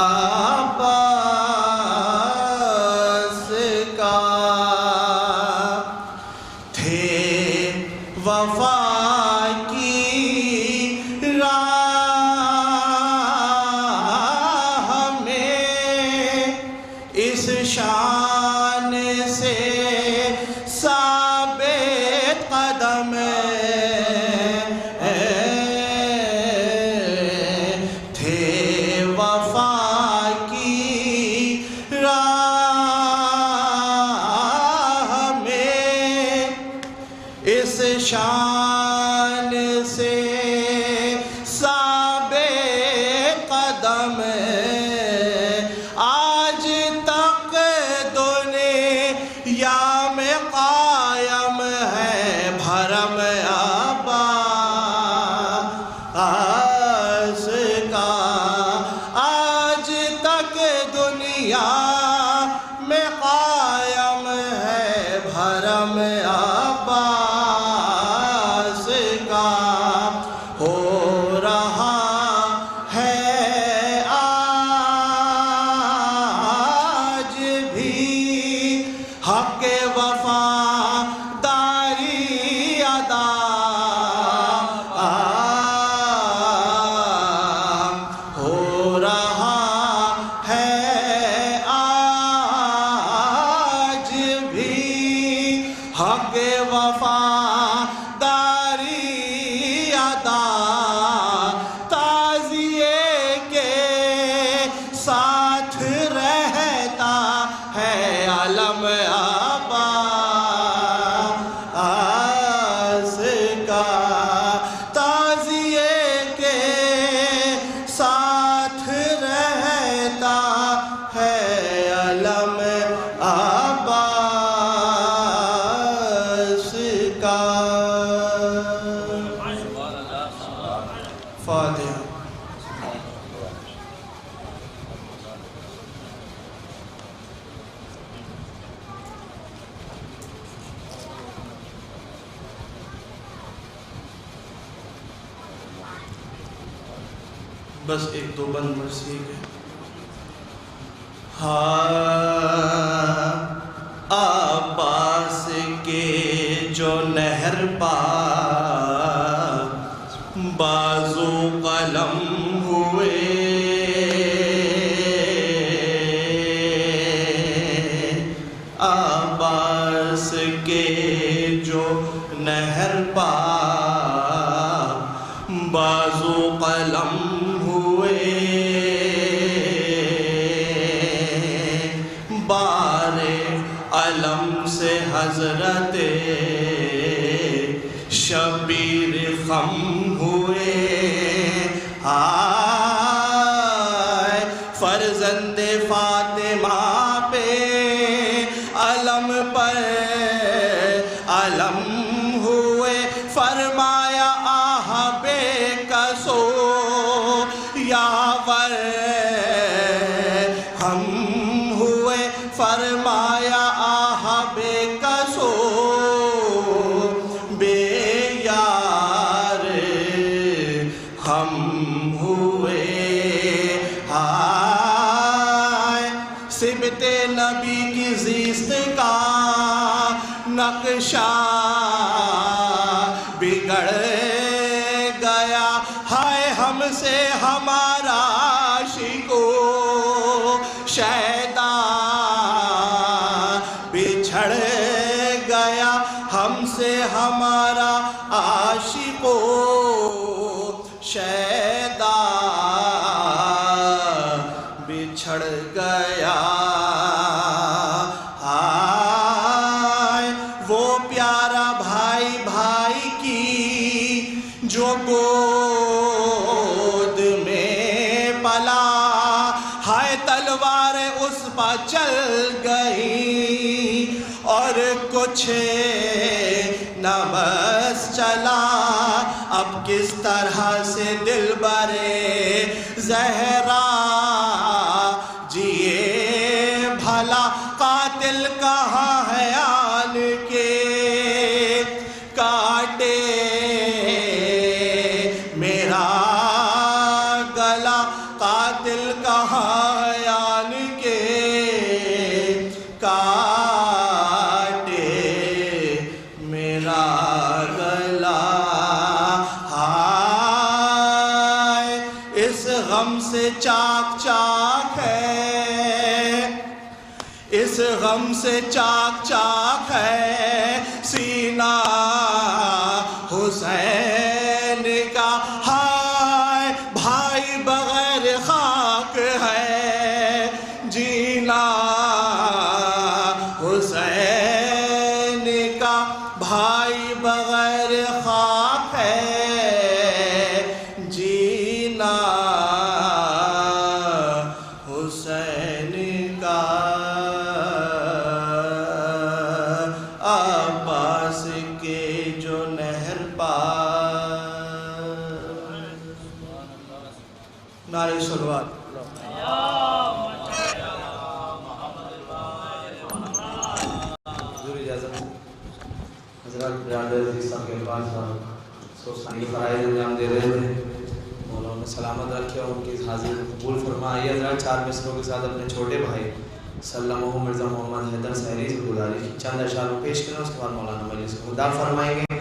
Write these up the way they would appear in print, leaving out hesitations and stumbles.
अब्बास का। थे वफा की राह में इस शान से साबित कदम थे। वफा की राह में इस शान से साबित कदम आज तक दुनिया में कायम है भरम अब्बास का। आज तक दुनिया में कायम है भरम अब्बास का। हो रहा है आज भी हक़ वफ़ादारी अदा। हो रहा है आज भी हक़ वफ़ादारी अदा। ताज़िए के साथ रहता है अलम अब्बास का। ताज़िए के साथ रहता है अलम अब्बास का। फातिहा। बस एक दो बंद बस ठीक है। हाँ अब्बास के जो नहर पार बाजू कलम हुए। अब्बास के जो नहर पार बाजू कलम हुए। बारे अलम से हजरत शबीर खम हुए। आए फर्जंदे फातिमा पे अलम पर अलम हुए। फरमाया आह बेकसो यावर हम हुए। फरमाया आह बेकसो बेयार हम हुए। हाय सिबते नबी की ज़िस्त का नक्शा बिगड़ गया। हाय हमसे हमारा आशिको शैदा बिछड़ गया। हमसे हमारा आशिको शैदा बिछड़ गया। हाय वो प्यारा भाई भाई की जो गोद में पला। हाय तलवार उस पर चल गई और कुछ न बस चला। अब किस तरह से दिल बरे ज़हरा जिए भला। कातिल कहाँ है आन के काटे मेरा गला। कातिल कहाँ है आन के, काटे मेरा गला। हाय इस गम से चाक चाक है, इस गम से चाक चाक है सीना हुसैन का। हाय भाई बगैर खाक है जीना हुसैन का, भाई बगैर खाक है जीना हुसैन का। अब्बास के जो नहर पार, नारे सलवात। हज़रत ब्रादर साहब के पास सोसानी फ़राइज़ अंजाम दे रहे थे, मौला ने सलामत रखे और उनकी हाजिर कबूल फरमाई। हज़रत 4 मिसरों के साथ अपने छोटे भाई सल्लल्लाहु मिर्ज़ा मोहम्मद हैदर सहरी से गुजारिश चंद अशार पेश करें, उसके बाद मौलाना मजलिस को खुदा फरमाएंगे।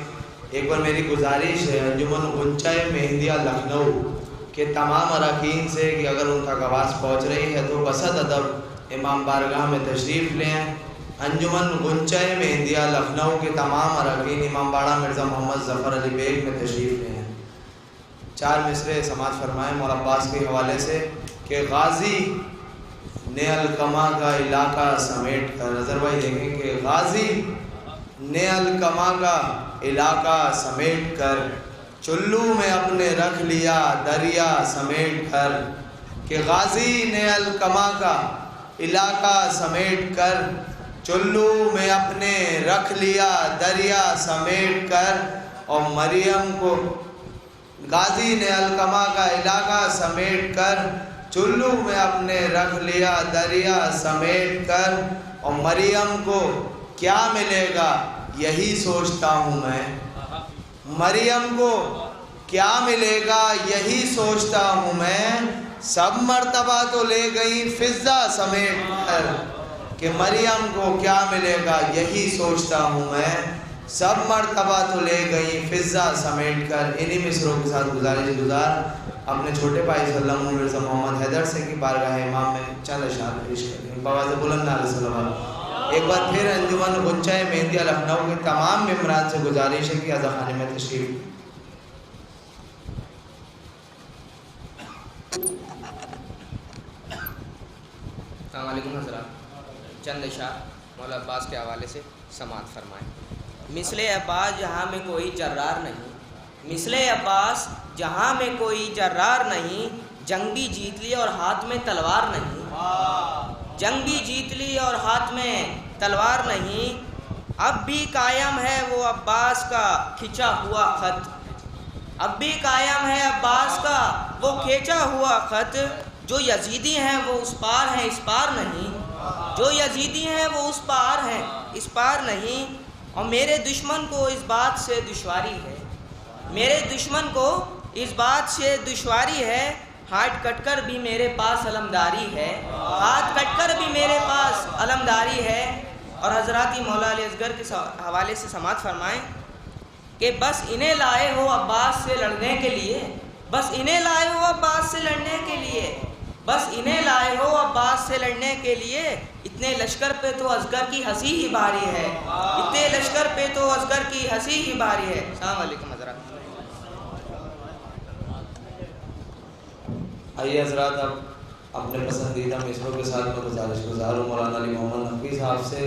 एक बार मेरी गुजारिश है अंजुमन गुंचाए मेहंदिया लखनऊ के तमाम अरकान से कि अगर उन तक आवाज़ पहुँच रही है तो बसत अदब इमाम बारगाह में तशरीफ़ लें। अंजुमन गुंचाए मेहंदिया लखनऊ के तमाम अरकान इमाम बाड़ा मिर्ज़ा मोहम्मद ज़फ़र अली बेग में तशरीफ़ लें। 4 मिसरे समाज फरमाएँ मौला अब्बास के हवाले से कि गाजी ने अलकमा का इलाका समेट कर, नज़र भाई देखें कि गाजी ने अलकमा का इलाका समेट कर, चुल्लू में अपने रख लिया दरिया समेट कर। कि गाजी ने अलकमा का इलाका समेट कर, चुल्लू में अपने रख लिया दरिया समेट कर। और मरियम को गाजी ने अलकमा का इलाका समेट कर, चुल्लू में अपने रख लिया दरिया समेट कर। और मरियम को क्या मिलेगा यही सोचता हूँ मैं, मरियम को क्या मिलेगा यही सोचता हूँ मैं। सब मर्तबा तो ले गई फिजा समेट कर, कि मरियम को क्या मिलेगा यही सोचता हूँ मैं। सब मर्तबा तो ले गई फिजा समेट कर। इन्हीं मिसरों के साथ गुजारिश गुजार अपने छोटे भाई सल्लल्लाहु मिर्ज़ा मोहम्मद हैदर से की बारगाह इमाम में चंद अशार पेश करेंगे। बवाज़ बुलंद नारे सलावत। एक बार फिर अंजुमन गुंचाए मेहंदिया लखनऊ के तमाम मेम्बरान से गुजारिश है कि अज़ा खाने में तशरीफ़। अस्सलाम वालेकुम हज़रात, चंद अशार मौला अब्बास के हवाले से समात फरमाएँ। मिसले अब्बास जहाँ में कोई जर्रार नहीं, मिसले अब्बास जहाँ में कोई जर्रार नहीं, जंग भी जीत ली और हाथ में तलवार नहीं, जंग भी जीत ली और हाथ में तलवार नहीं। अब भी कायम है वो अब्बास का खिंचा हुआ ख़त, अब भी कायम है अब्बास का वो खींचा हुआ ख़त। जो यजीदी हैं वो उस पार हैं इस पार नहीं, जो यजीदी हैं वो उस पार हैं इस पार नहीं। और मेरे दुश्मन को इस बात से दुश्वारी है, मेरे दुश्मन को इस बात से दुश्वारी है। हाथ कटकर भी मेरे पास अलमदारी है, हाथ कटकर भी मेरे पास अलमदारी है। और हज़राती मौला अली असगर के हवाले से समात फरमाएँ कि बस इन्हें लाए हो अब्बास से लड़ने के लिए, बस इन्हें लाए हो अब्बास से लड़ने के लिए, बस इन्हें लाए हो अब्बास से लड़ने के लिए। इतने लश्कर पे तो असगर की हंसी ही भारी है, इतने लश्कर पे तो असगर की हंसी ही भारी है। अस्सलाम वालेकुम हज़रात। आइए हज़रात अब अपने पसंदीदा मिसरों के साथ मैं गुजारिश गुजार हूँ मौलाना अली मोहम्मद नकवी साहब से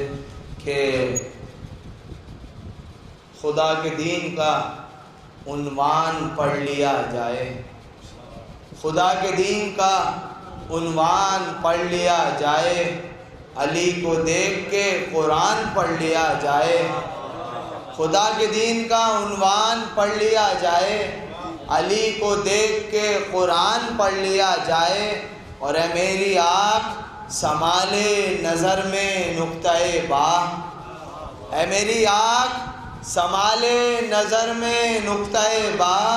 कि खुदा के दीन का उन्वान पढ़ लिया जाए, खुदा के दीन का उन्वान पढ़ लिया जाए। अली को देख के कुरान पढ़ लिया जाए, खुदा के दीन का उन्वान पढ़ लिया जाए। अली को देख के कुरान पढ़ लिया जाए। और ए मेरी आँख संभाले नज़र में नुक्ता-ए बाह, ए मेरी आँख संभाले नज़र में नुक्ता-ए बाह।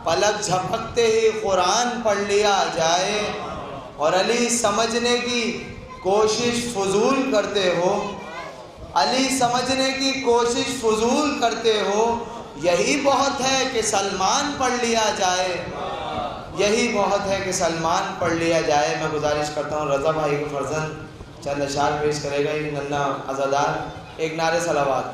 पलक झपकते ही कुरान पढ़ लिया जाए। और अली समझने की कोशिश फजूल करते हो, अली समझने की कोशिश फजूल करते हो, यही बहुत है कि सलमान पढ़ लिया जाए, यही बहुत है कि सलमान पढ़ लिया जाए। मैं गुजारिश करता हूँ रज़ा भाई के फर्जंद चंद अशार पेश करेगा ये नन्ना आज़ादार। एक नारे सलावत।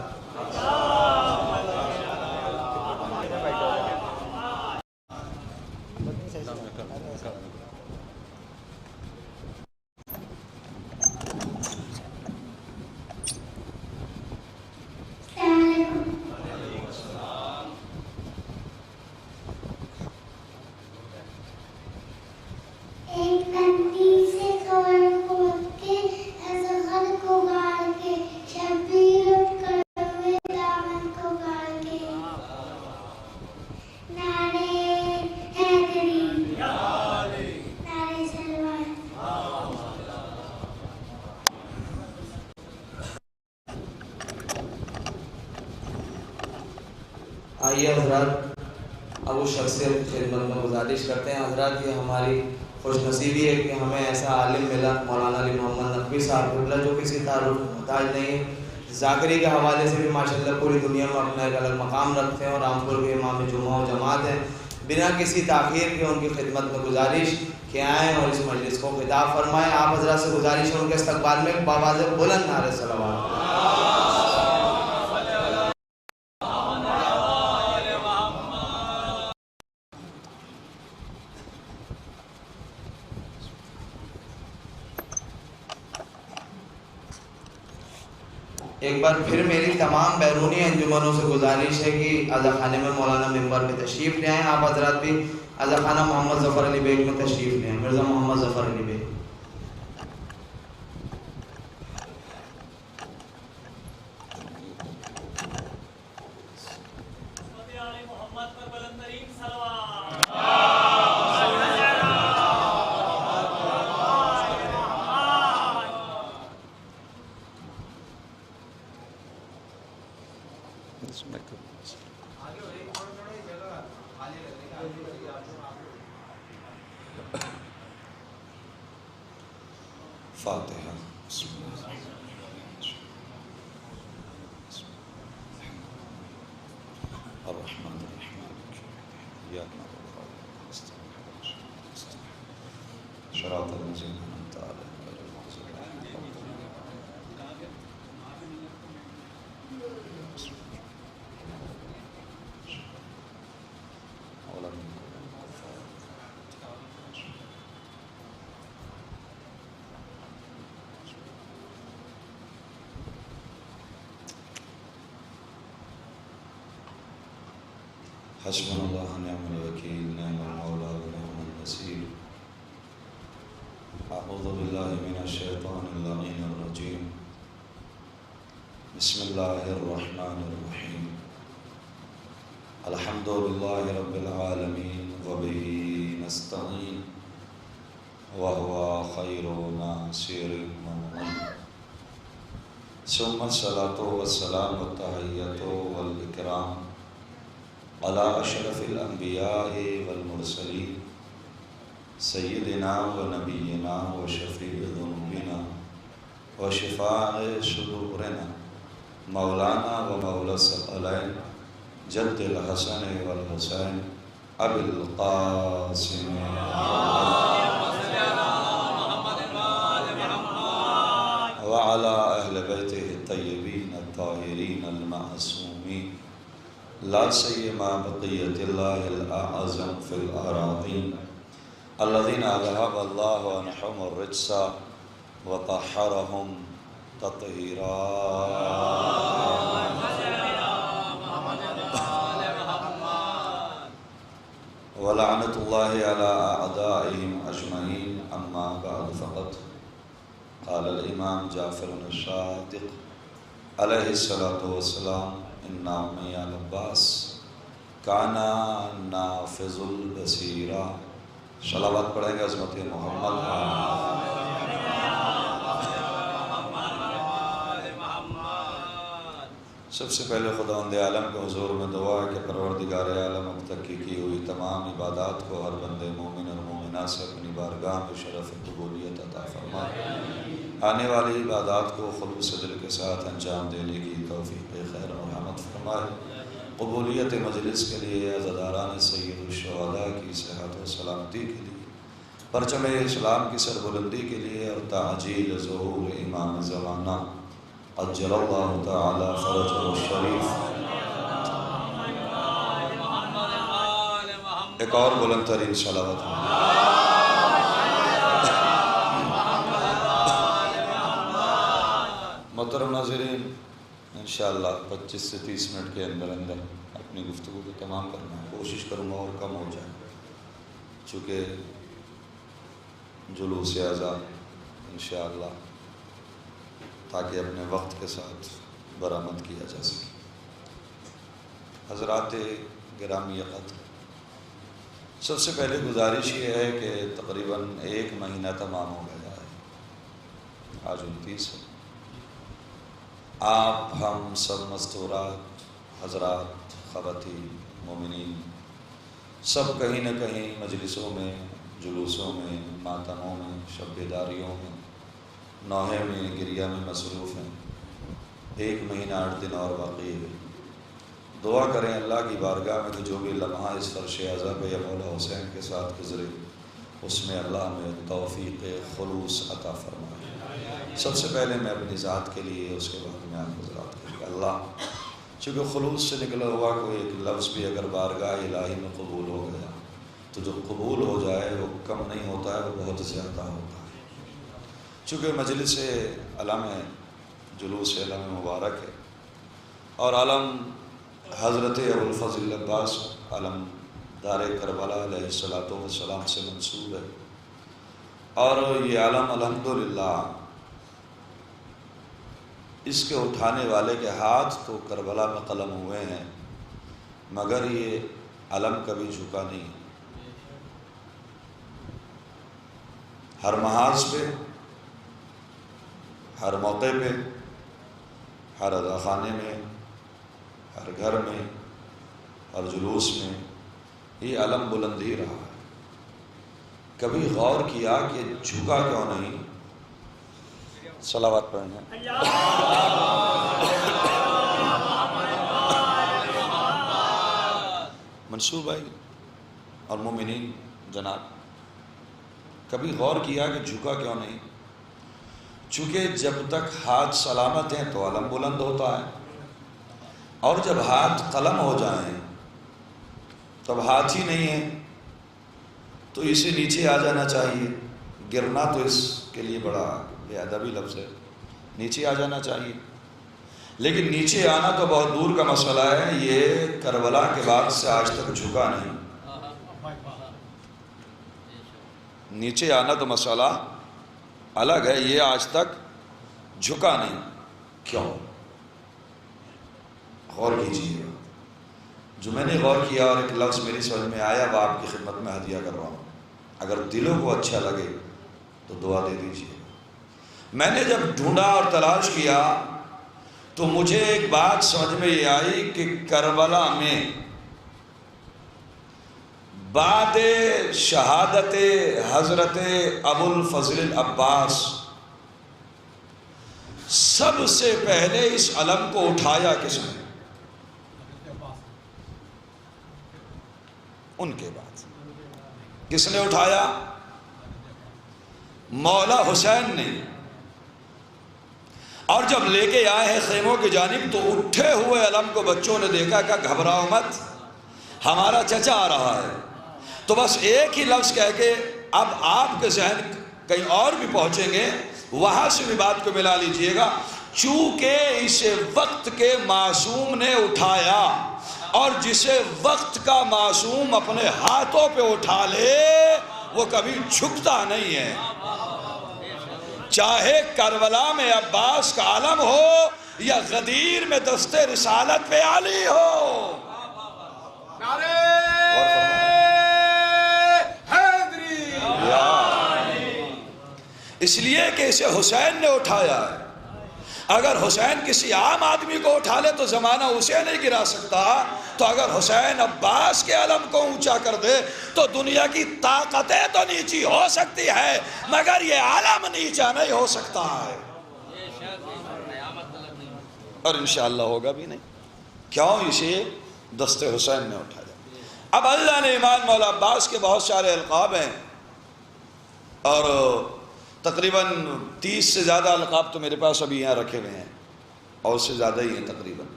आइए हज़रात, अब उस शख्स से खिदमत में गुजारिश करते हैं। हज़रात, ये हमारी खुशनसीबी है कि हमें ऐसा आलिम मिला मौलाना अली मोहम्मद नकवी साहब, जो किसी तारुफ मोहताज नहीं है। ज़ाकरी के हवाले से भी माशाल्लाह पूरी दुनिया में अपना एक अलग मकाम रखते हैं और रामपुर के इमाम जुम्मा और जमात हैं। बिना किसी ताख़ीर के उनकी खिदमत में गुजारिश के आएँ और इस मजलिस को खिताब फरमाएँ। आप हज़रात से गुजारिश है उनके इस्तक़बाल में बावाज़ बुलंद नारे सलावत। एक बार फिर मेरी तमाम बैरूनी अंजुमनों से गुजारिश है कि अज़ा खाने में मौलाना मिंबर पे तशरीफ़ ले आएँ। आप हज़रात भी अज़ा खाना मोहम्मद ज़फ़र अली बेग में तशरीफ़ ले आएँ। मिर्ज़ा मोहम्मद ज़फ़र अली बेग। फातिहा। हस्बुनल्लाह व निअमल वकील, निअमल मौला व निअमन नसीर। अऊज़ु बिल्लाहि मिनश शैतानिर लईनिर रजीम। बिस्मिल्लाहिर रहमानिर रहीम। अल्हम्दुलिल्लाहि रब्बिल आलमीन व बिही नस्तईन व हुवा खैरुन नासिरिन व मुईन। सुम्मा सलातो व सलाम व तहिय्यतो वल इकराम अला अशरफिल अंबिया'i वल मुरसलीन सय्यिदिना व नबिय्यिना व शफ़ी'i ज़ुनूबिना व शिफ़ा'i सुदूरिना मौलाना व मौला सकलैन जद्दिल हसन वल हुसैन अबिल क़ासिम व अला अहले बैतिहि तय्यबीन अत्ताहिरीन अल मासूमीन ला सय्यमा बक़ियतिल्लाहिल आज़म फ़िल अराज़ीन अल्लज़ीना अज़हब अल्लाहु अन्हुमुर रिज्सा व तह्हरहुम तत्हीरा। व लअनतुल्लाहि अला अअदाइहिम अजमईन। अम्मा बअद फ़क़द क़ाल अल इमाम जाफ़र अश-शादिक़ अलैहिस्सलातु वस्सलाम इन्ना उम्मी अल अब्बास काना नाफ़िज़ुल बसीरा। सलावत पढ़ेंगे अज़मत मोहम्मद। सबसे पहले खुदावंद आलम के हुजूर में दुआ है कि परवरदिगार आलम अब तक की हुई तमाम इबादत को हर बंदे मोमिन और मोमिना से अपनी बारगाह में शरफ़ कबूलियत अता फरमा। आने वाली इबादत को खुलूस दिल के साथ अंजाम देने की तौफीक खैर और रहमत फरमाए। कबूलियत मजलिस के लिए अज़ादारान सय्यदुश्शुहदा की सेहत व सलामती के लिए, परचम इस्लाम की सरबुलंदी के लिए और ताजील ज़ुहूर इमाम ज़माना अज्जलल्लाहु तआला फ़रजहु शरीफ। एक और बुलंद तरीन सलावत। मोहतरम नाज़रीन, इंशाअल्लाह 25 से 30 मिनट के अंदर अंदर अपनी गुफ्तगू को तमाम करना है। कोशिश करूँगा और कम हो जाए, चूँकि जुलूस आज़ाद इंशाअल्लाह, ताकि अपने वक्त के साथ बरामद किया जा सके। हज़रात गिरामी क़द्र, सबसे पहले गुजारिश ये है कि तकरीबन 1 महीना तमाम हो गया है, आज 29 है। आप हम सब मस्तूरात हज़रात ख़वातीन मोमिनीन सब कहीं न कहीं मजलिसों में, जुलूसों में, मातमों में, शब बेदारियों में, नौहे में, गिरिया में मसरूफ़ हैं। 1 महीना 8 दिन और बाकी है। दुआ करें अल्लाह की बारगाह में कि जो भी लम्हा इस फर्श अज़ा पे या मौला हुसैन के साथ गुज़रे, उसमें अल्लाह में तौफ़ीक़ खुलूस अता फरमाए। सबसे पहले मैं अपनी ज़ात के लिए, उसके बाद मैं आप हज़रात के लिए। अल्लाह, चूँकि खुलूस से निकला हुआ कोई एक लफ्ज़ भी अगर बारगाह इलाही में कबूल हो गया, तो जो कबूल हो जाए वो कम नहीं होता है, वो बहुत ज़्यादा होता है। चूँकि मजलिस अलम जुलूस अलम मुबारक है और अलम हज़रत अबुल फ़ज़ल अब्बास अलम दार करबला अलैहिस्सलातु वस्सलाम से मंसूब है। और ये अलम अल्हम्दुलिल्लाह इसके उठाने वाले के हाथ तो करबला में कलम हुए हैं, मगर ये अलम कभी झुका नहीं। हर महाज पे, हर मौके पे, हर अज़ाख़ाने में, हर घर में, हर जुलूस में ये अलम बुलंद ही रहा है। कभी गौर किया कि झुका क्यों नहीं? सलावत पढ़ना। मंसूर भाई और मोमिनीन जनाब, कभी गौर किया कि झुका क्यों नहीं? चूँकि जब तक हाथ सलामत हैं तो अलम बुलंद होता है, और जब हाथ कलम हो जाएं तब हाथ ही नहीं है, तो इसे नीचे आ जाना चाहिए। गिरना तो इसके लिए बड़ा बेअदबी लफ्ज़ है, नीचे आ जाना चाहिए। लेकिन नीचे आना तो बहुत दूर का मसला है, ये करबला के बाद से आज तक झुका नहीं। नीचे आना तो मसला अलग है, ये आज तक झुका नहीं। क्यों? गौर कीजिएगा। जो मैंने गौर किया और एक लफ्ज़ मेरी समझ में आया, वो आपकी खिदमत में हदिया कर रहा हूँ। अगर दिलों को अच्छा लगे तो दुआ दे दीजिए। मैंने जब ढूंढा और तलाश किया तो मुझे एक बात समझ में ये आई कि करबला में बाद शहादत हज़रत अबुल फ़ज़ल अब्बास सबसे पहले इस अलम को उठाया किसने? उनके बाद किसने उठाया? मौला हुसैन ने। और जब लेके आए हैं खेमों की जानिब, तो उठे हुए अलम को बच्चों ने देखा, क्या घबराओ मत, हमारा चचा आ रहा है। तो बस एक ही लफ्ज़ कह के अब आपके जहन कहीं और भी पहुंचेंगे, वहां से भी बात को मिला लीजिएगा। चूंकि इसे वक्त के मासूम ने उठाया, और जिसे वक्त का मासूम अपने हाथों पे उठा ले वो कभी झुकता नहीं है, चाहे करबला में अब्बास का आलम हो या गदीर में दस्ते रिसालत पे आली हो। इसलिए कि इसे हुसैन ने उठाया है। अगर हुसैन किसी आम आदमी को उठा ले तो ज़माना उसे नहीं गिरा सकता, तो अगर हुसैन अब्बास के अलम को ऊंचा कर दे तो दुनिया की ताकतें तो नीची हो सकती है, मगर ये आलम नीचा नहीं हो सकता है, और इंशाअल्लाह होगा भी नहीं। क्यों? इसे दस्ते हुसैन ने उठाया। अब अल्लाह ने इमाम मौला अब्बास के बहुत सारे अलकाब हैं, और तकरीबन 30 से ज़्यादा अलकाब तो मेरे पास अभी यहाँ रखे हुए हैं, और उससे ज़्यादा ही हैं तकरीबन,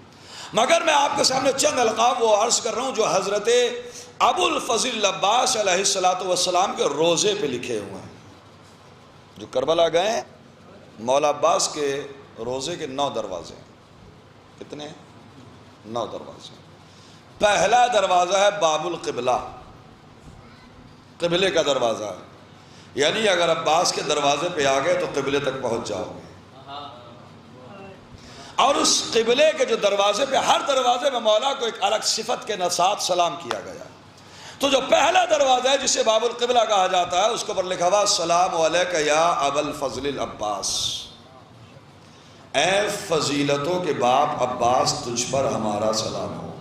मगर मैं आपके सामने चंद अलकाब वो अर्ज़ कर रहा हूँ जो हज़रत अबुल फ़ज़ल अब्बास अलैहिस्सलातु वस्सलाम के रोज़े पे लिखे हुए हैं। जो करबला गए, मौला अब्बास के रोज़े के 9 दरवाजे हैं। कितने? 9 दरवाजे। पहला दरवाज़ा है बाबुल क़िबला, क़िबले का दरवाज़ा है, यानी अगर अब्बास के दरवाजे पे आ गए तो क़िबले तक पहुंच जाओगे। और उस क़िबले के जो दरवाजे पे, हर दरवाजे में मौला को एक अलग सिफत के साथ सलाम किया गया। तो जो पहला दरवाजा है जिसे बाबुल क़िबला कहा जाता है, उसके ऊपर लिखा हुआ सलाम अलैका या अबल फ़ज़ल अब्बास, ए फजीलतों के बाप अब्बास, तुझ पर हमारा सलाम हो।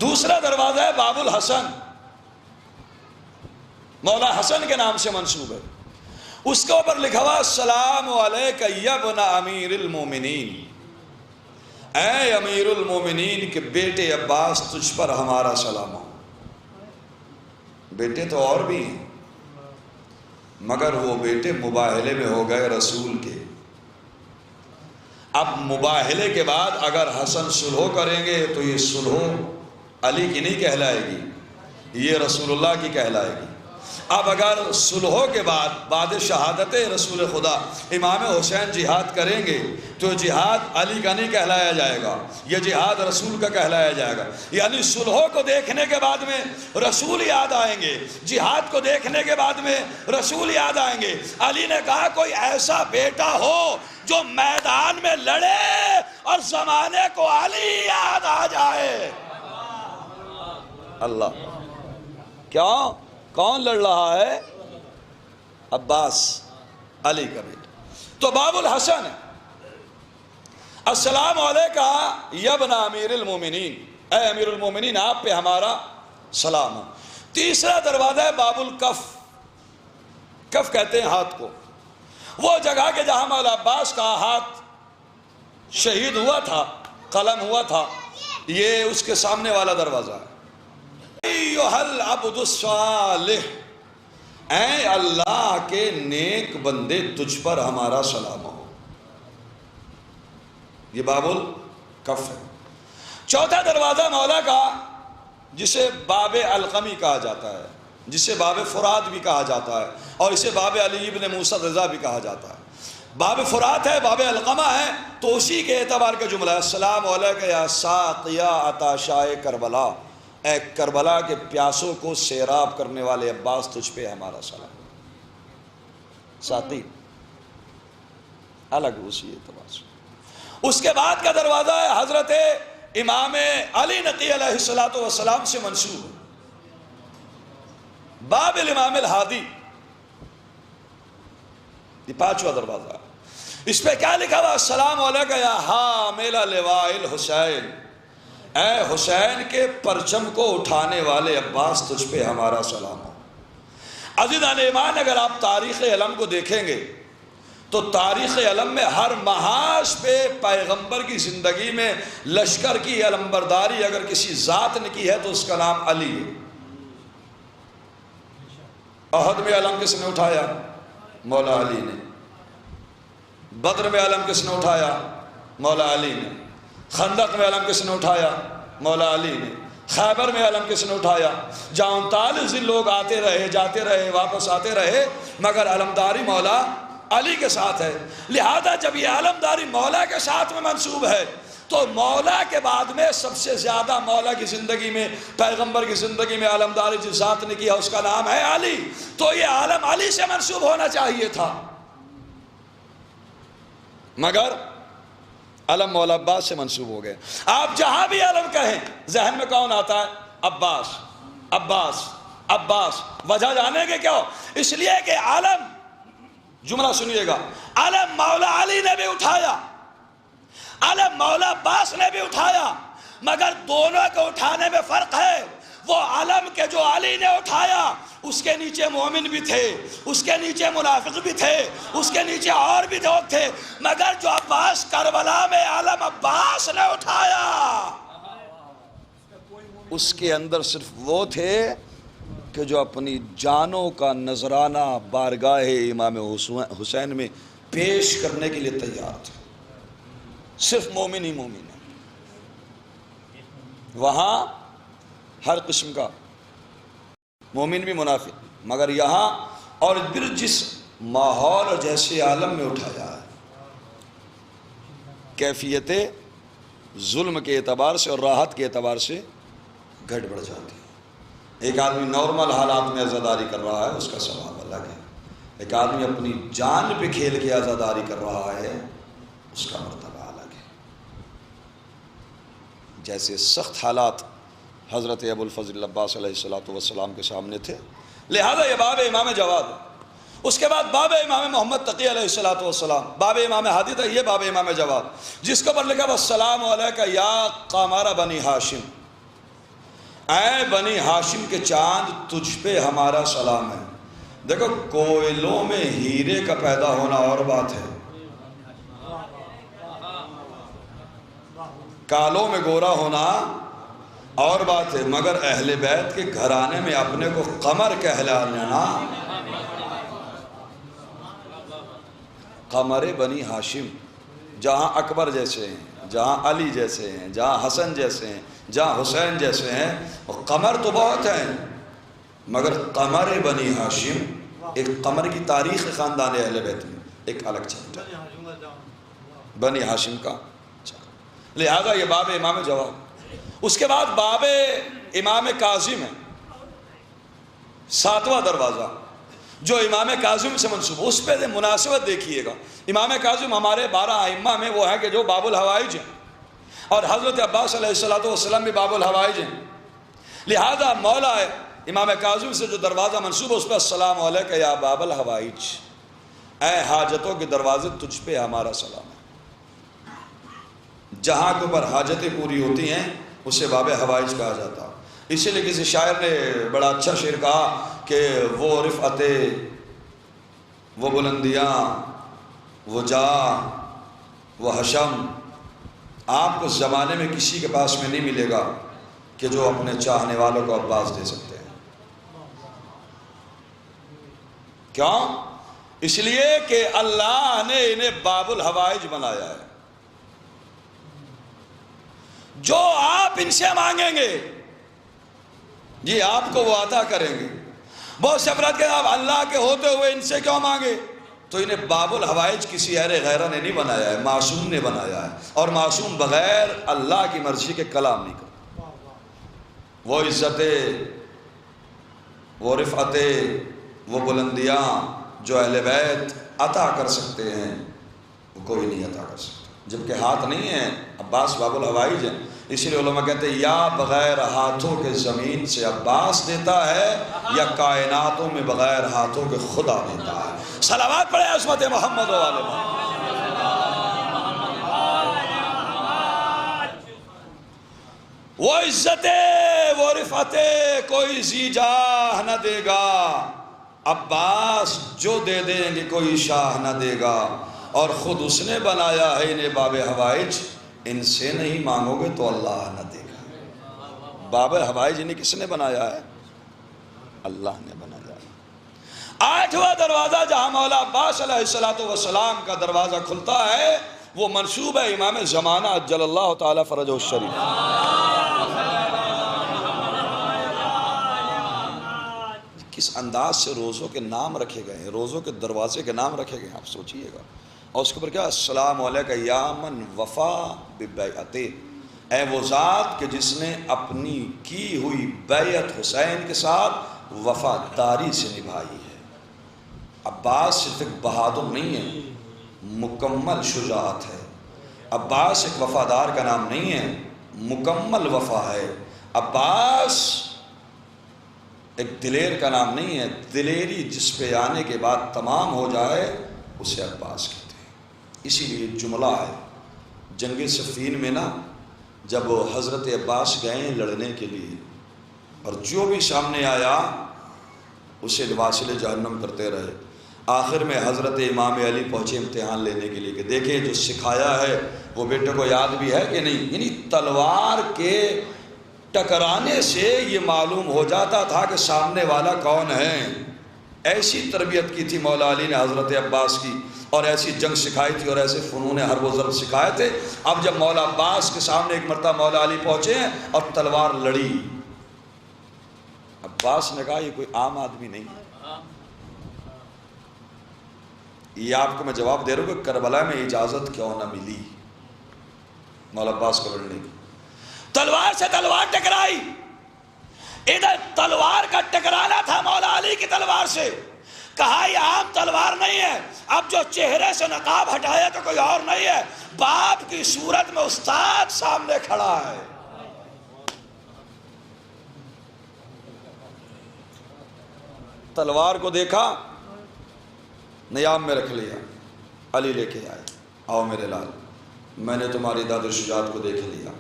दूसरा दरवाजा है बाबुल हसन, मौला हसन के नाम से मंसूब है, उसके ऊपर लिखा हुआ सलाम अलैका यब्ना अमीरुल मोमिनीन, ऐ अमीरुल मोमिनीन के बेटे अब्बास, तुझ पर हमारा सलाम हो। बेटे तो और भी हैं, मगर वो बेटे मुबाहले में हो गए रसूल के। अब मुबाहले के बाद अगर हसन सुलह करेंगे तो ये सुलह अली की नहीं कहलाएगी, ये रसूलुल्लाह की कहलाएगी। अब अगर सुलह के बाद शहादत रसूल खुदा इमाम हुसैन जिहाद करेंगे तो जिहाद अली का नहीं कहलाया जाएगा, यह जिहाद रसूल का कहलाया जाएगा। यानी सुलह को देखने के बाद में रसूल याद आएंगे, जिहाद को देखने के बाद में रसूल याद आएंगे। अली ने कहा कोई ऐसा बेटा हो जो मैदान में लड़े और जमाने को अली याद आ जाए। अल्लाह, क्यों? कौन लड़ रहा है? अब्बास, अली का बेटा। तो बाबुल हसन है, अस्सलाम अलैका यब्ना अमीरुल मोमिनीन, ऐ अमीरुल मोमिनीन, आप पे हमारा सलाम हो। तीसरा दरवाजा है बाबुल कफ, कफ कहते हैं हाथ को, वो जगह के जहां मौला अब्बास का हाथ शहीद हुआ था, कलम हुआ था, ये उसके सामने वाला दरवाजा है। अब्दुस्सालिह, ऐ अल्लाह के नेक बंदे, तुझ पर हमारा सलाम हो। ये बाबुल कफ है। चौथा दरवाजा मौला का, जिसे बाबे अलकमी कहा जाता है, जिसे बाबे फुरात भी कहा जाता है, और इसे बाबे अली इब्न मूसा रज़ा भी कहा जाता है। बाबे फुरात है, बाबे अलकमा है, तो उसी के एतबार का जुमला है अस्सलाम अलैका या साक़िया अताशाए करबला, ए करबला के प्यासों को सैराब करने वाले अब्बास, तुझ पे हमारा सलाम। साथी अलग उसी एतबार से। उसके बाद का दरवाज़ा है हज़रत इमाम अली नक़ी अलैहिस्सलातु वस्सलाम से मंसूब, बाबिल इमाम अल हादी, ये 5वां दरवाज़ा। इस पे क्या लिखा हुआ? अस्सलाम अलैका या हामिल लिवाइल हुसैन, ऐ हुसैन के परचम को उठाने वाले अब्बास, तुझ पे हमारा सलाम हो। अज़ीज़ान ईमान, अगर आप तारीख़ अलम को देखेंगे तो तारीख़ अलम में हर महाज पे पैगंबर की ज़िंदगी में लश्कर की अलमबरदारी अगर किसी ज़ात ने की है तो उसका नाम अली है। अहद में अलम किसने उठाया? मौला अली ने। बद्र में अलम किसने उठाया? मौला अली ने। खंदक में अलम किसने उठाया? मौला अली ने। खैबर में अलम किसने उठाया? जहाँ 39 दिन लोग आते रहे, जाते रहे, वापस आते रहे, मगर अलमदारी मौला अली के साथ है। लिहाजा जब ये अलमदारी मौला के साथ में मंसूब है तो मौला के बाद में सबसे ज़्यादा मौला की ज़िंदगी में, पैगंबर की ज़िंदगी में अलमदारी जिस ज़ात ने किया उसका नाम है अली। तो ये आलम अली से मंसूब होना चाहिए था, मगर अलम मौला अब्बास से मंसूब हो गए। आप जहां भी अलम कहें जहन में कौन आता है? अब्बास, अब्बास, अब्बास। वजह जानेंगे क्यों? इसलिए कि आलम जुमला सुनिएगा, अलम मौला अली ने भी उठाया, अलम मौला अब्बास ने भी उठाया, मगर दोनों को उठाने में फर्क है। वो अलम के जो अली ने उठाया उसके नीचे मोमिन भी थे, उसके नीचे मुनाफिक भी थे, उसके नीचे और भी लोग थे, मगर जो अब्बास करबला में अलम अब्बास ने उठाया उसके अंदर सिर्फ वो थे कि जो अपनी जानों का नजराना बारगाह इमाम हुसैन में पेश करने के लिए तैयार थे। सिर्फ मोमिन ही मोमिन है, वहां हर किस्म का मोमिन भी मुनाफिक, मगर यहाँ और फिर जिस माहौल और जैसे आलम में उठाया है, कैफियत जुल्म के एतबार से और राहत के एतबार से घट बढ़ जाती है। एक आदमी नॉर्मल हालात में आज़ादारी कर रहा है, उसका सवाब अलग है। एक आदमी अपनी जान पे खेल के आज़ादारी कर रहा है, उसका मर्तबा अलग है। जैसे सख्त हालात हज़रत अबुल फ़ज़ल अब्बास अलैहिस्सलातु वस्सलाम के सामने थे, लिहाजा ये बाब इमाम जवाद, उसके बाद बाब इमाम मोहम्मद तकी अलैहिस्सलातु वस्सलाम, बाब इमाम हादी था, ये बाब इमाम जवाद, जिसके पर लिखा वस्सलामु अलैका या क़मर बनी हाशिम, ऐ बनी हाशिम के चांद तुझ पे हमारा सलाम है। देखो, कोयलों में हीरे का पैदा होना और बात है, कालों में गोरा होना और बात है, मगर अहले बैत के घराने में अपने को कमर कहला लेना, कमरे बनी हाशिम, जहां अकबर जैसे हैं, जहां अली जैसे हैं, जहां हसन जैसे हैं, जहां हुसैन जैसे हैं, और कमर तो बहुत हैं, मगर कमरे बनी हाशिम, एक कमर की तारीख ख़ानदान अहले बैत में एक अलग चैप्टर बनी हाशिम का। लिहाजा ये बाब इमाम जवाब। उसके बाद बाब इमाम काजिम है, 7वां दरवाज़ा जो इमाम काजिम से मंसूब, उस पर मुनासिबत देखिएगा। इमाम काजिम हमारे 12 आइम्मा में वो है कि जो बाबुल हवाइज हैं, और हज़रत अब्बास अलैहिस्सलातु वस्सलाम भी बाबुल हवाइज हैं। लिहाजा मौला इमाम काजिम से जो दरवाज़ा मंसूब है उस पर अस्सलामु अलैका या बाबुल हवाइज, ऐ हाजतों के दरवाजे तुझ पे हमारा सलाम है। जहाँ के ऊपर हाजतें पूरी होती हैं उसे बाब हवाइज कहा जाता। इसीलिए किसी शायर ने बड़ा अच्छा शेर कहा कि वो रिफ़अते, वो बुलंदियाँ, वो जा, वो हशम, आपको ज़माने में किसी के पास में नहीं मिलेगा कि जो अपने चाहने वालों को अब्बास दे सकते हैं। क्यों? इसलिए कि अल्लाह ने इन्हें बाबुल हवाइज बनाया है। जो आप इनसे मांगेंगे ये आपको वो अता करेंगे। बहुत से अफराद कहते हैं आप अल्लाह के होते हुए इनसे क्यों मांगे? तो इन्हें बाबुल हवाइज किसी अहले गैरा ने नहीं बनाया है, मासूम ने बनाया है, और मासूम बगैर अल्लाह की मर्जी के कलाम नहीं करता। वो इज्जतें, वो रिफ़अतें, वो बुलंदियाँ जो अहले बैत अता कर सकते हैं वो कोई नहीं अता कर सकता, जबकि हाथ नहीं है। अब्बास बाबुल हवाइज है, इसीलिए उलमा कहते हैं या बग़ैर हाथों के ज़मीन से अब्बास देता है, या कायनातों में बग़ैर हाथों के खुदा देता है। सलावत पढ़े अस्मत मोहम्मद वाले। वो इज्जतें, वो रिफ़अतें कोई ज़ीजाह न देगा, अब्बास जो दे देंगे कोई शाह न देगा, और ख़ुद उसने बनाया है इन्हें बाब हवाइज, इनसे नहीं मांगोगे तो अल्लाह न देगा। बाब हवाइज इन्हें किसने बनाया है? अल्लाह ने बनाया है। 8वां दरवाज़ा जहाँ मौला अब्बास अलैहिस्सलातु वस्सलाम का दरवाज़ा खुलता है वो मंसूब है इमाम ज़माना अज्जलल्लाहु ताला फ़रजहु शरीफ। किस अंदाज से रोज़ों के नाम रखे गए हैं, रोज़ों के दरवाजे के नाम रखे गए हैं, आप सोचिएगा। और उसके ऊपर क्या, अस्सलामु अलैका या मन वफ़ा बिबैअते, ऐ वो ज़ात कि जिसने अपनी की हुई बैयत हुसैन के साथ वफ़ादारी से निभाई है। अब्बास सिर्फ एक बहादुर नहीं है, मुकम्मल शुजाअत है। अब्बास एक वफ़ादार का नाम नहीं है, मुकम्मल वफ़ा है। अब्बास एक दिलेर का नाम नहीं है, दिलेरी जिस पे आने के बाद तमाम हो जाए उसे अब्बास कहते हैं। इसीलिए जुमला है, जंग सफ़ीन में ना जब हज़रत अब्बास गए लड़ने के लिए और जो भी सामने आया उसे वासिल जहन्नम करते रहे। आखिर में हज़रत इमाम अली पहुँचे इम्तिहान लेने के लिए कि देखें जो सिखाया है वो बेटे को याद भी है कि नहीं। यानी तलवार के टकराने से ये मालूम हो जाता था कि सामने वाला कौन है। ऐसी तरबियत की थी मौला अली ने हज़रत अब्बास की, और ऐसी जंग सिखाई थी और ऐसे फ़नून हर्ब व ज़र्ब सिखाए थे। अब जब मौला अब्बास के सामने एक मरतबा मौला अली पहुँचे हैं और तलवार लड़ी, अब्बास ने कहा ये कोई आम आदमी नहीं, ये आपको मैं जवाब दे रहा हूँ कि करबला में इजाज़त क्यों ना मिली मौला अब्बास को लड़ने की। तलवार से तलवार टकराई, इधर तलवार का टकराना था मौला अली की तलवार से। कहा यह आम तलवार नहीं है, अब जो चेहरे से नकाब हटाया तो कोई और नहीं है, बाप की सूरत में उस्ताद सामने खड़ा है। तलवार को देखा, नियाम में रख लिया, अली लेके आए, आओ मेरे लाल, मैंने तुम्हारी दाद शुजात को देख लिया।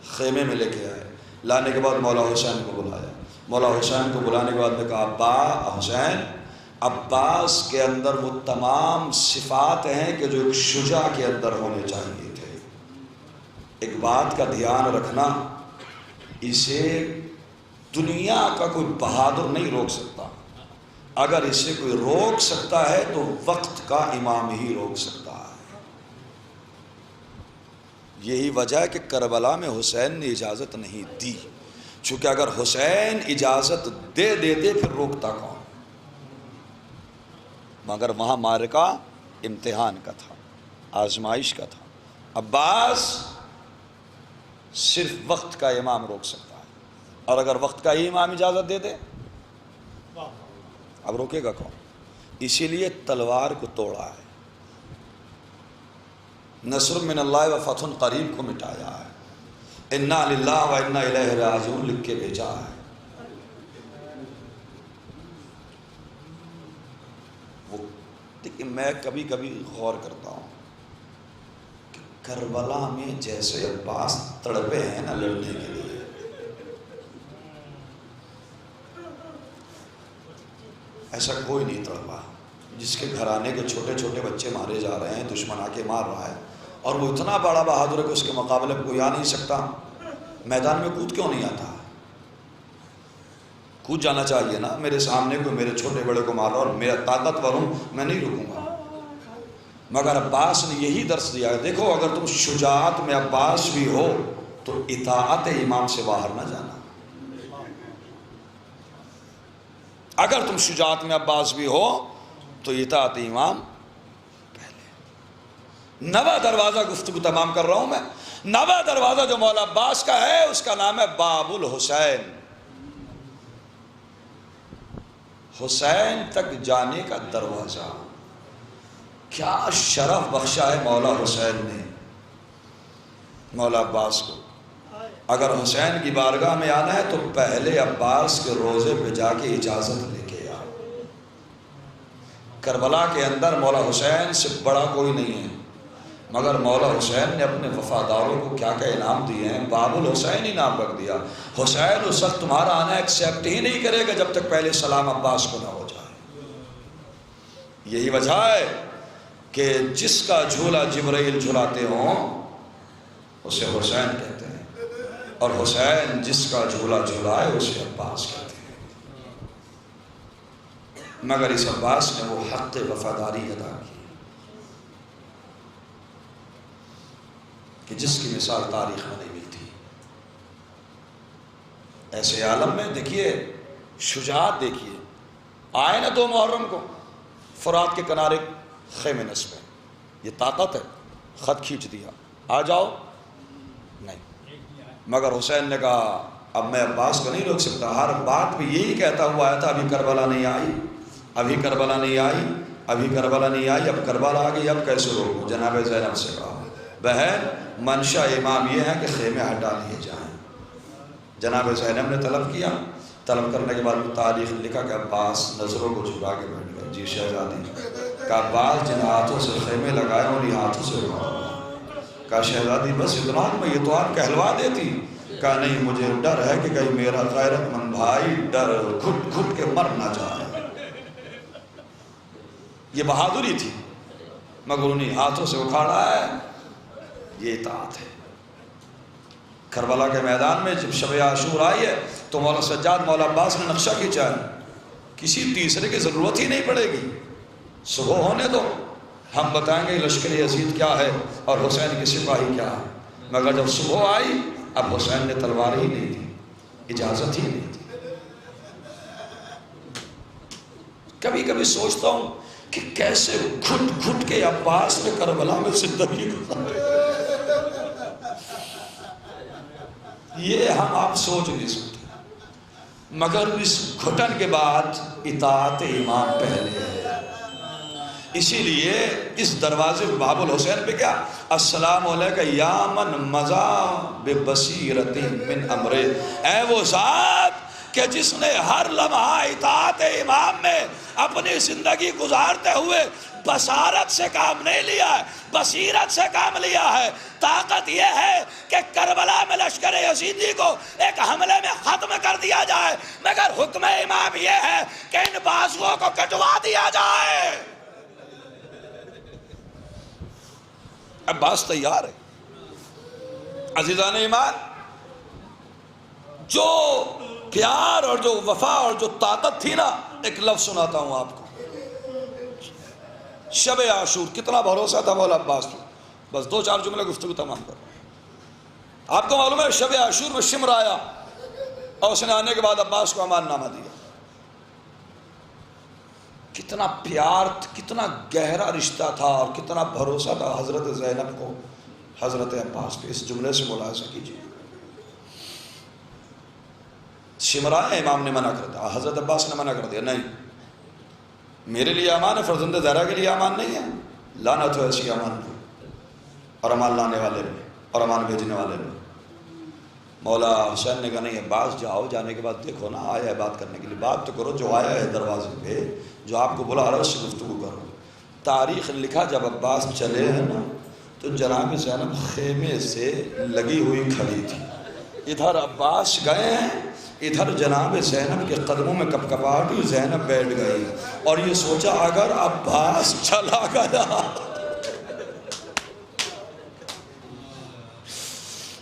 खेमे में लेके आए, लाने के बाद मौला हुसैन को बुलाया। मौला हुसैन को बुलाने के बाद ने कहा अब्बा हुसैन, अब्बास के अंदर वो तमाम सिफात हैं कि जो एक शुजा के अंदर होने चाहिए थे। एक बात का ध्यान रखना, इसे दुनिया का कोई बहादुर नहीं रोक सकता। अगर इसे कोई रोक सकता है तो वक्त का इमाम ही रोक सकता है। यही वजह है कि करबला में हुसैन ने इजाज़त नहीं दी, चूँकि अगर हुसैन इजाज़त दे देते फिर रोकता कौन। मगर वहाँ मारका इम्तिहान का था, आजमाइश का था। अब्बास सिर्फ वक्त का इमाम रोक सकता है, और अगर वक्त का ही इमाम इजाज़त दे दे अब रोकेगा कौन। इसीलिए तलवार को तोड़ा है, नस्र मिनल्लाह व फतहुन करीब को मिटाया है, इन्ना लिल्लाह व इन्ना इलैहि राजिऊन लिख के भेजा है। वो देखिए, मैं कभी कभी गौर करता हूँ कि करबला में जैसे अब्बास तड़पे हैं ना लड़ने के लिए, ऐसा कोई नहीं तड़पा। जिसके घराने के छोटे छोटे बच्चे मारे जा रहे हैं, दुश्मन आके मार रहा है, और वो इतना बड़ा बहादुर है कि उसके मुकाबले में कोई आ नहीं सकता। मैदान में कूद क्यों नहीं आता? कूद जाना चाहिए ना। मेरे सामने कोई मेरे छोटे बड़े को मार रहा और मेरा ताकतवर हूँ, मैं नहीं रुकूंगा। मगर अब्बास ने यही दर्स दिया है, देखो अगर तुम शुजाअत में अब्बास भी हो तो इताअत इमाम से बाहर ना जाना। अगर तुम शुजाअत में अब्बास भी हो तो इताअत इमाम पहले। 9वां दरवाज़ा गुफ्तगू तमाम कर रहा हूं मैं। 9वां दरवाज़ा जो मौला अब्बास का है उसका नाम है बाबुल हुसैन। हुसैन तक जाने का दरवाज़ा। क्या शरफ बख्शा है मौला हुसैन ने मौला अब्बास को। अगर हुसैन की बारगाह में आना है तो पहले अब्बास के रोज़े पे जाके इजाज़त लेके आओ। करबला के अंदर मौला हुसैन से बड़ा कोई नहीं है, मगर मौला हुसैन ने अपने वफादारों को क्या क्या इनाम दिए हैं। बाबुल हुसैन ही नाम रख दिया। हुसैन उस वक्त तुम्हारा आना एक्सेप्ट ही नहीं करेगा जब तक पहले सलाम अब्बास को ना हो जाए। यही वजह है कि जिसका झूला जिब्राइल झुलाते हों उसे हुसैन कहते हैं, और हुसैन जिसका झूला झुलाए उसे अब्बास कहते हैं। मगर इस अब्बास ने वो हक़ वफादारी अदा की कि जिसकी मिसाल तारीख में नहीं मिलती। ऐसे आलम में देखिए शुजाअत, देखिए आए ना 2 मुहर्रम को फुरात के किनारे खेमे नस्ब में, ये ताकत है। ख़त खींच दिया, आ जाओ, नहीं। मगर हुसैन ने कहा अब मैं अब्बास को नहीं रोक सकता। हर बात में यही कहता हुआ आया था, अभी करबला नहीं आई, अभी करबला नहीं आई, अभी करबला नहीं आई, अब करबला आ गई, अब कैसे रोकूं। जनाब ज़ैनब से कहा बहन मंशा इमाम ये है कि खेमे हटा लिए जाएँ। जनाब ज़ैनब ने तलब किया। तलब करने के बाद तारीख़ लिखा कि अब्बास नज़रों को झुका के बैठ गए। जी शहज़ादी का अब्बास जिन हाथों से खेमे लगाए उन्हीं हाथों से उखाड़ा। कहा शहजादी बस इतना मैं ये तो आप कहलवा देती। कहा नहीं, मुझे डर है कि कहीं मेरा गैरतमंद भाई डर घुट घुट के मर ना जाए। ये बहादुरी थी, मगर उन्हीं हाथों से उखाड़ा है, ये इताअत है। करबला के मैदान में जब शब आशूर आई है तो मौला सज्जाद मौला अब्बास ने नक्शा खींचा है, किसी तीसरे की ज़रूरत ही नहीं पड़ेगी, सुबह होने दो, हम बताएंगे लश्कर यजीद क्या है और हुसैन के सिपाही क्या है। मगर जब सुबह आई, अब हुसैन ने तलवार ही नहीं दी, इजाज़त ही नहीं दी। कभी कभी सोचता हूँ कि कैसे घुट घुट के अब्बास ने करबला में जिंदगी गुजारी, ये हम आप सोच नहीं सकते। मगर इस घुटन के बाद इताअत इमाम पहले है। इसीलिए इस दरवाजे बाबुल हुसैन पे क्या अस्सलामु अलैका या मन मज़ा बेबसीरती मिन अमरे, ऐ वो ज़ात कि जिसने हर लम्हा इताअत इमाम में अपनी ज़िंदगी गुजारते हुए बसारत से काम नहीं लिया है, बसीरत से काम लिया है। ताकत यह है कि करबला में लश्कर यजीदी को एक हमले में ख़त्म कर दिया जाए, मगर हुक्म इमाम यह है कि इन बाजुओं को कटवा दिया जाए। अब्बास तैयार है। अजीज़ान ईमान, जो प्यार और जो वफा और जो ताकत थी ना, एक लफ्ज़ सुनाता हूँ आपको। शब आशूर कितना भरोसा था मौला अब्बास को, बस दो चार जुमले गुफ्तगू तमाम करो। आपको मालूम है शब आशूर में शिमर आया और उसने आने के बाद अब्बास को अमाननामा दिया। कितना प्यार, कितना गहरा रिश्ता था और कितना भरोसा था हज़रत ज़ैनब को हज़रत अब्बास पे। इस जुमले से मुलाहिज़ा कीजिए। शिमरा इमाम ने मना कर दिया, हज़रत अब्बास ने मना कर दिया, नहीं मेरे लिए अमान है, फर्जंद ज़हरा के लिए अमान नहीं है। लानत हो ऐसी अमान को और अमान लाने वाले में और अमान भेजने वाले में। मौला हुसैन ने कहा नहीं अब्बास जाओ, जाने के बाद देखो ना आया है बात करने के लिए, बात तो करो, जो आया है दरवाजे पे, जो आपको बुला रहा है उससे गुफ्तगू करो। तारीख़ ने लिखा जब अब्बास चले हैं ना तो जनाब ज़ैनब खेमे से लगी हुई खड़ी थी। इधर अब्बास गए हैं, इधर जनाब ज़ैनब के कदमों में कपकपाहट हुई, ज़ैनब बैठ गई और ये सोचा अगर अब्बास चला गया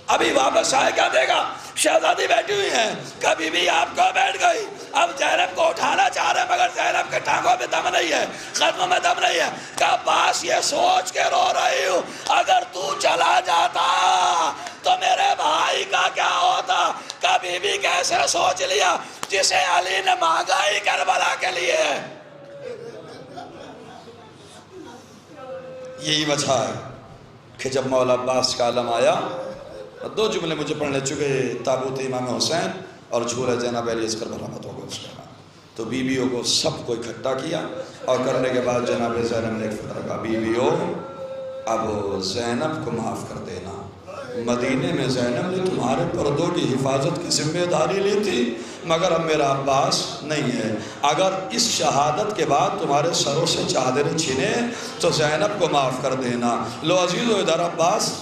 अभी वापस आए क्या देगा। शहजादी बैठी हुई हैं, कभी भी आपको बैठ गई, अब ज़ैनब को उठाना चाह रहे मगर ज़ैनब के टांगों में दम नहीं है, कदमों में दम नहीं है। क्या पास ये सोच के रो रही हूँ अगर तू चला जाता तो मेरे भाई का क्या होता। कभी भी कैसे सोच लिया जिसे अली ने मांगा ही करबला के लिए। यही वजह है कि जब मौला अब्बास का आलम आया, दो जुमले मुझे पढ़ने चुके, ताबूत इमाम हुसैन और झूला ज़ैनब अली असगर बरामद हो गए उसके बाद, तो बीवियों को सबको इकट्ठा किया और करने के बाद जनाब ज़ैनब ने एक फतवा कहा, बीवियों अब ज़ैनब को माफ़ कर देना। मदीने में ज़ैनब ने तुम्हारे पर्दों की हिफाजत की जिम्मेदारी ली थी, मगर अब मेरा अब्बास नहीं है। अगर इस शहादत के बाद तुम्हारे सरों से चादरें छिने तो ज़ैनब को माफ़ कर देना। लो अजीज़ो इधर अब्बास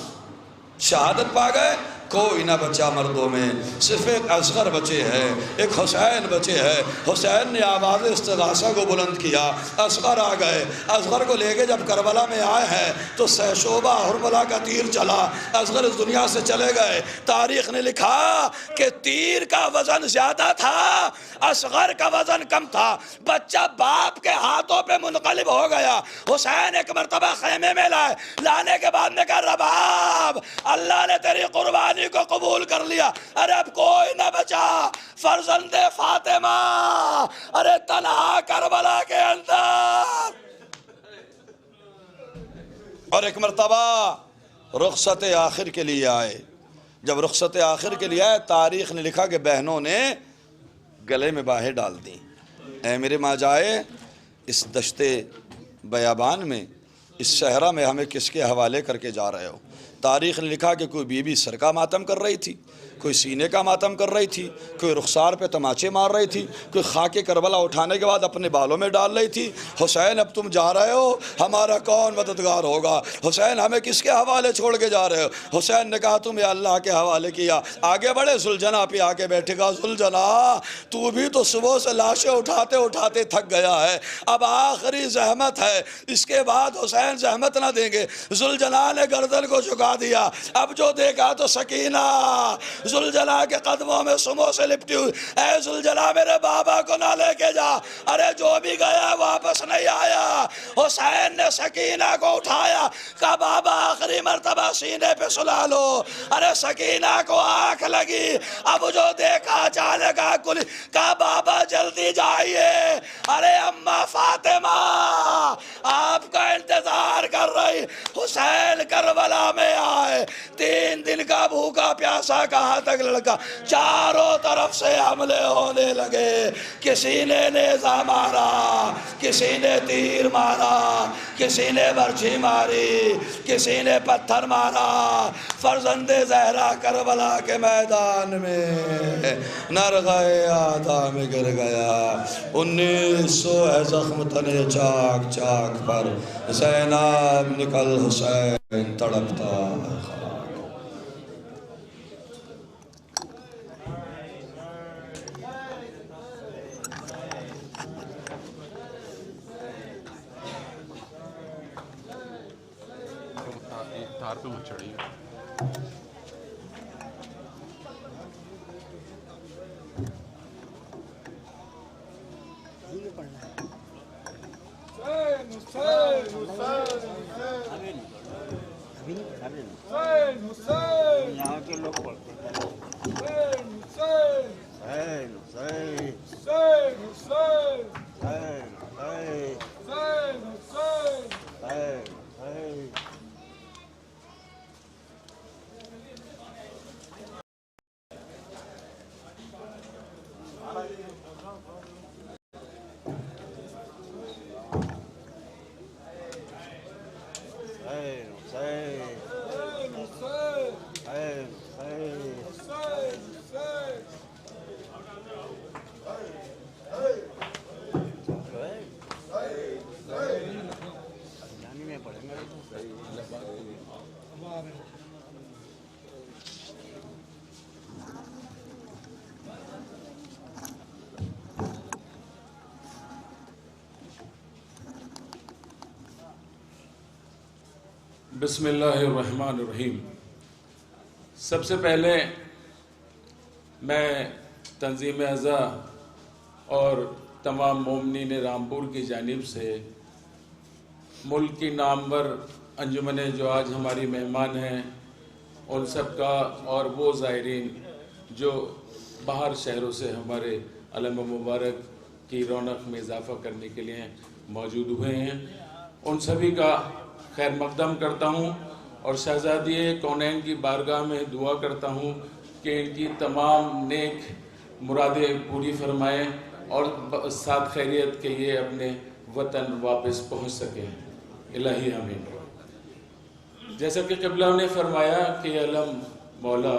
शहादत पा गए, कोई ना बचा मर्दों में, सिर्फ एक असगर बचे हैं, एक हुसैन बचे हैं। हुसैन ने आवाज़ इस्तिग़ासा को बुलंद किया, असगर आ गए। असगर को लेके जब करबला में आए हैं तो सहशोबा हुरमला का तीर चला, असगर इस दुनिया से चले गए। तारीख़ ने लिखा कि तीर का वज़न ज़्यादा था, असगर का वज़न कम था। बच्चा बाप के हाथों पे मुनक़लिब हो गया। हुसैन एक मरतबा ख़ैमे में लाए, लाने के बाद ने कहा रबाब अल्लाह ने तेरी कुर्बानी को कबूल कर लिया। अरे अब कोई ना बचा, फर्जंदे फातिमा अरे तन्हा करबला के अंदर। और एक मरतबा रुखसत आखिर के लिए आए। जब रुखसत आखिर के लिए आए, तारीख़ ने लिखा कि बहनों ने गले में बाहें डाल दी, ऐ मेरे माँ जाए इस दश्ते बयाबान में, इस सहरा में हमें किसके हवाले करके जा रहे हो। तारीख़ ने लिखा कि कोई बीवी सर का मातम कर रही थी, कोई सीने का मातम कर रही थी, कोई रुखसार पे तमाचे मार रही थी, कोई खाके करबला उठाने के बाद अपने बालों में डाल रही थी। हुसैन अब तुम जा रहे हो, हमारा कौन मददगार होगा? हुसैन हमें किसके हवाले छोड़ के जा रहे हो? हुसैन ने कहा तुम्हें अल्लाह के हवाले किया। आगे बढ़े, सुलझना पे आके बैठेगा। सुलझना तू भी तो सुबह से लाशें उठाते उठाते थक गया है, अब आखिरी जहमत है, इसके बाद हुसैन जहमत ना देंगे। जुलझना ने गर्दन को झुका दिया। अब जो देखा तो सकीना जुलझना के कदमों में सुमो से लिपटी हुई। ऐ जुलझना मेरे बाबा को ना लेके जा। अरे जो भी गया वापस नहीं आया। हुसैन ने सकीना को उठाया, कहा बाबा आखिरी मर्तबा सीने पे सुला लो। अरे सकीना को आंख लगी, अब जो देखा जाने का कुल, कहा बाबा जल्दी जाइए। अरे अम्मा फातिमा आपका इंतजार कर रही। हुसैन करबला में आए, 3 दिन का भूखा प्यासा कहाँ तक लड़का, चारों तरफ से हमले होने लगे। किसी ने नेज़ा मारा, किसी ने तीर मारा, किसी ने बर्छी मारी, किसी ने पत्थर मारा। फर्जंदे ज़हरा करबला के मैदान में नर गए आधा में गिर गया। 1900 है जख्म तने चाक चाक पर, ज़ैनब निकल हुसैन तड़पता। तार पे मत चढ़िए। यहाँ के लोग पढ़ते हैं। बिस्मिल्लाहिर्रहमानिर्रहीम। सबसे पहले मैं तंजीम अज़ा और तमाम मोमिनीन रामपुर की जानिब से मुल्क की नामवर अंजुमन जो आज हमारी मेहमान हैं उन सब का, और वो ज़ायरीन जो बाहर शहरों से हमारे अलम मुबारक की रौनक में इजाफ़ा करने के लिए मौजूद हुए हैं, उन सभी का खैर मकदम करता हूँ और शहज़ादी कौनैन की बारगाह में दुआ करता हूँ कि इनकी तमाम नेक मुरादें पूरी फरमाएँ और साथ खैरियत के ये अपने वतन वापस पहुँच सकें। इलाही आमीन। जैसा कि क़िबला ने फरमाया कि अलम मौला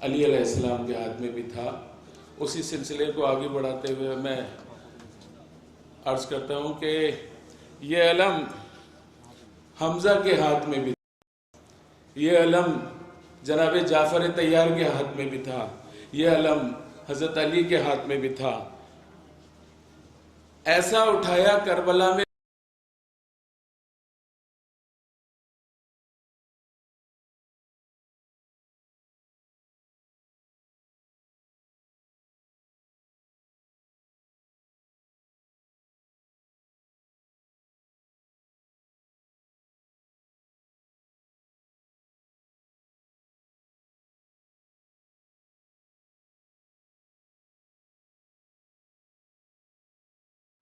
अली अलैहिस्सलाम के हाथ में भी था, उसी सिलसिले को आगे बढ़ाते हुए मैं अर्ज़ करता हूँ कि ये अलम हमज़ा के हाथ में भी था, ये अलम जनाब जाफ़र तैयार के हाथ में भी था, ये अलम हज़रत अली के हाथ में भी था। ऐसा उठाया करबला में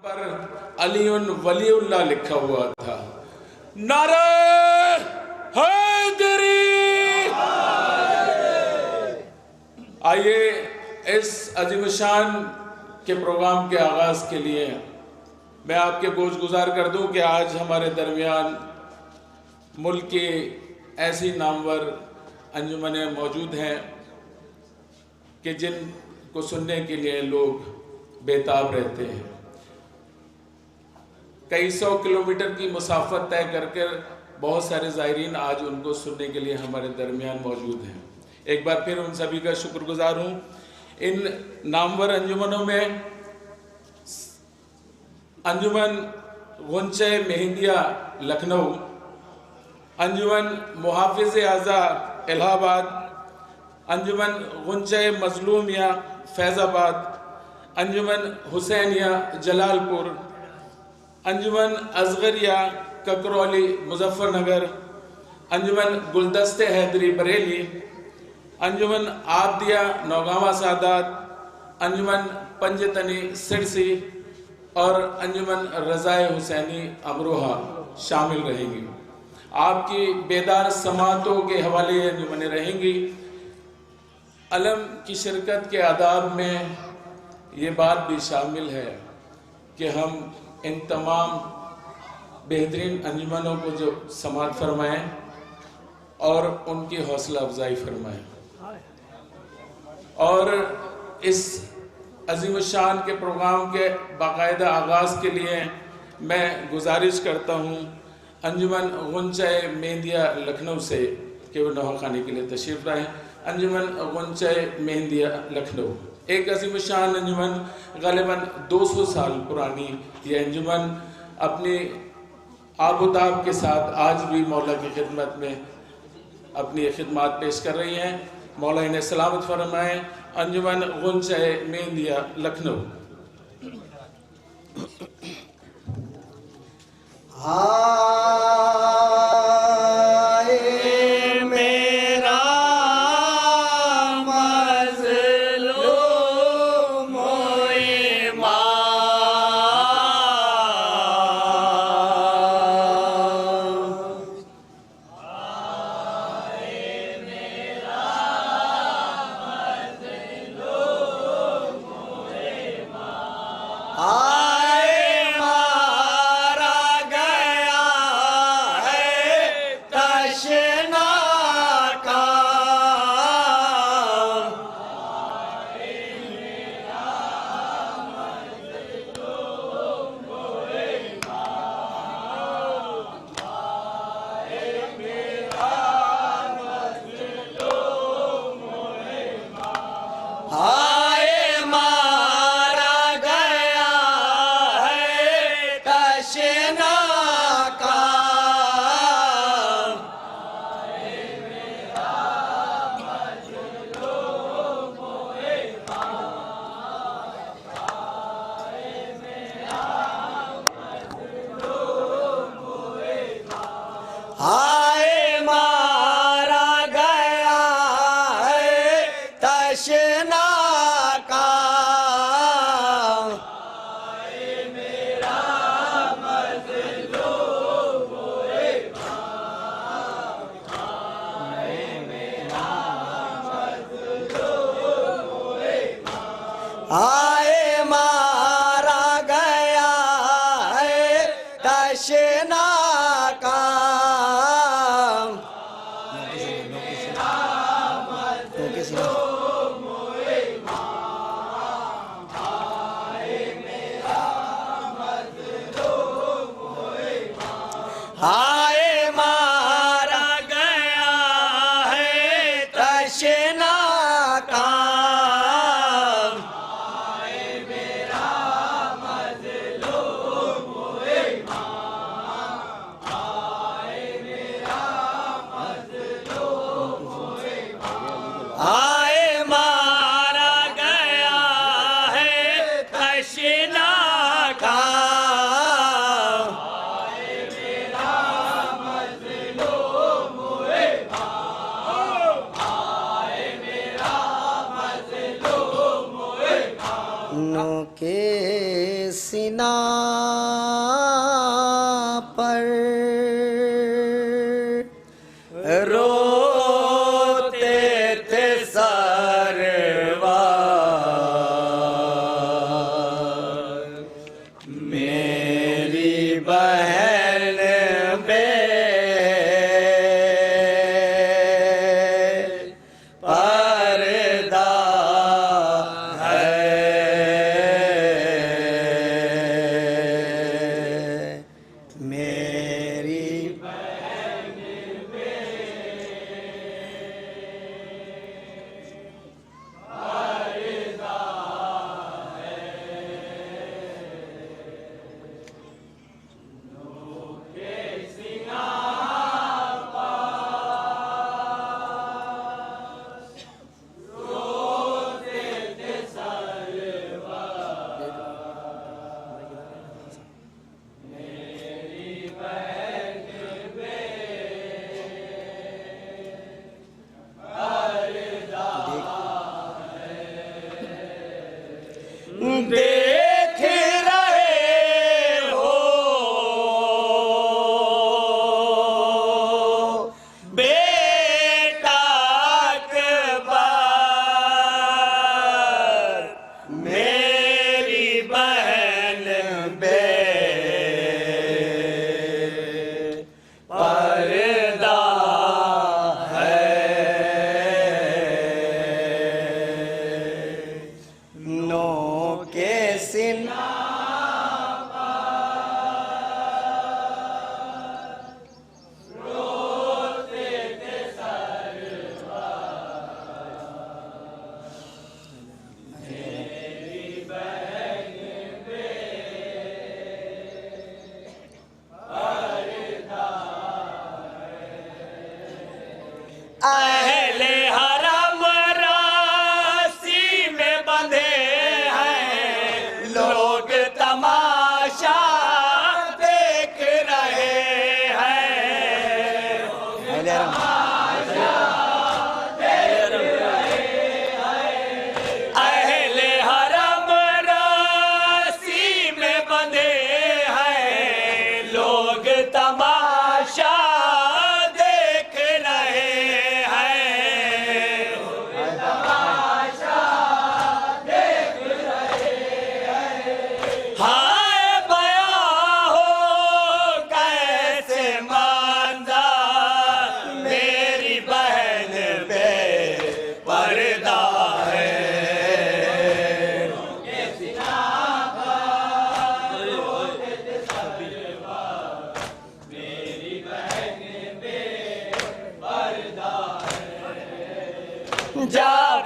पर अलीउन वलीउल्लाह लिखा हुआ था। नारे हैदरी। आइए इस अजीमशान के प्रोग्राम के आगाज के लिए मैं आपके गोश गुजार कर दूं कि आज हमारे दरमियान मुल्क की ऐसी नामवर अंजुमनें मौजूद हैं कि जिनको सुनने के लिए लोग बेताब रहते हैं। कई सौ किलोमीटर की मुसाफत तय करके बहुत सारे ज़ायरीन आज उनको सुनने के लिए हमारे दरमियान मौजूद हैं। एक बार फिर उन सभी का शुक्रगुजार हूँ। इन नामवर अंजुमनों में अंजुमन गुंचे मेहंदिया लखनऊ, अंजुमन मुहाफिज आज़ा इलाहाबाद, अंजुमन गुंचे मजलूमिया फैज़ाबाद, अंजुमन हुसैनिया जलालपुर, अंजुमन असगरिया ककरौली मुजफ्फरनगर, अंजुमन गुलदस्ते हैदरी बरेली, अंजुमन आबदिया नौगावा सादात, अंजुमन पंजतनी सिरसी और अंजुमन रज़ाए हुसैनी अमरोहा शामिल रहेंगी। आपकी बेदार समातों के हवाले ये अंजुमनें रहेंगी। अलम की शिरकत के आदाब में ये बात भी शामिल है कि हम इन तमाम बेहतरीन अंजुमनों को जो समात फरमाएँ और उनकी हौसला अफजाई फरमाएँ। और इस अजीम शान के प्रोग्राम के बाकायदा आगाज़ के लिए मैं गुजारिश करता हूँ अंजुमन गुंचे मेहंदिया लखनऊ से कि वो नवाखानी के लिए तशरीफ़ लाएँ। अंजुमन गुंचे मेहंदिया लखनऊ एक अजीम शान अंजुमन, ग़ालिबन 200 साल पुरानी ये अंजुमन अपनी आबोताब के साथ आज भी मौला की खिदमत में अपनी खिदमत पेश कर रही हैं। मौला इन्हें सलामत फरमाएँ। अंजुमन गुंचे मेहंदिया लखनऊ।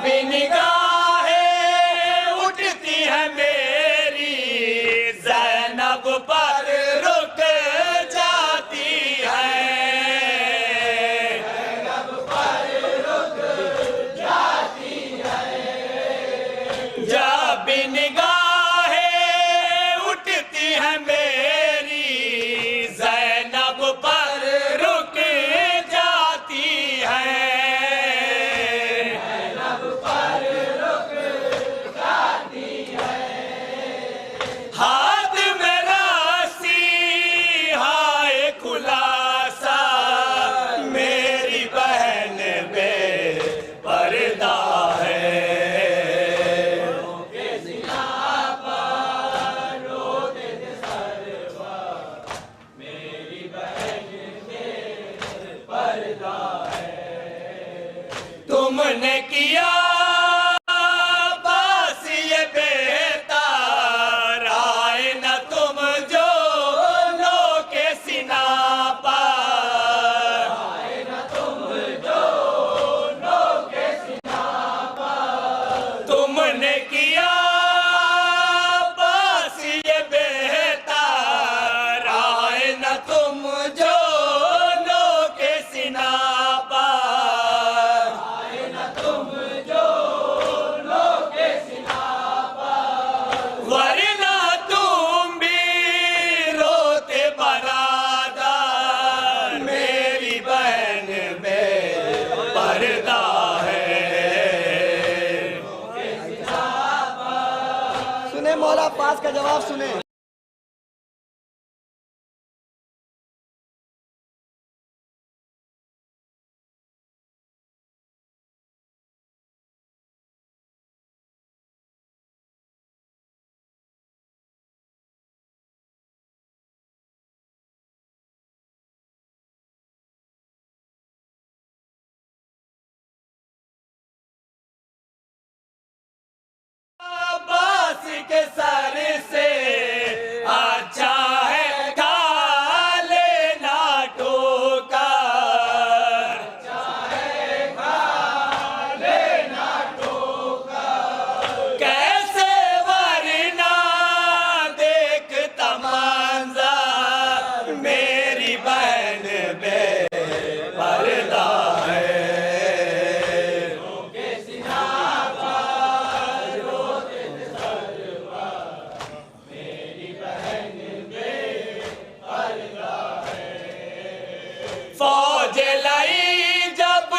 भी निगाहें उठती है मेरी ज़ैनब पर रुक जाती है, ज़ैनब पर रुक जाती है। जब भी निगाहें उठती है मेरी ज़ैनब पर रुक जाती है, ज़ैनब पर रुक जाती है। हाथ में रस्सी हाय खुलासा मेरी बहन बेपर्दा है, तुमने किया बस ये बेहतर आए न तुम जो लो के सिना पर, आए न तुम जो लो के सिना पर। तुमने किया बस ये बेहतर आए न तुम जो लो के सिना पर, वरना तुम भी रोते बरादर मेरी बहन बेपर्दा है। सुने मौला पास का जवाब सुने। बास के सर से अच्छा है खा लेना ठोकर, अच्छा है खा लेना ठोकर। कैसे वरना देख तमंज़र मेरी बहन बेपर्दा है, फौज लाई जब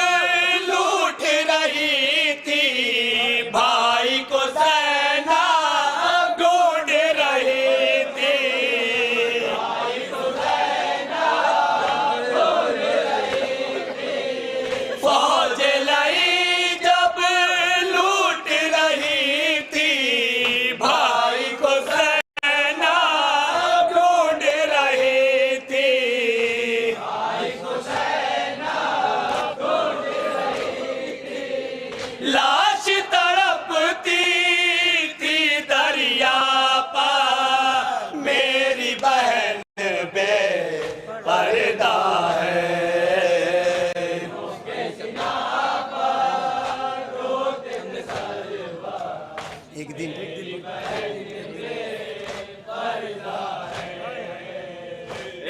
लूट रही थी भाई को सेना ढूंढ रही थी, भाई को सेना ढूंढ रही थी। फौज लाई जब लूट रही थी भाई को सेना ढूंढ रही थी, लाश तड़पती थी दरिया पर मेरी बहन बेपर्दा है। एक दिन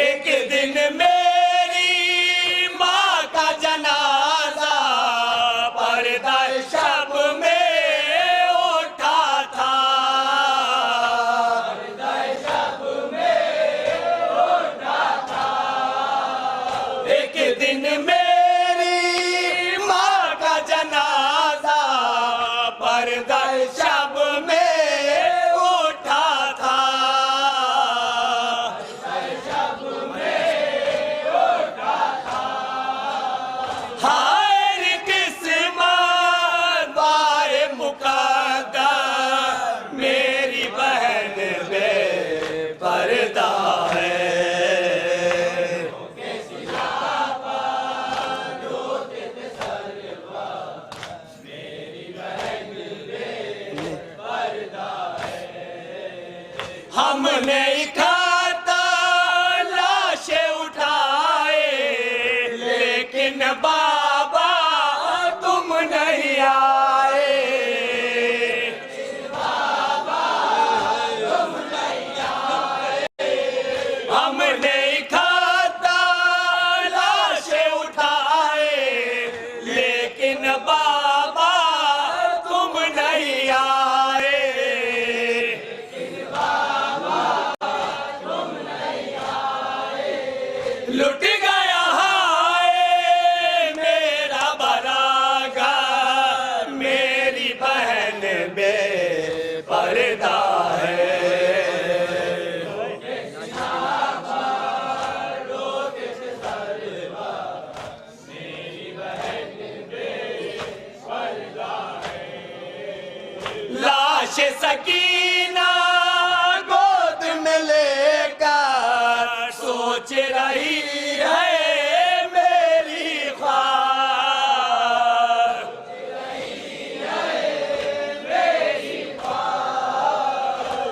एक दिन मेरी माँ का जनाजा पर्दा शब में उठा था, पर्दा शब में उठा था। एक दिन मेरी माँ का जनाजा पर्दा शब में उठा था, हाय किस्मत बाए मुकद्दर मेरी बहन बेपर्दा है। हमने इकट्ठा लाशें उठाए लेकिन बाबा तुम नहीं आए, लाश सकीना गोद में लेकर सोच रही है मेरी ख्वार।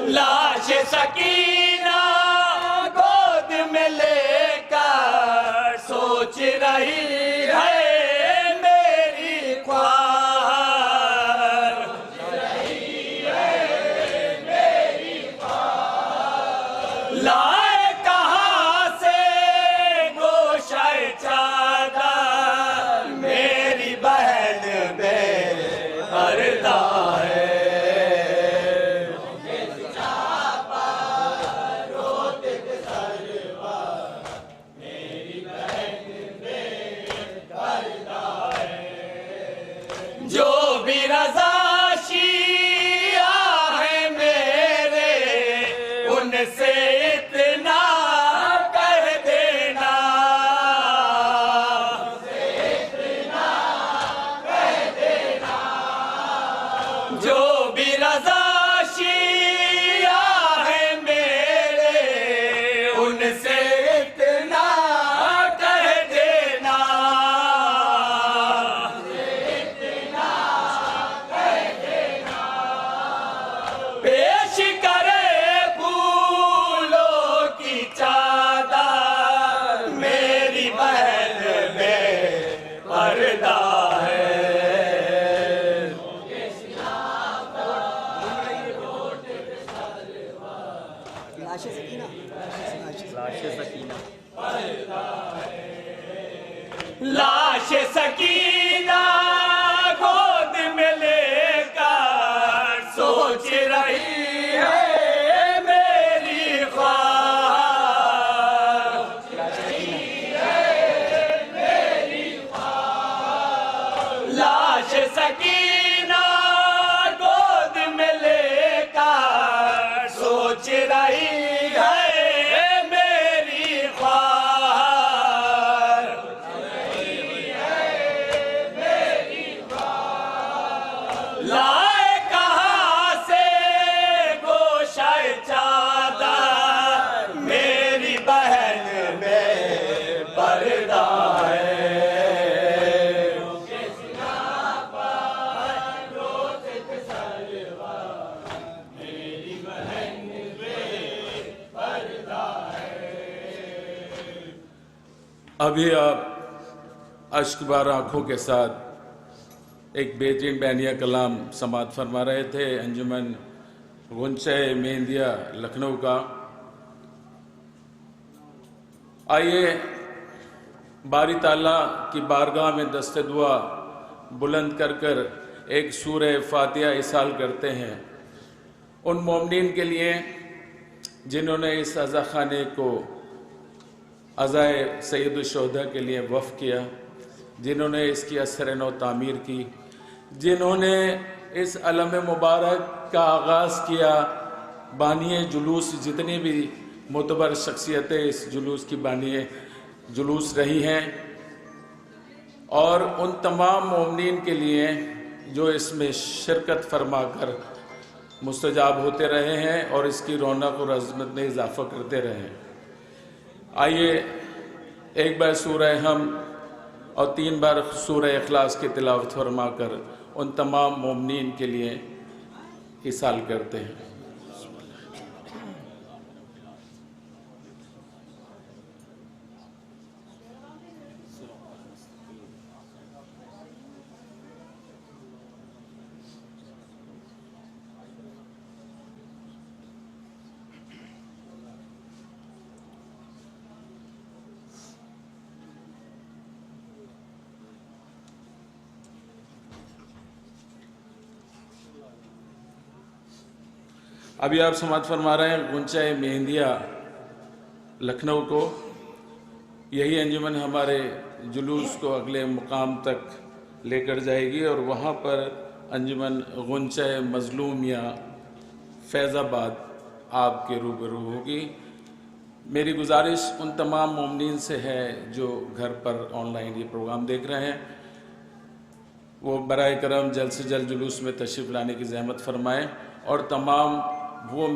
लाश सकीना गोद में लेकर सोच रही है मेरी ख्वार। लाए कहाँ से गोशे चादर मेरी बहन बेपर्दा है। जो भी रज़ा शिया है मेरे उनसे इतना कर देना। जो भी रज़ा शिया है मेरे उनसे इतना कर देना। पेश करे फूलों की चादर मेरी बहन बेपर्दा है। लाशे सकीना लाश सकीना गोद में लेकर सोच रही है मेरी ख्वार। लाश सकीना गोद में लेकर सोच रही है मेरी ख्वार। लाए कहाँ से गोशे चादर मेरी बहन बेपर्दा है। अभी आप अश्कबार आँखों के साथ एक बेहतरीन बैनिया कलाम समात फरमा रहे थे अंजुमन गुंचे मेहंदिया लखनऊ का। आइए बारी ताला की बारगाह में दस्ते दुआ बुलंद कर कर एक सूरह फातिहा इसाल करते हैं उन मोमिनीन के लिए जिन्होंने इस अज़ा खाने को अज़ाए सैयदुश्शोहदा के लिए वफ़ किया, जिन्होंने इसकी असर नौ तामीर की, जिन्होंने इस अलम मुबारक का आगाज़ किया। बानिए जुलूस जितनी भी मोतबर शख्सियतें इस जुलूस की बानिए जुलूस रही हैं और उन तमाम मोमिनीन के लिए जो इसमें शिरकत फरमा कर मुस्तजाब होते रहे हैं और इसकी रौनक और अज़मत में इजाफ़ा करते रहे हैं। आइए एक बार सूरह हम और 3 बार सूरह इखलास की तिलावत फरमा कर उन तमाम मोमिनीन के लिए इसाल करते हैं। अभी आप समात फरमा रहे हैं गुंचा मेहंदिया लखनऊ को। यही अंजुमन हमारे जुलूस को अगले मुकाम तक लेकर जाएगी और वहाँ पर अंजुमन गुंचा मज़लूमिया फैज़ाबाद आपके रूबरू होगी। मेरी गुजारिश उन तमाम मोमिनीन से है जो घर पर ऑनलाइन ये प्रोग्राम देख रहे हैं, वो बराए करम जल्द से जल्द जुलूस में तशरीफ़ लाने की ज़हमत फरमाएँ और तमाम वो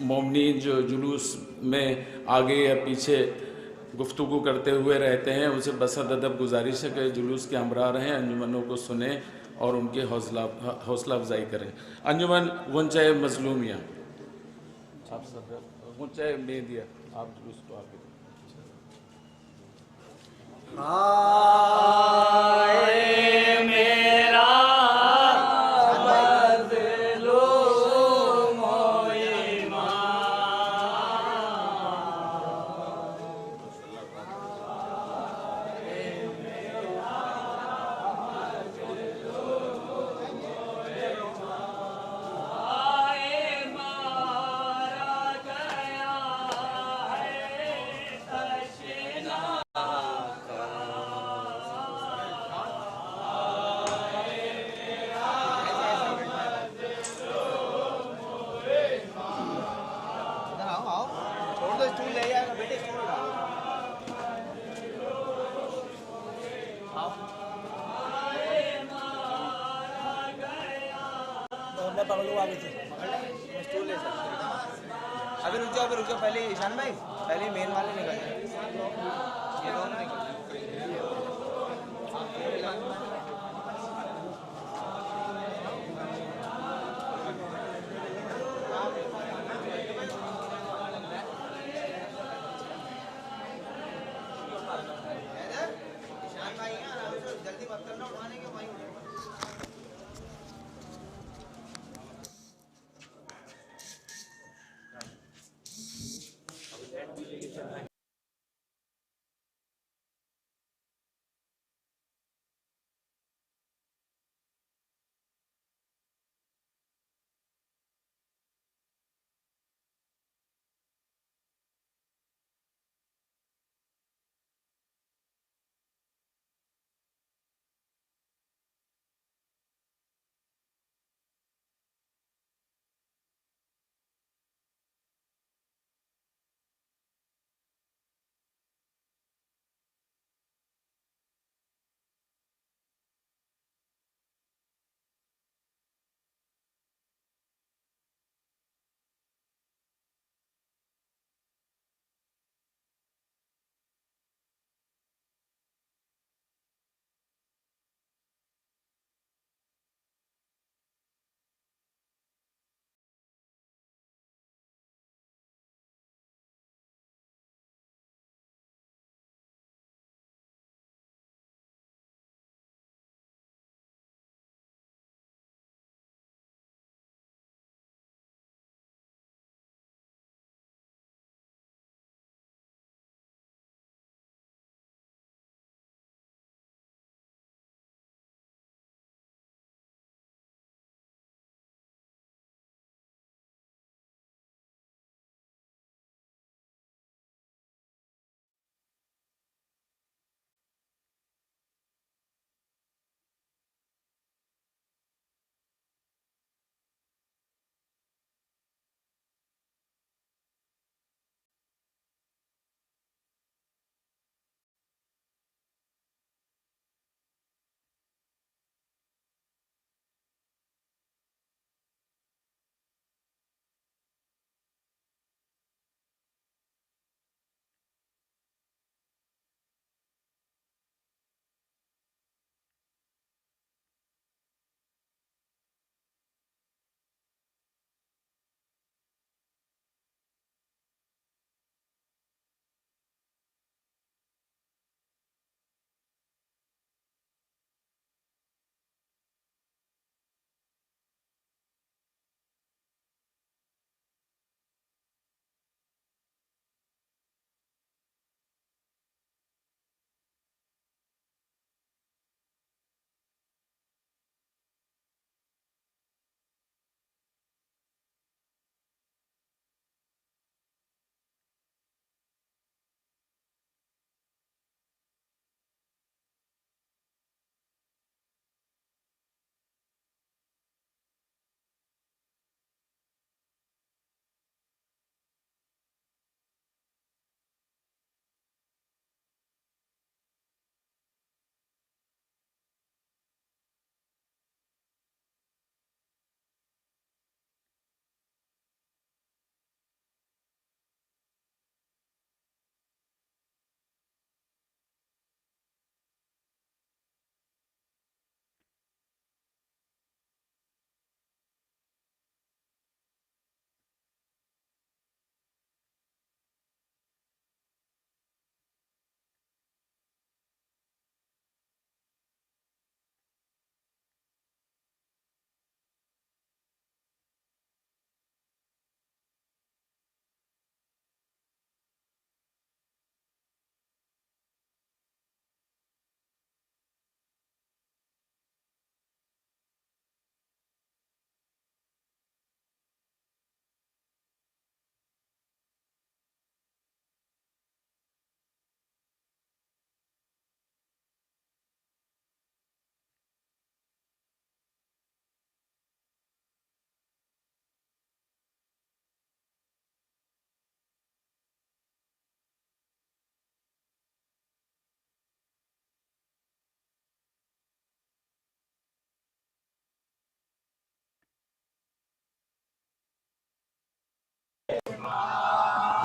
मोमिनीन जो जुलूस में आगे या पीछे गुफ्तगू करते हुए रहते हैं, उनसे बसद अदब गुजारिश है कि जुलूस के हमरा रहें, अंजुमनों को सुने और उनकी हौसला अफजाई करें। अंजुमन गुंचाए मजलूमिया, आप सब गुंचाए मेदिया, आप जुलूस को आगे मेरा अभी रुक जाओ पहले ईशान भाई, पहले मेन वाले निकल जाए, ये दोनों निकल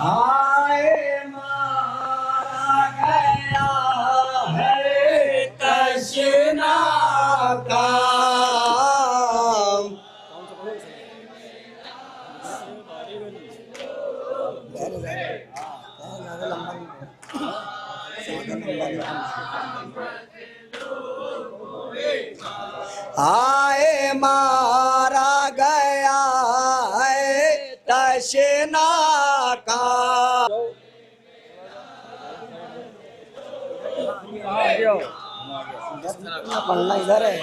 आए मारा गया है तशना का। आए मारा गया है तशना का। पढ़ना इधर है।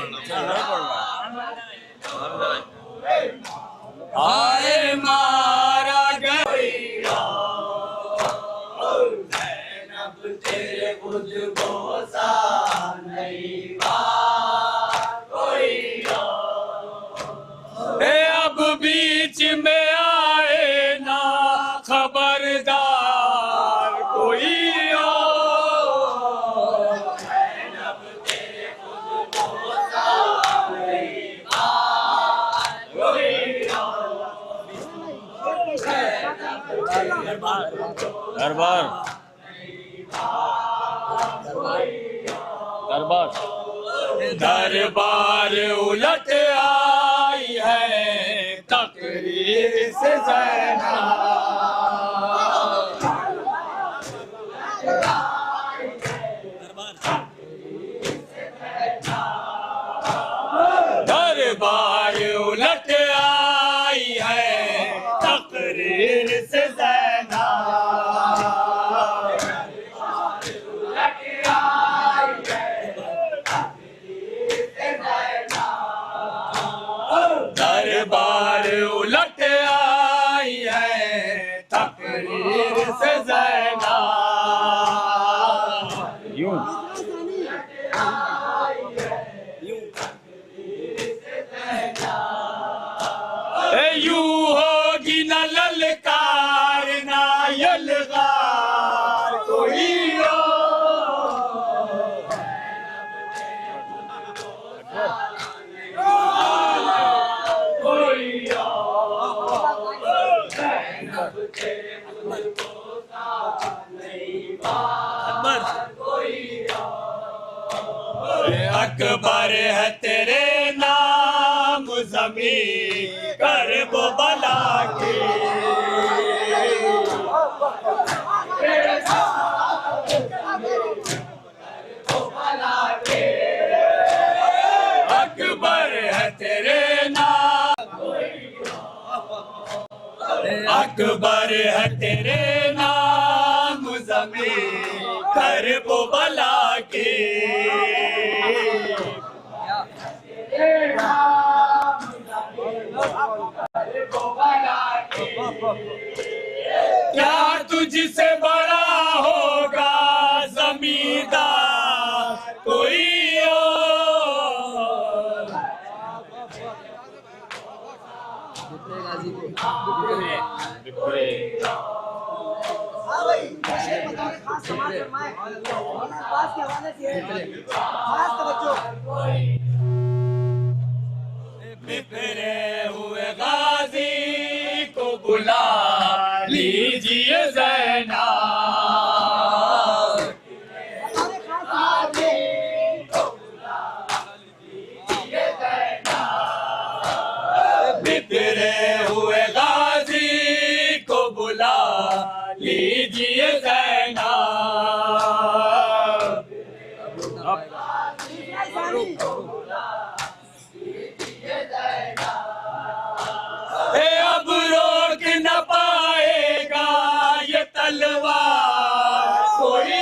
आए मारा गया तेरे खुद को सा नहीं कोई अब बीच में आए ना खबरदार कोई दरबार दरबार दरबार उलट आई है तकरीर से ज़ैना। दरबार उलट आई है तकरीर से ज़ैना। दरबार उलट आई है तकरीर से ज़ैना। यूं होगी न ललकार ना यलगार कोई अकबर है तेरे नाम ज़मीं कर वो भला के। अकबर है तेरे नाम अकबर है तेरे नाम ज़मीं कर वो भला के। क्या तुझसे बड़ा होगा जमींदार कोई बिखरे हुए गाजी को बुला लीजिए ज़ैना। बिखरे हुए गाजी को बुला लीजिए ज़ैना। अब रोक न पाएगा ये तलवार कोई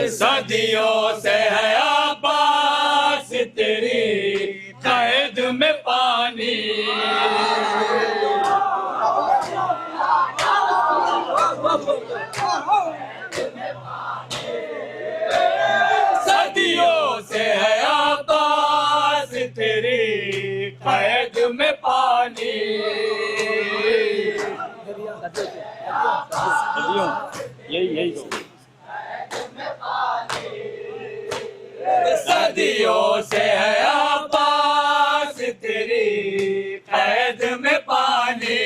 सदियों से है आबास तेरी कैद में पानी। सदियों से है आबास तेरी कैद में पानी। यही सदियों से है आपास तेरी कैद में पानी,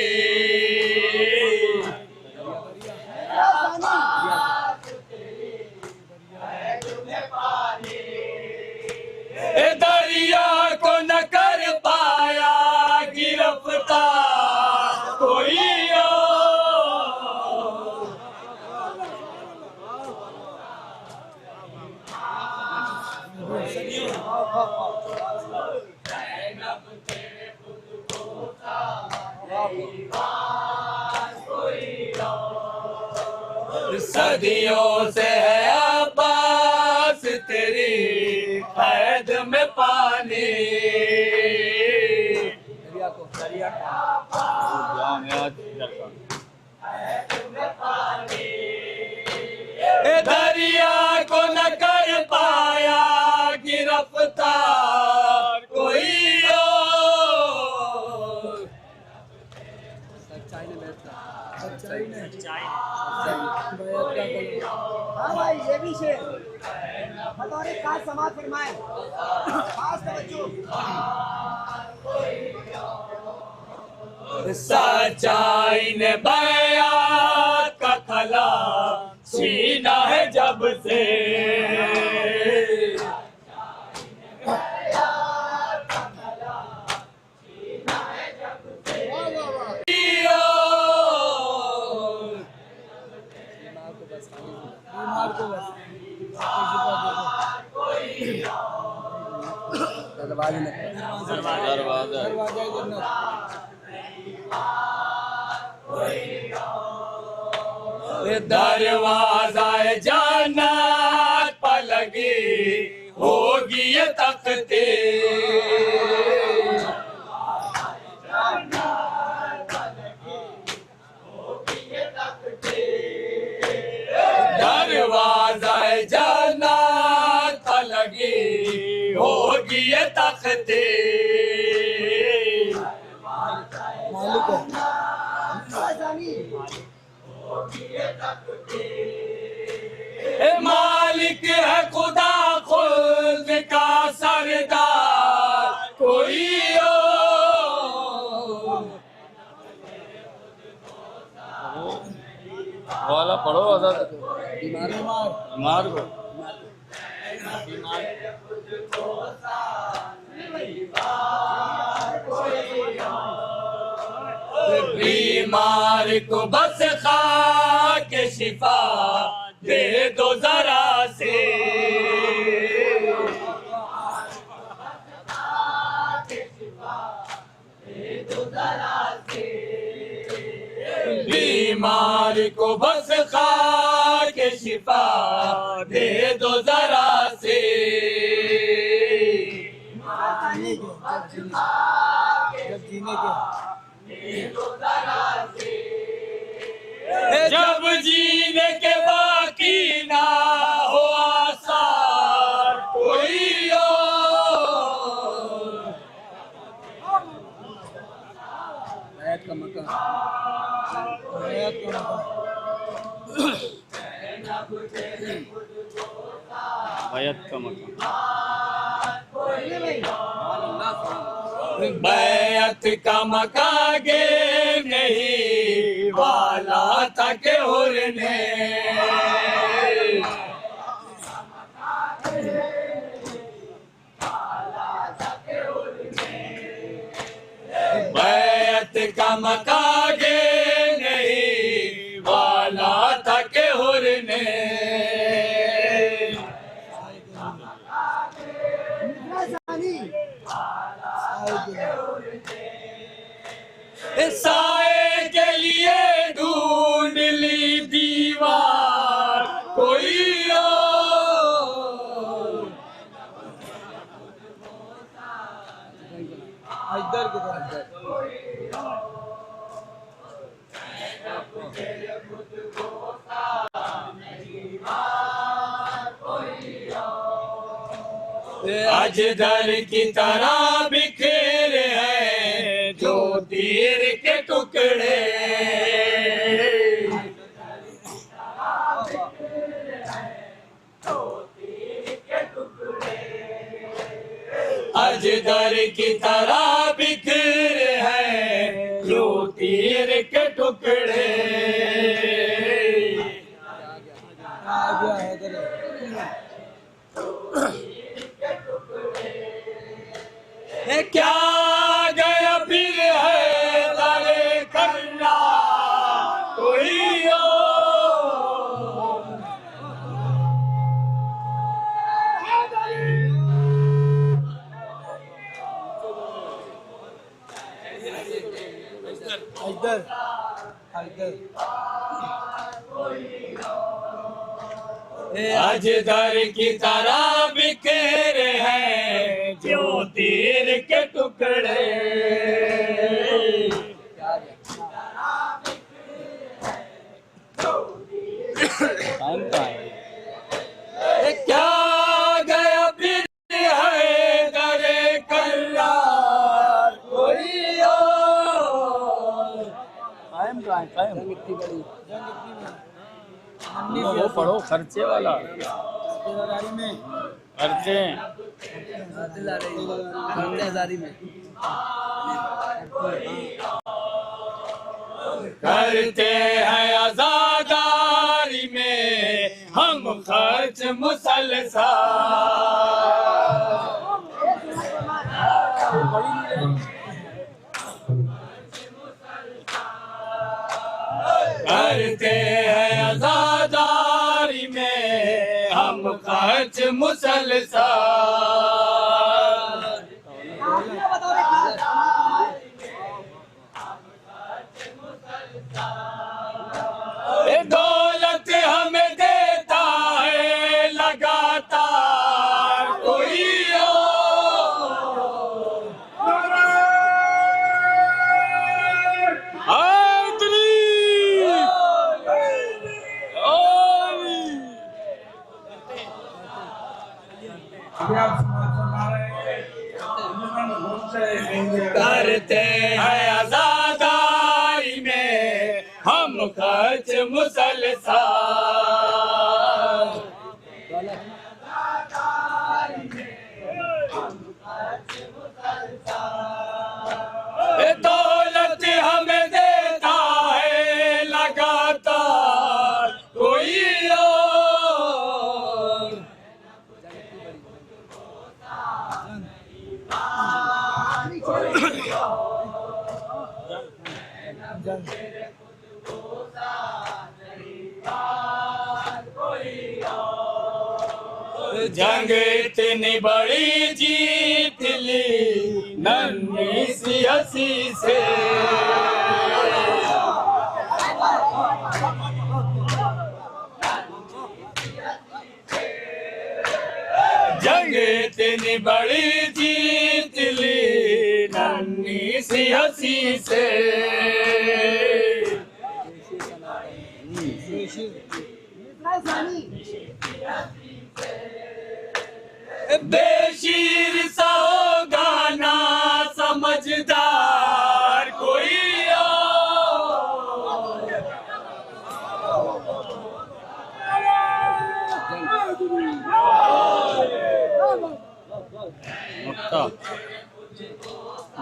दरिया को न कर पाया गिरफ्तार कोई सदियों से है आबास तेरी कैद में पानी, दरिया को न कर पाया गिरफ्तार कोई हाँ भाई ये भी शेर बतौर खास समाज फरमाए, खास तवज्जो। सच्चाई ने बयात का खला सीना है जब से, दरवाजा जन्नत पर लगी होगी ये तख्ती, दरवाजा जन्नत पर लगी होगी ये तख्ती, मालिक है खुदा खुद का सरदार कोई वाला पढ़ो बीमार को बीमार को बस खा के शिफा दे दो जरा से, बीमार को बस खा के शिफा दे दो जरा से, जब जीने के बाकी ना हो आसार कोई बैत का मकान बैत का मकागे नहीं वाला था के उड़ने, बैत का मकागे नहीं वाला था के उड़ने, साए के लिए ढूंढ ली दीवार कोई इधर की तरफ अजदर की तरह बिखेरे हैं जो तीर के टुकड़े, अजगर की तरह बिखरे हैं जो तीर के टुकड़े। क्या गया फिर है दरे करना कोई अजगर की तरह बिखरे हैं जो तीर के टुकड़े। क्या गया फिर है दरे करार कोई और। वो पढ़ो खर्चे वाला खर्चे करते हैं आजादारी में हम खर्च मुसलसल। करते हैं आजादारी में हम खर्च मुसलसल। दौलत हमें देता है लगातार कोई करते हैं आजादारी में हम खर्च मुसलसल। दौलत हमें देता है लगातार कोई और। जंग इतनी बड़ी जीत ली नन्ही सी हंसी से। जंग इतनी बड़ी जीत ली नन्ही सी हंसी से। बेशीर सा होगा ना समझदार कोई और।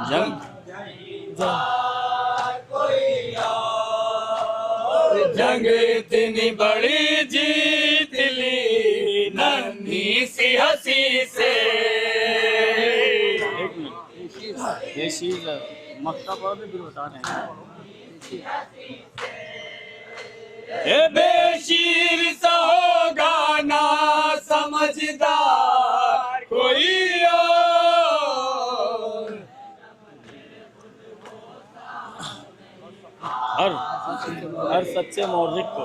जंग जंग इतनी बड़ी जीत ली नन्ही सी हंसी से। ये चीज मक्का पर भी बता रहे हैं। बेशीर सा होगा ना समझदार कोई और। हर सच्चे मौलिक को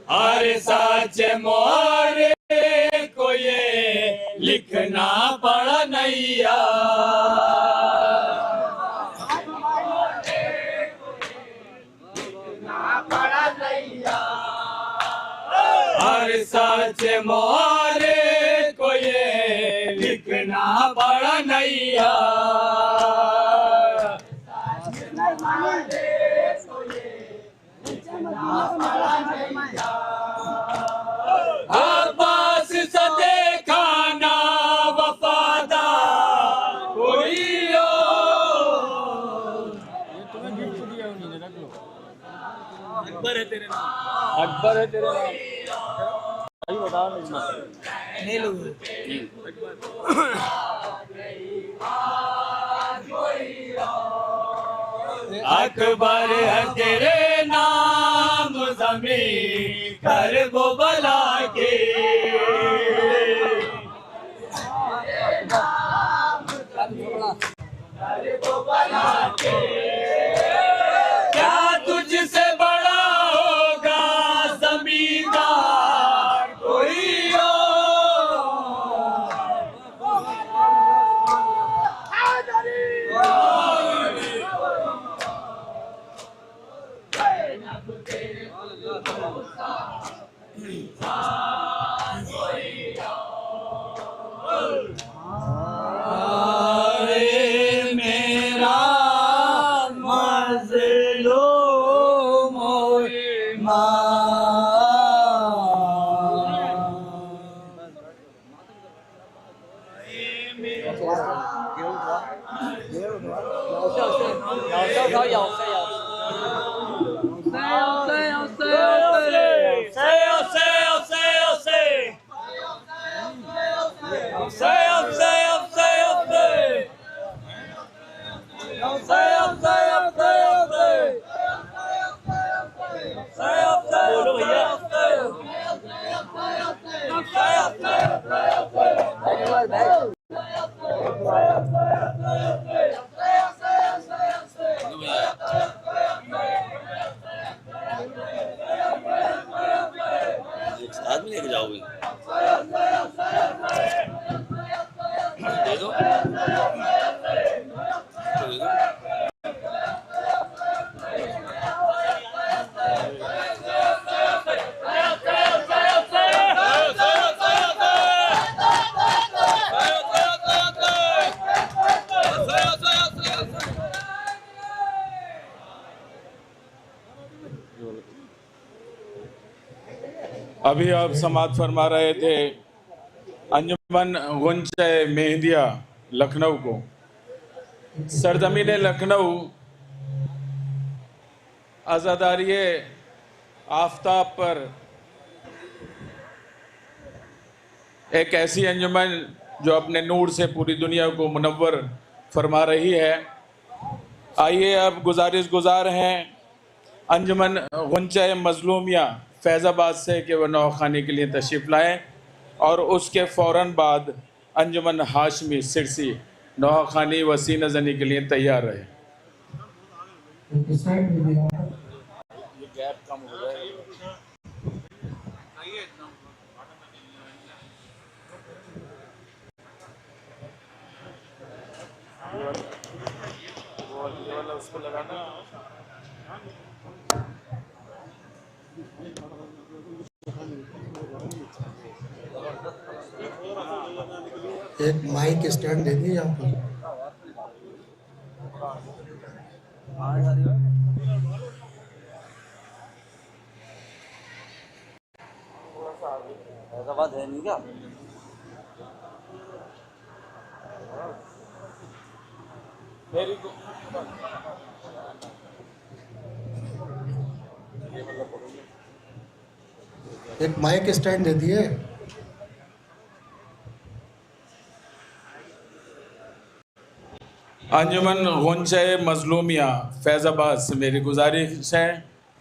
हर सच्चे मोहरे को ये लिखना पड़ा नैया। हर सच्चे मोहरे को ये लिखना पड़ा नैया। फरमाएं। अब्बास से देखा ना वफादार कोई और। तुम्हें गिफ्ट दिया उन्होंने, रख लो। अकबर है तेरे नाम, अकबर है तेरे नाम। सही बता नहीं लो। अकबर है तेरे नाम, ज़मीन कर वो बला के। क्या तुझसे बड़ा होगा जमींदार कोई मेरा मज़लूम साथ में लेके जाओगे? दे दो। अभी आप समाअत फरमा रहे थे अंजुमन गुंचे मेहंदिया लखनऊ को। सरजमीन लखनऊ आज़ादारी आफ्ताब पर एक ऐसी अंजुमन जो अपने नूर से पूरी दुनिया को मुनव्वर फरमा रही है। आइए अब गुजार हैं अंजुमन गुंचे मजलूमिया फैज़ाबाद से कि वह नौखानी के लिए तशरीफ़ लाएँ और उसके फ़ौरन बाद अंजुमन हाशमी सिरसी नौखानी वसी नज़नी के लिए तैयार रहे। गैप कम हो जाए। उसको लगाना। एक माइक स्टैंड दे दिए यहाँ पर। फैज़ाबाद है नहीं क्या? एक माइक स्टैंड दे दिए। अंजुमन गुंचे मजलूमिया फैज़ाबाद से मेरी गुजारिश है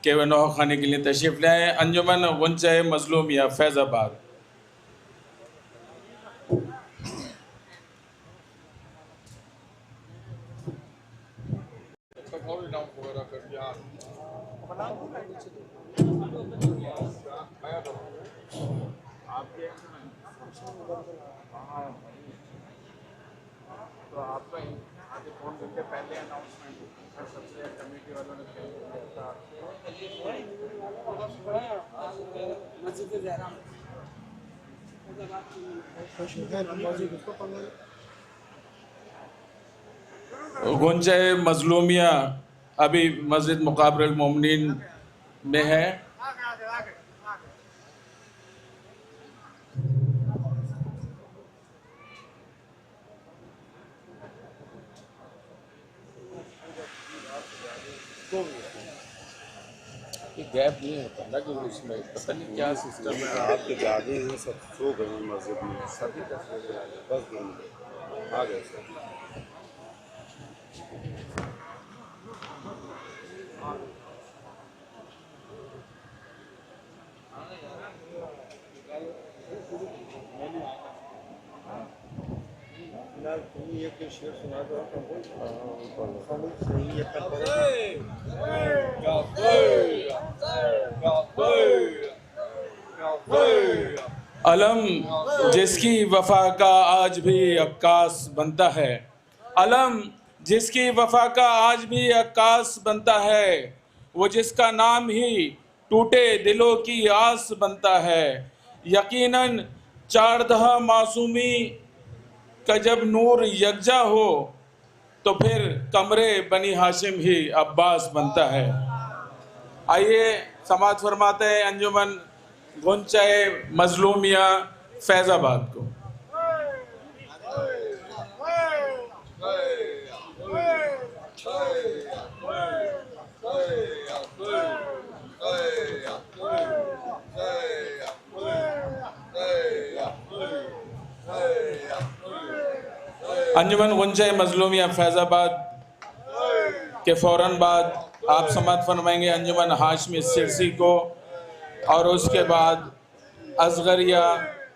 कि वह नौखानी के लिए तशरीफ़ ले आएँ। अंजुमन गुंचे मजलूमिया फैज़ाबाद। तो आपका आगे फोन करके पहले अनाउंसमेंट सबसे कमेटी वालों ने गुंजे मजलूमिया अभी मस्जिद मुकाबरल मोमिनीन में है। उसको ये गैप नहीं होता ना कि उसमें पता नहीं क्या सिस्टम है। आपके जागे ही सब सो गए मस्जिद में, सभी तस्वीरें आ गए, बस आ गए सब। ये शेर सुना दो। अलम जिसकी वफा का आज भी अक्कास बनता है, अलम जिसकी वफा का आज भी अक्कास बनता है, वो जिसका नाम ही टूटे दिलों की आस बनता है। यकीनन चारदहा मासूमी का जब नूर यकजा हो तो फिर कमरे बनी हाशिम ही अब्बास बनता है। आइए समाअत फरमाते हैं अंजुमन गुंचाए मजलूमिया फैज़ाबाद को। अंजुमन गुंचाए मजलूमिया फैज़ाबाद के फ़ौरन बाद आप समाअत फरमाएंगे अंजुमन हाशमी सिरसी को, और उसके बाद असगरिया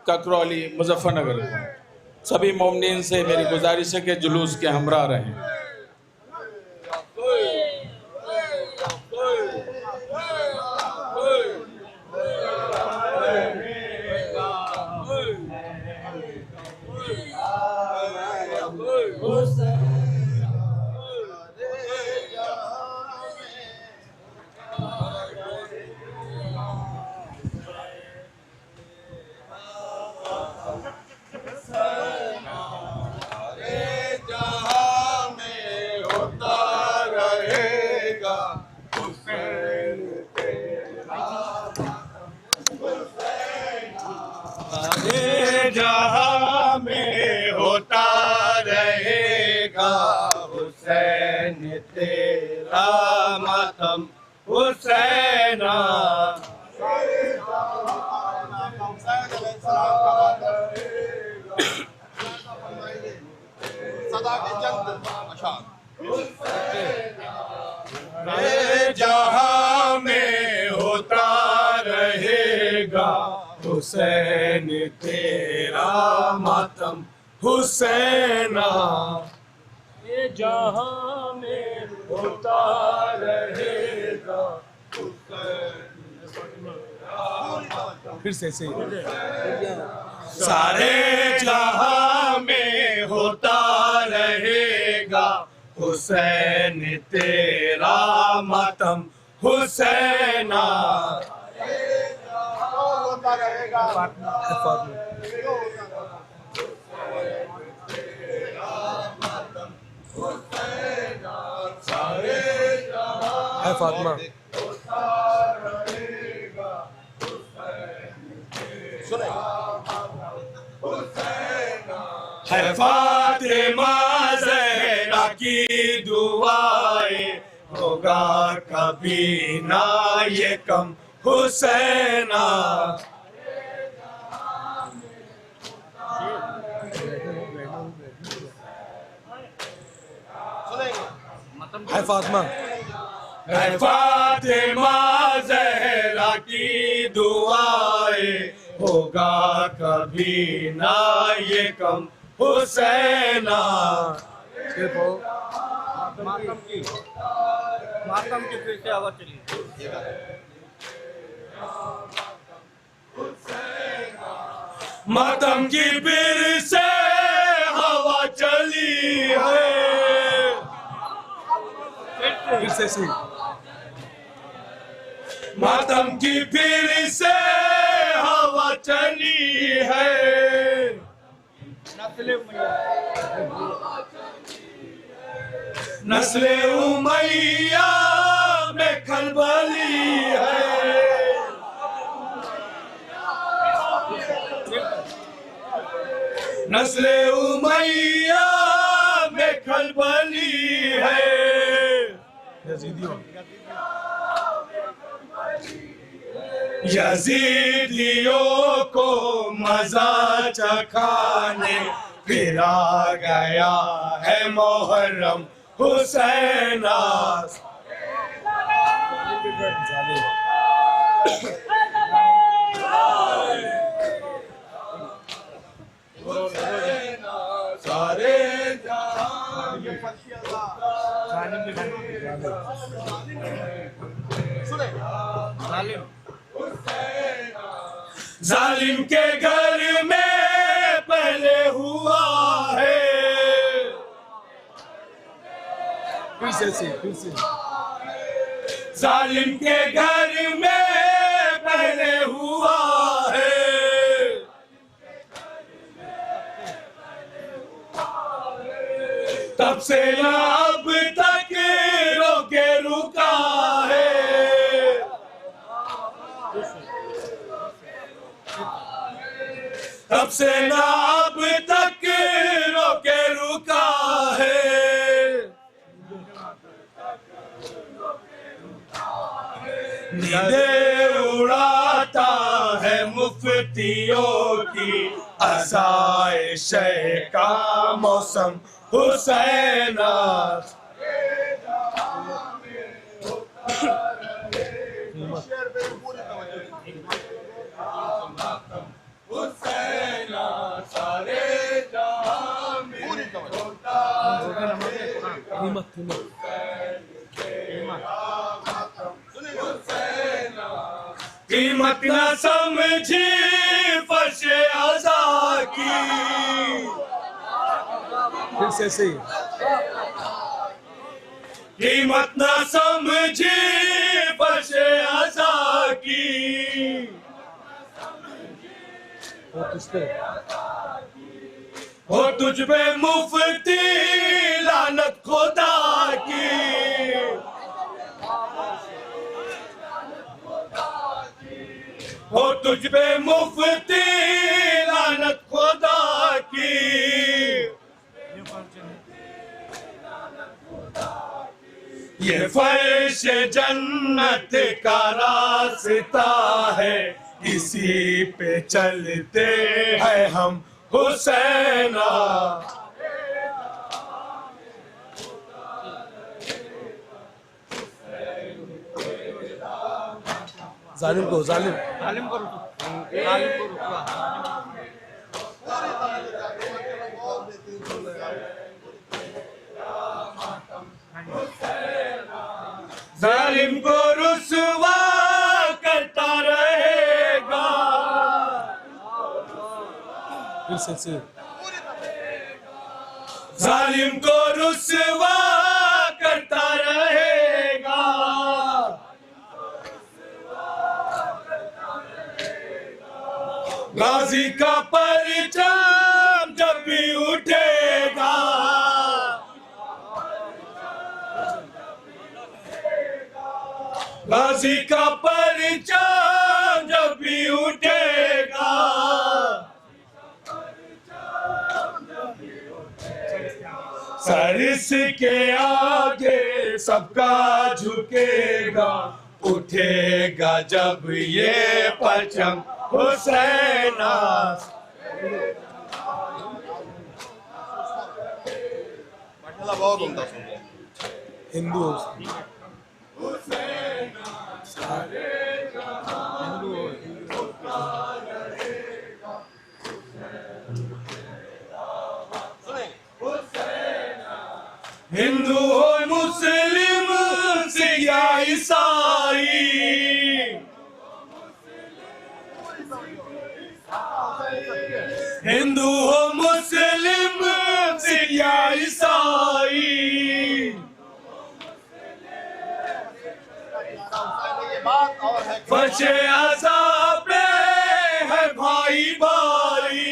ककरौली मुजफ्फरनगर को। सभी मोमिनीन से मेरी गुजारिश है कि जुलूस के हमरा रहें। जहाँ में होता रहेगा हुसैन तेरा मातम हुसैना। जहाँ में होता रहेगा हुसैन तेरा मातम हुसैना। ये जहाँ में होता रहेगा फिर से सारे जहाँ में होता रहेगा हुसैन तेरा मातम हुसैना। होता रहेगा है फातिमा। है फातिमा ज़हरा की दुआएं होगा कभी ना ये कम हुसैना। है फातिमा। है फातिमा ज़हरा की दुआएं होगा कभी ना ये कम हुसैना। मातम की फिर से आवाज चली। मातम की फिर से हवा चली है। फिर से मातम की फिर से हवा चली है। नस्ले उमैया में खलबली है। नस्ले उमैया में खलबली है। यजीदियों को मजा चखाने फिर आ गया है मुहर्रम हुसैना। सारे जालिम के घर में पहले हुआ है, फिर से जालिम के घर में पहले हुआ है, तब से ना अब तक रोके रुका है। तब से ना अब तक रोके रुका है। नींदें उड़ाता है मुफ्तियों की आसाइश का मौसम हुसैना। हुसैना सारे जहां में होता कीमत न समझी फर्श अज़ा की, फिर से सही। कीमत न समझी फर्श अज़ा की, हो तुझ पे मुफ्ती लानत खुदा की। हो तुझ पे मुफ्ती लानत खुदा की। ये फर्श जन्नत का रास्ता है, इसी पे चलते हैं हम हुसैना। जालिम को जालिम जालिम को रुसवा करता रहेगा। जालिम को रुसवा करता रहेगा। गाजी का परचम जब भी उठेगा, गाजी का परचम जब भी उठेगा, सर इसके आगे सबका झुकेगा। उठेगा जब ये परचम हुसैना। बहुत उम्दा हिंदू हिंदू हो मुस्लिम सिख या ईसाई, हिंदू हो मुस्लिम सिख या ईसाई, फर्शे अज़ाब पे है भाई भाई।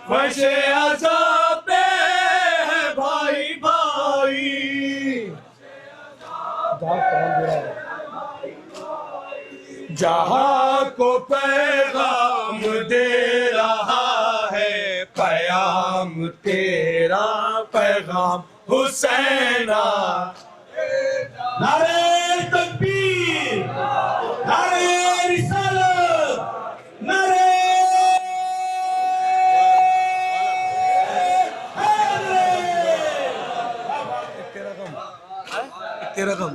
फर्शे अज़ाब पे है भाई भाई। जहां को पैगाम दे रहा है, पैगाम गम तेरा पैगाम हुसैना। नारे तकबीर, नारे रिसालत, नारे तेरा गम,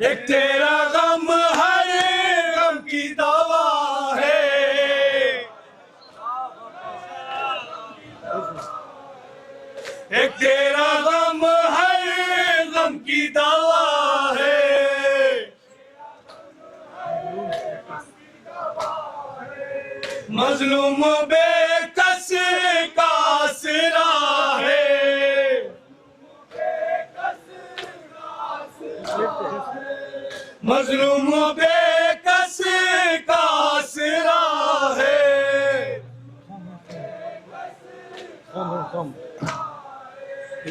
एक तेरा गम हर गम की दवा है। एक तेरा गम हर गम की दवा है। मजलूम बेकस का आसरा है। मजलूम बेकस का आसरा है।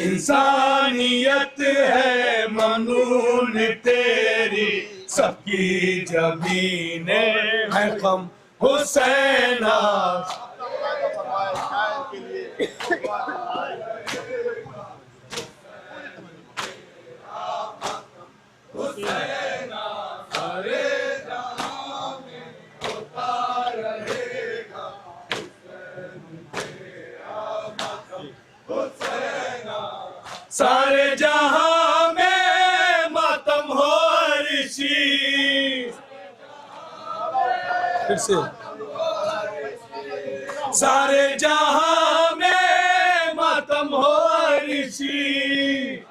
इंसानियत है मनून तेरी, सबकी जमीने है कम हुसैना। सारे जहां में मातम हो ऋषि। फिर से सारे जहां में मातम हो ऋषि।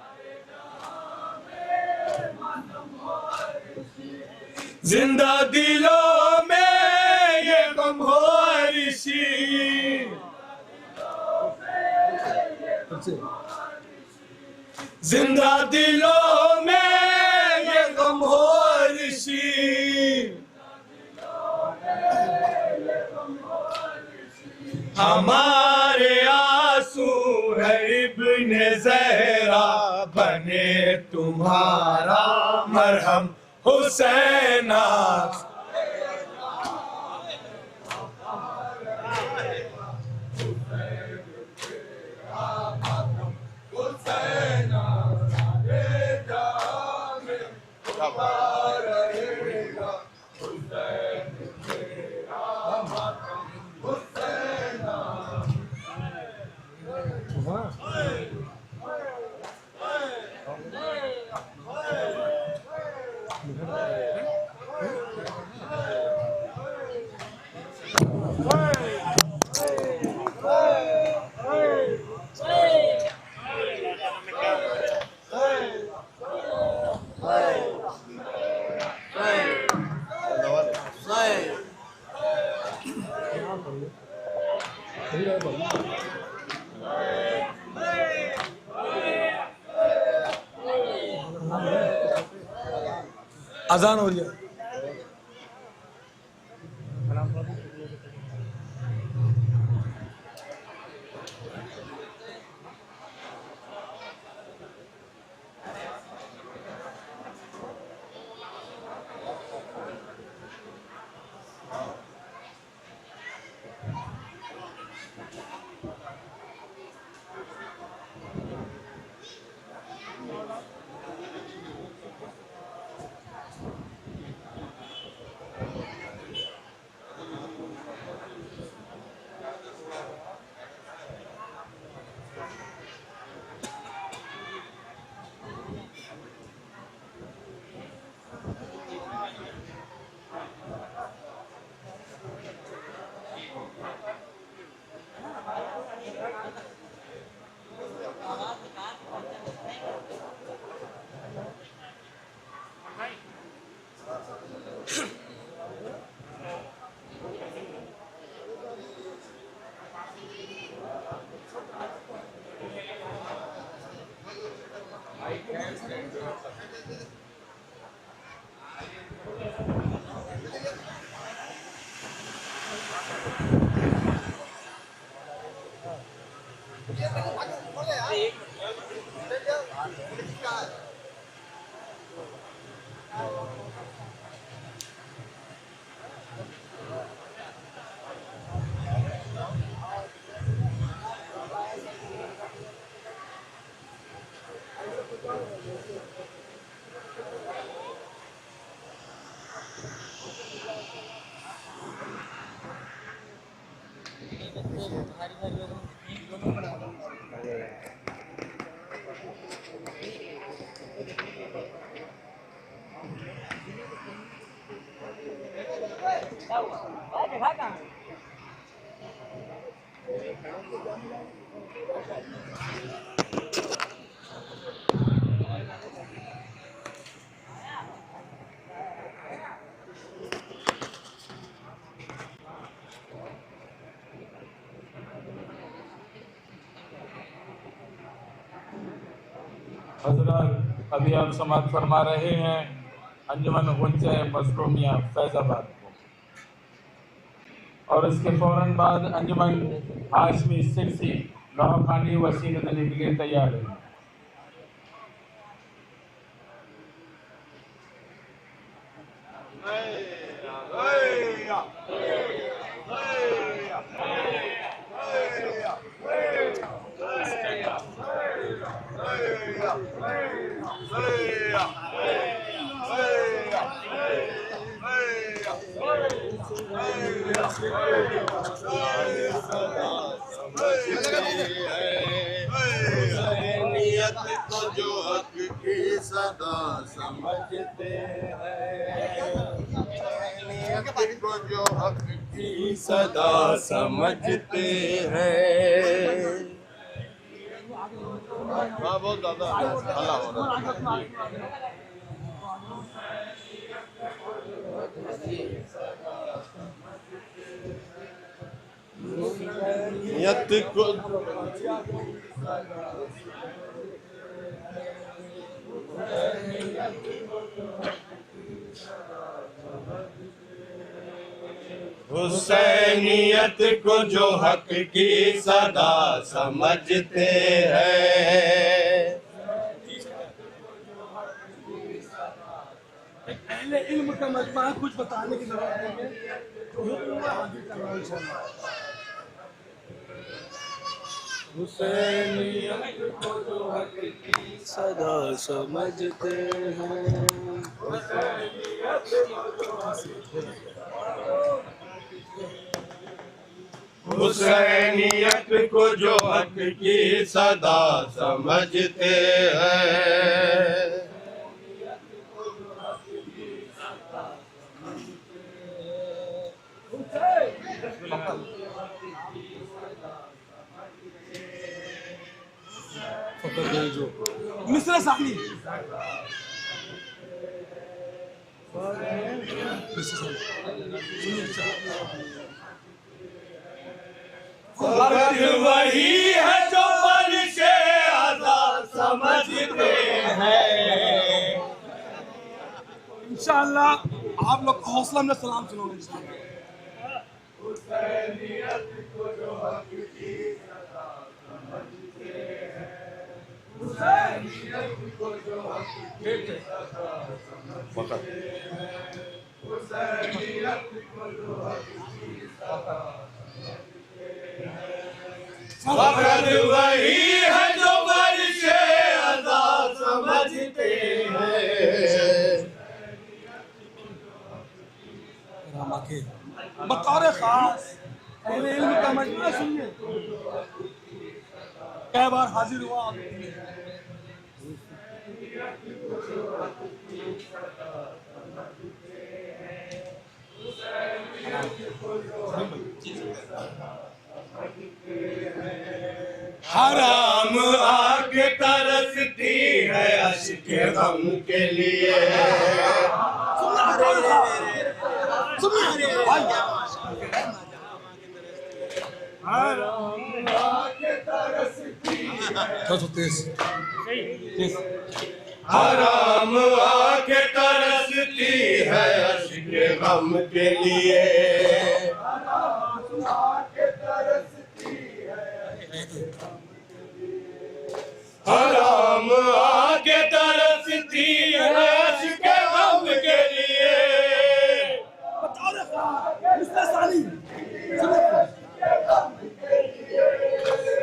जिंदा दिलों में ये गम हो ऋषि। जिंदा दिलों में ये गम हो ऋषि। हमारे आंसू है इब्ने ज़हरा, बने तुम्हारा मरहम हुसैना। अजान हो रही है। हजरत अभी हम समाप्त फरमा रहे हैं अंजुमन गुंज मजलूमिया फैजाबाद को, और इसके फौरन बाद अंजुमन हाशमी सिरसी नौखानी वसील देने के लिए तैयार है। नियत को जो हक की सदा समझते हैं, नियत को जो हक की सदा समझते हैं। हाँ बहुत ज्यादा हल्ला हो रहा है। नियत को हुसैनियत को जो हक की सदा समझते हैं। पहले इल्म का मजमा कुछ बताने की जरूरत नहीं है, हुसैनियत को जो हक की सदा समझते हैं। हुसैनियत को जो हक की सदा समझते हैं। मिस्र सानी वही है जो परिशे आज़ाद समझते हैं। इंशाअल्लाह आप लोग हौसला में सलाम सुनोगे इंशाअल्लाह। हुसैनियत को जो हक की सदा समझते हैं। हुसैनियत को जो हक की सदा समझते हैं। हुसैनियत को जो हक की सदा फकत वही है जो परिशे आज़ाद समझते हैं। बतौर खास मेरे इल्म का मजमा सुनिए, कई बार हाजिर हुआ हराम आके तरसती है अश्क गम के लिए। हराम आके तरसती हराम आके तरसती है अश्क गम के लिए। हराम आके तरसती है अश्क गम के लिए।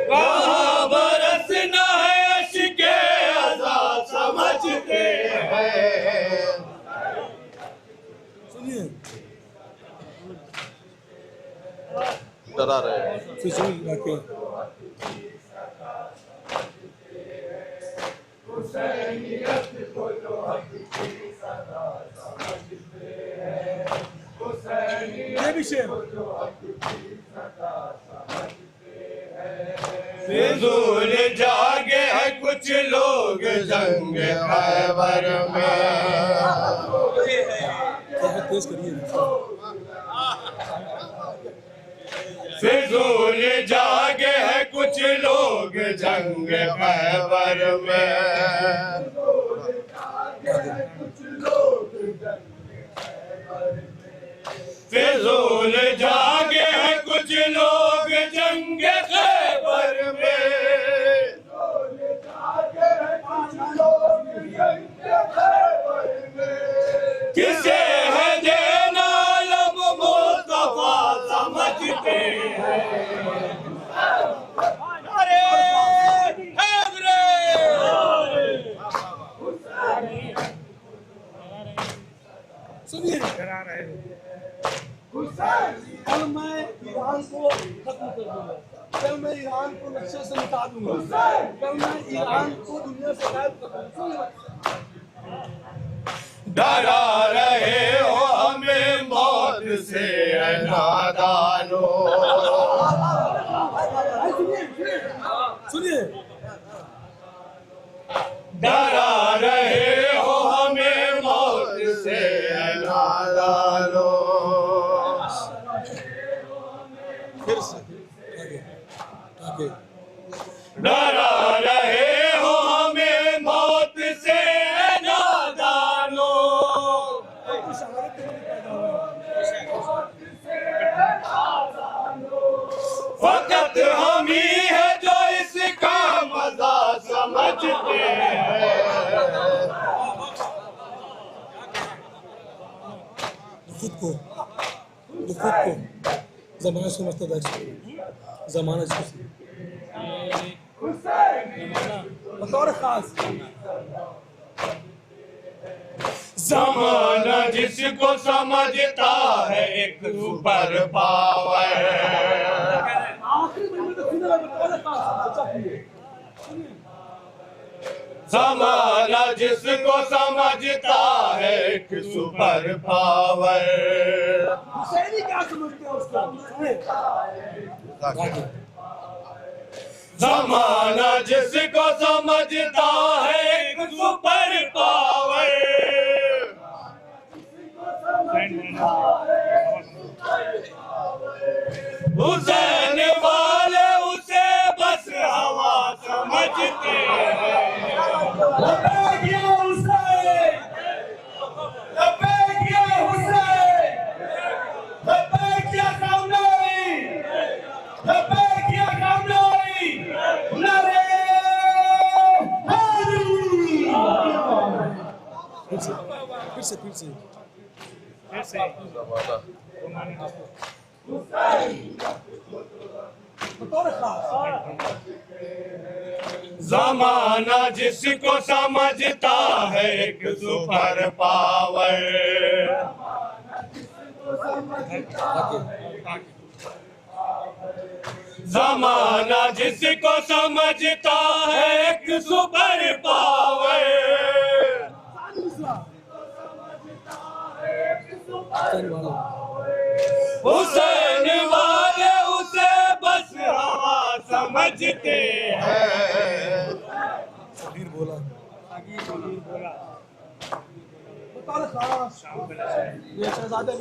वहाँ बरसना है अश्क आज़ाद समझते हैं। सुनिए डरा रहे हैं। ये भी शेर फिजूल जागे हैं कुछ लोग जंग खैबर में। तेज करिए फिजूल जागे हैं कुछ लोग जंग खैबर में। फिजूल जागे हैं कुछ लोग जंग खैबर में। किसे है देना लब मुस्तफा समझते हैं। अरे हैदरे सुनिए डरा रहे हैं। कल मैं ईरान को खत्म कर दूंगा, कल मैं ईरान को नक्शे से मिटा दूंगा, कल मैं ईरान को दुनिया से गायब कर दूंगा। डरा रहे हो हमें मौत से नादानो। सुनिए डरा रहे हो हमें मौत से नादानो। फिर से आगे डरा रहे हो हमें मौत से नादानो। फकत हम ही है जो इसका मजा समझते हैं। खुद को ज़माना समझता था, ज़माना बतौर खास ज़माना जिसको समझता है एक सुपर पावर। ज़माना जिसको समझता है एक सुपर पावर। क्या समझते हैं उसको? ज़माना जिसको समझता है एक सुपर पावर। हुसैन वाले उसे बस हवा समझते हैं। फिर से ज़माना जिसको समझता है एक सुपर पावर। ज़माना जिसको समझता है एक सुपर पावर। हुसैन वाले उसे बस हवा समझते हैं। शबीर बोला ये शहजादे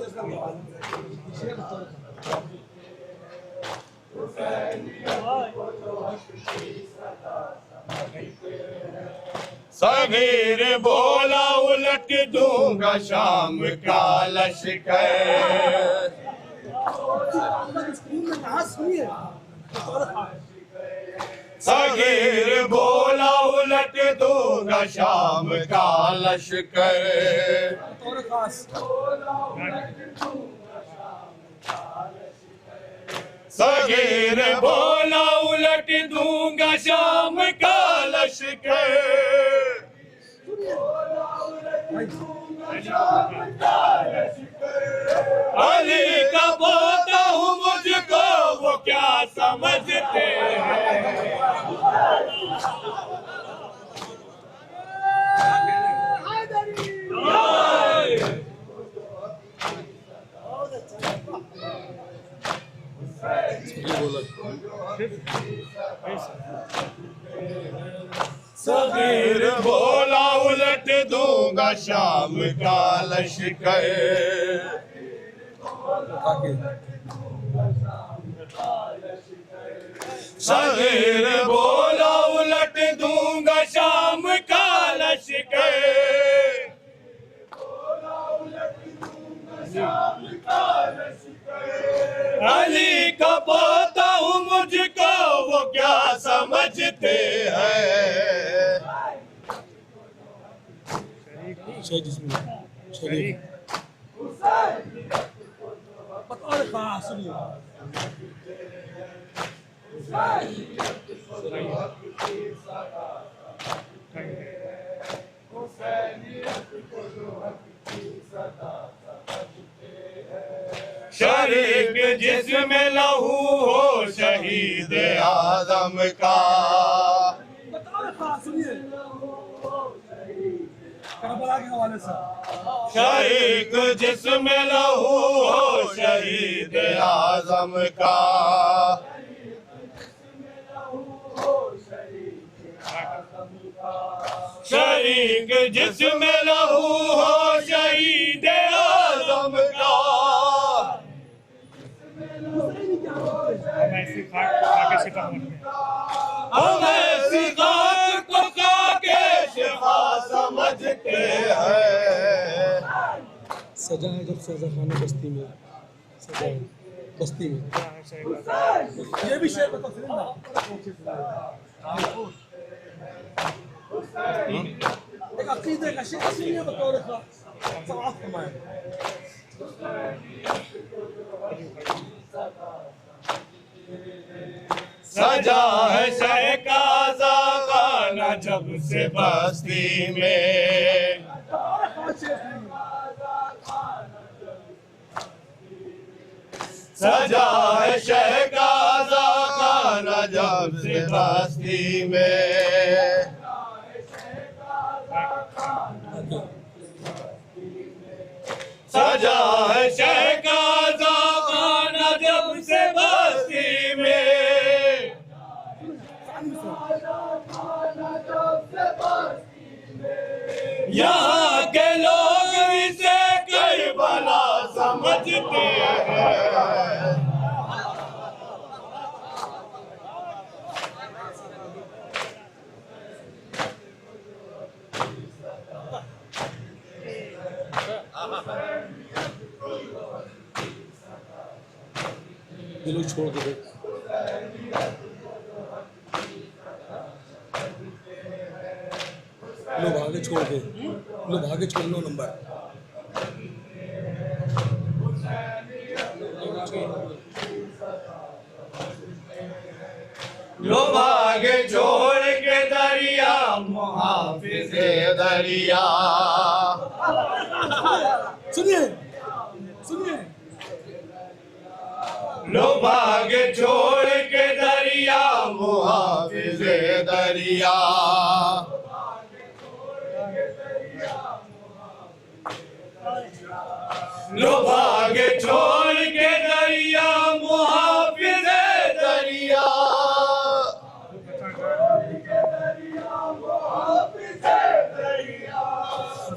सगीर बोला उलट दूंगा शाम का लश्कर। सगीर बोला उलट दूंगा शाम का लश्कर। सगीर बोला उलट दूंगा शाम का लश्कर। अली का पोता हूँ मुझको वो समझते हैं। सगीर बोला उलट दूंगा शाम का लश्कर। सगीर बोला उलट दूंगा शाम का लश्कर। अली का पोता हूँ मुझको वो क्या समझते हैं। शरीक जिसमें लहू हो शहीद आजम का। शरीक जिसमें लहू हो शहीद आजम का। शरीक जिसमें लहू हो शहीद आजम का। हम ऐसी खाक को खाके शिफा समझते हैं। सजा है जब सजा खाना बस्ती में, सजा है बस्ती में। ये भी शेर बताओ। एक अकीदे का शेर सुनिए बतौर सवाब फरमाए। सजा है शह का ज़ाग़ाना जब से बस्ती में। सजा है शह का ज़ाग़ाना जब से बस्ती में। सजा है शह का ज़ाग़ाना जब से बस्ती में। यहाँ के लोग इसे करबला समझते हैं। ये लोग छोड़ के देख। लोग आगे छोड़ के, लोग आगे छोड़ लो नंबर। लोग आगे छोड़ के दरिया मुहाफिज़े दरिया। सुनिए सुनिए। लोग आगे छोड़ के दरिया मुहाफिज़े दरिया। लोग आगे छोड़ के दरिया मुहाफिज़े दरिया।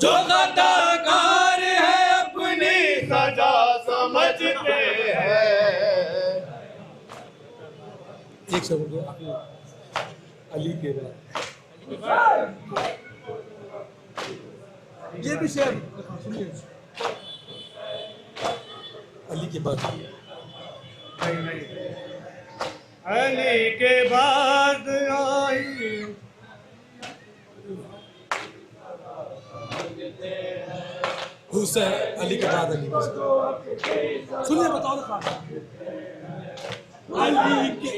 जो खताकार है अपनी सजा समझते हैं। एक सेकंड अली के बाद ये भी शेर सुनिए। अली के बाद अली के बाद आई हुसैन। अली के बाद अली सुनिए बताओ ना। अली के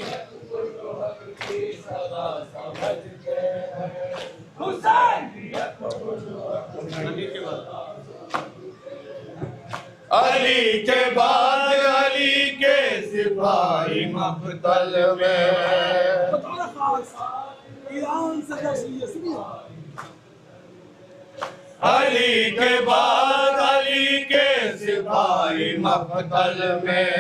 अली के बाद अली के सिपाही मक्तल में। ईरान से जैसे सुनिए अली के बाद अली के सिपाही मक्तल में।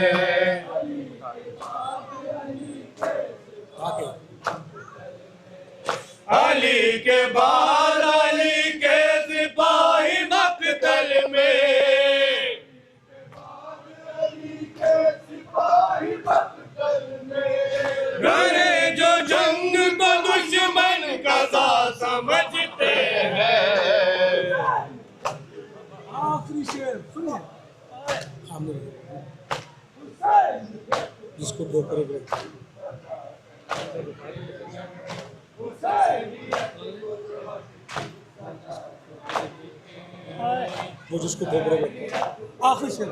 अली के बाद अली के सिपाही मक्तल में। लड़े जो जंग को दुश्मन का साथ समझते हैं। आखिरी शेर सुनिए सामने जिसको दो करेंगे वो जिसको दो करेंगे आखिरी शेर।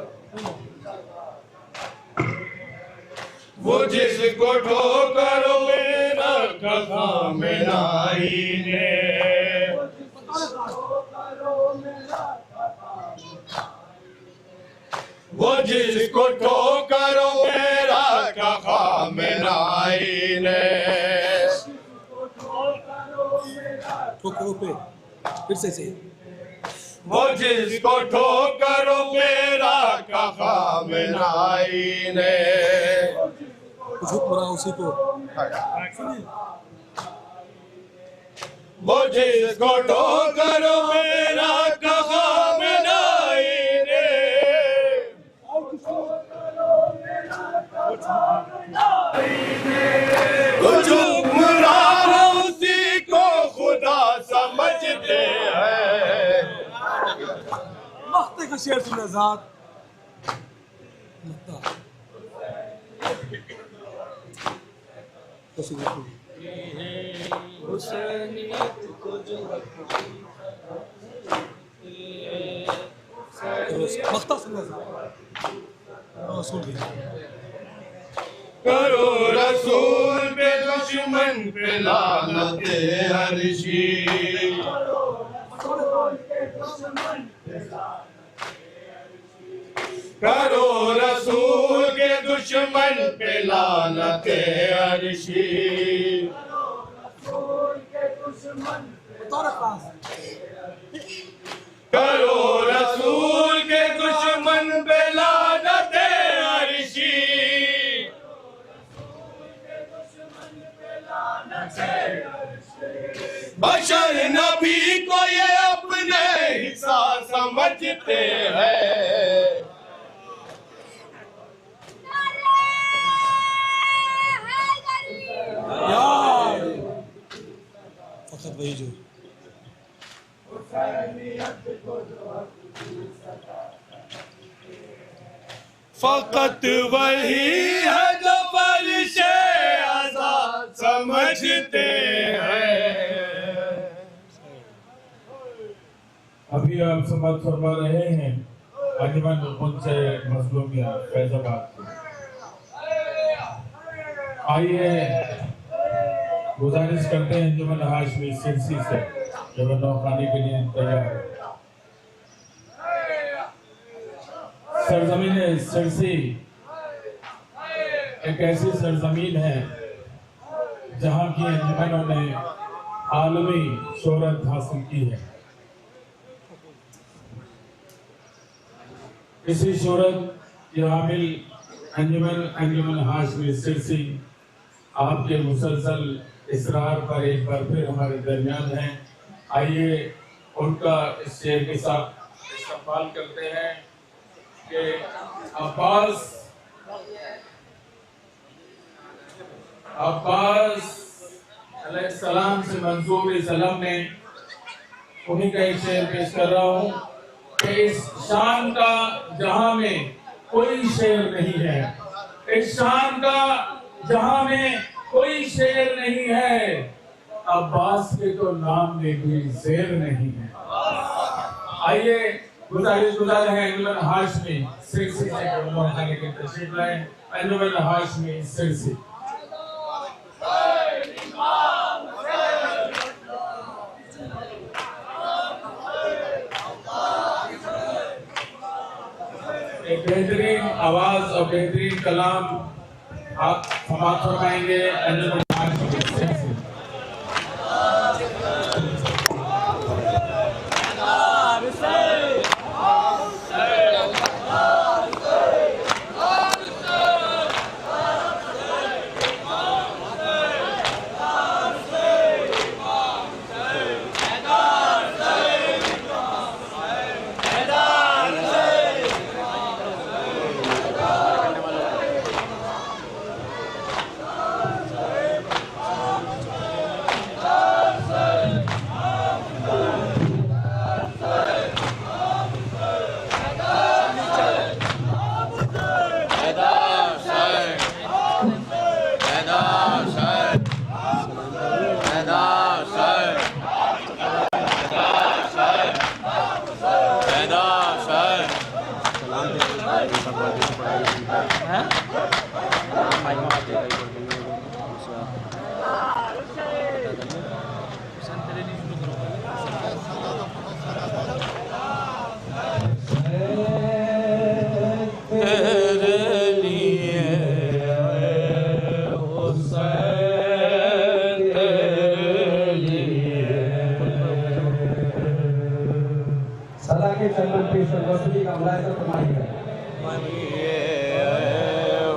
वो जिसको ठोकरो मेरा कहा मिलाई ने। वो जिसको ठोकरो मेरा कहा मिलाई ने। ठोकरो पे फिर से वो जिसको ठोकरो मेरा कहा मिलाई ने। कुछ हुक्म रहा उसी को सुनिए। वो जिसको ठोकरो मेरा कहा मिलाई ने। कुछ हुक्मरान उसी को खुदा समझते हैं। मख्ते का शेर सुना ज़ात मख्ता सुना सुन लिया। करो रसूल पे दुश्मन पे लानते अर्शी। करो रसूल के दुश्मन पे लानते अर्शी। करो रसूल के दुश्मन पे लानते अर्शी। बशर नबी को ये अपने हिस्सा समझते हैं। फकत वही जो फकत वही है जो फर्शे आज़ाद समझते हैं। अभी आप समाप्त फरमा रहे हैं अंजुमन मुंशे मज़लूमिया फैज़ाबाद से। आइए गुजारिश करते हैं अंजुमन हाशमी सिरसी से जब नौखानी के लिए तैयार है। सरजमीन सिरसी एक ऐसी सरजमीन है जहाँ की अंजुमनों ने आलमी शोहरत हासिल की है। इसी शोहरत के हामिल अंजुमन हाशमी सिरसी आपके मुसलसल इसरार पर एक बार फिर हमारे दरमियान हैं। आइए उनका इस शेर के साथ इस्तेमाल करते हैं कि अब्बास अलैहिस्सलाम से मंसूब सलाम में उन्हीं का एक शेर पेश कर रहा हूँ कि इस शान का जहां में कोई शेर नहीं है। इस शान का जहां में कोई शेर नहीं है। अब्बास के तो नाम में भी शेर नहीं है। आइए गुजार हैं अंजुमन हाशमी सिरसी से खाने के तशरीफ लाए। अंजुमन हाशमी सिरसी। एक बेहतरीन आवाज और बेहतरीन कलाम आप समाप्त फरमाएंगे अंजुम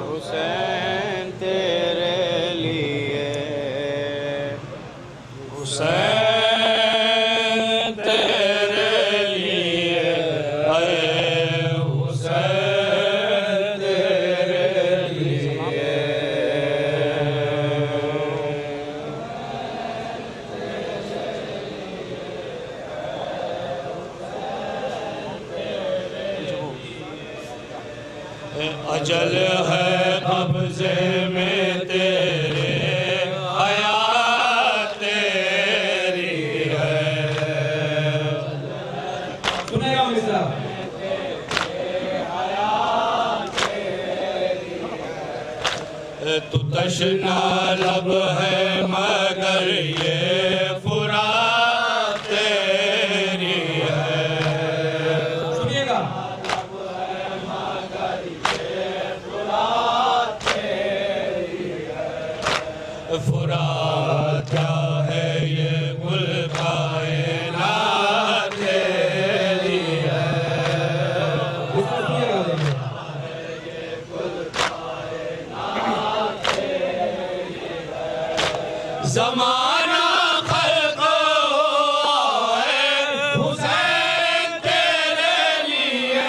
हुसैन तेरे लिए हुसैन तेरे लिए हुसैन तेरे लिए अजल है कब्जे में तेरे हयात तेरी है सुनेगा मिश्रा तू तशना लब है मगर ये फुरात तेरी है सुनिएगा फुरात क्या है ये गुल कायनात तेरी है ज़माना खल्क़ हुआ है हुसैन तेरे लिए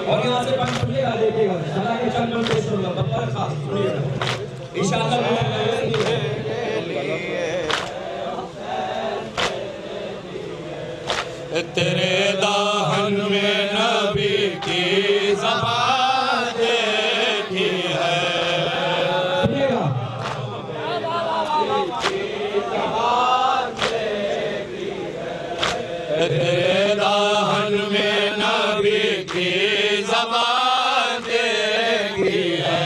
और यहाँ से पंच सुनिएगा देखिएगा सदा के चंद में पेश होगा बब्बर खास सुनिएगा इंशाअल्लाह तेरे दाहन में नबी की ज़बान देखी है तेरे दाहन में नबी की ज़बान देखी है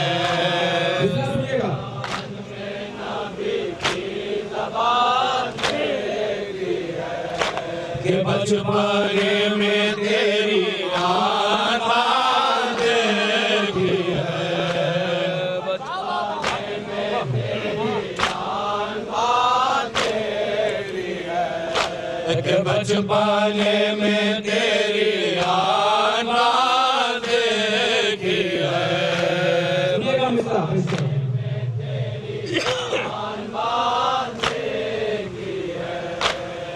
कि बचपने में तेरी आँखें देखी है कि बचपने में तेरी आँखें देखी है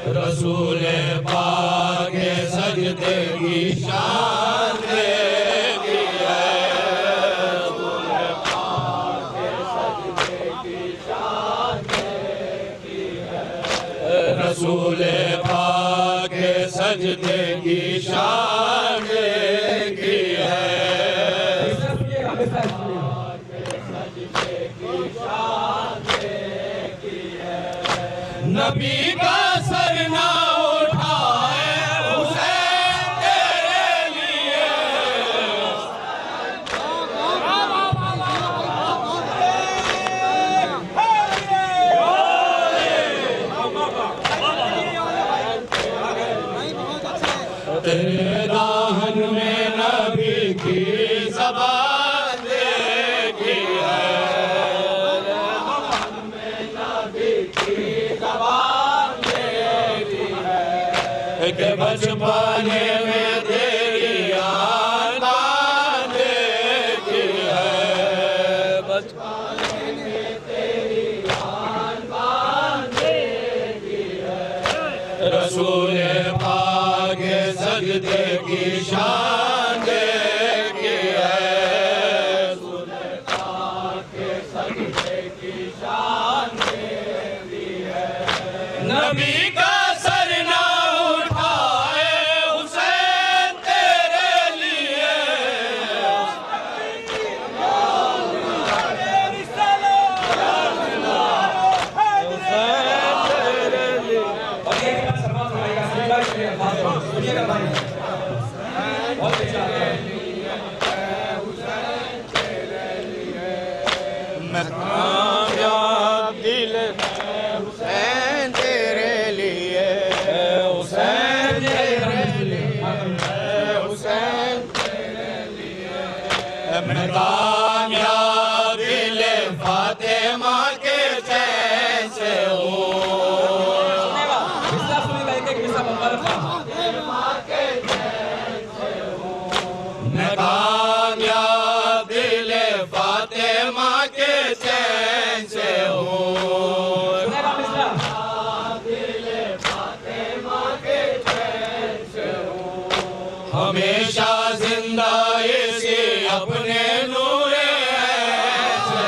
रसूल पाक के सजदे की शान देखी है रसूल पाक के सजदे की शान देखी है रसूल पाक के सजदे की शान देखी है नबी का सर ना उठाए हुसैन तेरे लिए तेरे दाहन में नबी की ज़बान नबी का सर ना उठाए हुसैन तेरे लिए मैं कामयाब दिल हुसैन तेरे लिए हुसैन तेरे लिए हुसैन तेरे लिए मैं कामयाब दिल फातिमा के चैन से हूँ मैं कामयाब दिल फातिमा के चैन से हूँ हमेशा जिंदा इसी अपने नूरे से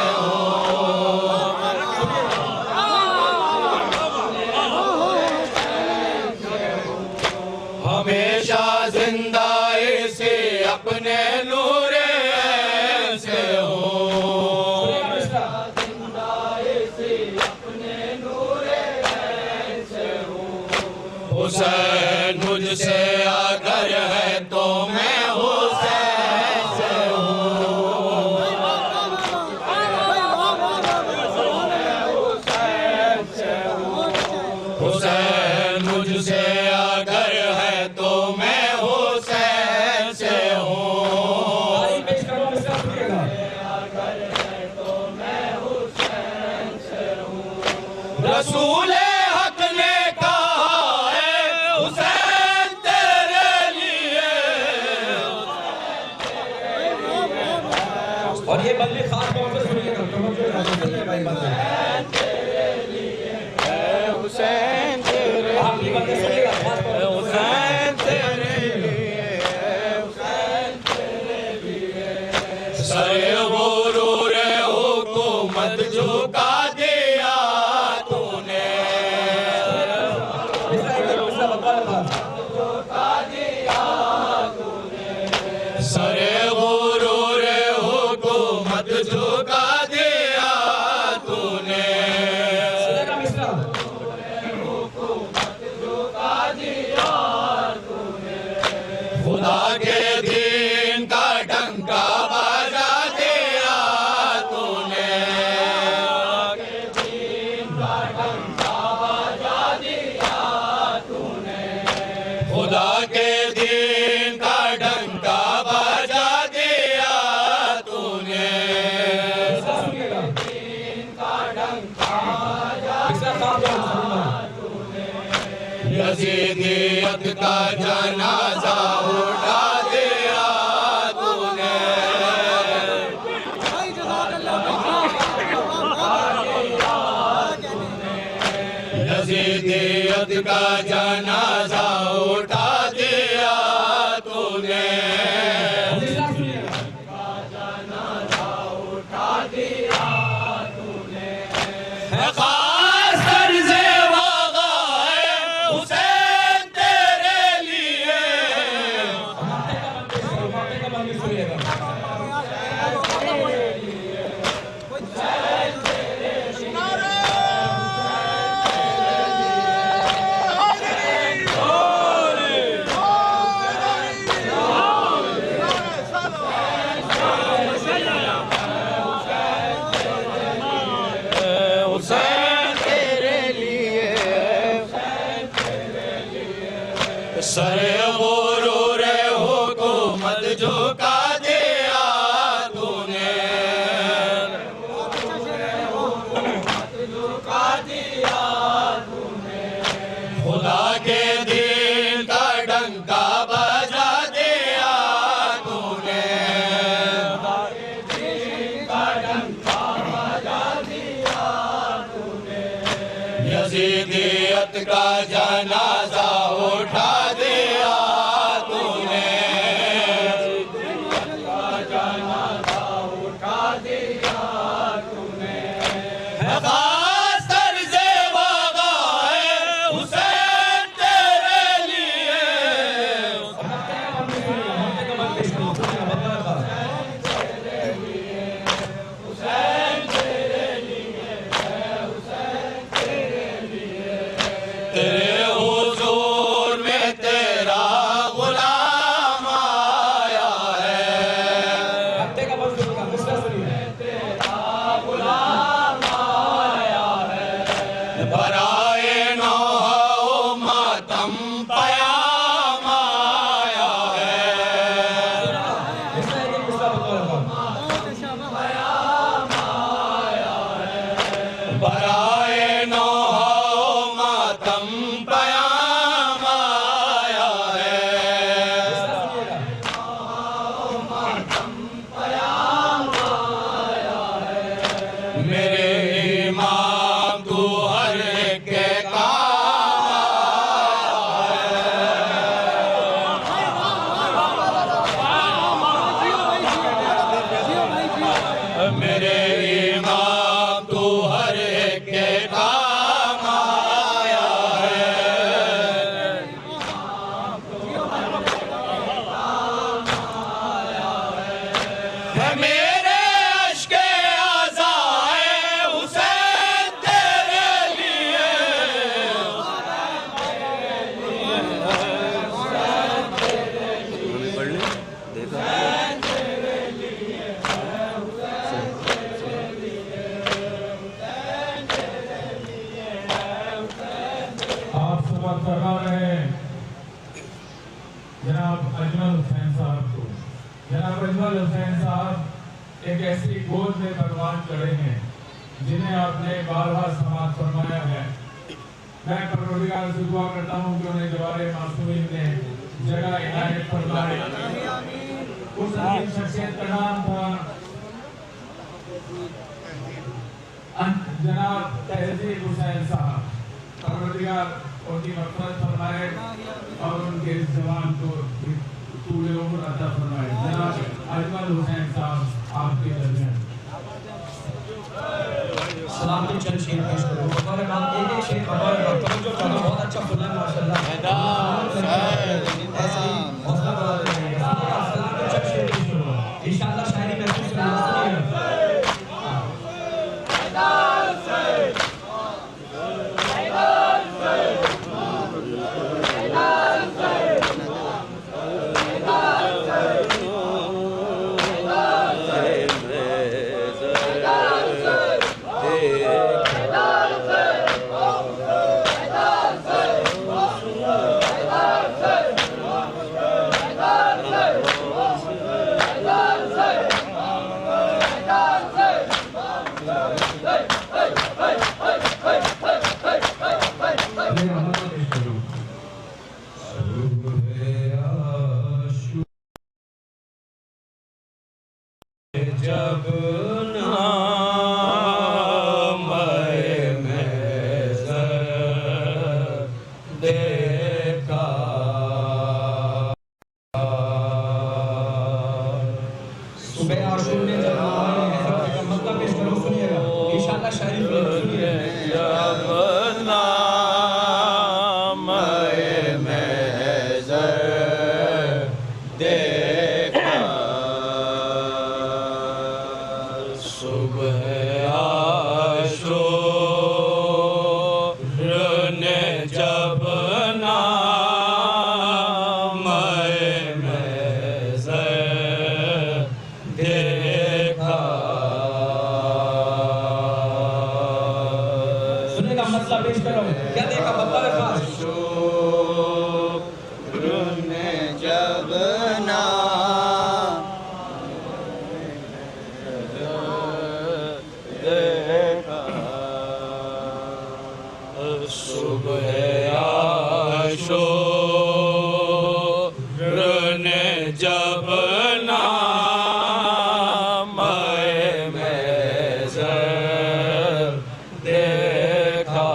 हमेशा जिंदा इसी अपने नूरे से हुसैन मुझसे अगर है तो मैं हुसैन से हुसैन मुझसे अगर है तो मैं हुसैन से रसूल हक ने कहा है हुसैन तेरे लिए और ये बंदे खास तौर पे सुनिएगा हुसैन तेरे आप ये बंदे सुनिएगा खास तौर पे हुसैन तेरे लिए हुसैन तेरे लिए सरे गुरूर हुकूमत झुका दिया तूने सरे गुरूर हुकूमत झुका दिया तूने खुदा के दीन का डंका बजा दिया तूने खुदा के दीन का डंका बजा दिया तूने यजीदियत का जनाजा उठा दिया तूने यजीदियत का जनाजा उठा दिया तूने खास तर्ज़े वागा है हुसैन तेरे लिए हुसैन तेरे लिए सरे गुरूर हुकूमत झुका दिया तूने खुदा के दीन का डंका बजा दिया तूने यजीदियत का जनाजा उठा दिया तूने खास तर्ज़े वागा है एक ऐसी गोद में भगवान खड़े हैं जिन्हें आपने बार-बार समाप्त फरमाया है। मैं परवरदिगार से दुआ करता हूँ कि उन्हें जवारे मासूमीन ने जगह इनायत फरमाए। उस अजीम शख्सियत का नाम था जनाब तहजीब हुसैन साहब। परवरदिगार उनकी मग़फ़िरत फरमाए और उनके इस जवान को तूले उम्र अता फरमाए। जनाब अजमल हुसैन साहब आपके दरमियान सलामी चंद शेर पेश करो। और आप एक शेर जो बहुत अच्छा फुल है माशाल्लाह। ऐसे ही हौसला बढ़ाते रहिए। सलामी चंद शेर पेश करो इंशाअल्लाह। शायरी महसूस करेंगे। जब देखा सुबह आशूर में जब मतलब पेश करो सुनिएगा इंशाअल्लाह शायरी सुनिए। मतलब पेश करो क्या देखा बब्बा में पास जब ना देखा सुबह आशूर ने जब ना देखा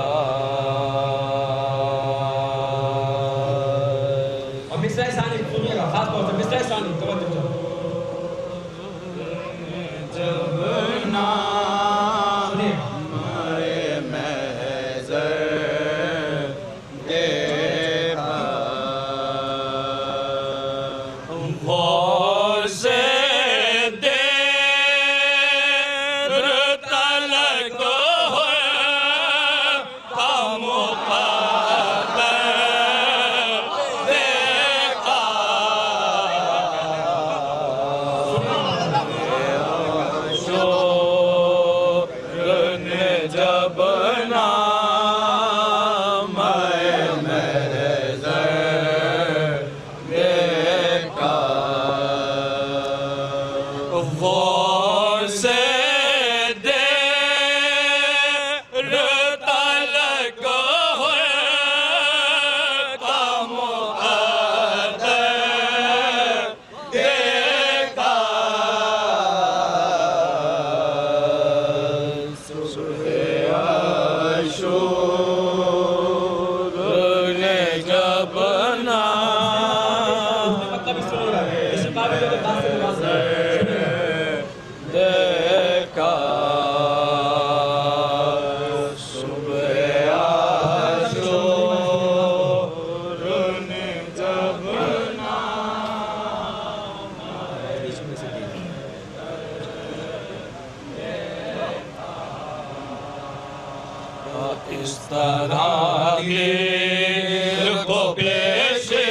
इस तरह गिर को बेशेर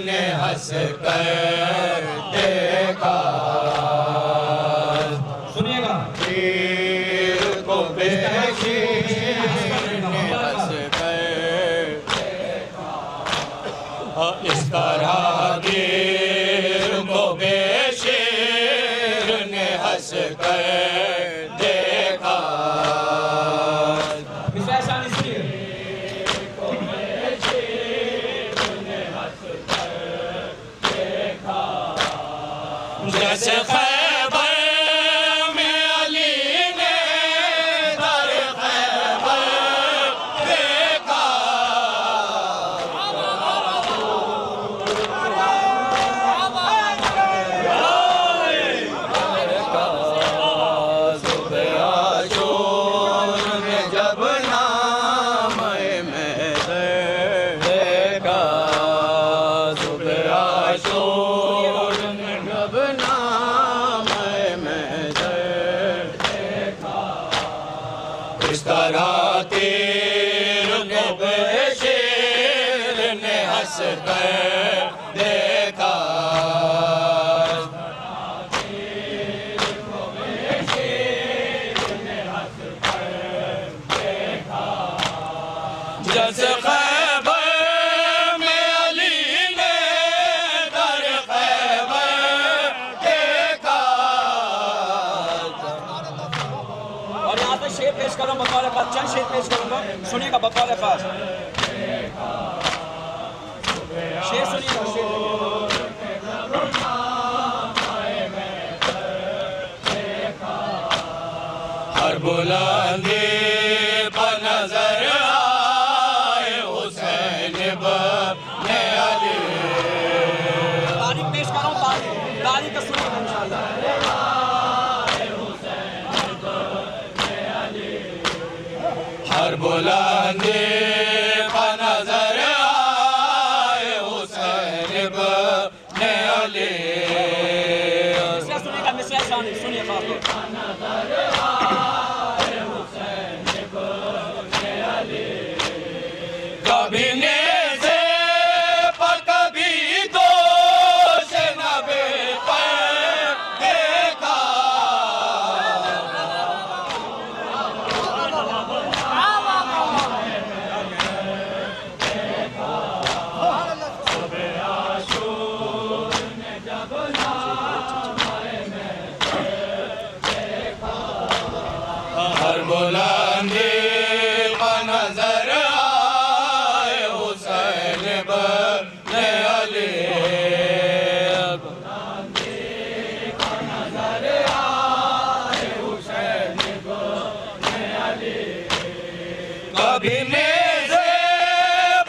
ने हंस कर देखा। सुनिएगा, गिर को बेशेर ने हंस कर देखा। इस तरह गिर को बेशेर ने हंस कर देखा। जैसे खैबर में अली ने दर खैबर देखा। आशूर में जब नाम में देखा। सुबह आशूर में जब नाम में देखा। इस तरह तीर को बेशेर ने हंस कर देखा। जैसे खैबर में अली ने दर खैबर देखा। और यहाँ से शेर पेश करो बकौल खास, चंद शेर पेश करूँगा, सुनिएगा बकौल खास। शेर सुनिएगा, शेर हर बुलंदी पर नजर आए हुसैन इब्ने अली। तारीख पेश करो, तारीख का सुनिएगा इंशाअल्लाह। हर बुलंदी पर नजर आए हुसैन इब्ने अली। मिसरा सुनिएगा, मिसरा शानी सुनिए खास तौर पर। कभी नेज़े पर कभी दोष नबे पर देखा। सुबह आशूर ने जब नाम में देखा। हर बुलंदी पर नजर आए हुसैन इब्ने अली। कभी नेज़े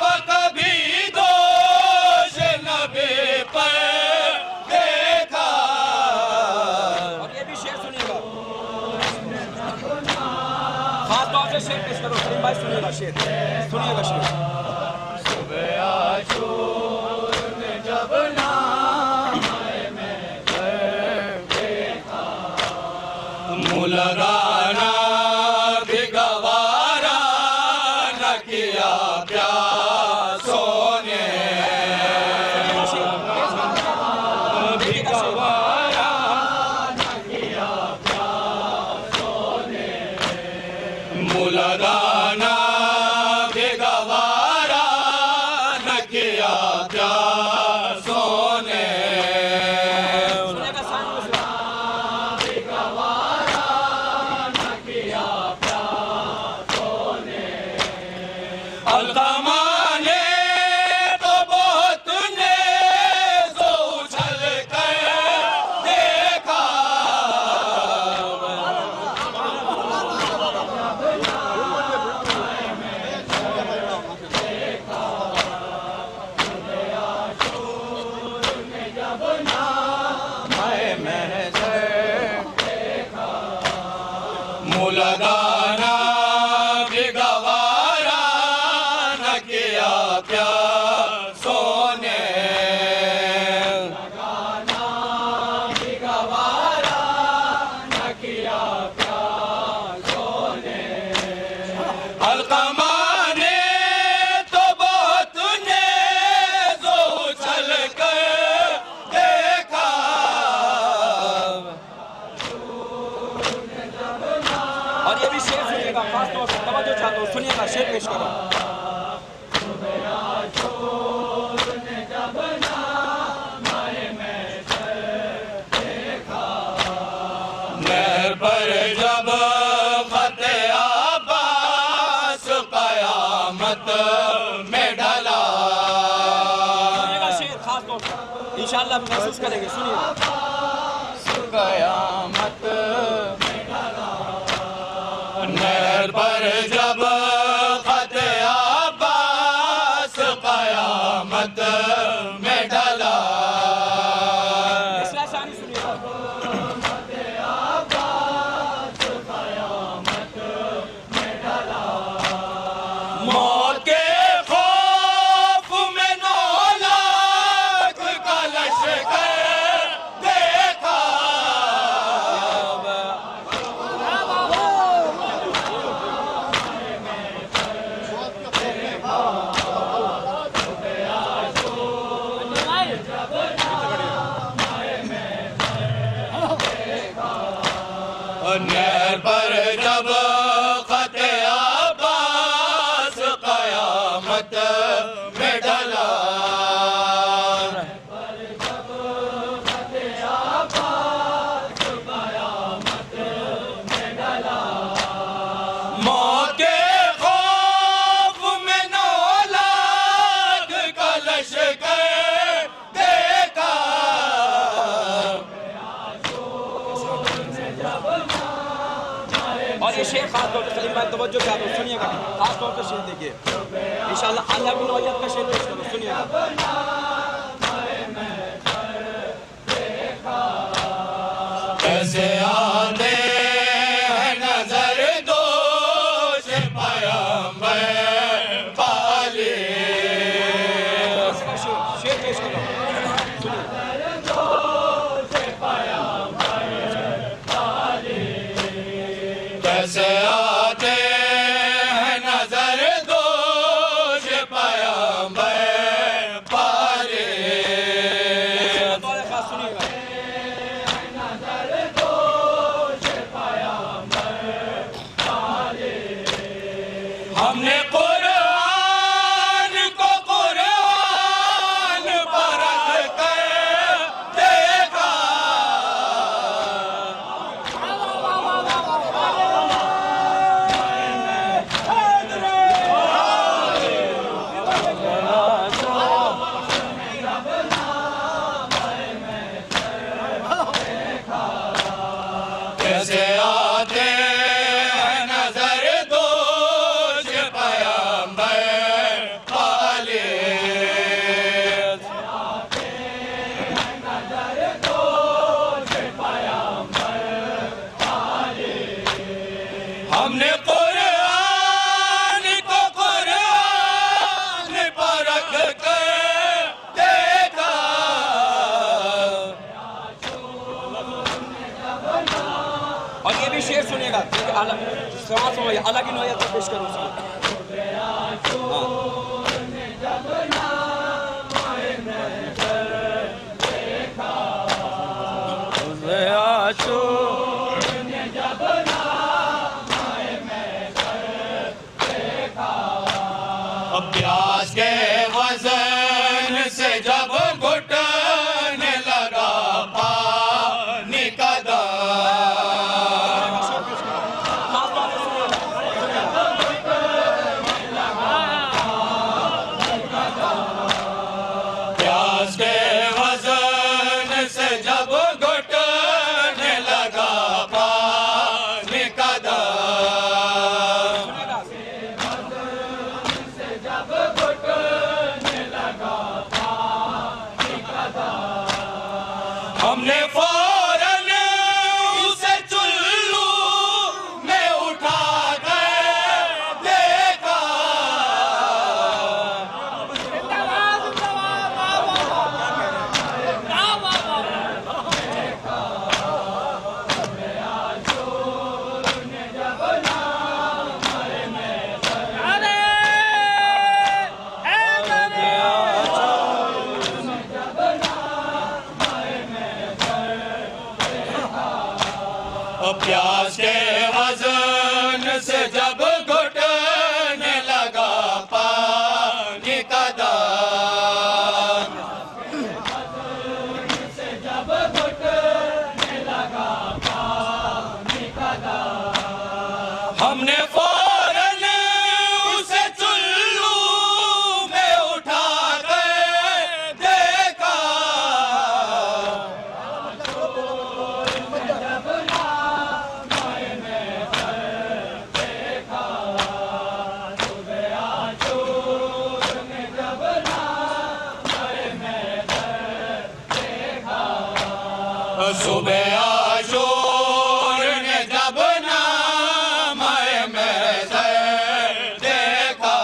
पर कभी दोष नबी पर देखा। और ये भी शेर सुनिएगा, खास तौर से शेर पेश करो सलीम भाई, सुनिएगा शेर, सुनिएगा शेर। सुबह आशूर ने जब नाम में देखा। मुँह लगाना भी गवारा न किया प्यासों ने। भी गवारा न किया प्यासों ने। मुँह लगाना भी गवारा शेर पेश करो। नहर पर जब खते अब्बास कयामत में डला। शेर खास तौर पर इंशाअल्लाह महसूस करेंगे, सुनिए। कयामत में डला। नहर पर जब खते अब्बास कयामत में डला। मौत के खौफ में 9 लाख का लश्कर देखा। नहर पर जब खते अब्बास कयामत में डला। मौत के खौफ में 9 लाख का लश्कर देखा। और ये शेर खास तौर पर सलीम भाई तवज्जो से आप लोग सुनिएगा, खास तौर पर शेर देखिए इंशाअल्लाह। अल्लाह की नौयत का शेर पेश करो, सुनिएगा। कैसे आते हैं नजर दोष पैगंबर पाले। शेर पेश करो, कैसे आते हैं नजर दोष पैगंबर पाले। हमने कुरान को कुरान पर रख कर देखा। कैसे आते हैं नजर दोष पैगंबर पाले। हमने कुरान को कुरान पर रख कर देखा। और ये भी शेर सुनिएगा, अल्लाह की नौयत का पेश करो। अब प्यास के वजन से जब घुटने लगा पानी का प्यास के वजन से जब घुटने लगा पानी का हमने फौरन उसे चुल्लू में उठा कर देखा। प्यास के वजन से जब घुटने सुबह आशूर ने जब नामाए महशर देखा,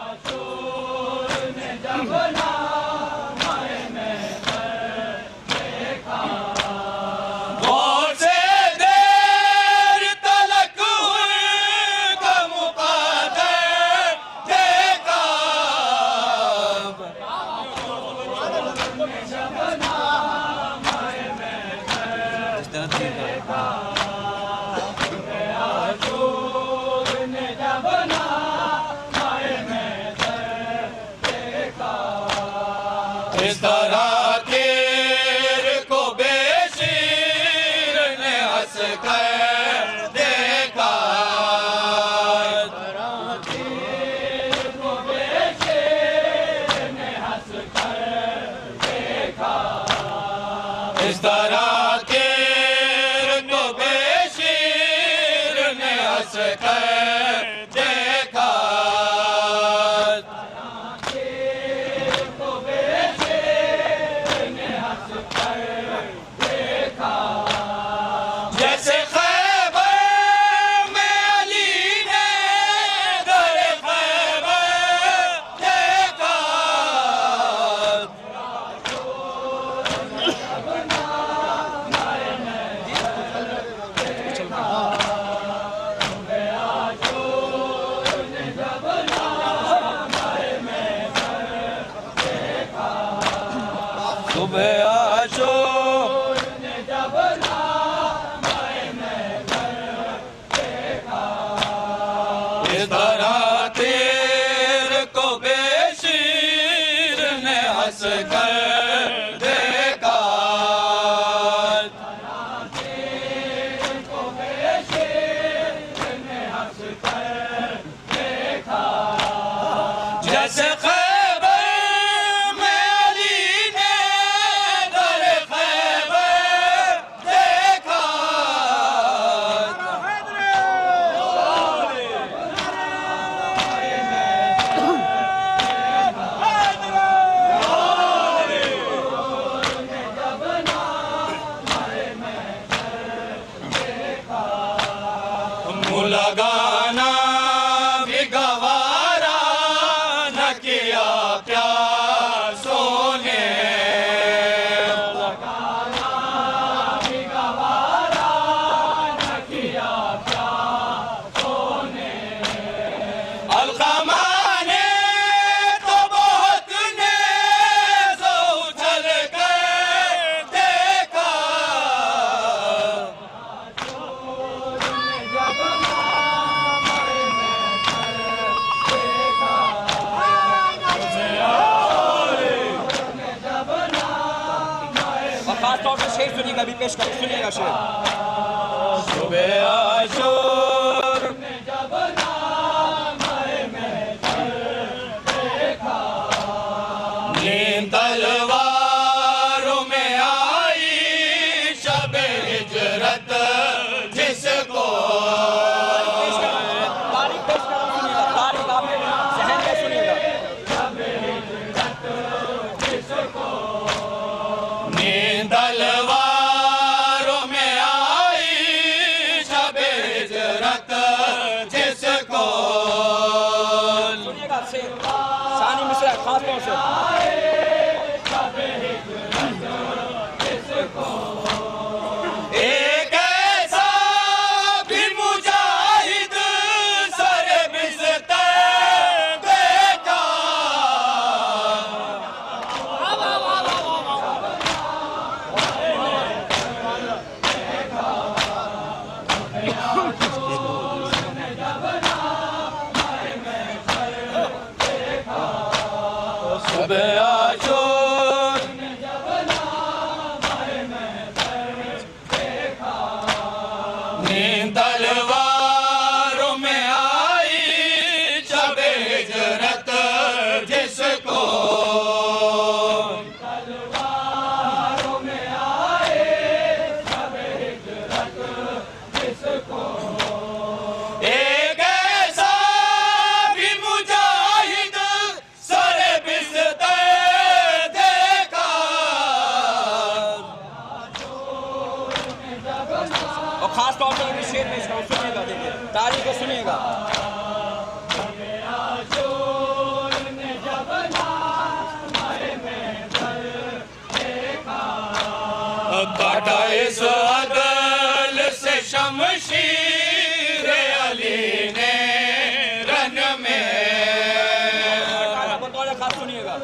आशूर ने जब नामाए महशर देखा, गौर से देर तलक उनका मुक़द्दर देखा, इस तरह तीर को बेशीर ने हंस कर देखा, तीर को बेशीर ने हंस कर देखा, इस तरह तीर को बेशीर ने हंस कर देखा, जैसे खैबर में अली ने दर खैबर देखा, सुबह आशूर ने जब नामाए महशर देखा, इस तरह तीर को बेशीर ने हंस कर देखा, तीर को बेशीर ने हंस कर देखा, जैसे खैबर में अली ने दर खैबर देखा, मुँह लगाना भी गवारा न किया प्यासों ने, लगाना भी गवारा न किया प्यासों ने, अलक़मा ने तो बहुत ने सो उछल कर देखा, खास तौर से शेर सुनिएगा, भी पेश कर सुनिएगा शेर। सुबह आशूर ने जब नामाए महशर देखा, नींद तलवारों में आई शब हिजरत जिसको, तारीख पेश कर सुनिएगा, तारीख आप सहन में सुनिएगा। नींद तलवारों में आई शब हिजरत जिसको, सुनिएगा शेर सानी मिश्रा खास तौर से। एक ऐसा भी मुजाहिद सर बिस्तर देखा, सुबह खास तौर पर शेर में इसका सुनिएगा, देखिए तारीख को सुनिएगा। काटा इस अदल से शमशीर अली ने रन में, खास सुनिएगा।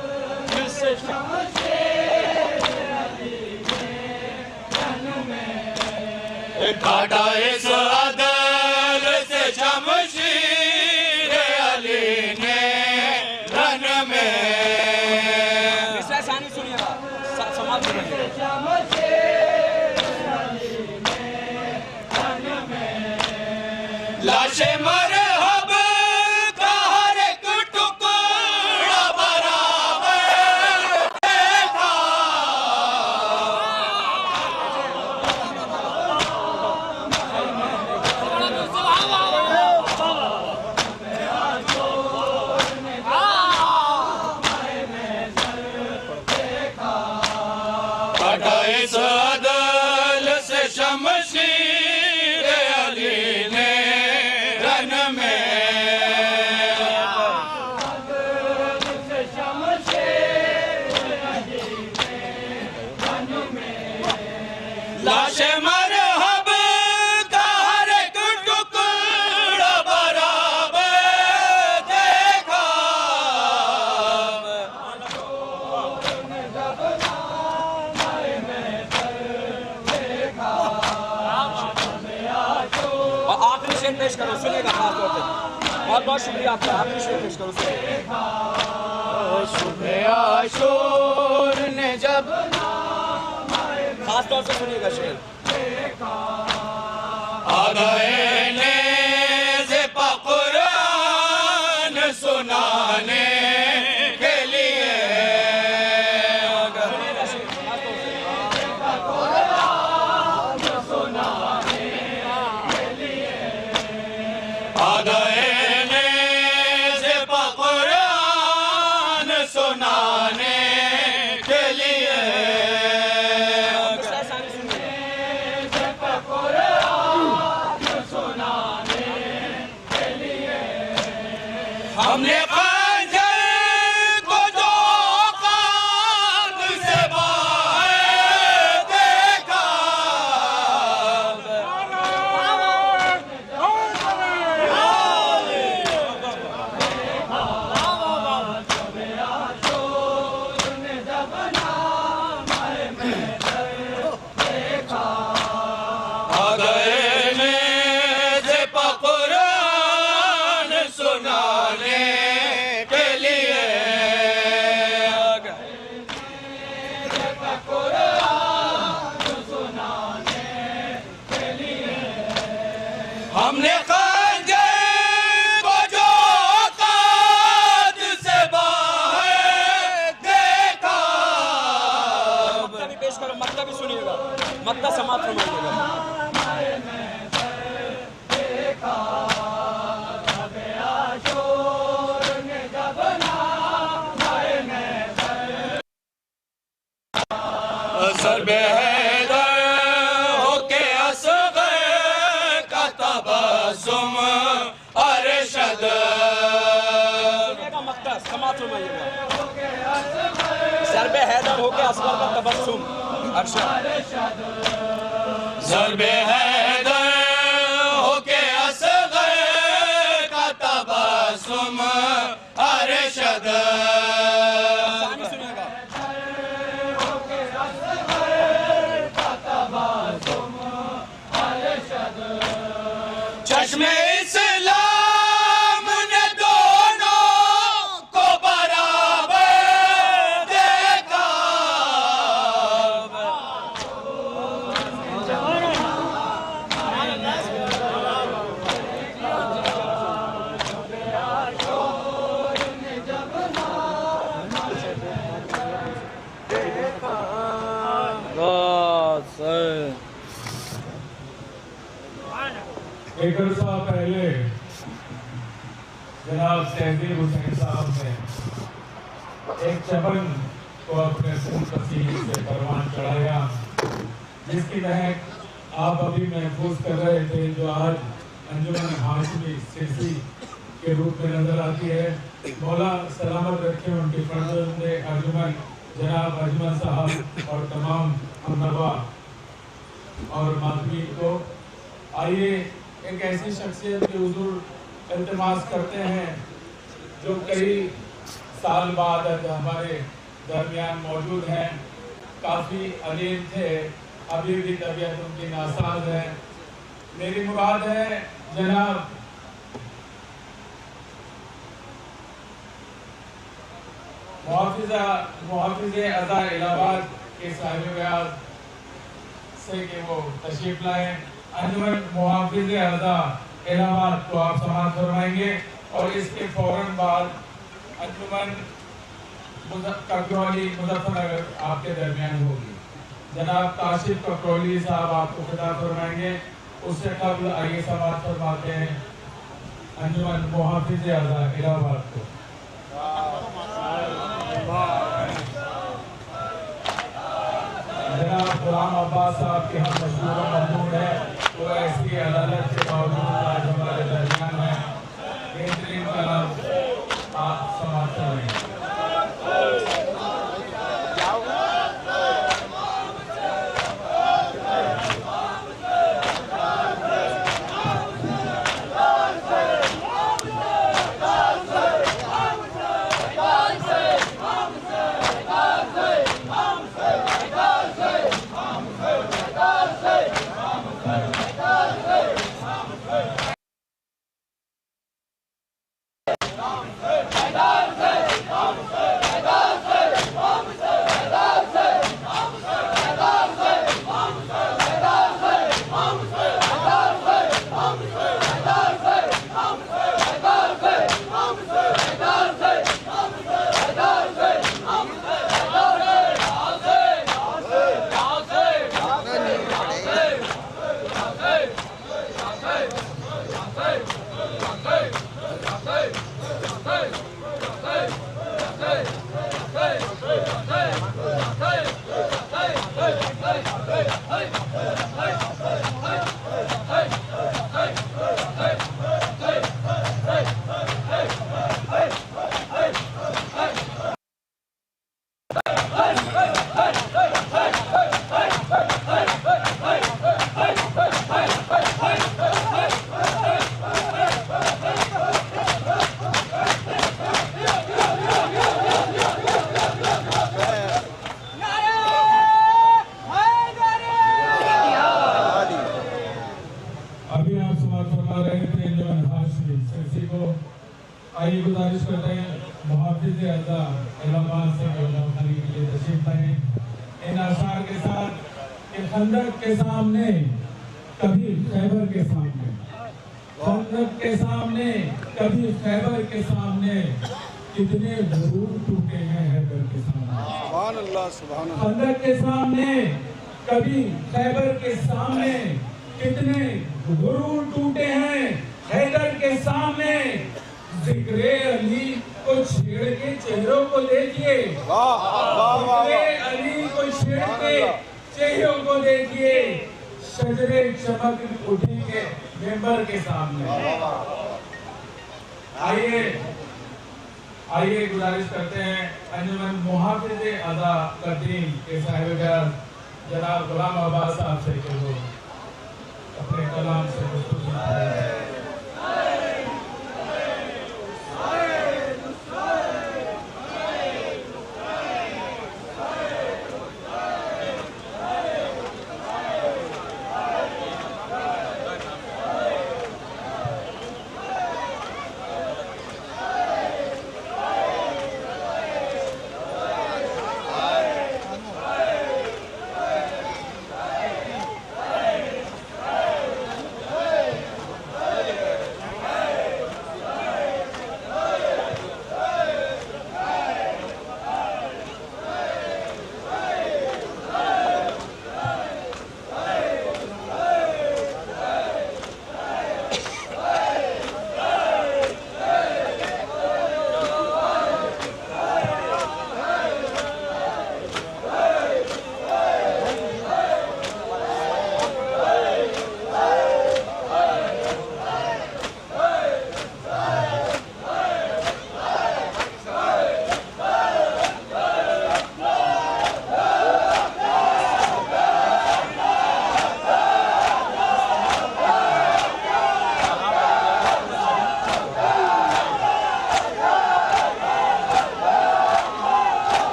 काटा इस अदल से शमशीर अली ने रन में। सानी सुनिएगा, समाप्त करिएगा। लाशे मरहब का हर एक टुकड़ा बराबर देखा, काटा इस अदल से शमशीर अली ने रन में। लाशे मरहब का हर एक टुकड़ा बराबर देखा, और आखिरी शेर पेश करो, सुनिएगा खास तौर पे। बहुत बहुत शुक्रिया आपका, आखिरी शेर पेश करो, सुनिएगा। सुबह आशूर ने जब खास तौर से सुनिएगा शेर। आ गए नेज़े पा कुरान सुनाने के लिए, आ गए नेज़े पा कुरान सुनाने के लिए। हमने खंजर को जो औकात से बाहर देखा, आ गए नेज़े पा कुरान सुनाने के लिए, हमने खंजर को जो औकात से बाहर देखा। मक्ता भी पेश करो, मक्ता भी सुनिएगा, मक्ता समाप्त फरमाइएगा। ज़र्बे हैदर होके असग़र का तबस्सुम अरशद, सुनिएगा मक्ता समाप्त फरमाइएगा। ज़र्बे हैदर होके असग़र का तबस्सुम अरशद। ज़र्बे हैदर होके असग़र का तबस्सुम अरशद, सानी सुनिएगा। चश्मे इस्लाम ने दोनों को बराबर देखा, एक अर्सा पहले जनाब तहजीब हुसैन साहब ने एक चमन को अपने खून पसीने से परवान चढ़ाया, जिसकी महक आप अभी महफूज कर रहे थे जो आज अंजुमन हाशमी सिरसी के रूप में नजर आती है। मौला सलामत रखे उनके फर्जंद अंजुमन जनाब अजमल साहब और तमाम हमनवा और मातमीन को। आइए एक ऐसी शख्सियत के हुजूर इल्तिमास करते हैं जो कई साल बाद हमारे दरमियान मौजूद हैं। काफ़ी अलीम थे, अभी भी तबीयत उनकी नासाज है। मेरी मुराद है जनाब मुहाफिज़े अज़ा इलाहाबाद के साहिब व्याज से कि वो तशरीफ लाए। अंजुमन मुहाफिज़े अज़ा इलाहाबाद को आप समाअत फरमाएंगे और इसके फौरन बाद अंजुमन ककरौली मुजफ्फरनगर आपके दरमियान होगी। जनाब काशिफ ककरौली साहब आपको खिताब फरमाएंगे। उससे कबल आइए समाअत फरमाते हैं अंजुमन मुहाफिज़े अज़ा इलाहाबाद को। जनाब गुलाम अब्बास साहब के हम मशहूर ममनून है, वो ऐसी अदालत के बावजूद आज हमारे दरमियान है। बेहतरीन कलाम आप समाअत करें। आइए गुजारिश करते हैं मुहाफिज़े अज़ा इलाहाबाद से खाली के लिए तशरीफ लाएं इन अशार के साथ कि खंदक के सामने कभी खैबर के सामने, खंदक के सामने कभी खैबर के सामने कितने गुरूर टूटे हैं हैदर के सामने। सुभान अल्लाह सुभान अल्लाह। खंदक के सामने कभी खैबर के सामने कितने गुरूर टूटे हैं हैदर के सामने। जिक्रे अली को छेड़ के चेहरों को देखिए, जिक्रे अली को छेड़ के चेहरों को देखिए, शजरे चमक उठी के मेंबर के सामने। आइए गुजारिश करते हैं अंजुमन मुहाफिज़े अज़ा कदीम के साहिब जनाब गुलाम अब्बास साहब से कि वो अपने कलाम से गुफ्तगू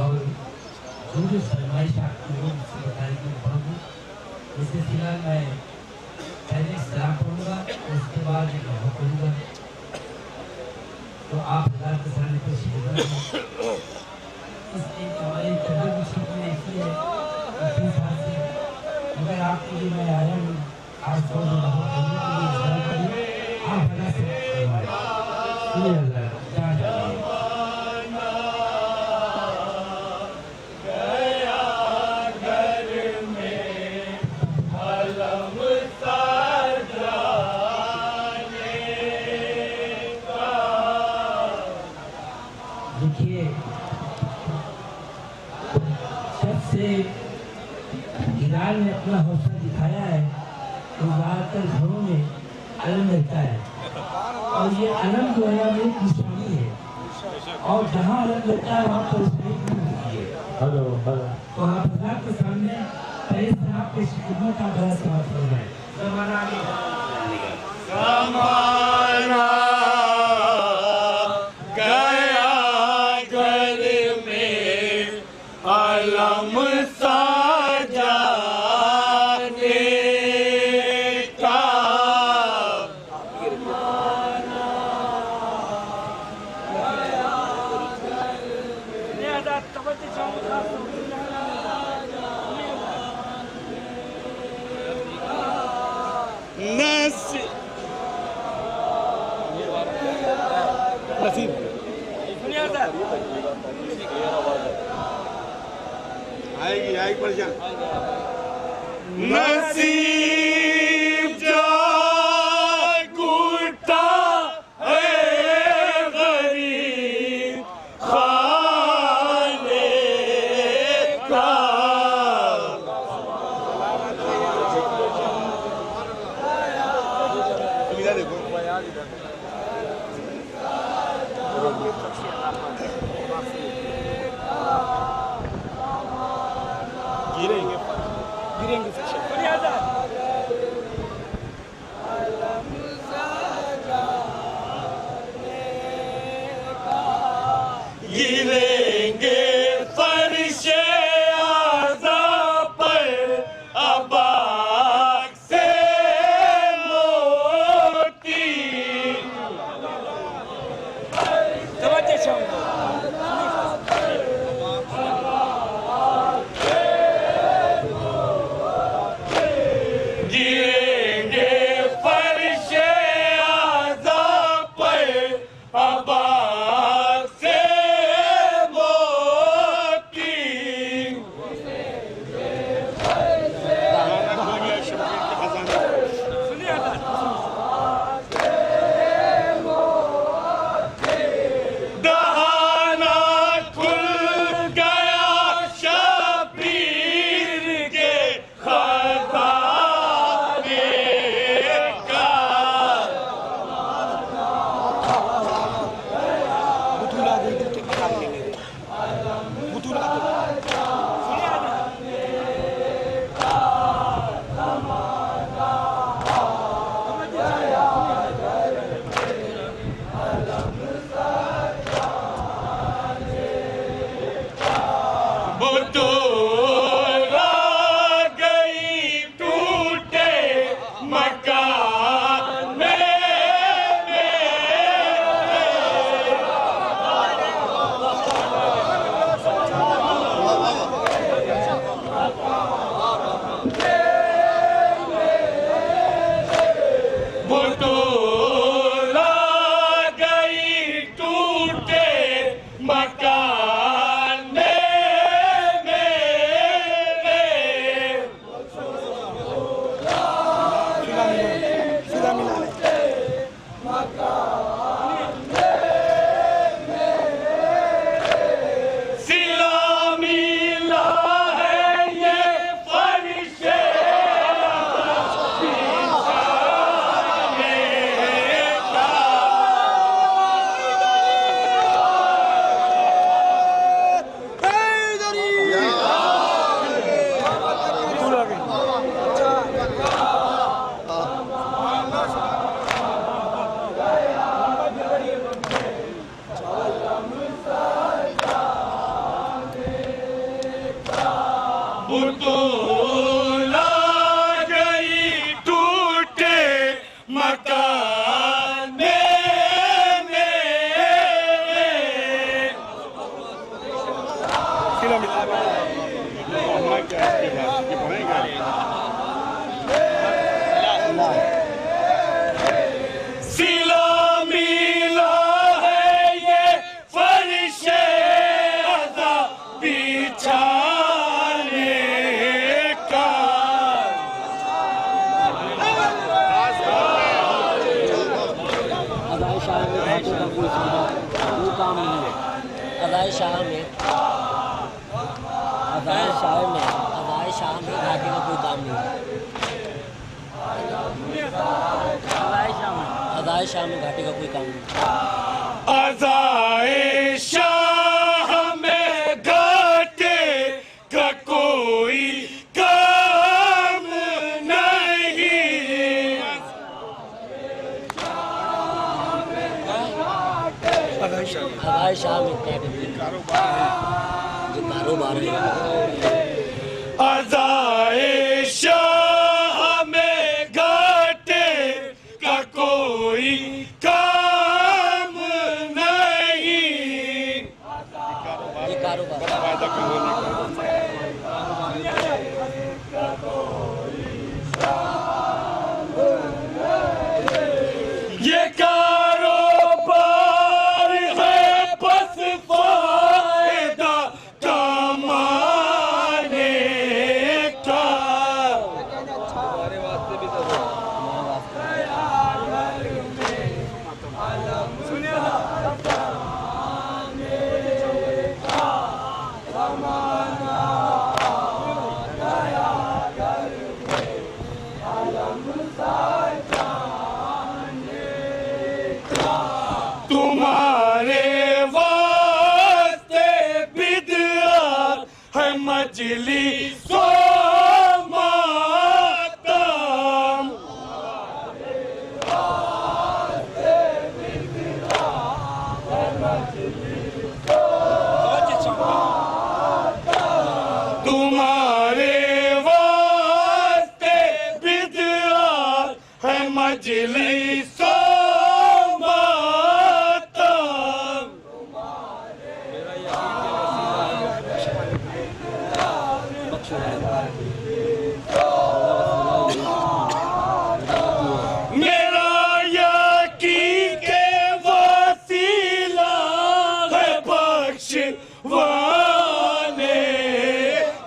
और जो जो फरमाइश आपकी वो मुझसे बताएंगे पढ़ूँगी। इस सिलसिला मैं पहले सलाम पढ़ूँगा, उसके बाद दुआ करूँगा। तो आप हज़ार के सामने तशरीफ़ इसलिए हमारी तबीयत भी ठीक नहीं ऐसी है इसी हिसाब से, मगर आपके लिए मैं आया हूँ आज तो करने के लिए इस्तेमाल करिए। आप हज़ार से सुनिए अल्लाह क्या जानिए। ईरान ने अपना हौसला दिखाया है तो ज़्यादातर घरों में अलम रहता है, और ये अलम जो है वो एक निशानी है, और जहाँ अलम रहता है वहाँ पर उसकी होती है। हेलो तो आप अल्लाह के सामने पहले से आपके खिदमत का बड़ा समाप्त हो जाए। आएगी आएगी परेशान नसीब जागता है गरीब खाने का। गिरेंगे गिरेंगे फर्शे आज़ा पर अबाक से मोती। बुतोला गई टूटे मकान सिला मिला है ये फर्शे अज़ा बिछाने का। अदाए शाह में घाटे का कोई काम नहीं है। अदाए शाह में घाटे का कोई काम नहीं है। अदाए शाह में घाटे का कोई काम नहीं। अज़ाए शाह में घाटे का कोई काम नहीं। अदाए शाह में कारोबार है। अज़ाए शाह में घाटे का कोई काम नहीं। ये कारोबार ये कारोबार है बस फायदा कमाने का। तुम्हारे वास्ते बिदअत है मजलिसो मातम। तुम्हारे वास्ते बिदअत है मजलिसो मातम। मेरा यकीन के वसीला है बख्शवाने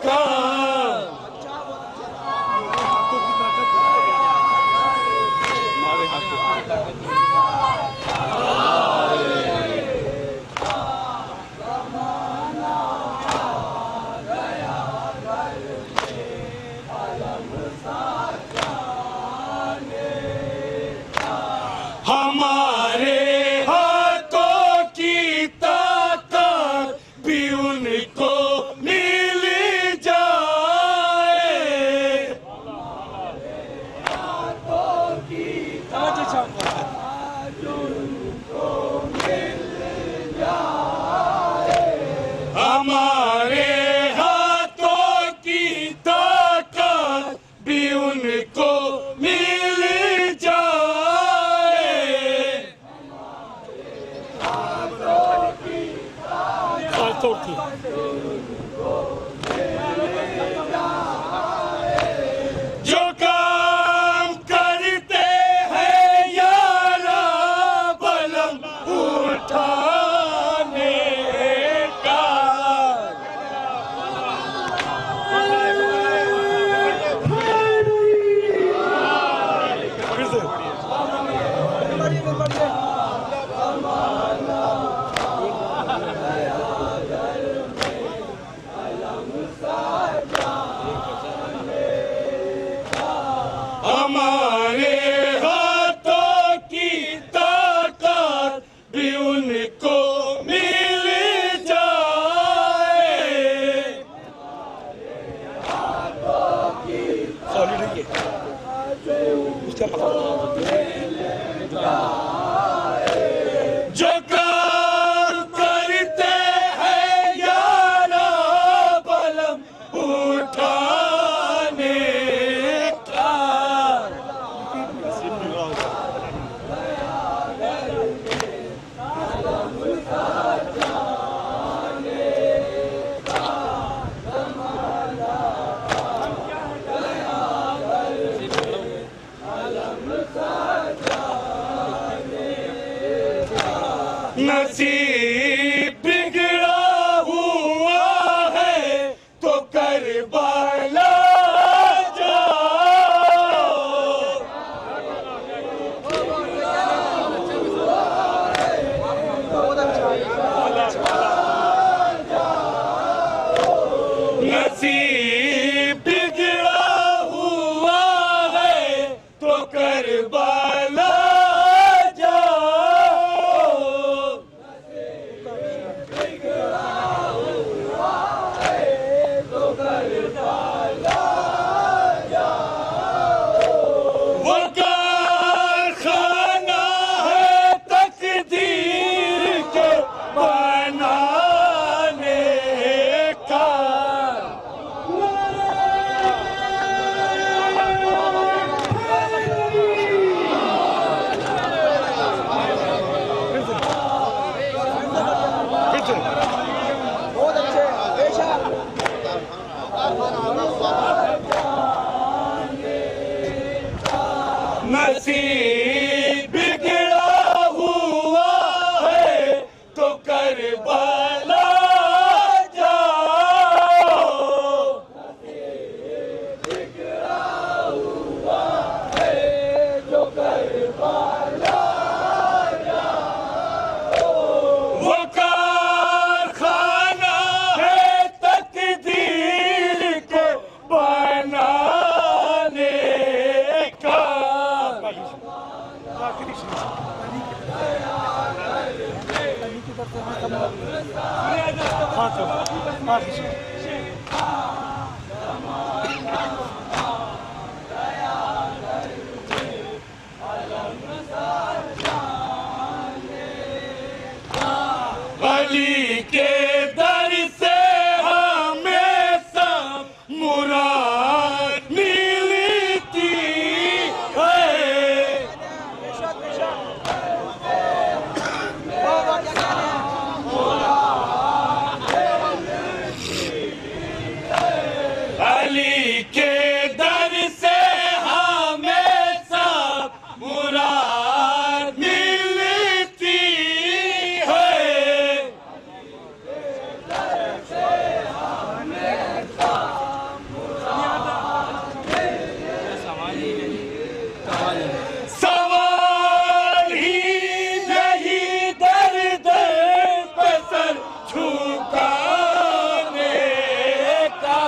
का। हमारे हाथों की ताकत भी उनको मिल जाए। हमारे हाथों की ताकत भी उनको मिल जाए। जो काम करते हैं यारा बलम उठाने का। हमारे हाथों की ताकत भी उनको मिल जाए। जो काम करते हैं यारा बलम उठा नसीब बिगड़ा हुआ है तो करबला नसीब बिगड़ा हुआ है तो करबला जाओ। बिगड़ा हुआ है तो करबला जाओ। वो कारखाना है तकदीर के बनाने का। अली के दर से हमें सब मुराद मिलती है। अली के दर से हमें सब मुराद मिलती है। सवाल ही नहीं दर दर पे सर झुकाने का।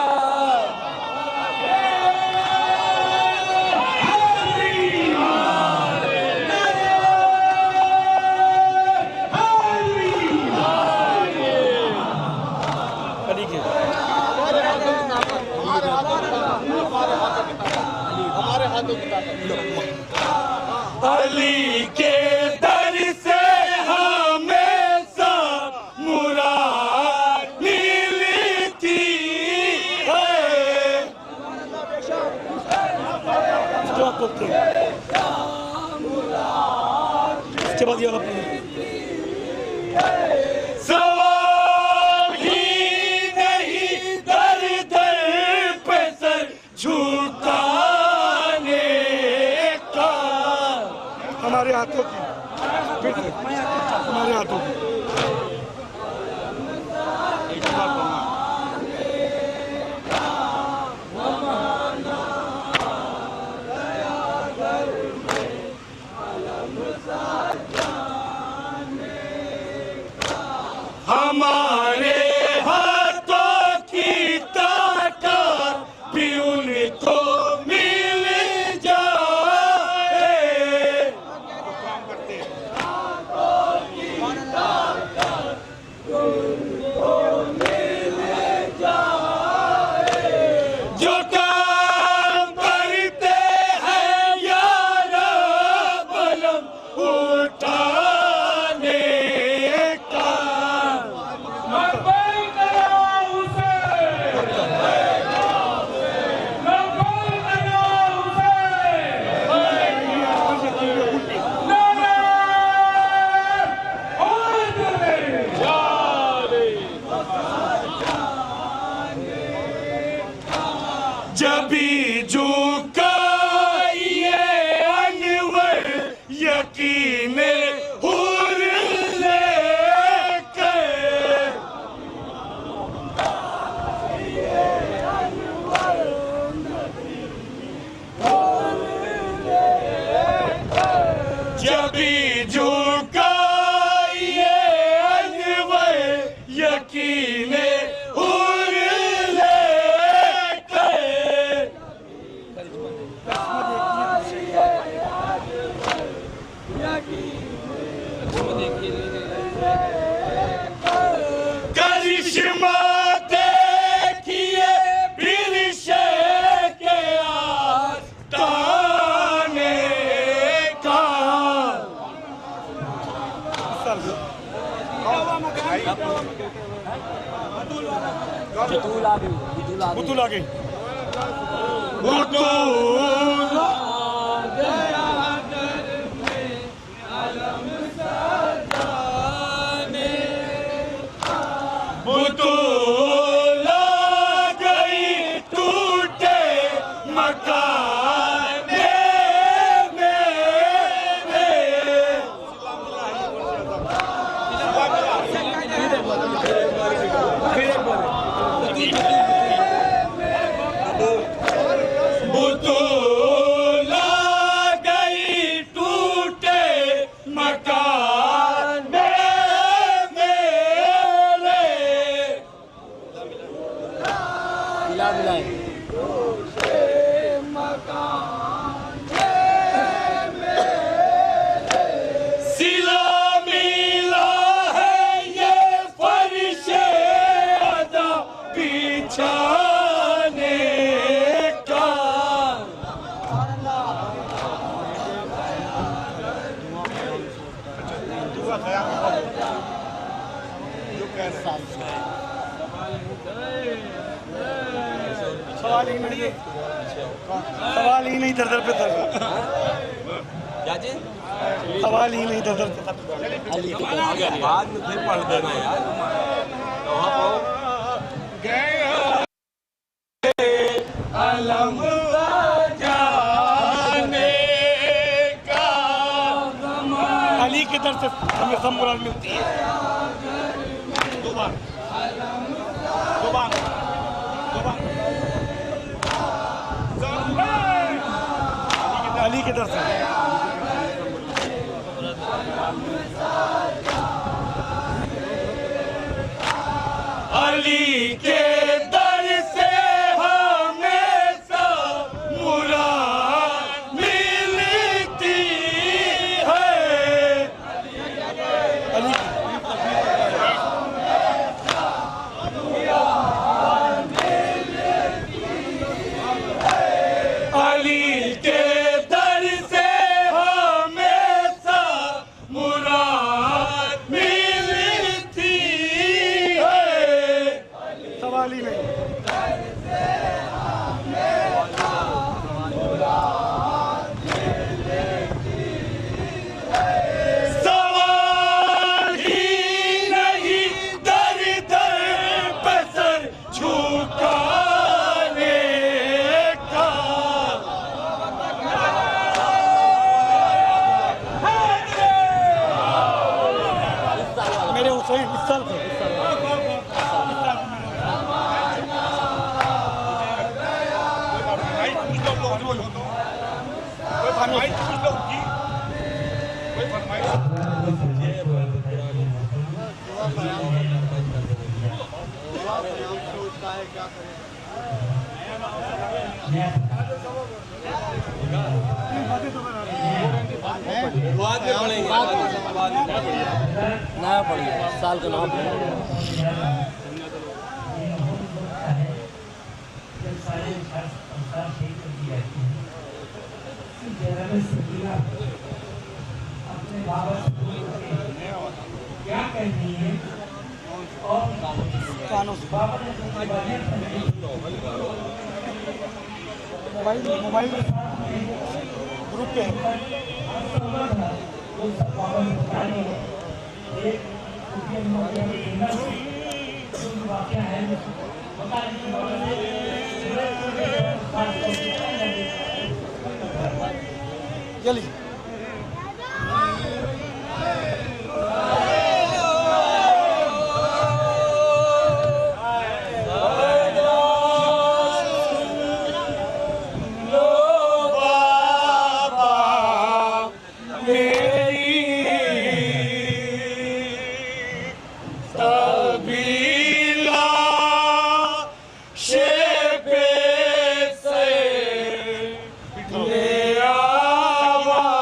अली के दर से हमें सब मुराद मिलती है। इसके बाद ये सवाल ही नहीं दर दर पे सर झुकाने का। हमारे हाथों की हमारे हाथों की हमारे हाथों की ताकत भी उनको मिल जाए। जो काम करते हैं यार बलम उठाने का। जभी झुकाइए अनवर यकीन हुर लेकर। जभी झुकाइए अनवर यकीन हुर लेकर। बुतुल आ गई। बुतुल आ गई टूटे मकान बुतुल आ गई टूटे मकान सिला मिला है ये फर्शे अदा बिछाने का। सवाल ही नहीं दर दर पे था। सवाल ही नहीं दर दर पे था। बाद में फिर पढ़ देना यार। अलम जाने का अली की तरफ से हमें सब मुराद मिलती है। दो बार अली की तरफ से अली के दर से हमेशा मुराद मिलती है। अली के दर से हमेशा मुराद मिलती है। सवाल ही नहीं। सवाल ही नहीं दर दर पे सर झुकाने का। मेरे हुसैन इस साल थे। नया पढ़िए साल का नाम अपने बाबा से क्या कहनी है और बाबा ने मोबाइल ग्रुप पे चलिए ले आवा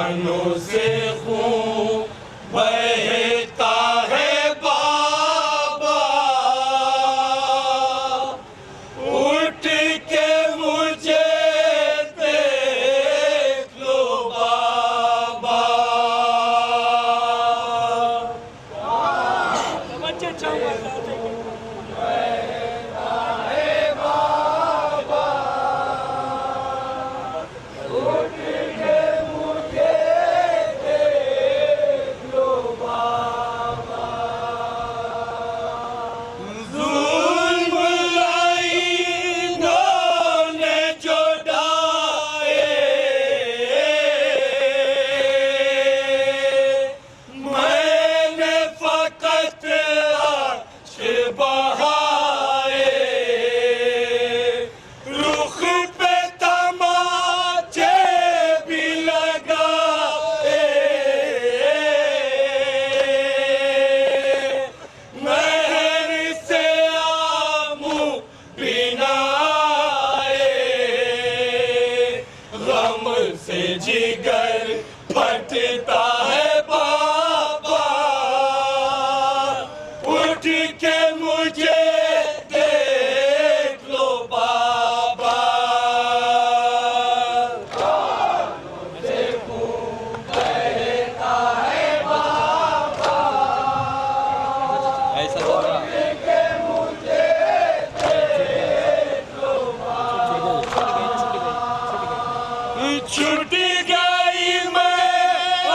कानों से खून बहता है बाबा, उठ के मुझे देख लो बाबा। से जिगर फटता है बाबा, उठ के मुझे देख लो बाबा। देखो बहता है बाबा, ऐसा के मुझे देख लो बाबा। छूट गई मैं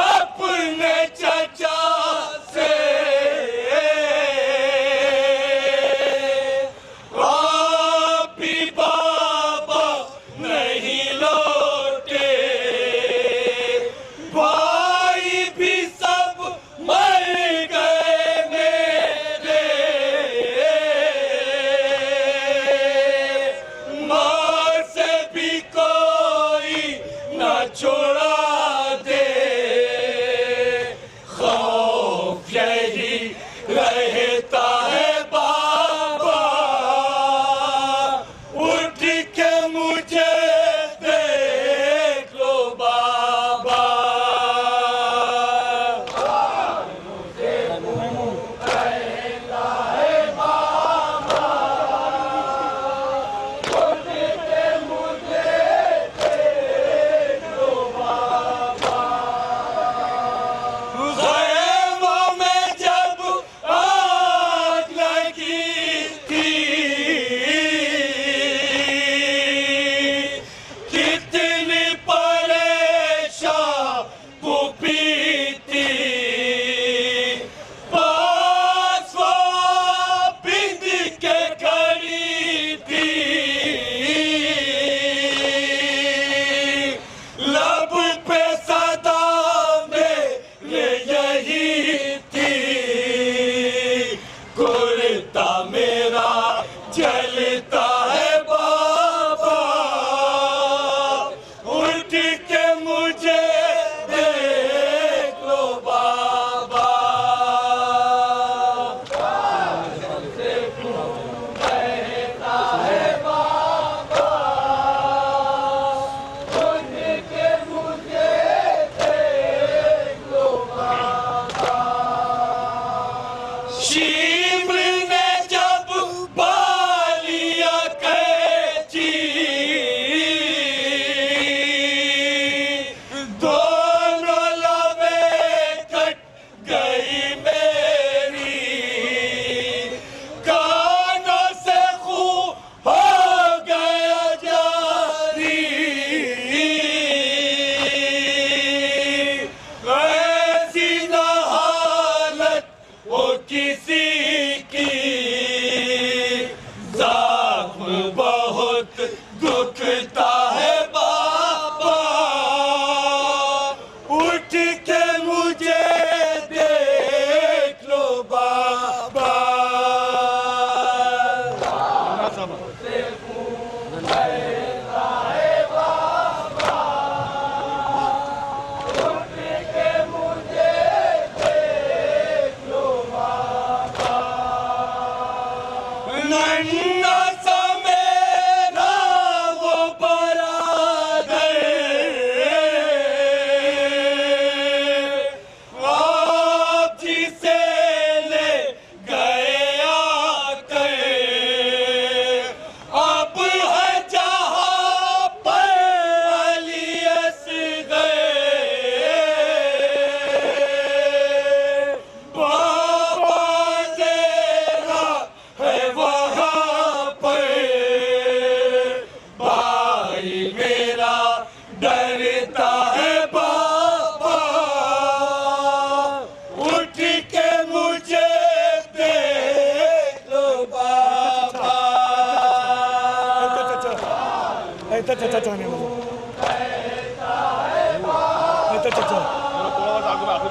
अच्छा अच्छा अच्छा थोड़ा बहुत आगे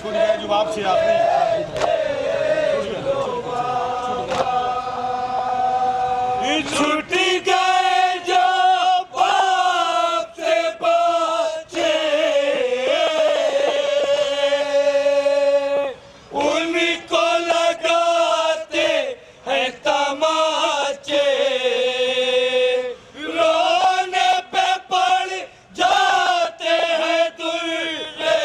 छूट गया जवाब से आपने छूट गए जो बाप से बचे उनको लगाते हैं तमाचे रोने पे पड़ जाते हैं दूल्हे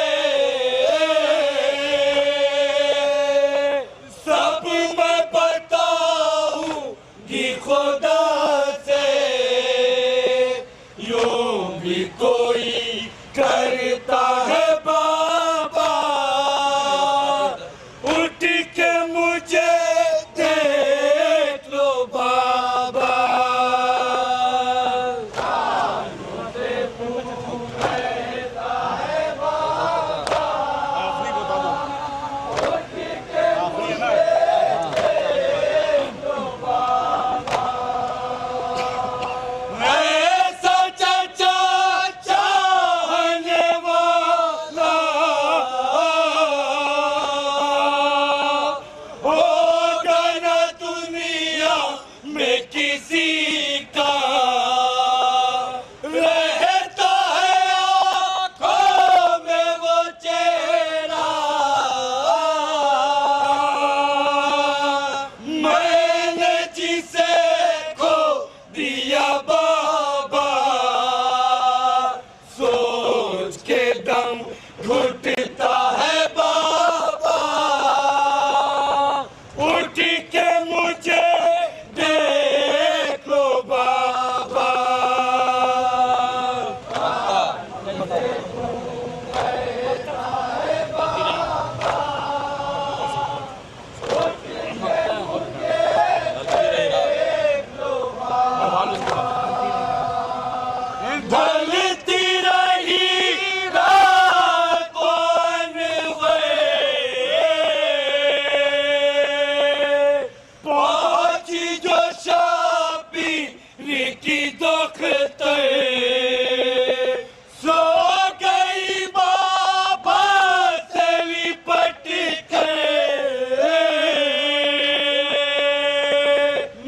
सब मैं बताऊंगी खुदा से यूं भी कोई करता है बाबा उठ के मुझे देख लो बाबा ऐसा चाचा चाहने वाला होगा ना दुनिया में किसी का रहता है आँखों में वो चेहरा मैंने जिसे खो दिया बाबा सोच के दम घुटता है बाबा उठ के मुझे देख लो बाबा ढलती रही रात कौन पहुंची जो शाबीर की दुखते सो गई बाबा से लिपट के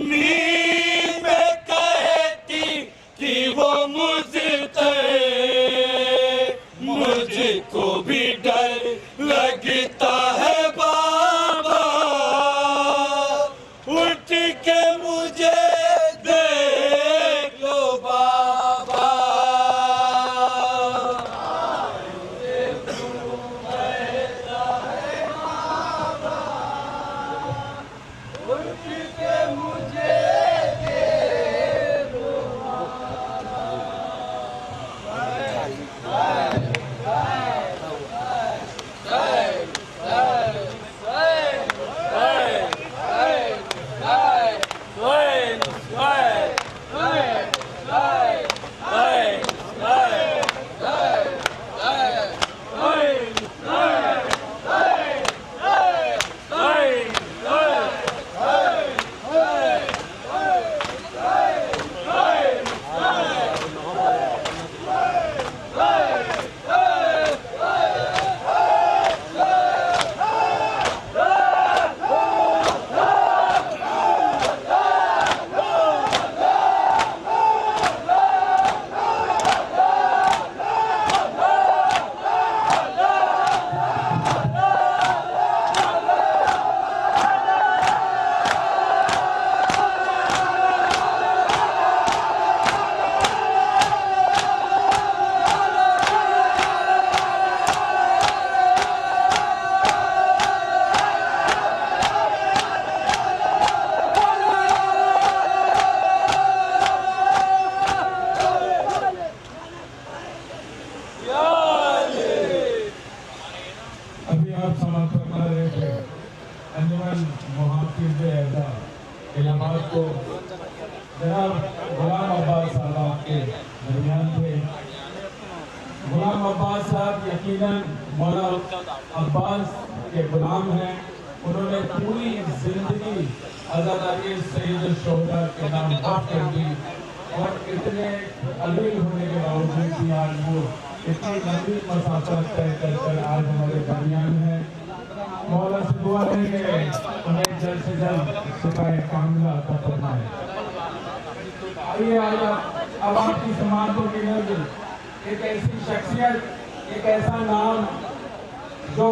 नींद में कहती कि वो मुझसे मुझको भी डर लगता है बाबा उठ के मुझे देख लो बाबा उठ के मुझे देख लो अभी आप समाप्त कर रहे थे अंजुमन मुहाफिज इलाहाबाद को जनाब गुलाम अब्बास साहब आपके दरमियान थे। गुलाम अब्बास साहब यकीनन मौला अब्बास के गुलाम हैं। उन्होंने पूरी जिंदगी आज़ादारी सैयद शोहदा के नाम वक़्फ कर दी और इतने अलील होने के बावजूद भी आज वो इतनी लंबी मसाफत तय कर आज हमारे दरमियान है। मौला से दुआ है कि उन्हें जल्द से जल्द सिपाही कामिला अता फरमाए। आइए आज अब आपकी समातों की नज़र एक ऐसी शख्सियत, एक ऐसा नाम जो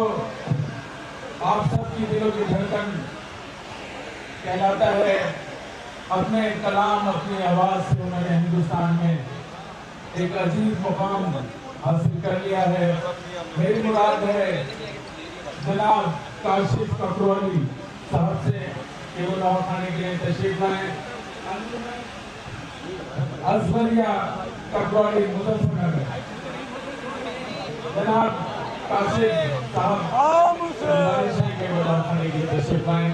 आप सबकी दिलों की धड़कन कहलाता है। अपने कलाम, अपनी आवाज़ से उन्होंने हिंदुस्तान में एक अजीज मुकाम हासिल कर लिया है। मेरी मुराद है जनाब काशिफ ककरौली साहब से कि वो दवा खाने के लिए तशरीफ लाएं। अजहरिया ककरौली मुजफ्फरनगर, जनाब काशिफ साहब के वो दवा खाने के लिए तशरीफ लाएं।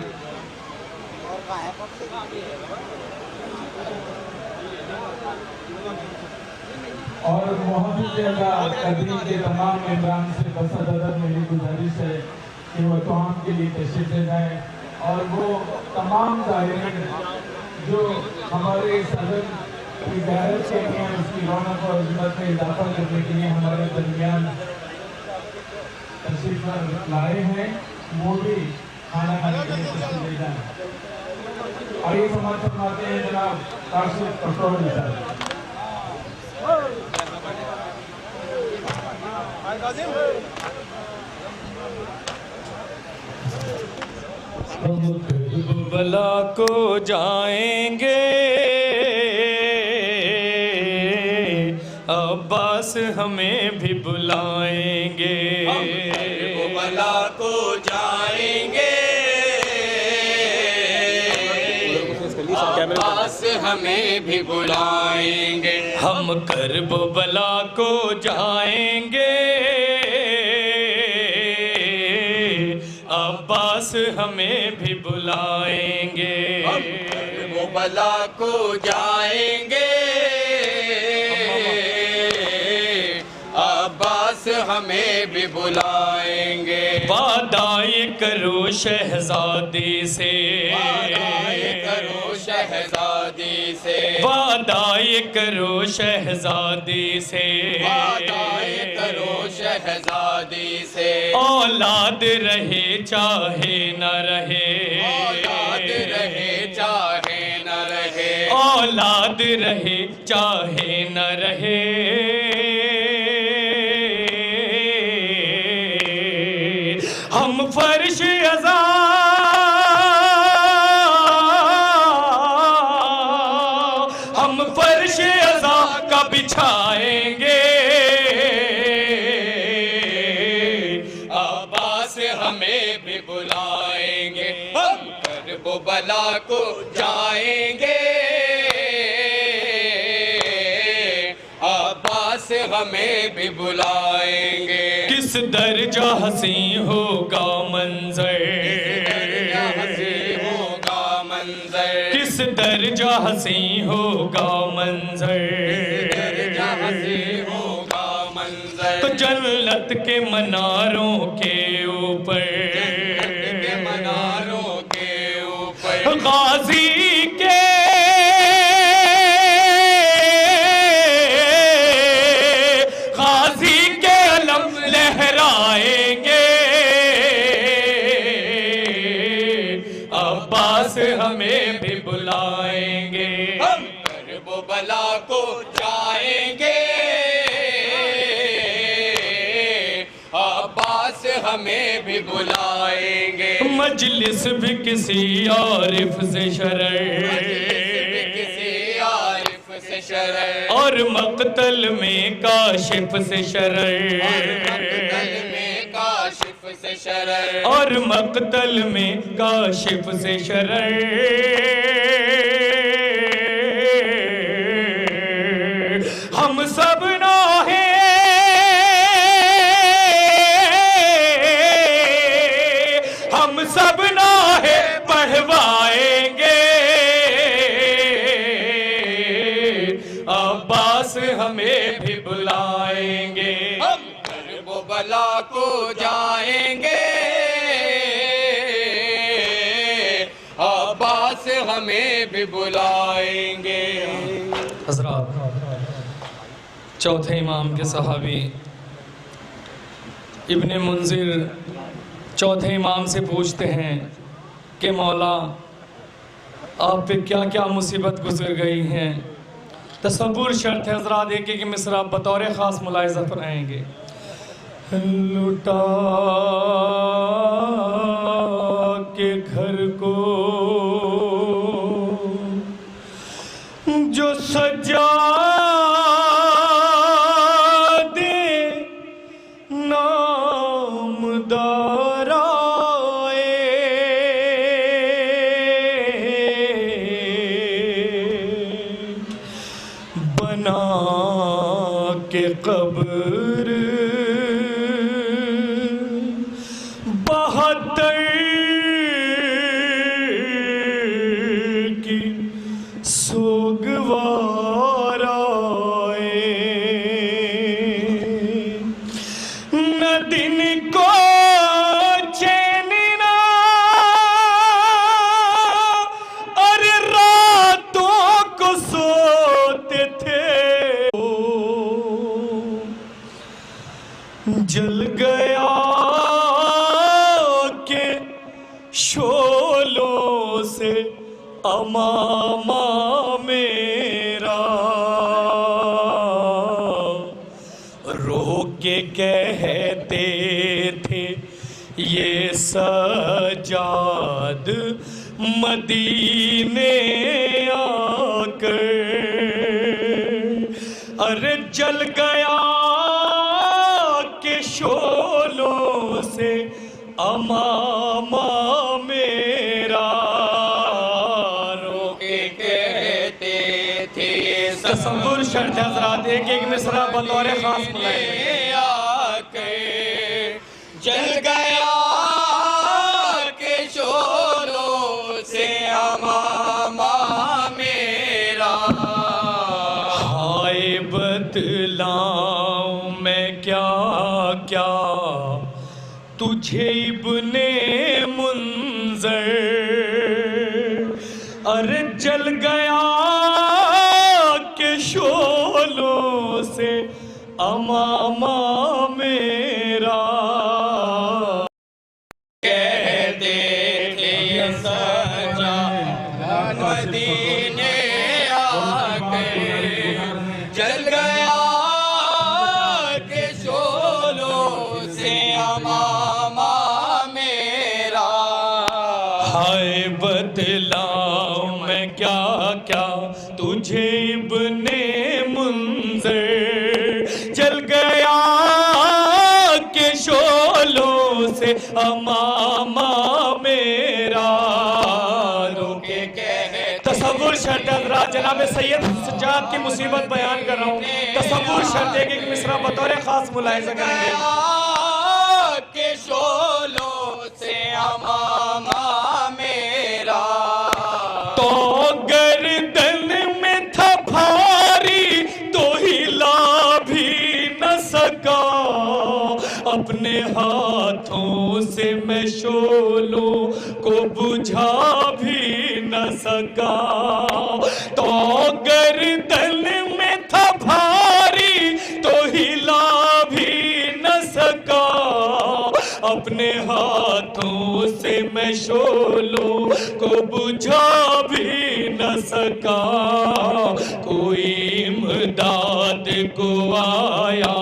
और मोहब्बत कदीम के तमाम मेहमान से बसअदब मेरी गुजारिश है कि वो तमाम के लिए तशरीफ ले जाए और वो तमाम ज़ाहिरीन जो हमारे सदन की ज़ियारत के लिए उसकी रौनक और इज़्ज़त में इजाफा करने के लिए हमारे दरमियान तशरीफ लाए हैं, वो भी खाना खाने के लिए तशरीफ ले जाए। आइए समाप्त फरमाते हैं जनाब काशिफ ककरौली साहब। बला को जाएंगे अब्बास हमें भी बुलाएंगे। बला को जाएंगे अब्बास हमें भी बुलाएंगे। हम करब बला को जाएंगे अब्बास हमें भी बुलाएंगे। हम करब बला को जाएंगे अब्बास हमें भी बुलाएंगे। वादाए करो शहजादी से, वादाए करो शहजादी से, वादाए करो शहजादी से, वादाए करो शहजादी से। औलाद रहे चाहे न रहे, औलाद रहे चाहे न रहे, औलाद रहे चाहे न रहे। हम फर्श अज़ा हम फर्श अज़ा का बिछाएंगे अब्बास हमें भी बुलाएंगे। हम करब बला को जाएंगे अब्बास हमें भी बुलाएंगे। किस दर्जा हसी होगा मंजर, होगा मंजर, किस दर्जा हसी होगा मंजर, होगा मंजर। तो जन्नत के मनारों के ऊपर, के मनारों के ऊपर गाजी के लहराएंगे अब्बास हमें भी बुलाएंगे। हम करब बला को जाएंगे अब्बास हमें भी बुलाएंगे। मजलिस भी किसी आरिफ से शरर और मक़तल में काशिफ से शरर, और मक़तल में काशिफ से शरर। हम सब नाहे हम सब नाहे पढ़वाएंगे अब्बास हमें भी बुलाएंगे। हम करब बला को जाएंगे अब्बास हमें भी बुलाएंगे। हज़रात, चौथे इमाम के सहाबी इब्ने मुंजिर चौथे इमाम से पूछते हैं कि मौला आप पे क्या क्या मुसीबत गुजर गई हैं। तसव्वुर शर्त है हज़रात, एक एक मिसरा बतौर ख़ास मुलाहिज़ा फरमाएंगे। लुटा के घर को जो सजा कब्र 72 की सोगवार न दिन को चैन ना अरे रातों को सोते थे। जल गया के शोलों से अमामा मेरा, रो के कहते थे ये सजाद मदीने आकर, अरे जल गया शोलों से अमामा मेरा, रोके कहते थे। तसव्वुर शर्त है हज़रात, एक एक मिसरा बतौर ख़ास आके जल गया के शोलों से अमामा मेरा। हाय बतलाऊं मैं क्या क्या तुझे इब्ने मुंज़र, अरे जल गया के शोलों से अमामा मेरा। कहते थे ये सजा मदीने आके जल गया अमामा मेरा। हाय बतलाऊं मैं क्या क्या तुझे इब्ने मुंज़र, जल गया के शोलों से अमामा मेरा, रोके कहे। तसव्वुर शर्त हज़रात, जनाब सैयद सज्जाद की मुसीबत बयान कर रहा हूँ। तसव्वुर शर्त, एक एक मिसरा बतौर ख़ास मुलाहिज़ा करेंगे। के शोलों से अमामा मेरा, तो गर्दन में था भारी तो हिला भी न सका, अपने हाथों से मैं शोलों को बुझा भी न सका। तो गर्दन में था भारी तो हिला भी न सका, अपने हाथों से मैं शोलों को बुझा भी न सका। कोई इमदाद को आया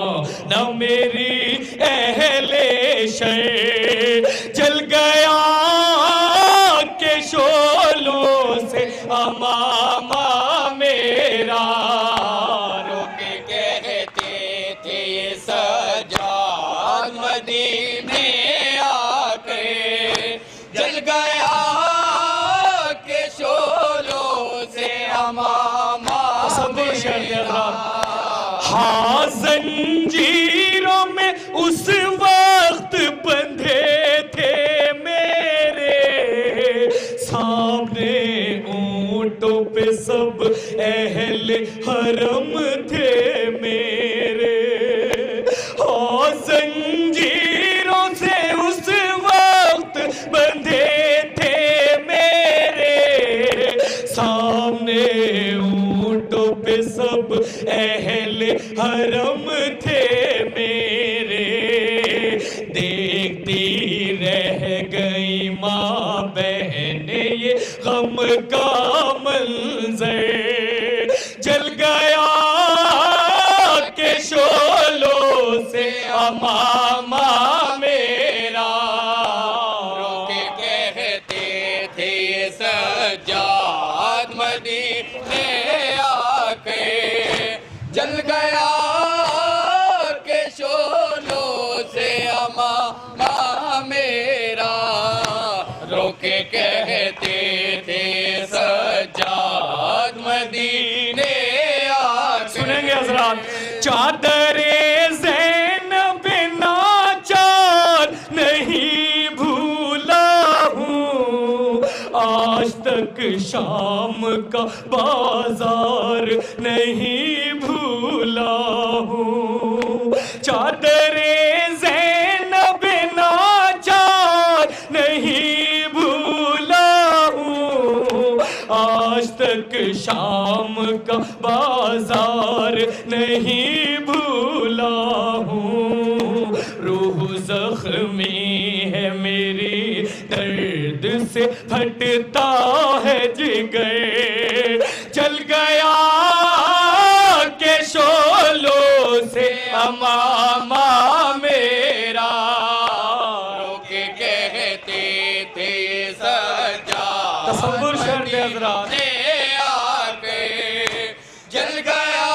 न मेरी अहले शर, जल गया के शोलों से अमामा मेरा, रोके कहते थे ये सजाद मदीने आके जल गया के शोलों से अमामा मेरा। हाँ जंजीरों में उस वक्त बंधे थे मेरे, सामने ऊंटों पे सब अहले हरम थे मेरे। हाँ जंजीरों से उस वक्त बंधे थे मेरे, सामने ऊंटों पे सब अहले हरम थे मेरे। का मंजर जल गया के शोलों से अमामा मेरा। रोके कहते थे सज्जाद मदीने आके जल गया के शोलों से अमामा मेरा। रोके कहते थे सज्जाद मदीने आके। सुनेंगे हजरात। चादरे ज़ैनब नाचार नहीं भूला हूँ, आज तक शाम का बाजार नहीं भूला हूँ। चादरे ज़ैनब नाचार नहीं भूला हूँ, आज तक शाम का बाजार नहीं भूला हूँ। रूह जख्मी है मेरी, दर्द से फटता है जिगर जल गया के शोलों से अमामा मेरा। रोके कहते थे सज्जाद तसव्वुर शर्त है हज़रात। आके जल गया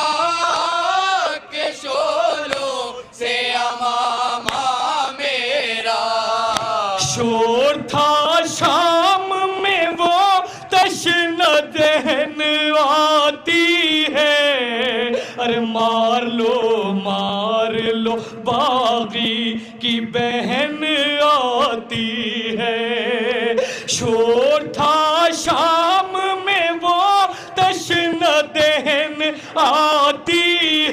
के शोलों से अमामा मेरा। शोर था शाम में वो तश्न दहन आती है, अरे मार लो बागी की बहन आती है। शोर था शाम में वो तश्न दहन आती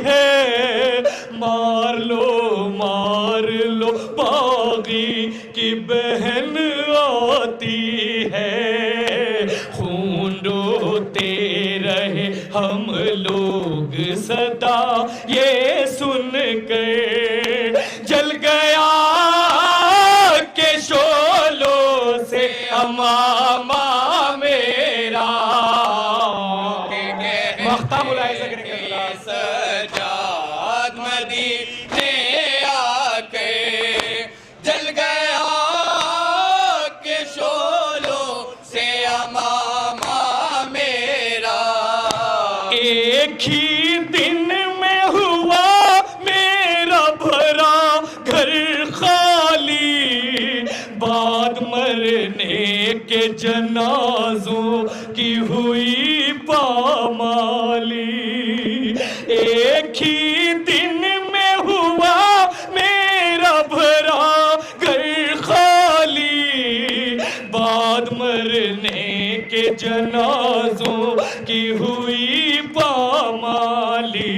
है, मार लो बागी की बहन आती है। खून रोते रहे हम लोग सदा ये सुन कर जल गया के शोलों से अमामा मेरा। मख्ता बुलाए सज्जाद मदीने आके जल गया के शोलों से अमामा मेरा। एक ही दिन में हुआ मेरा भरा घर खाली, बाद मरने के जनाजों की हुई पामाली। एक ही दिन में हुआ मेरा भरा घर खाली, बाद मरने के जनाजों की हुई पामाली।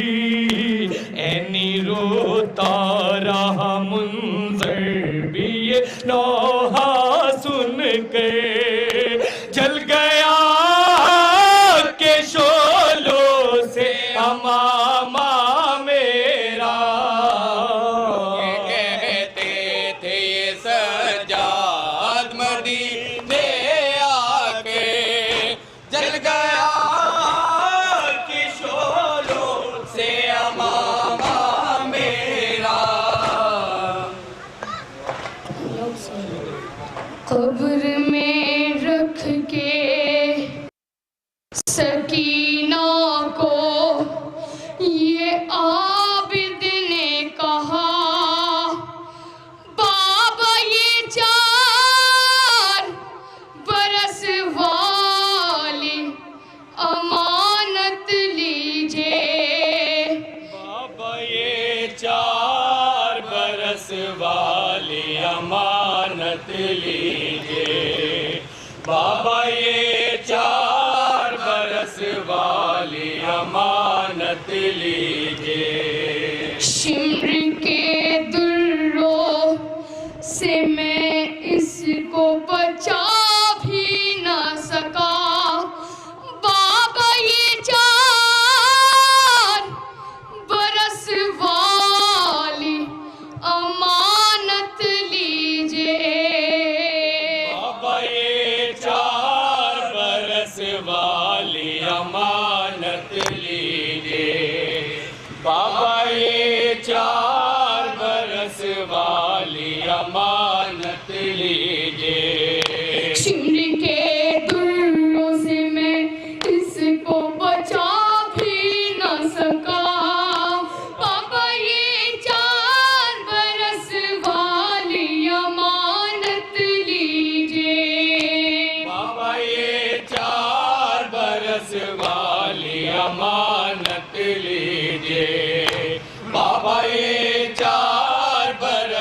ऐनी रोता रहा मुंज़र भी ये नौहा सुन कर जल गया के शोलों से अमामा मेरा। कहते थे सज्जाद मदीने आके जल गया के शोलों से अमामा मेरा। कब्र में रख के सकीना को ये आबिद ने कहा, बाबा ये 4 बरस वाली अमानत लीजिए। बाबा ये 4 बरस वाली अमानत लीजिए। बाबा ये 4 बरस वाली अमानत लीजिए। शिम्र के दुर्रों से मैं इसको बचा भी ना सका, बाबा ये 4 बरस वाली अमानत लीजिए। बाबा ये 4 बरस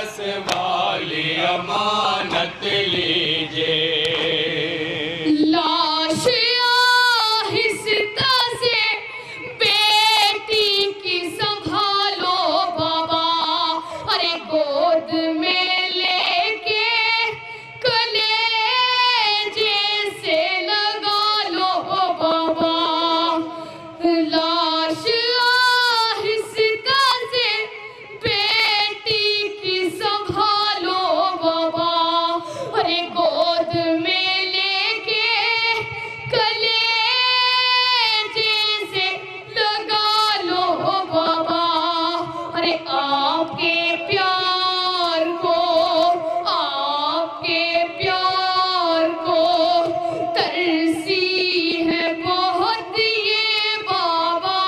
बरस वाली अमानत लीजिए। लाश आहिस्ता से बेटी की संभालो बाबा, अरे गोद में लेके कलेजे से लगा लो बाबा। लाश आहिस्ता से बेटी की संभालो बाबा, अरे गोद में लेके कलेजे से लगा लो बाबा। अरे आपके प्यार को, आपके प्यार को तरसी है बहुत ये बाबा।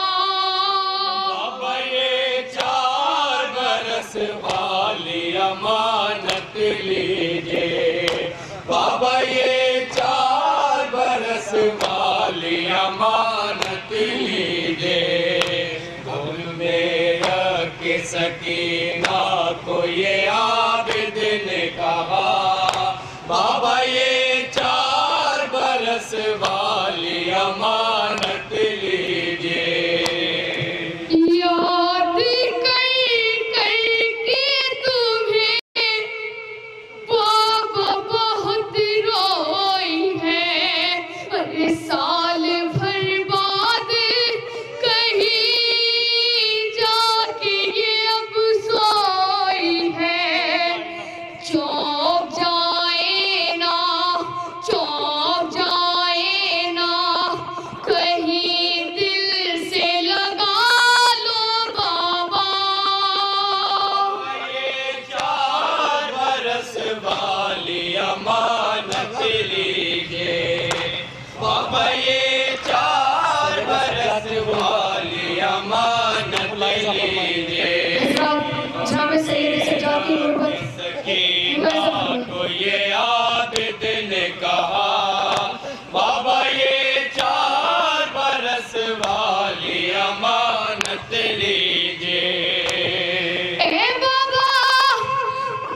बाबा ये 4 बरस वाली अमानत लीजिए। बाबा ये 4 बरस वाली अमानत लीजिए। गोद में रख के सकीना को ये आबिद ने कहा, बाबा ये 4 बरस वाली अमानत लीजिए। याद कर करके तुम्हें बाबा बहुत रोई है, अरे साल भर बाद कहीं जाके ये अब सोई है। चौंक जाए ना, चौंक जाए ना, कहीं दिल से लगा लो बाबा। ये 4 बरस वाली अमानत लीजिए। बाबा ये 4 बरस वाली अमानत लीजिए। जहाँ पे सैयद सज्जाद की गुर्बत सकीना को ये आबिद ने कहा, बाबा ये 4 बरस वाली अमानत लीजिए। ए बाबा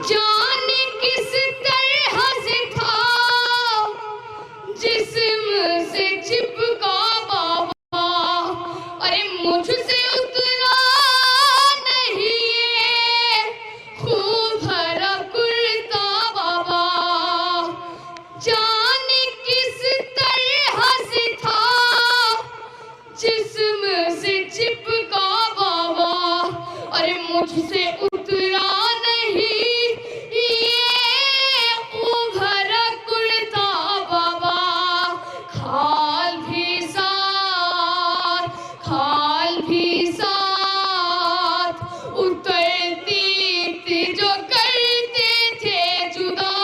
जाने किस तरह से था जिस्म से चिपका बाबा, अरे मुझसे उतरा नहीं ये खूब भरा कुर्ता बाबा। जाने किस तरह से था जिस्म से चिपका बाबा, अरे मुझसे उतरा नहीं ये उभरा कुर्ता बाबा। खाल भी साथ, खाल भी साथ उतरती थी जो करते थे जुदा।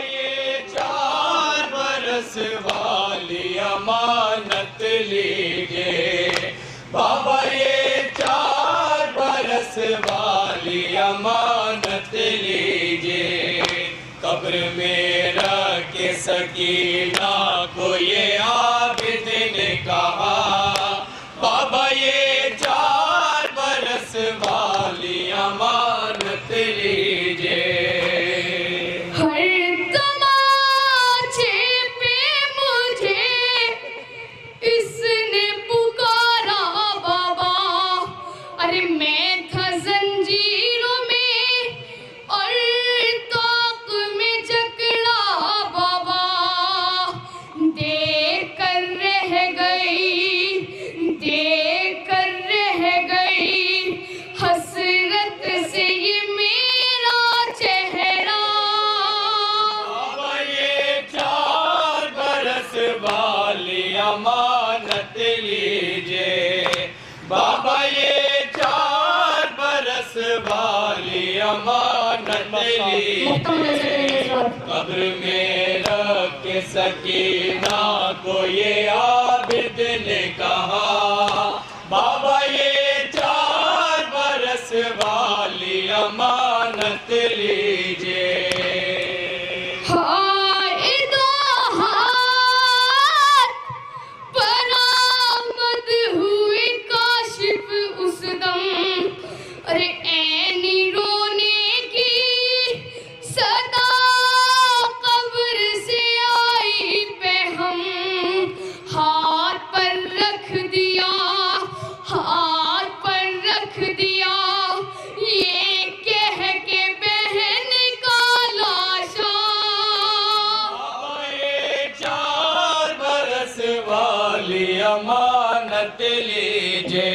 ये 4 बरस वाली अमानत लीजिए। बाबा ये 4 बरस वाली अमानत लीजिए। कब्र में रख के सकीना को ये आबिद ने कहा, बाबा ये 4 बरस वाली अमानत लीजिए। हर तमाचे पे मुझे इसने पुकारा बाबा, अरे मैं था जंजीरों में और ताक में जकड़ा बाबा। देख कर रह गई, देख कर रह गई हसरत से ये मेरा चेहरा। बाबा ये 4 बरस वाली अमानत लीजिए। बाबा ये 4 बरस वाली अमानत लीजिए। कब्र में रख के सकीना को ये आबिद ने कहा, बाबा ये 4 बरस वाली अमानत लीजिए। हाय दो हाथ बरामद हुए काशिफ उस दम, अरे ऐनी रो अमानत लीजिए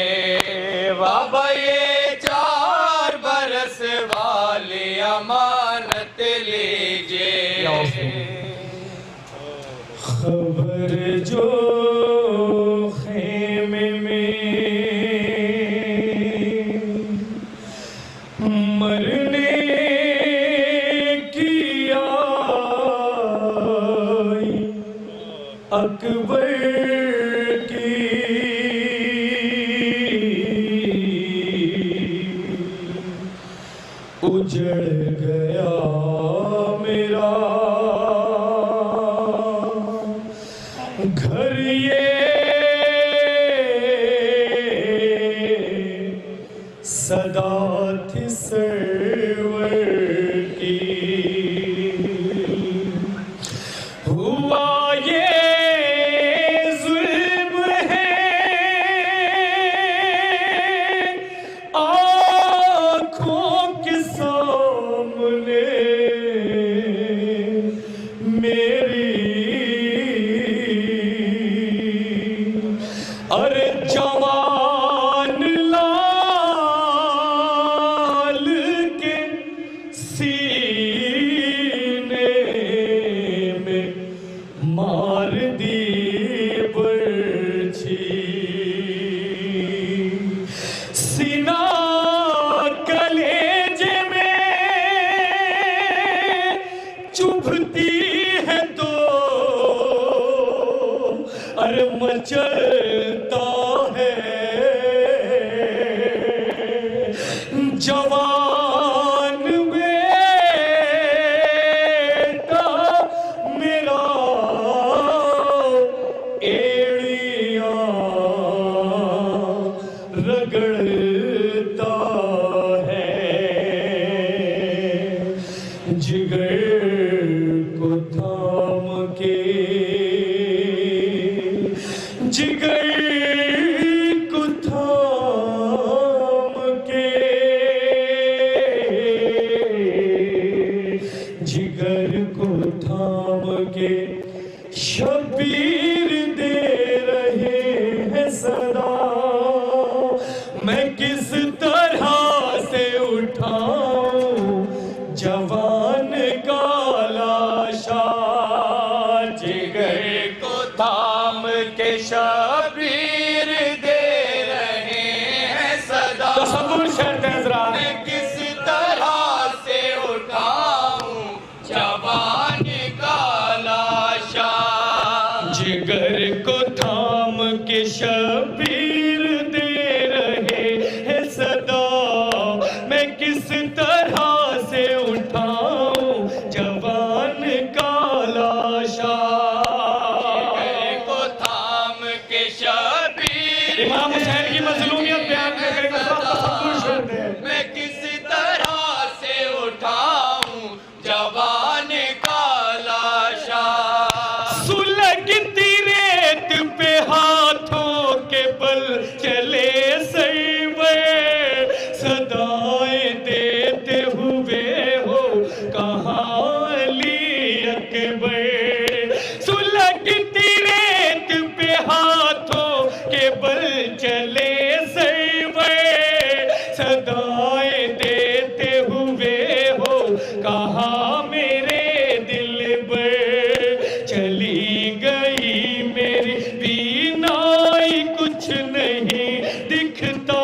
बाबा, ये 4 बरस वाली अमानत लीजिए। खबर जो खेमे में मरने की आई अकबर की, उजड़ गया मेरा घर ये सदा थी सरवर की। हुआ ये जुल्म है आँखों के सामने मेरी, अरे जवान लाल के सीने में मार दी बर्छी। सीना कलेजे में चुभती है तो अरे मचलता है जवान बेटा मेरा, एड़ियां रगड़ता है। जिगर को थाम के, जिगर को थाम के, जिगर को थाम के शबीर दे रहे हैं सदा। मैं किस तरह से उठाऊं जवान का लाशा, जिगर को थाम के शबीर दे रहे हैं सदा। तसव्वुर शर्त है ज़रा, मैं किस तरह से उठाऊं जवान का लाशा, जिगर को थाम के शबीर दे रहे हैं सदा। मैं किस तरह से उठाऊं जवान का लाशा, जिगर को थाम के शबीर। इमाम हुसैन की मजलूमियत बयान करके मैं किस तरह से उठाऊं जवान का लाशा। सुलगती रेत पे हाथों के बल चले सरवर, सदाएं देते हुए हो कहाँ अली अकबर। सुलगती रेत पे हाथों के बल चले सरवर, सदाएं देते हुए हो कहाँ मेरे दिल पर। चली गई मेरी बीनाई कुछ नहीं दिखता,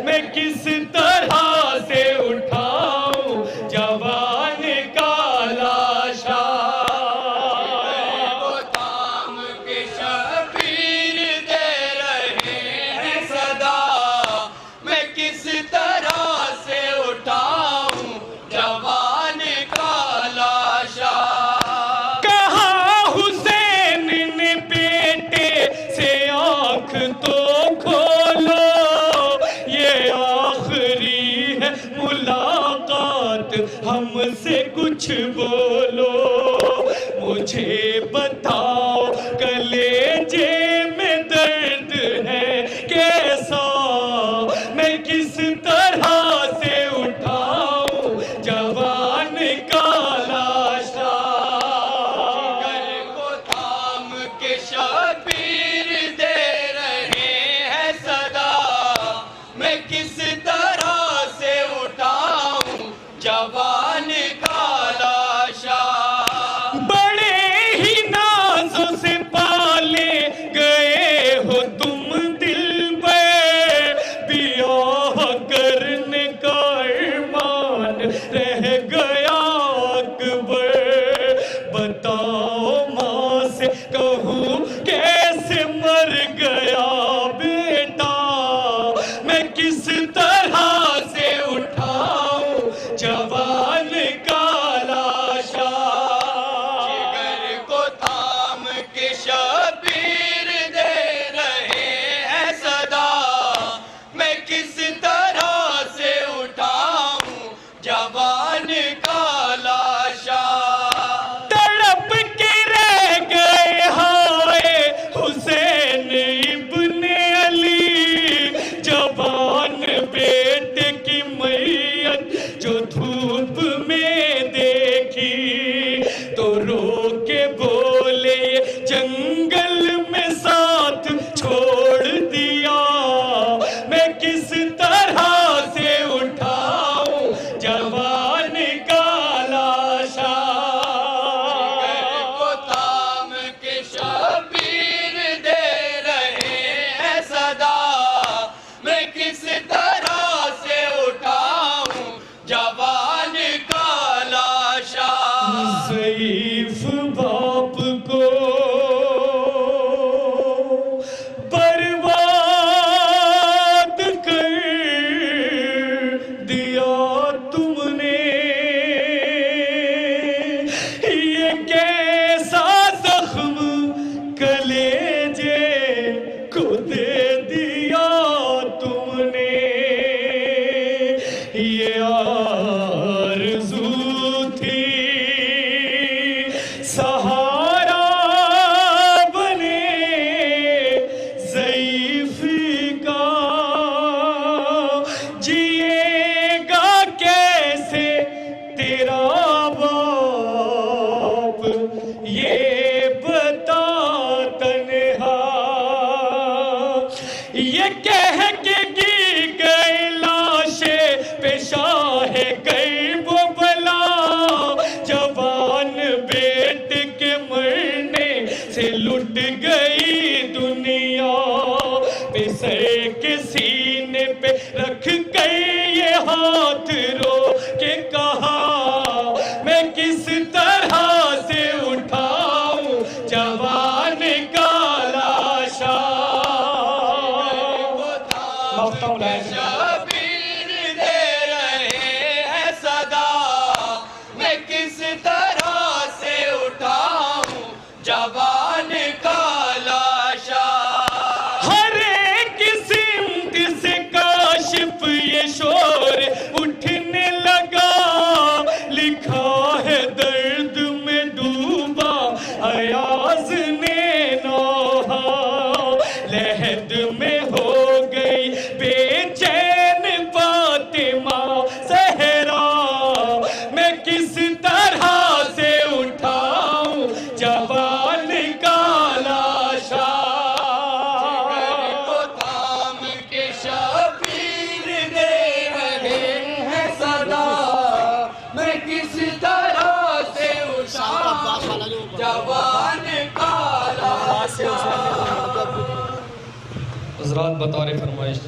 मैं किस तरह से उठाऊं जवान का लाशा। को थाम के शबीर दे रहे हैं सदा, मैं किस तरह से उठाऊं जवान का लाशा। कहा हुसैन ने बेटे से आँख तो खोलो, ये आखिरी है मुलाकात हमसे कुछ बोलो। मुझे बताओ कलेजे में दर्द है कैसा, मैं किस तरह से उठाऊं जवान का लाशा। जिगर को थाम के शबीर दे रहे जवान का लाशा। बड़े ही नाजों से पाले गए हो तुम दिल पे, बियाह करने का ईमान रह गया अकबर। बताओ माँ से कहूँ कैसे मर गया बेटा, मैं किस तरह से उठाऊं जवान का लाशा। जिगर को थाम के शबीर दे रहे हैं सदा, मैं किस तरह से उठाऊं जवान का लाशा। तड़प के रह गए हाय हुसैन इब्ने अली, जवान बेटे की मैयत जो धूप में देखी, तो रो के बोले जंगल में साथ छोड़ दिया, मैं किस तरह से उठाऊं जवान का लाशा। को थाम के शबीर दे रहे हैं सदा, मैं किस तरह से उठाऊं जवान का लाशा। ज़ईफ़ बाप को बर्बाद कर दिया तुमने, ये कैसा जख्म कलेजे को दे दिया तुमने। ये आरज़ू थी सहारा बने ज़ईफ़ का, जिएगा कैसे तेरा बाप ये बता तन्हा। ये कह के गी गए लाशे पेशा है गई वो बला, जवान बेट के मरने से लुट गई दुनिया। सर के सीने पे रख गई ये हाथ रो के कहा, मैं किस तरह से उठाऊं जवान का लाशा। शबीर दे रहे हैं सदा, मैं किस तरह से उठाऊं जवान का लाशा। हर एक सिमत से काशिफ ये शोर उठने लगा, लिखा है दर्द में डूबा अयाज ने नौहा। लहद में हो गई बेचैन फातिमा सहरा, मैं किस तरह से उठाऊं जवान का लाशा। को थाम के शबीर दे रहे हैं सदा, मैं किस तरह से उठाऊं जवान का लाशा। हज़रात बतौर फरमाइश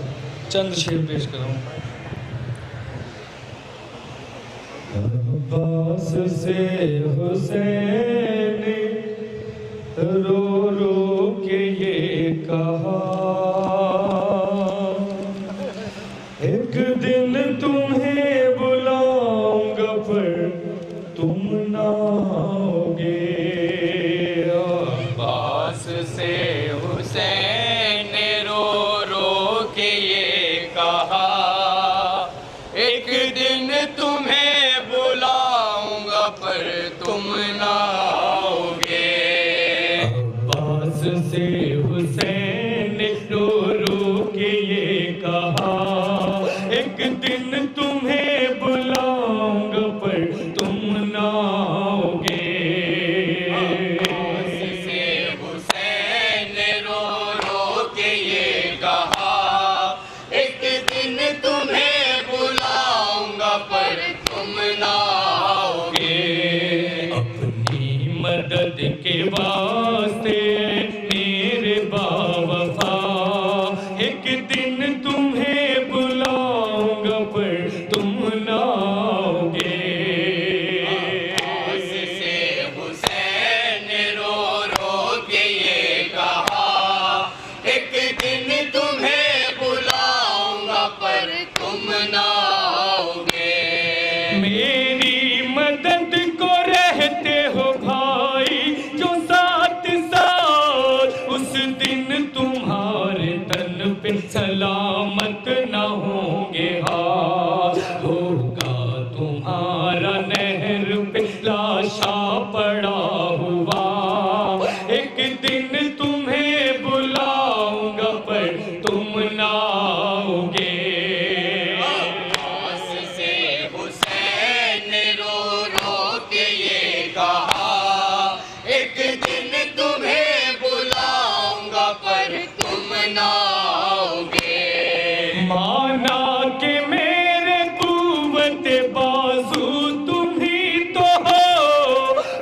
चंद शेर पेश करूँ। अब्बास से हुसैन रो रो के ये कहा, एक दिन तुम्हें बुलाऊंगा पर तुम ना आओगे। अब्बास से हुसैन रो रो के ये कहा, एक दिन तुम्हें बुलाऊंगा पर तुम ना आओगे। अब्बास से हुसैन रो रो के ये कहा, एक दिन तुम्हें बुलाऊंगा पर तुम ना तुम ना आओगे। अपनी मदद के वास्ते मेरे बावफा एक दिन तुम्हें बुलाऊंगा पर तुम ना आओगे। पास से हुसैन रो रो के ये कहा एक दिन तुम्हें बुलाऊंगा पर तुम ना आओगे। मेरी मदद को रहते हो भाई जो साथ साथ उस दिन तुम्हारे तन पे सलामत ना होंगे हाथ। होगा तुम्हारा नहर पे लाशा पड़ा हुआ एक दिन तुम्हें बुलाऊंगा पर तुम ना आओगे। पास से हुसैन रो रो के ये कहा एक दिन तुम्हें बुलाऊंगा पर तुम ना आओगे। माना कि मेरे कुव्वत बाजू तुम ही तो हो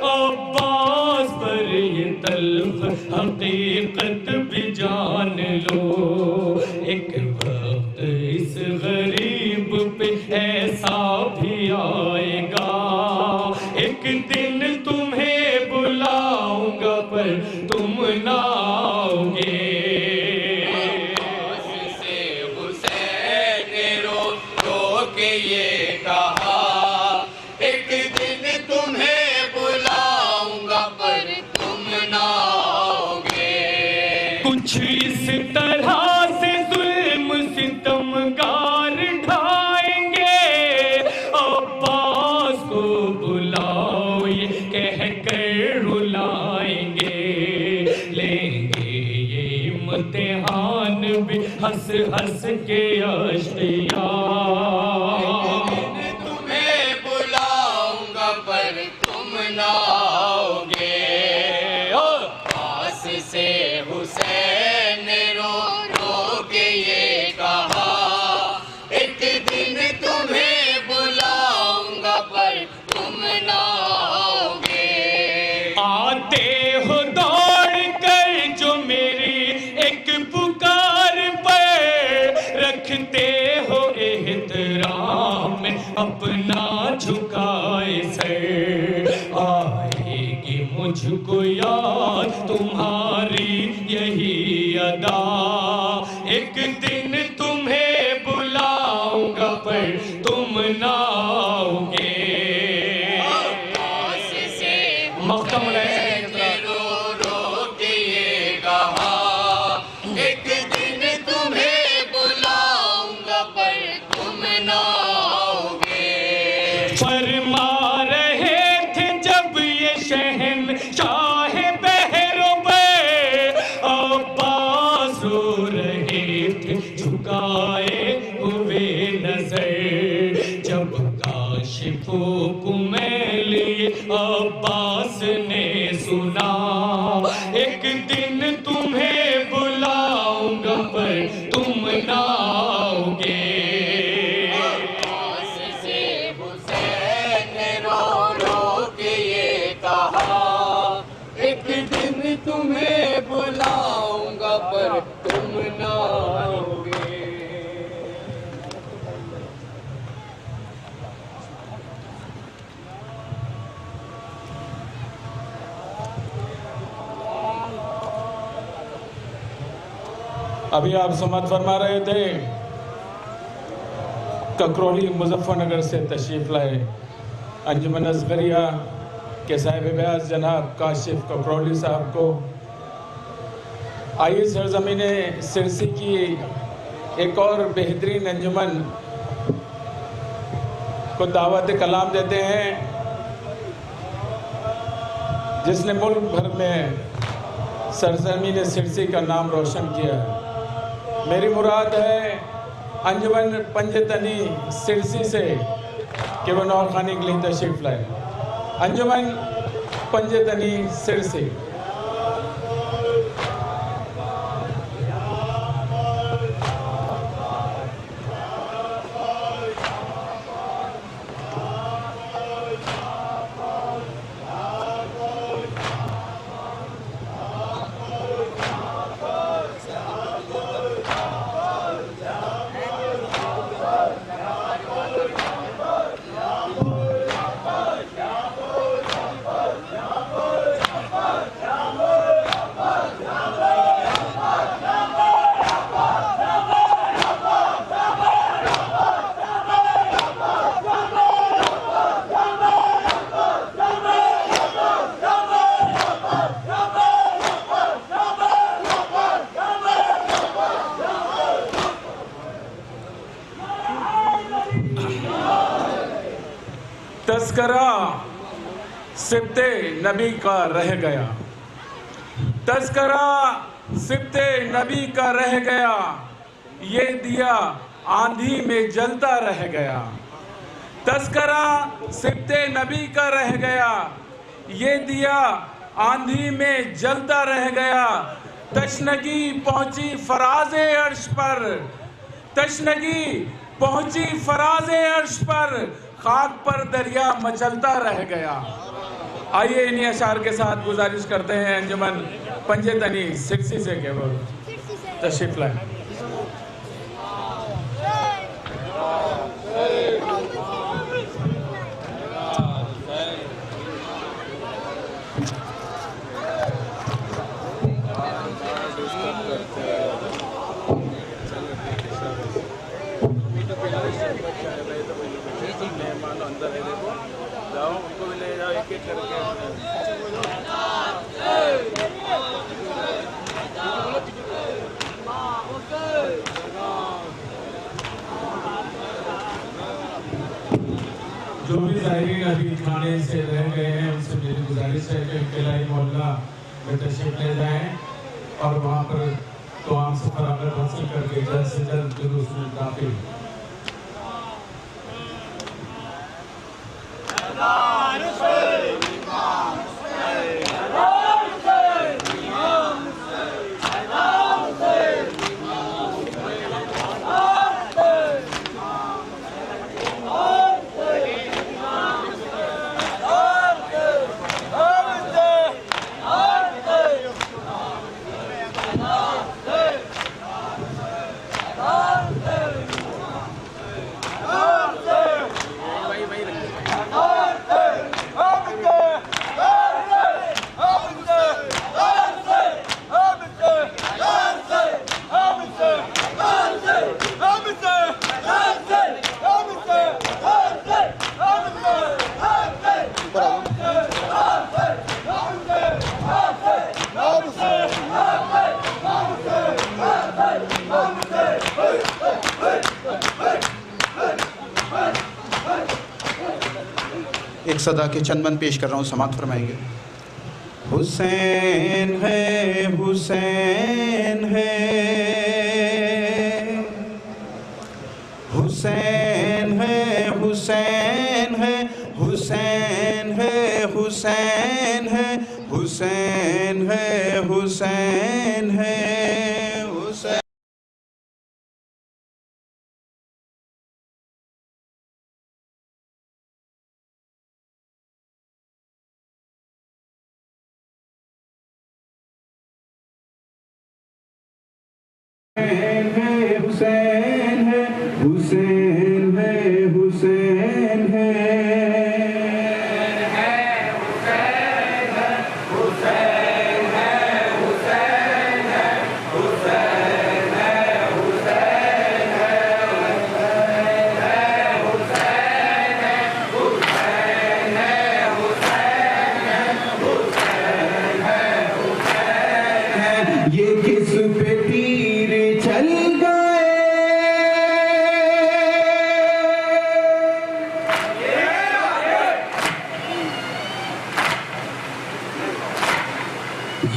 अब्बास पर ये तल्ख हकीकत भी जान लो। एक वक्त इस गरीब पे ऐसा भी आएगा एक दिन तुम्हें बुलाऊंगा पर तुम ना आओगे। से हुसैन रो रो के ये कहा एक दिन तुम्हें बुलाऊंगा पर तुम ना आओगे। कुछ इस तरह से जुल्म सितमगार ढाएंगे अब्बास को बुलाओ ये कह कर रुलाएंगे। लेंगे ये इम्तिहान भी हंस हंस के अश्किया। तुम्हें बुलाऊंगा पर तुम ना आओगे। पास से हुसैन रो रो के ये कहा एक दिन तुम्हें बुलाऊंगा पर तुम ना आओगे। आते हो दौड़ कर जो मेरी एक पुकार पर रखते हो एहतराम अपना झुकाए सर। आएगी मुझको याद तुम्हारी यही अदा एक दिन तुम्हें बुलाऊंगा पर तुम ना आओगे। रो रो के ये कहा एक दिन तुम्हें बुलाऊंगा पर तुम ना आओगे। फरमा रहे थे जब ये शहंशाह बहरों पे अब्बास रो रहे थे झुकाए हुए नजर। जब काशिफो को मैं लिए अब्बास ने सुना एक दिन तुम्हें बुलाऊंगा पर तुम ना आओगे। पास से हुसैन रो रो के ये कहा एक दिन तुम्हें बुलाऊंगा पर तुम ना आओगे। अभी आप समात फरमा रहे थे ककरौली मुजफ्फरनगर से तशरीफ़ लाए अंजुमन असगरिया के साहिब ब्यास जनाब काशिफ ककरौली साहब को। आइए सरजमीन सिरसी की एक और बेहतरीन अंजुमन को दावत कलाम देते हैं जिसने मुल्क भर में सरजमीन सिरसी का नाम रोशन किया है। मेरी मुराद है अंजुमन पंजतनी सिरसी से कि वो नौखानी के लिए तशरीफ़ लाए। अंजुमन पंजतनी सिरसी। तस्करा सिब्ते नबी का रह गया, तस्करा सिब्ते नबी का रह गया, ये दिया आंधी में जलता रह गया। तस्करा सिब्ते नबी का रह गया, ये दिया आंधी में जलता रह गया। तशनगी पहुंची फराज़े अर्श पर, तशनगी पहुंची फराज़े अर्श पर, खाक पर दरिया मचलता रह गया। आइए इन्हीं अशार के साथ गुजारिश करते हैं अंजुमन पंजतनी सिक्सी से केवल तशरीफ लाए। अंदर है, देखो जाओ उनको भी ले जाओ एक एक करके। जो भी ज़ायरीन अभी खाने से रह गए हैं उनसे मेरी गुजारिश है कि किलाई मोहल्ला में तशरीफ ले जाएं और वहाँ पर तमाम से फरागत हासिल करके जल्द से जल्द जुलूस में दाखिल। एक सदा के चंदन पेश कर रहा हूँ, समाप्त फरमाएंगे। हुसैन है, हुसैन है, हुसैन है, हुसैन है, हुसैन है, हुसैन है, हुसैन है, हुसैन है, हुसैन। हुसैन है, हुसैन है, हुसैन है। ये किस पे तीर चल गए,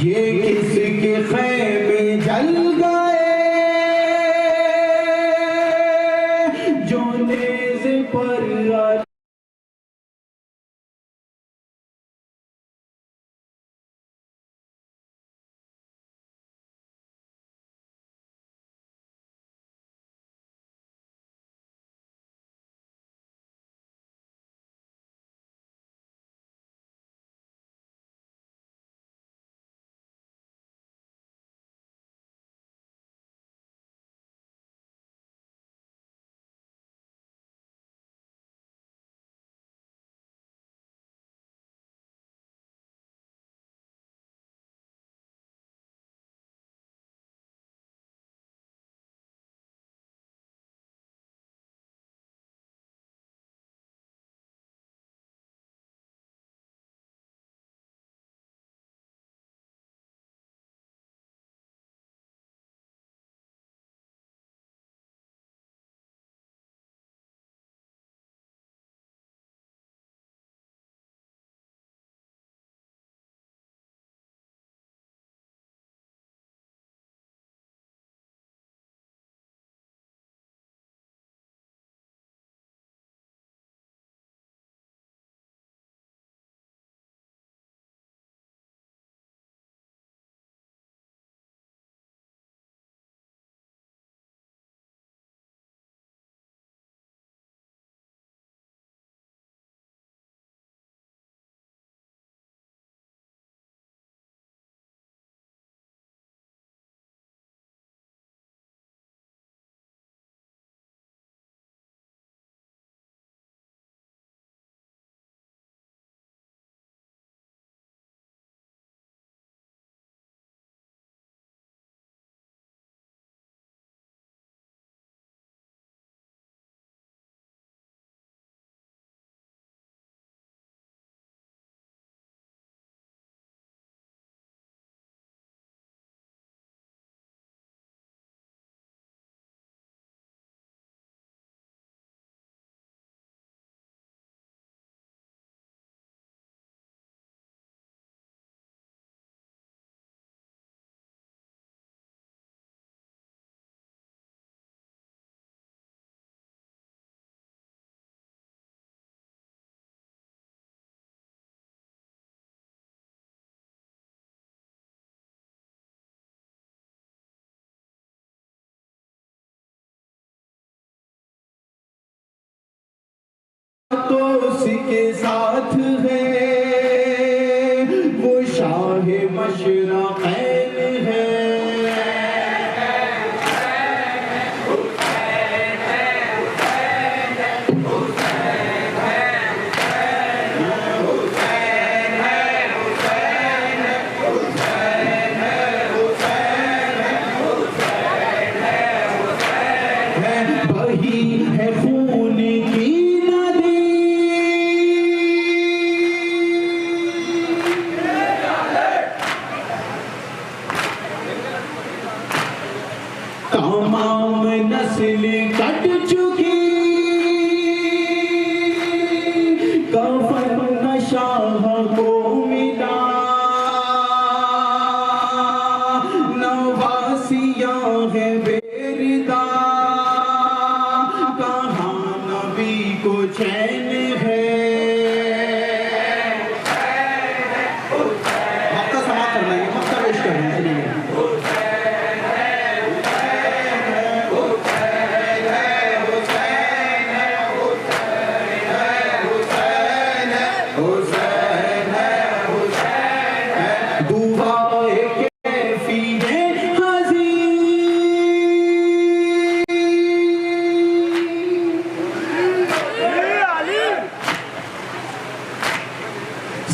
ये किसके खैमे जल गए, जो नेज़ पर तो उसके साथ है, वो शाह मशरक़ैन है। तमाम नस्ल कट चुकी, कफन शाह को मिला, नवासियां है बेरिदा, कहाँ नबी को चैन है। मक्का समाप्त करना है, मक्का पेश करना है।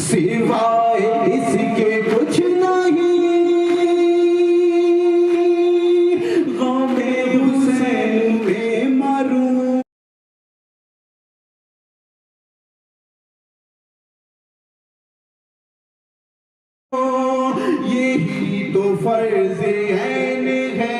सिवाय इसके कुछ नहीं, गमे हुसैन में मरूं। यही तो फर्ज ऐन है।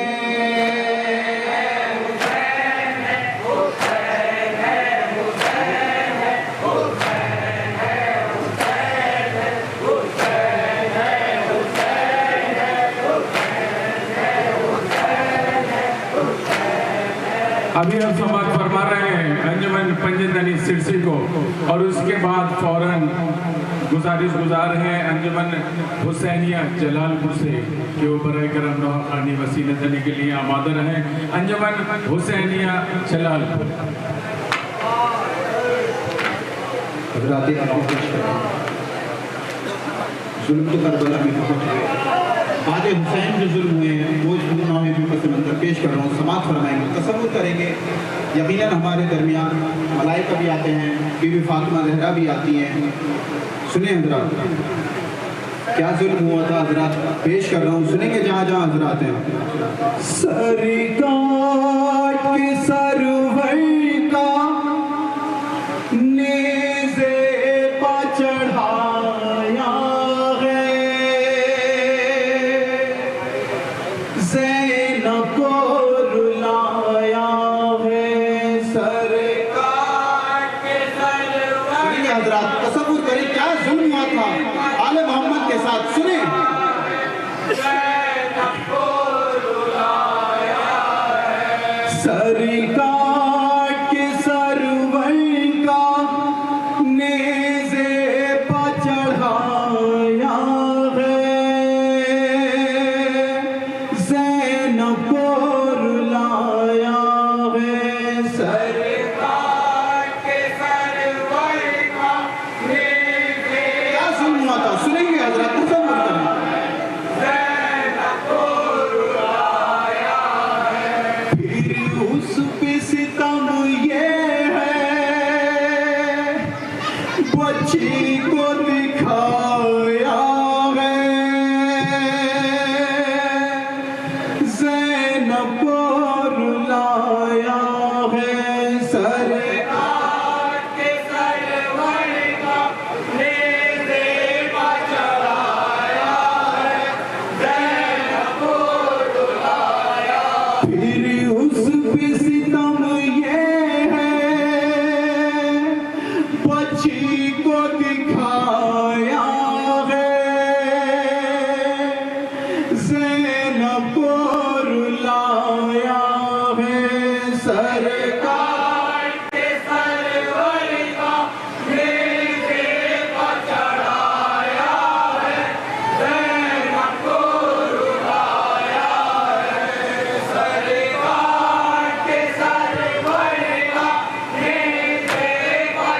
अभी हम समाप्त फरमा रहे हैं अंजुमन पंजतनी सिरसी को, और उसके बाद फौरन गुजारिश गुजार हैं अंजुमन हुसैनिया जलालपुर से कि वो बराए करम नौखानी वसीले देने के लिए आमादा रहें। अंजुमन हुसैनिया जलालपुर। जुल्म तो करबला में पहुंच गए, आज हुसैन जो जुल्म हुए हैं वो जुल्म भी पस मंजर पेश कर रहा हूँ, समाप्त फरमाएंगे, तसव्वुर करेंगे। यकीनन हमारे दरमियान मलाइका भी आते हैं, बीबी फातिमा ज़हरा भी आती हैं। सुने हज़रात, क्या जुल्म हुआ था हज़रात, पेश कर रहा हूँ, सुनेंगे जहाँ जहाँ हज़रात हैं। सरकार के सरवर का नेज़े पा चढ़ाया है, ज़ैनब को रुलाया है। सरकार के सरवर, सुनिए हज़रात, तसव्वुर करें क्या जुल्म हुआ था आले मोहम्मद के साथ। सुने, ज़ैनब को रुलाया है, सरकार के सरवर का नेज़े पा चढ़ाया है, ज़ैनब को रुलाया है। सरकार के सरवर का नेज़े, क्या जुल्म हुआ था, सुनेंगे हज़रात, तसव्वुर करें। ज़ैनब को रुलाया है, फिर उस पे सितम ये है, बच्ची को दिखाया है, ज़ैनब को रुलाया है। सरकार के सरवर का नेज़े पा चढ़ाया है, ज़ैनब को रुलाया, फिर उस पे सितम ये है, बच्ची को दिखाया है, ज़ैनब को रुलाया है। सरकार के सरवर का नेज़े पा चढ़ाया है, ज़ैनब को रुलाया है। सरकार के सरवर का नेज़े पा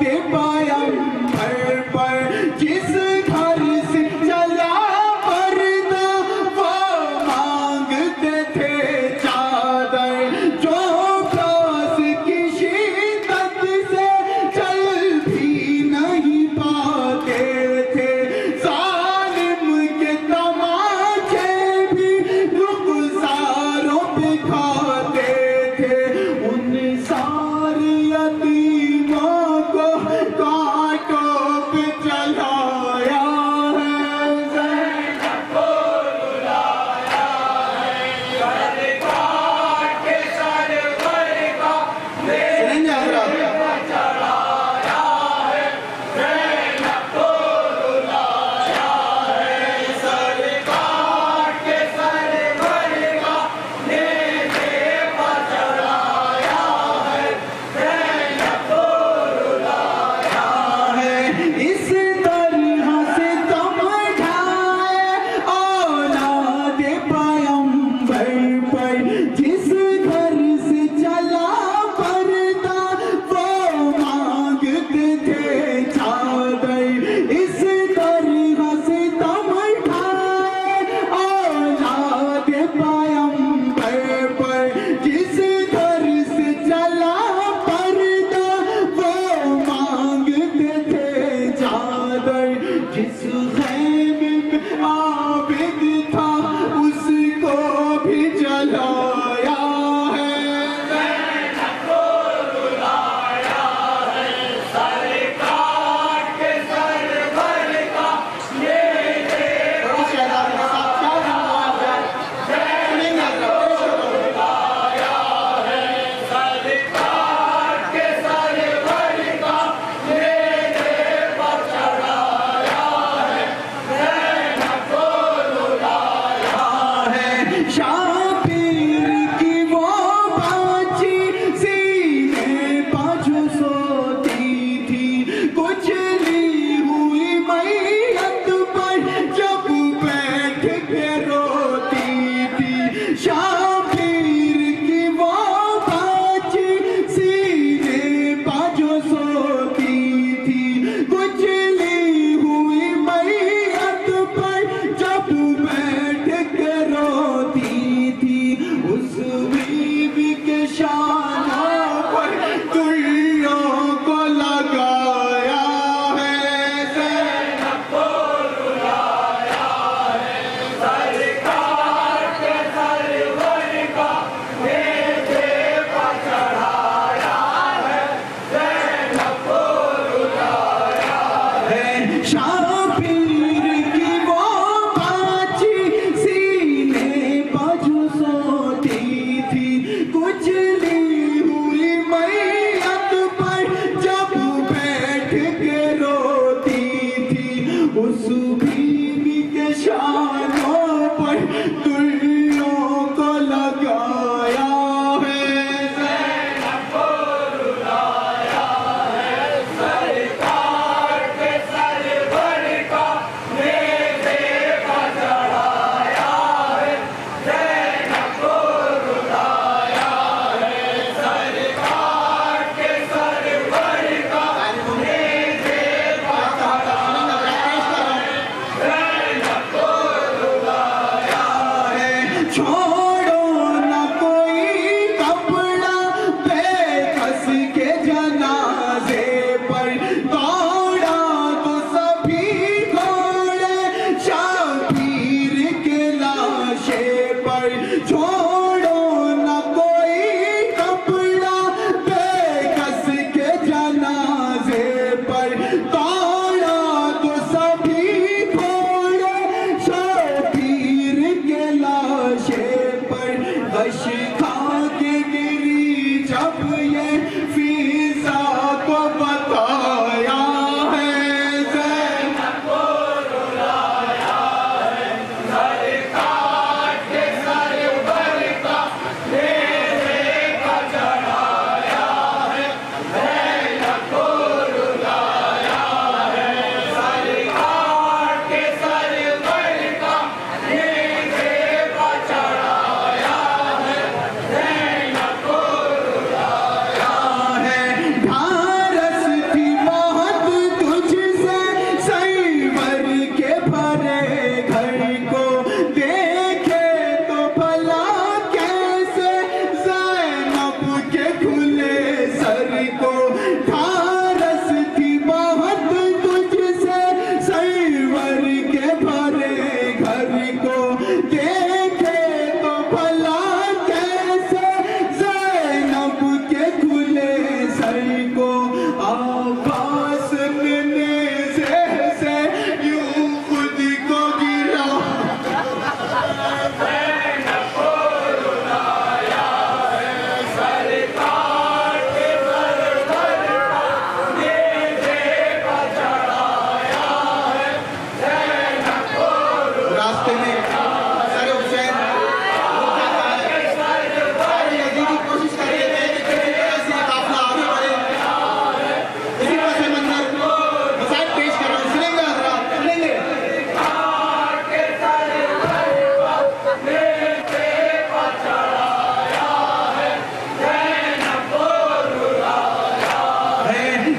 आते पैगंबर पर जिस घर से चला पर्दा वो मांगते थे चादर जो प्यास की शिद्दत से चल भी नहीं पाते थे जालिम के तमाचे भी रुखसारों पे खाते थे उन सारे यतीमों को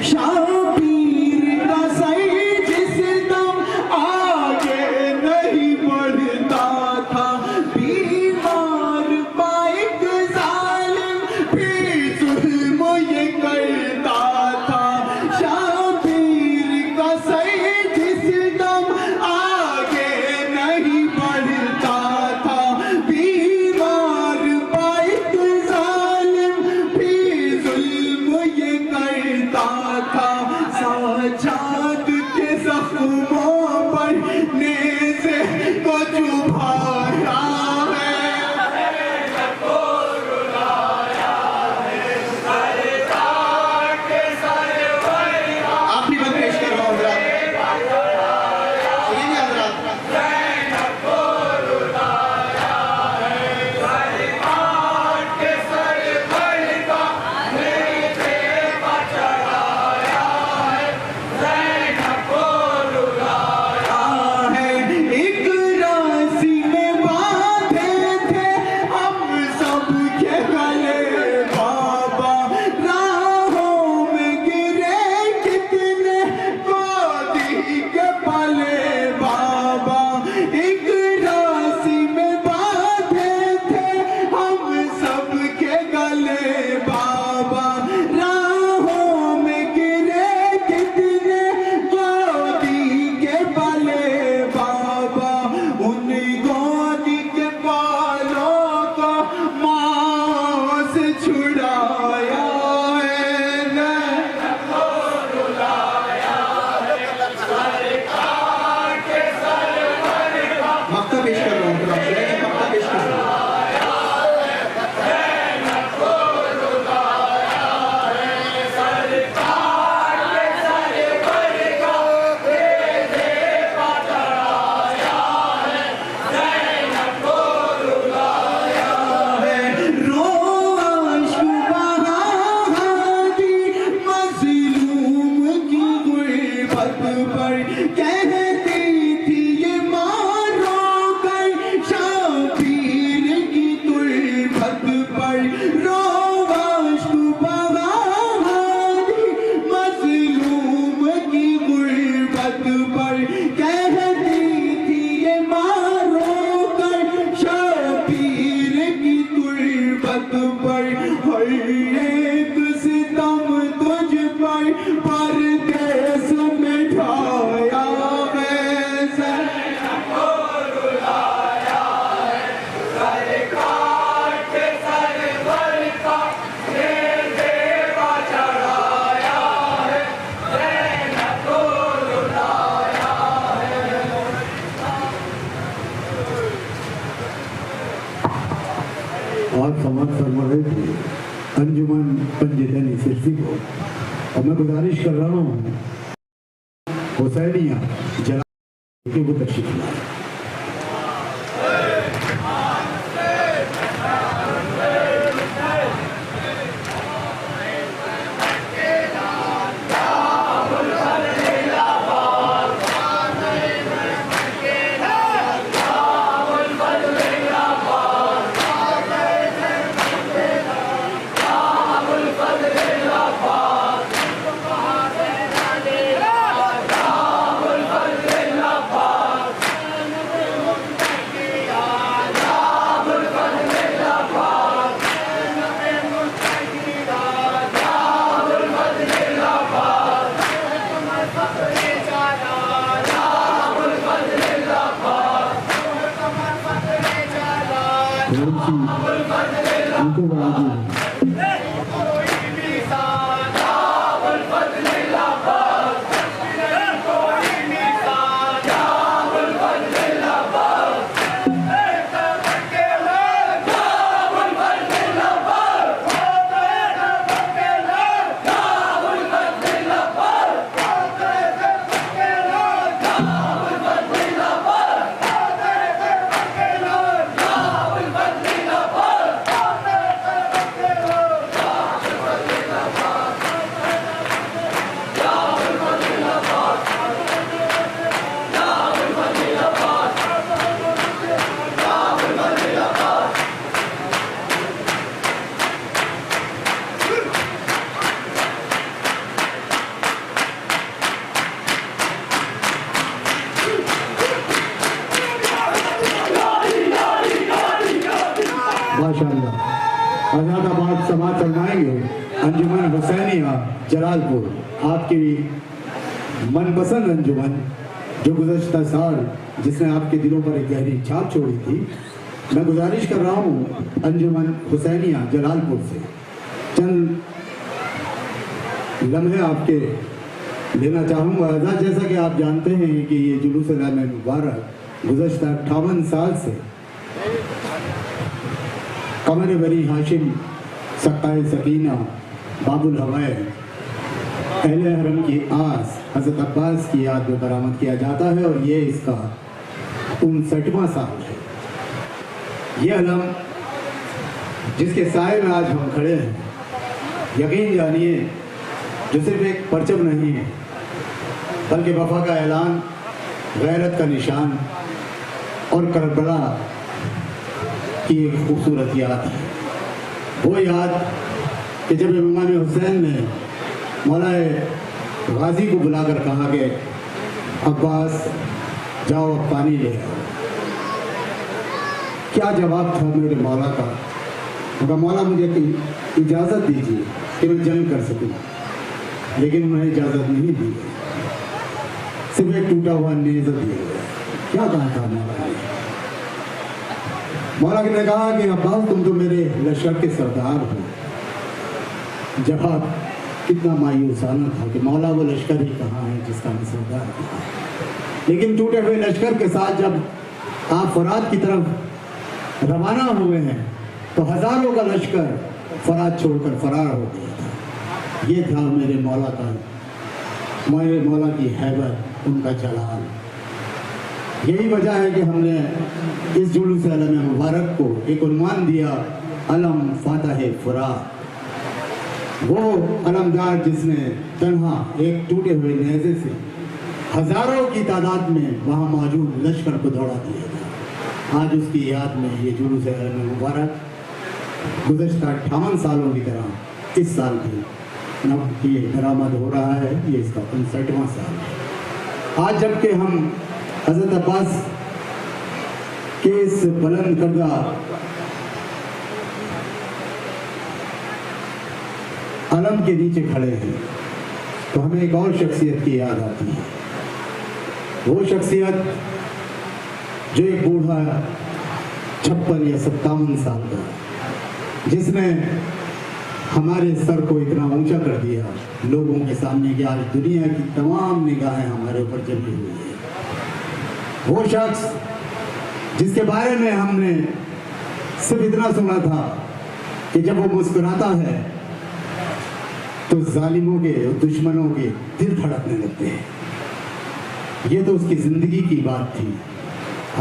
शाबीर का सही जिस दम आगे नहीं बढ़ता था, बीमार पाइक जालिम भी जुल्म ये करता था। शाबीर का सही जिस दम आगे नहीं बढ़ता था, बीमार पाइक जालिम भी जुल्म ये करता था। साजाद के जख्मों पर नेज़े को चुभाया है, आखिरी बात पेश कर रहा हूँ हज़रात, सुनिए हज़रात। एक राशि में बांधे थे हम सब के गले बाबा, राहों में गिरे कितने गोदी के पले बाबा। एक राशि में बांधे थे हम सब के गले बाबा, राहों में गिरे कितने गोदी के पले बाबा। उन गोदी के बालों को माँ से छुड़ाया है, मक्ता पेश कर रहा हूँ, मक्ता पेश कर रहा हूँ। रोआश बहादी मज़लूम की गुर्बत पर कहती थी ये मारो कर शाबीर की तुर्बत पर। रोआश बहादी मज़लूम की गुर्बत पर कहती थी ये मारो कर शाबीर की तुर्बत पर। हर एक सितम तुझ पर परदेस में ढाया है, आज समाज फरमा रहे थे अंजुमन पंजतनी सिरसी को, और मैं गुजारिश कर रहा हूँ हुसैनिया जला के वो तशरीफ लाए। उनको बढ़ा आज़ादाबाद समाज फरमाएंगे अंजुमन हुसैनिया जलालपुर, आपकी मनपसंद अंजुमन जो गुज़श्ता साल जिसने आपके दिलों पर एक गहरी छाप छोड़ी थी। मैं गुजारिश कर रहा हूँ अंजुमन हुसैनिया जलालपुर से चंद लम्हे आपके लेना चाहूँगा। जैसा कि आप जानते हैं कि ये जुलूस आम मुबारक गुज़श्ता 58 साल से कमर बनी हाशिम सक्काए सकीना बाबुल हवाए अहले हरम की आस हज़रत अब्बास की याद में बरामद किया जाता है और ये इसका 59वां साल है। ये अलम जिसके साए में आज हम खड़े हैं, यकीन जानिए जो सिर्फ एक परचम नहीं है बल्कि वफा का ऐलान, गैरत का निशान और करबला की एक खूबसूरत याद है। वो याद कि जब इमाम हुसैन ने मौलाए गाजी को बुलाकर कहा कि अब्बास जाओ अब पानी ले आओ, क्या जवाब था मेरे मौला का। मगर मौला मुझे इजाज़त दीजिए कि मैं जंग कर सकूं, लेकिन उन्हें इजाज़त नहीं दी, सिर्फ एक टूटा हुआ नेज़ा दिया गया। क्या कहा था मौला ने? मौला ने कहा कि अब्बास तुम तो मेरे लश्कर के सरदार हो। जवाब कितना मायूसाना था कि मौला वो लश्कर ही कहाँ है जिसका मैं सरदार था। लेकिन टूटे हुए लश्कर के साथ जब आप फरात की तरफ रवाना हुए हैं तो हजारों का लश्कर फरात छोड़कर फरार हो गया था। ये था मेरे मौला की हैबत, उनका जलाल। यही वजह है कि हमने इस जुलूस आलम मुबारक को एक उन्वान दिया, अलम फातह फुरात। वो अलमदार जिसने तन्हा एक टूटे हुए नेज़े से हजारों की तादाद में वहाँ मौजूद लश्कर को दौड़ा दिया था। आज उसकी याद में ये जुलूस आलम मुबारक गुज़श्ता 58 सालों की तरह इस साल भी नव ये बरामद हो रहा है। ये इसका 59वां साल है। आज जबकि हम हज़रत अब्बास के इस बुलंद करदा अलम के नीचे खड़े हैं तो हमें एक और शख्सियत की याद आती है। वो शख्सियत जो एक बूढ़ा 56 या 57 साल का, जिसने हमारे सर को इतना ऊंचा कर दिया लोगों के सामने कि आज दुनिया की तमाम निगाहें हमारे ऊपर जमी हुई है। वो शख्स जिसके बारे में हमने सिर्फ इतना सुना था कि जब वो मुस्कुराता है तो जालिमों के, दुश्मनों के दिल धड़कने लगते हैं। ये तो उसकी जिंदगी की बात थी।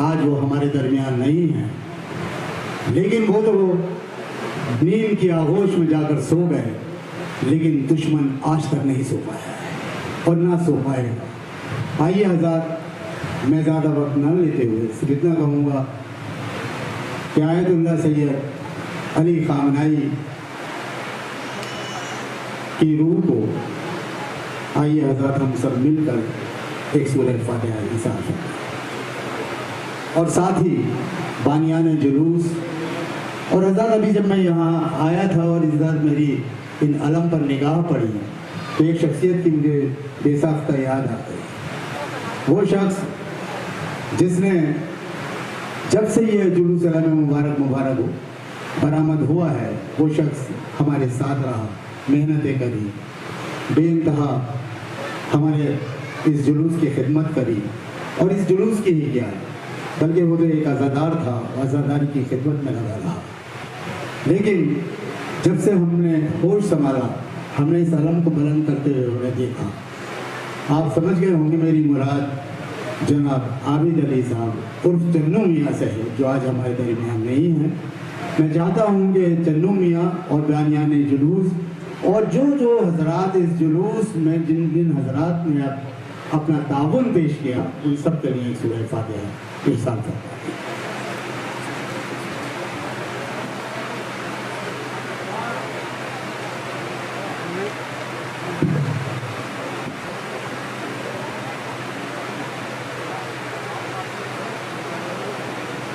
आज वो हमारे दरमियान नहीं है, लेकिन वो तो नींद की आगोश में जाकर सो गए, लेकिन दुश्मन आज तक नहीं सो पाया है और ना सो पाएगा। आइए हज़रात, मैं ज़्यादा वक्त न लेते हुए सिर्फ इतना कहूँगा कि आयतुल्लाह सैयद अली खामनाई की रूह को आइए हज़रात हम सब मिलकर एक सूरह फातिहा के साथ और साथ ही बानियान जुलूस। और हज़रात अभी जब मैं यहाँ आया था और इधर मेरी इन अलम पर निगाह पड़ी तो एक शख्सियत की मुझे बेसाख्ता याद आ गई। वो शख्स जिसने जब से ये जुलूस आलम मुबारक हो बरामद हुआ है, वो शख्स हमारे साथ रहा, मेहनतें करी, बेइंतहा हमारे इस जुलूस की खिदमत करी। और इस जुलूस की ही क्या बल्कि वो तो एक आज़ादार था, आज़ादारी की खिदमत में लगा रहा। लेकिन जब से हमने होश संभाला, हमने इस अलम को बुलंद करते हुए उन्हें देखा। आप समझ गए होंगे मेरी मुराद जनाब आबिद अली साहब उर्फ चन्नू मियाँ से है, जो आज हमारे दरमियान नहीं है। मैं चाहता हूँ कि चन्नू मियाँ और बानियान जुलूस और जो हजरात इस जुलूस में जिन हजरात ने अपना ताउन पेश किया, उन सब के लिए सूरह फातिहा इरशाद करता है।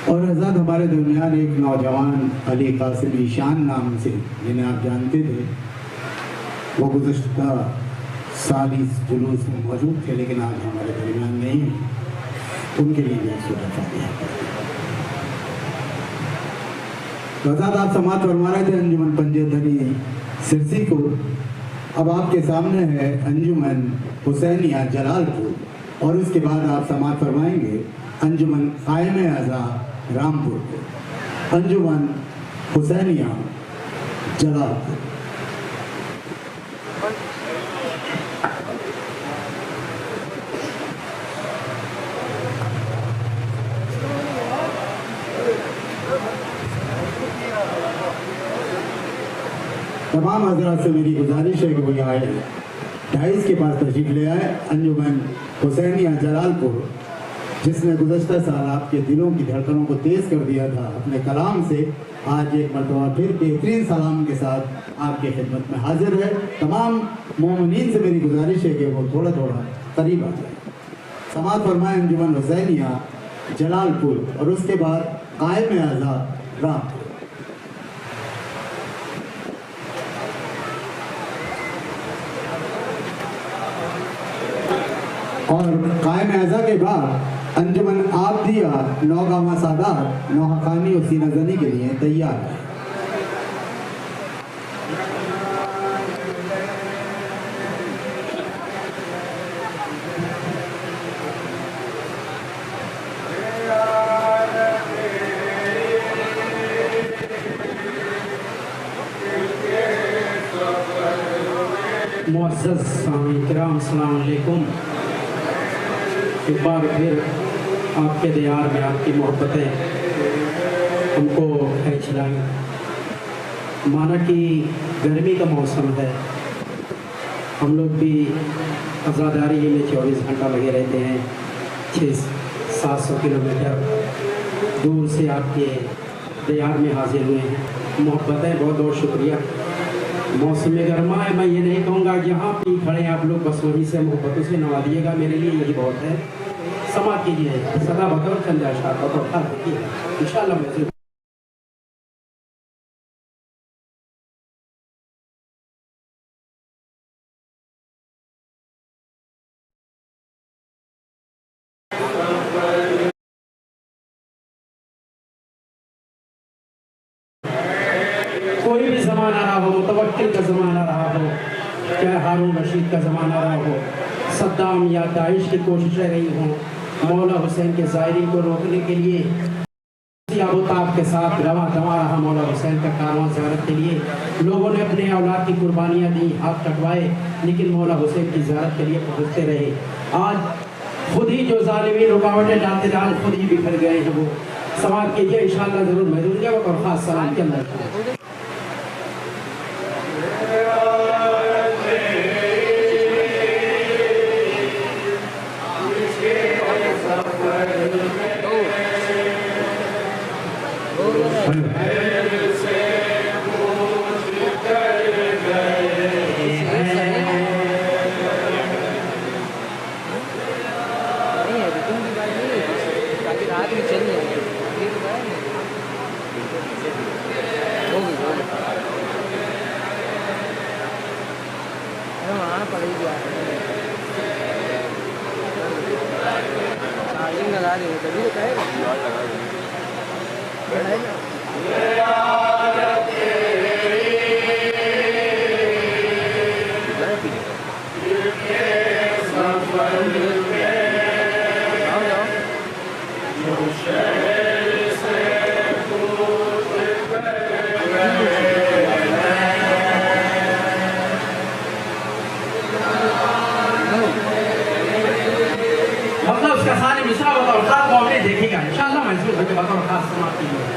और हज़रत हमारे दरमियान एक नौजवान अली कासिम ईशान नाम से, जिन्हें आप जानते थे, वो गुज़श्ता साल इस जुलूस में मौजूद थे लेकिन आज हमारे दरमियान नहीं है। उनके लिए मैं सूरत फातिहा हज़रत आप समात फरमा रहे थे अंजुमन पंजतनी सिरसी को। अब आपके सामने है अंजुमन हुसैनिया जलालपुर और उसके बाद आप समात फरमाएंगे अंजुमन कायम आज़ा रामपुर को। अंजुमन हुसैनिया जलालपुर। तमाम हजरात से मेरी गुजारिश है कि वो यहाँ ढाइस के पास तशरीफ ले आए। अंजुमन हुसैनिया जलालपुर, जिसने गुज़श्ता साल आपके दिलों की धड़कनों को तेज़ कर दिया था अपने कलाम से, आज एक मरतबा फिर बेहतरीन सलाम के साथ आपके खिदमत में हाजिर है। तमाम मोमिनीन से मेरी गुजारिश है कि वो थोड़ा थोड़ा करीब आ जाए। समात फरमाए अंजुमन हुसैनिया जलालपुर और उसके बाद कायम आज़ा रामपुर। और कायम आज़ा के बाद अंजुमन आप दिया नौगावा सादात नौहकानी और सीना जनी के लिए तैयार है। मुअज़्ज़ज़ सामीन किराम अस्सलाम वालेकुम। एक बार फिर आपके दियार में आपकी मोहब्बतें हमको खिलाई। माना कि गर्मी का मौसम है, हम लोग भी आज़ादारी में 24 घंटा लगे रहते हैं। 600-700 किलोमीटर दूर से आपके दियार में हाजिर हुए हैं। मोहब्बतें बहुत बहुत शुक्रिया। मौसम गर्मा है, मैं ये नहीं कहूँगा जहाँ भी खड़े आप लोग बस वहीं से मोहब्बतों से नवाजिएगा, मेरे लिए यही बहुत है। समा कीजिए सदा बतौर चंदा शाह इंशाअल्लाह। मैं कोई भी ज़माना रहा हो, मुतवक्किल का ज़माना रहा हो, चाहे हारून रशीद का ज़माना रहा हो, सद्दाम या दाइश की कोशिशें रही हों, मौला हुसैन के ज़ायरीन को रोकने के लिए अबूताब के साथ रवा दवा रहा मौला हुसैन का कारवां ज़ियारत के लिए। लोगों ने अपने औलाद की कुर्बानियाँ दी, हाथ कटवाए, लेकिन मौला हुसैन की ज़ियारत के लिए पहुँचते रहे। आज खुद ही जो ज़ालिमीन रुकावटें डालते डाल खुद ही बिखर गए हैं। वो समाज कीजिए इंशाअल्लाह ज़रूर मैं दूँगा और ख़ास सलाम के अंदर। देखिएगा इंशाअल्लाह महसूस होगा और खास समाप्ति होगी।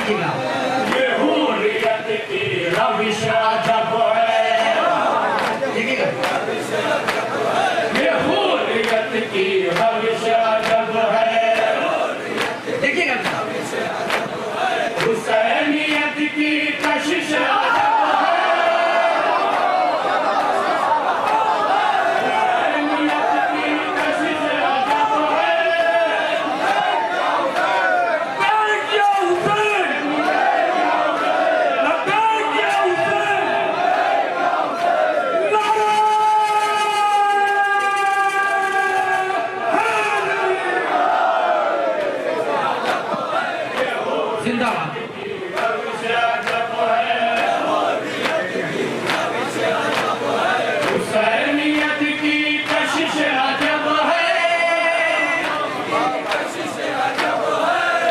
कीजिएगा। ये हुर्रियत की रविश अजब है, देखिएगा। ये हुर्रियत की रविश अजब है, देखिएगा। हुसैनियत की कशिश अजब है, जिंदाबाद। हुसैनियत की कशिश अजब है,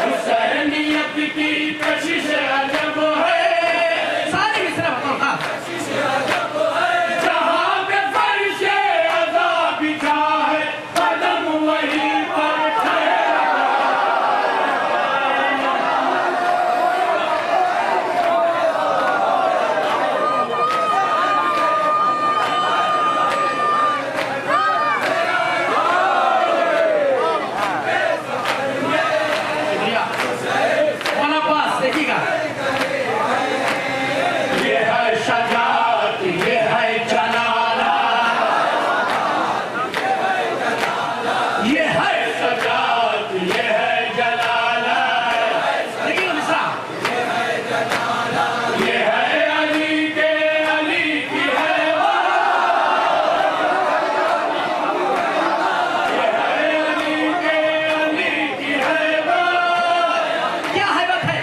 हुसैनियत की कशिश अजब है, सारे मिसरा बताओ। जहाँ पे फर्शे अज़ा बिछा है, कदम वहीं पर ठहरा। वाला पास देखिएगा। ये है शजाअत, ये है जलाला, ये है शजाअत, ये है जलाला, देखिएगा मिसरा। ये है अली के अली की है ये है अली के अली की है क्या हैबत है?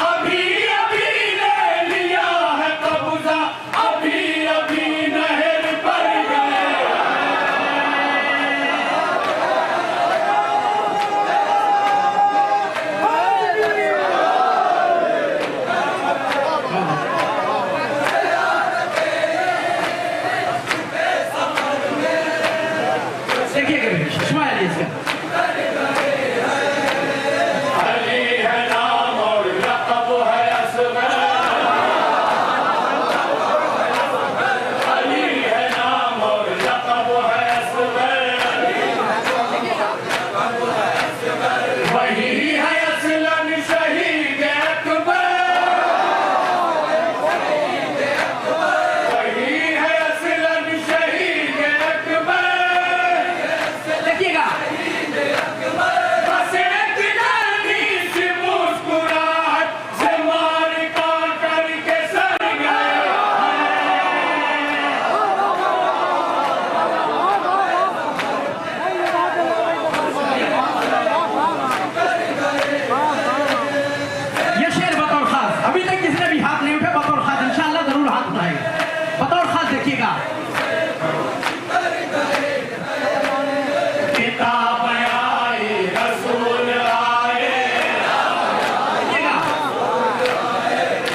अभी अभी ले लिया है कब्जा, अभी अभी नहर पर गए। देखिएगा शुमार इसका। अली है नाम और लक़ब है असग़र, अली है नाम और लक़ब है असग़र, वही है असलन शहीद अकबर, वही है असलन शहीद अकबर। देखिएगा। बस एक नन्ही सी मुस्कुराहट से मार का करके सर गए। ये शेर बतौर खास, अभी तक किसने भी हाथ नहीं उठा, बतौर खास इंशाअल्लाह जरूर हाथ उठाएगा। बतौर खास देखिएगा। किताब आई रसूल आए, देखिएगा।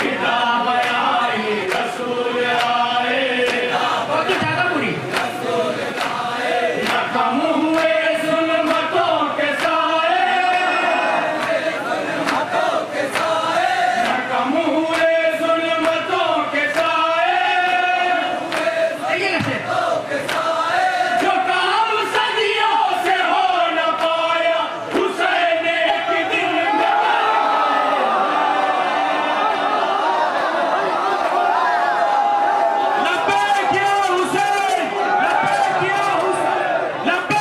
किताब आई रसूल आए, और तो ज्यादा बुरी। न कम हुए ज़ुल्मतों के साए, न कम हुए ज़ुल्मतों के साए, देखिएगा शेर। जो काम सदियों से हो न पाया, हुसैन एक दिन में लब्बैक या हुसैन, लब्बैक या हुसैन, लब्बैक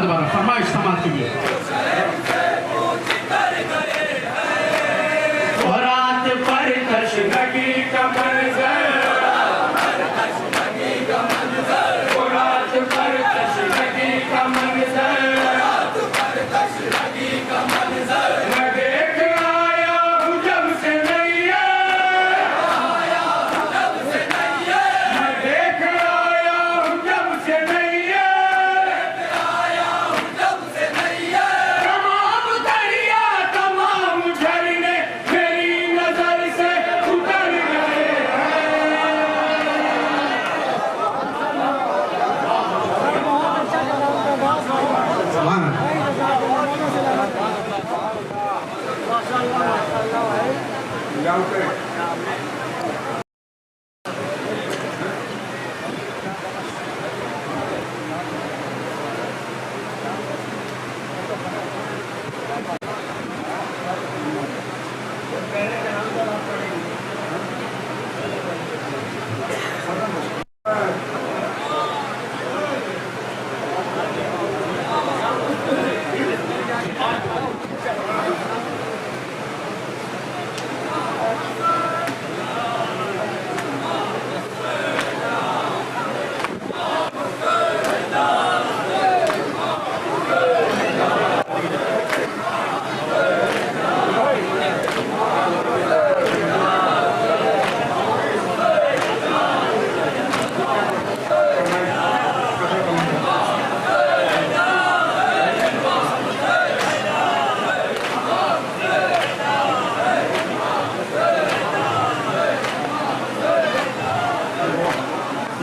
दोबारा फरमाइश समाज कीजिए। रात पर तशनगी का मंजर, रात पर तशनगी का मंजर, मैं देख आया हूँ जब से नैया, मैं देख आया हूँ जब से नैया, तमाम दरिया तमाम झरने मेरी नजर से उतर गए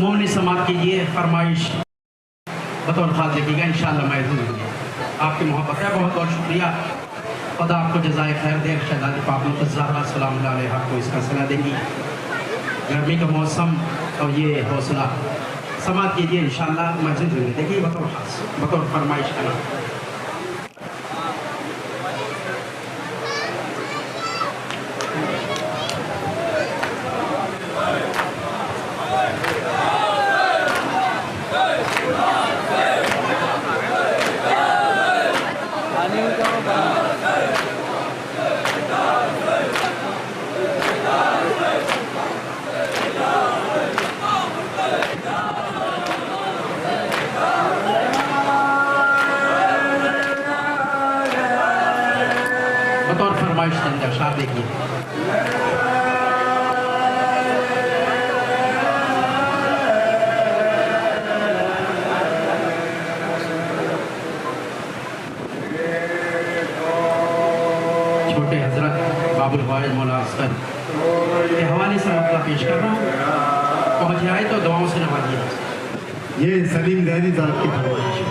मोमनी समाज की ये फरमाइश बतौर खास देखिएगा, इंशाअल्लाह मैं दूंगी। आपकी मोहब्बत है, बहुत बहुत शुक्रिया। खुदा आपको जज़ाए खैर दे। शहज़ादी पाक ज़हरा सलाम अलैहा को इसका सलाह देंगी। गर्मी का मौसम और ये हौसला समाज कीजिए, इंशाअल्लाह मैं दूंगी। देखिए बतौर खास, बतौर फरमाइश का नाम। बतौर फरमाइश के अंदर शाह देखिए। छोटे हजरत बाबुल वाइज मौला अस्कर के हवाले से मसला पेश कर रहा हूँ, पहुँच आए तो दुआओं से नवाजिए। ये सलीम गहरी साहब की फरमाइश है।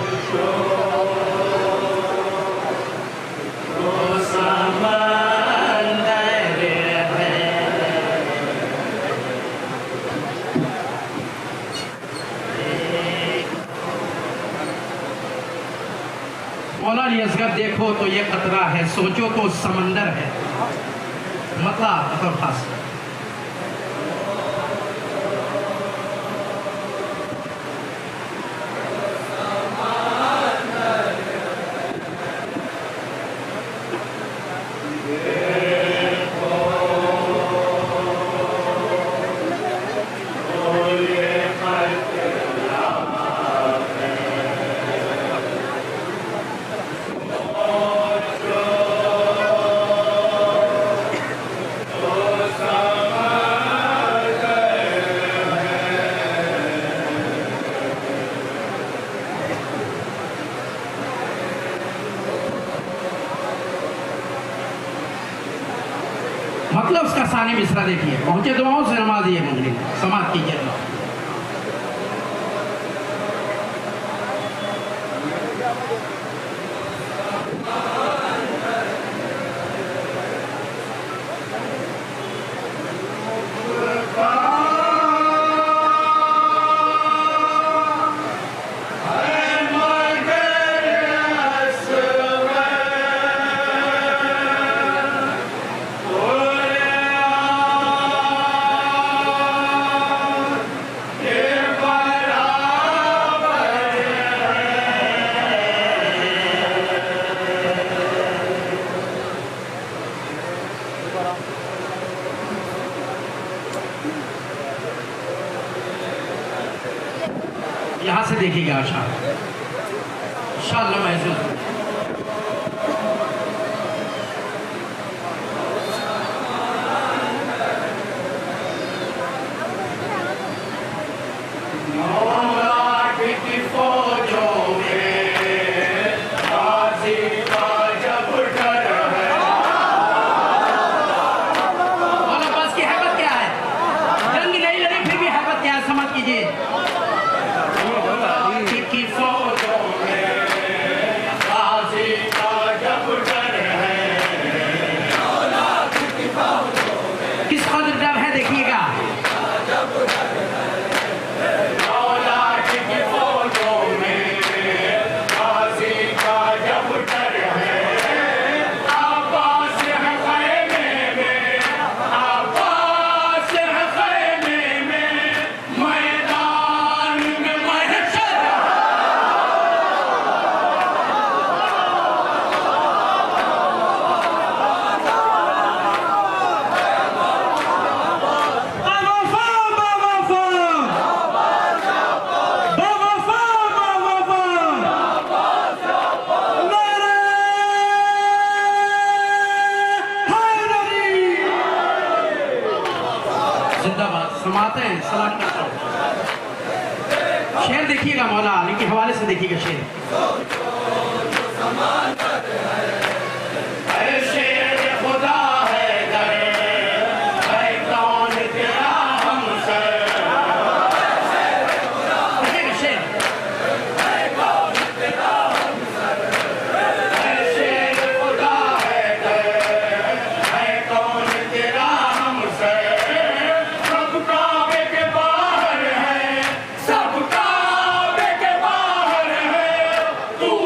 मौला असगर देखो तो ये खतरा है, सोचो तो समंदर है। मतलब खास मतलब उसका सानी मिसरा देखिए। पहुंचे दुआओं से नमाजिए, मंगली समाज कीजिए। देखिएगा इंशाअल्लाह महसूस शेर देखिएगा मौला अली के हवाले से देखिएगा शेर तू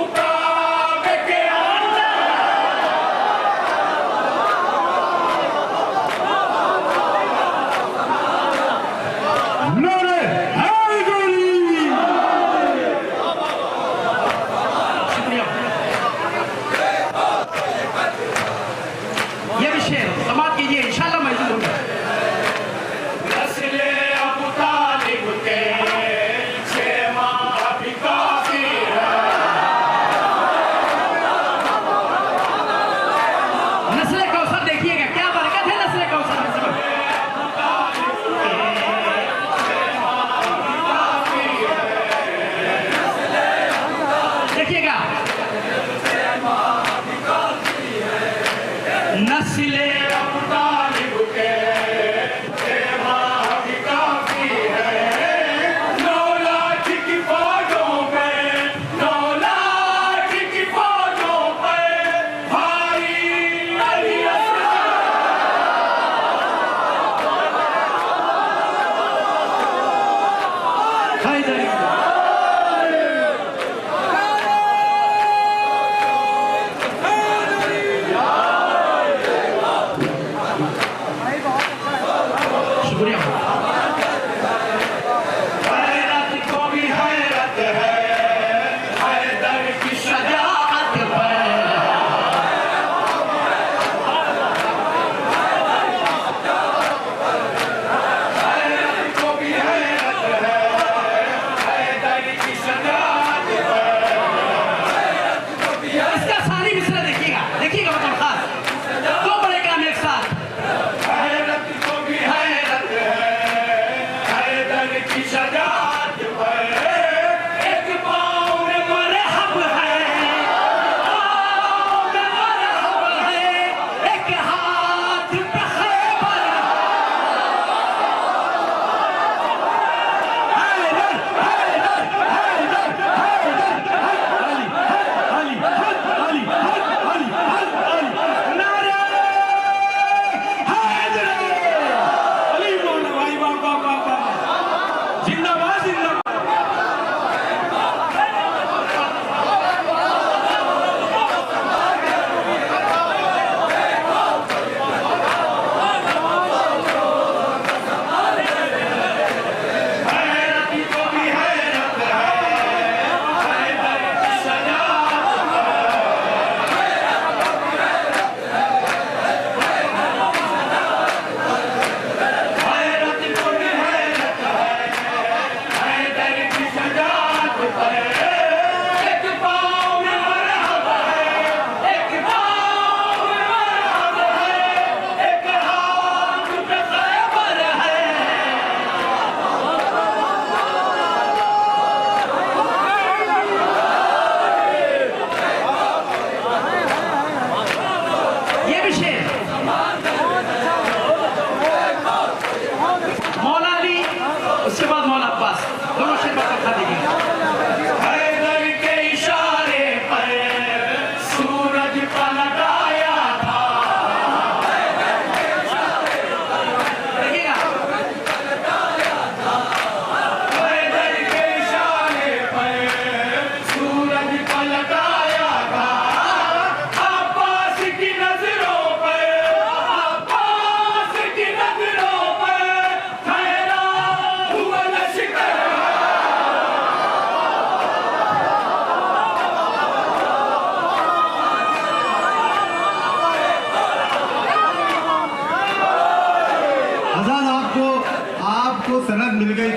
सनद मिल गई।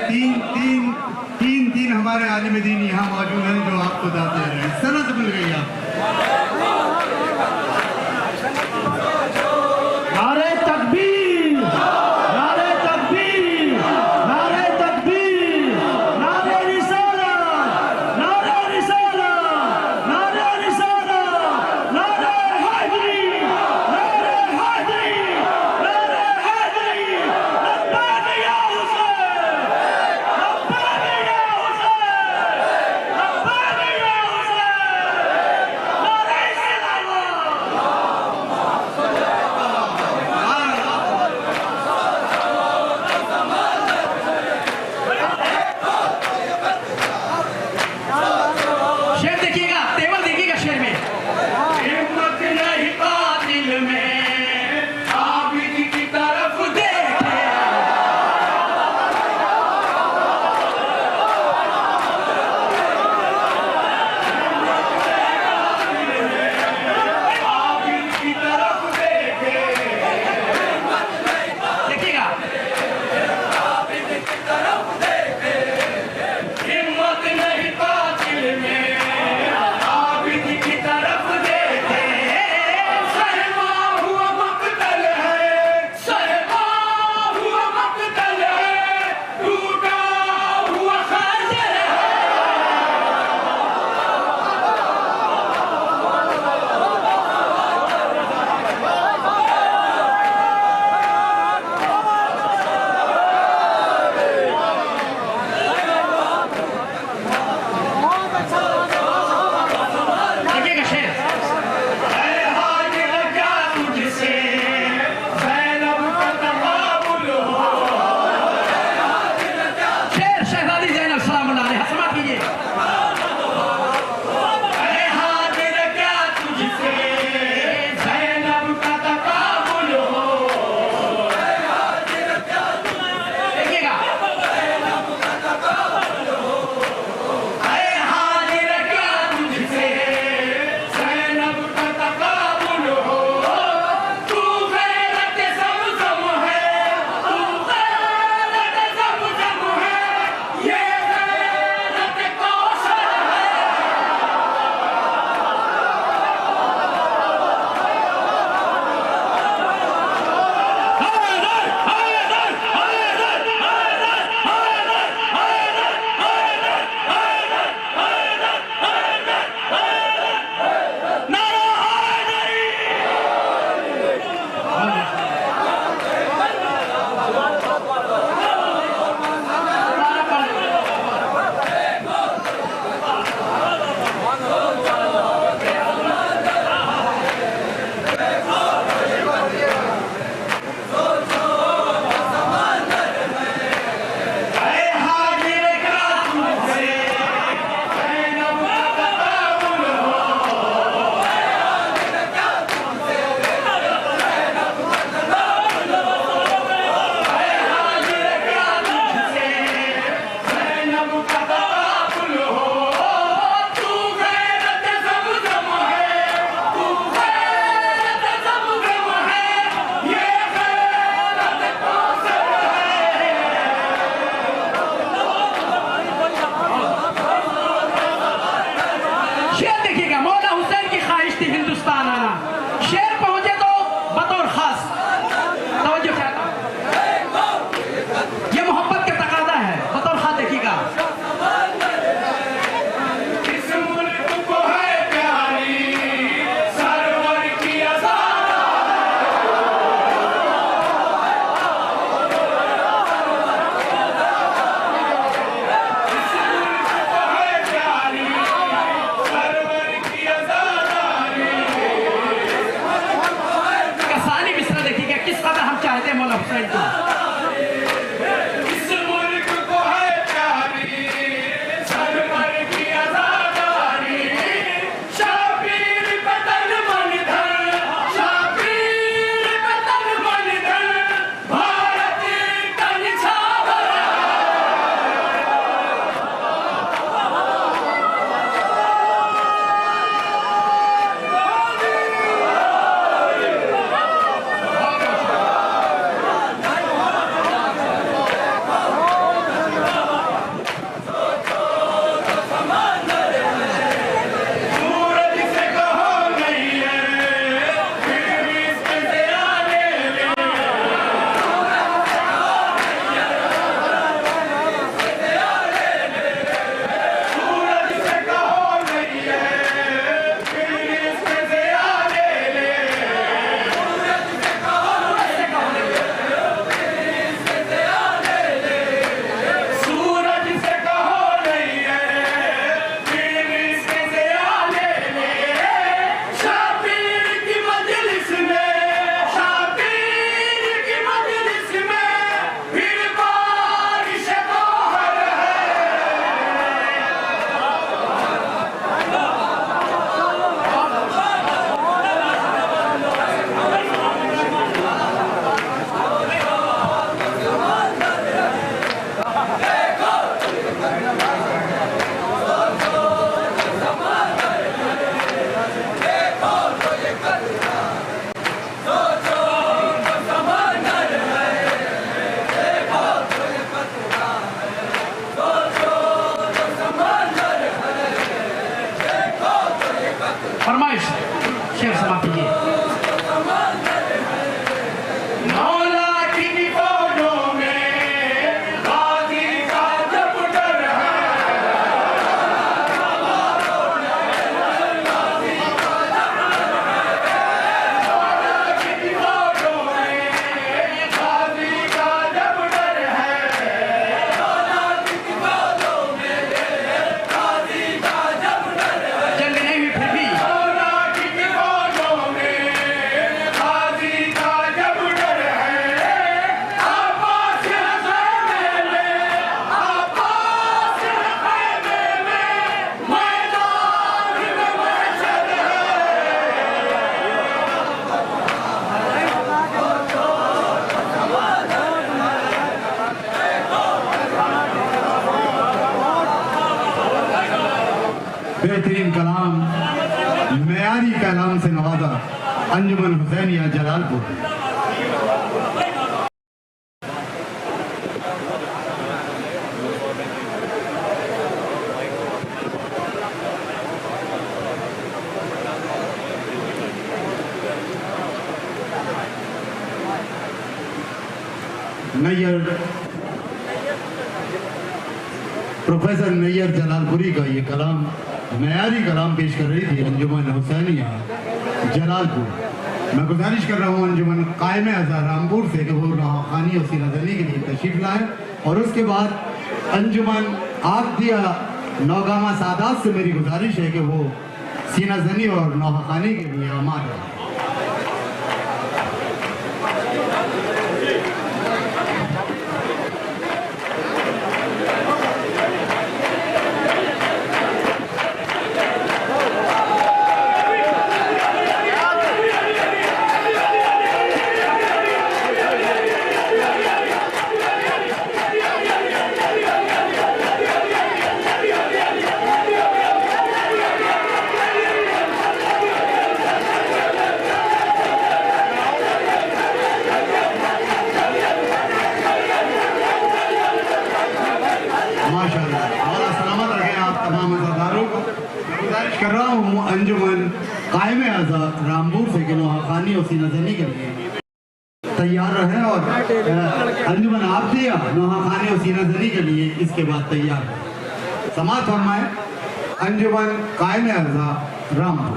तीन हमारे आलिम दीन यहाँ मौजूद हैं जो आपको दाते रहे हैं, सनद मिल गई आपको। नारे तकबीर, नारे तकबीर, नारे तकबीर, नारे रिसालत, नारे रिसालत, नारे रिसालत, नारे हैदरी, नारे हैदरी, नारे हैदरी, लब्बैक या हुसैन, लब्बैक या हुसैन, लब्बैक या हुसैन, नारे शेर समाप्त कीजिए। मौला की फौजों में गाजी का जब डर है, मौला की फौजों में गाजी का जब डर है, मौला की फौजों में गाजी का जब डर है, जंग नहीं हुई फिर भी मौला की फौजों में गाजी का जब डर है, आपास है खैमे में, आपास है खैमे में, मैदान में महशर है। बेहतरीन कलाम, मेयारी कलाम से नवाजा अंजुमन हुसैनिया जलालपुर। नैयर प्रोफेसर नैयर जलालपुरी का ये कलाम मेयारी कलाम पेश कर रही थी अंजुमन हुसैनिया जलालपुर। मैं गुजारिश कर रहा हूँ अंजुमन कायम अज़ा रामपुर से कि वो नौखानी और सीना जनी के लिए तशरीफ लाएं, और उसके बाद अंजुमन आबदिया नौगामा सादात से मेरी गुजारिश है कि वो सीना जनी और नौखानी के लिए आमाद है। कर रहा हूँ अंजुमन कायम अज़ा रामपुर से नौखानी और सीना जनी के लिए तैयार रहे, और अंजुमन आबदिया नौखानी और सीना जनी के लिए इसके बाद तैयार है। समाअत फरमाए अंजुमन कायम अज़ा रामपुर।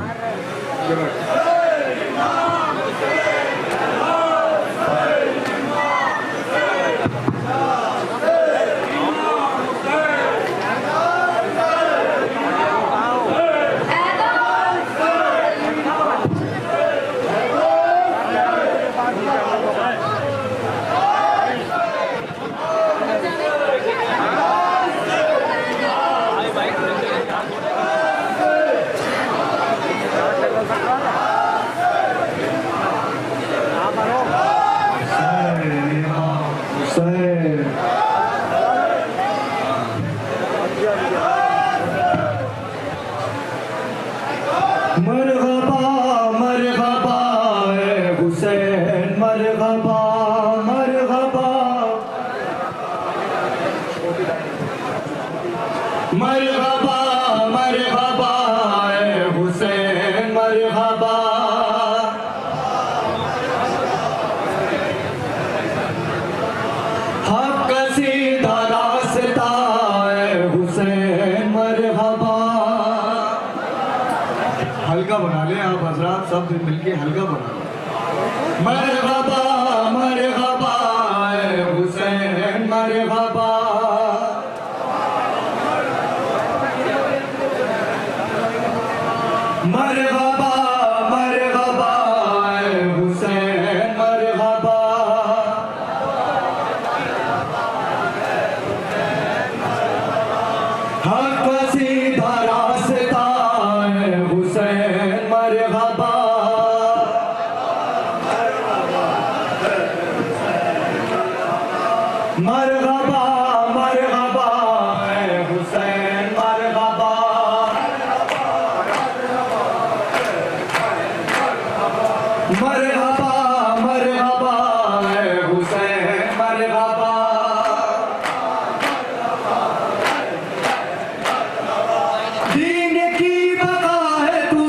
हल्का बना ले आप हजरात, सब मिलके हल्का बना लो। मरहबा मरहबा हुसैन मरहबा, मरहबा मरहबा हुसैन मरहबा, हक सीधा रास्ता हुसैन मरहबा, मरहबा मरहबा हुसैन मरहबा, मरहबा मरहबा हुसैन मरहबा, दीन की बका है तू,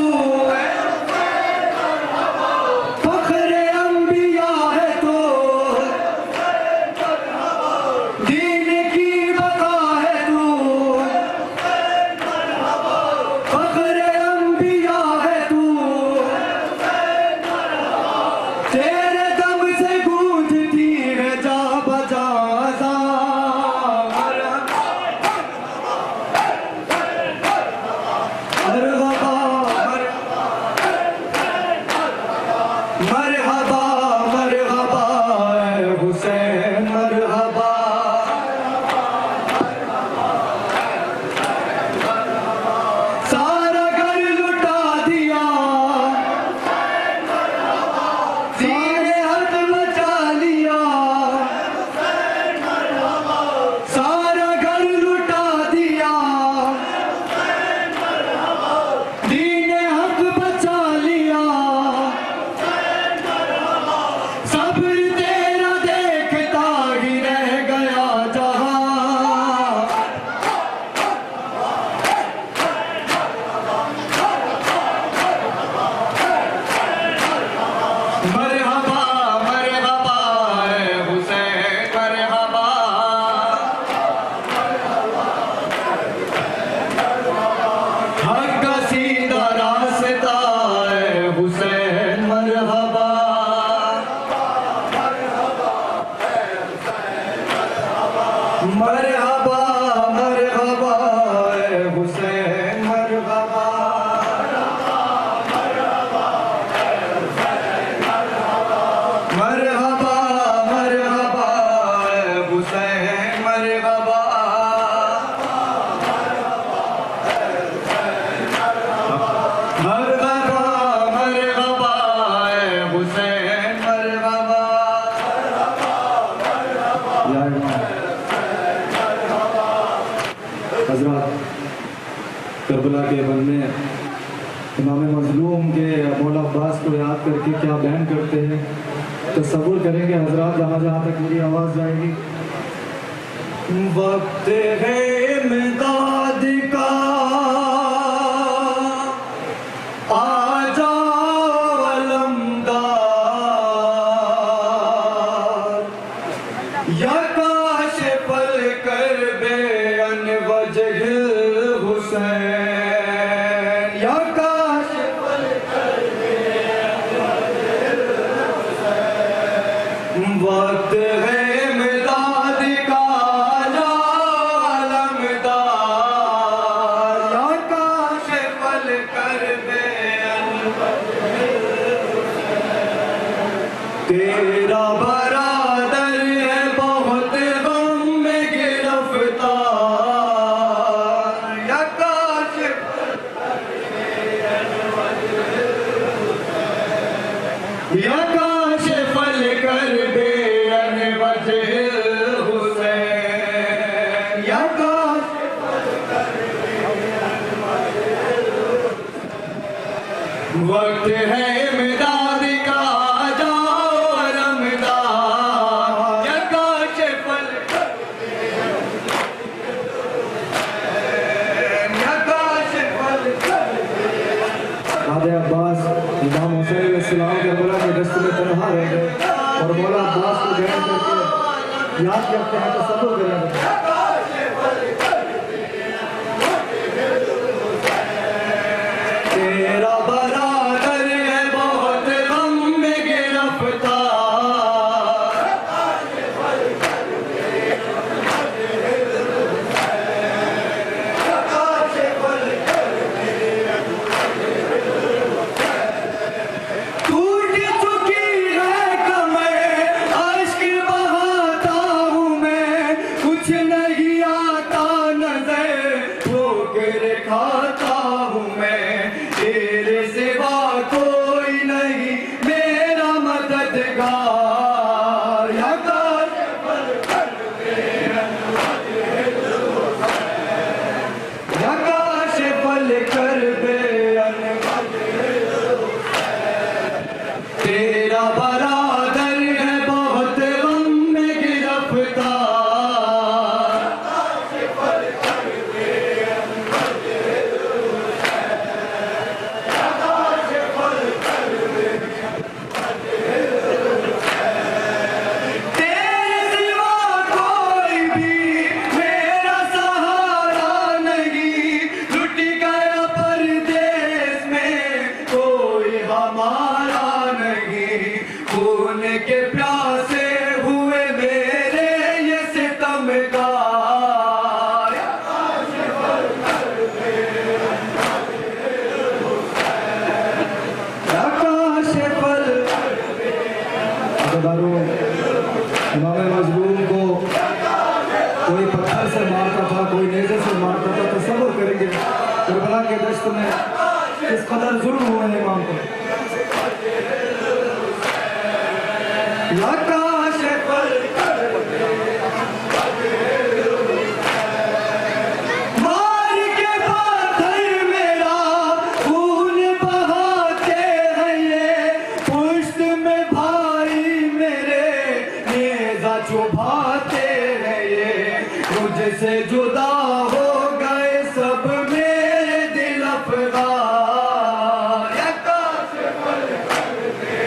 करबला के बन में इमाम मजलूम के मौला अब्बास को याद करके क्या बयान करते हैं, तसव्वुर करेंगे हजरात जहाँ जहाँ तक मेरी आवाज़ जाएगी। वक्त है इमदाद का आ जाओ अलमदार, या काशिफल करबे अनवजहिल हुसैन, या काशिफल करबे अनवजहिल हुसैन। वक्त है इमदाद का तेरा बरादर है बहुत गम में गिरफ्तार, या काशिफल करबे अनवजहिल हुसैन, या काशिफल करबे अनवजहिल हुसैन। वक्त है इमदाद का अब्बास इमाम हुसैन अलैहिस्सलाम के मौला के दस्त में तन्हा रह गए और मौला अब्बास को बयान करके याद करते हैं, तो सब करेंगे। तेरा बरादर है बहुत गम में गिरफ्तार, खाता हूँ मैं, तेरे सिवा कोई नहीं मेरा मददगार, या काशिफल करबे अनवजहिल हुसैन, या काशिफल करबे अनवजहिल हुसैन। तेरा बरादर है बहुत गम में गिरफ्तार, काशिफल करबे के प्यासे हुए मेरे ये सितमगार, काशिफल करबे अनवजहिल हुसैन, या काशिफल करबे इमाम मजलूम को कोई पत्थर से मारता था, कोई नेज़े से मारता था, तसव्वुर करेंगे करबला के दश्त में किस कदर जुल्म हुए इमाम को। या काशिफल करबे अनवजहिल हुसैन। मार के पाथर मेरा खून बहाते हैं ये, पुश्त में भाई मेरे नेज़ा चुभाते हैं ये, मुझसे जुदा हो गए सब मेरे दिल अफ़गान, या काशिफल करबे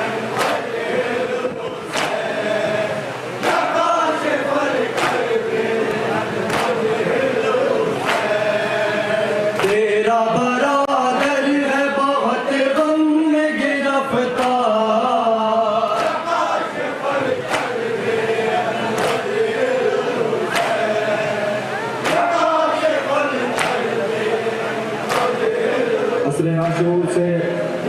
अनवजहिल हुसैन, या काशिफल करबे अनवजहिल हुसैन। तेरा बरादर है बहुत गम में गिरफ्तार, काशिफल करबे अनवजहिल हुसैन। असले आशूर से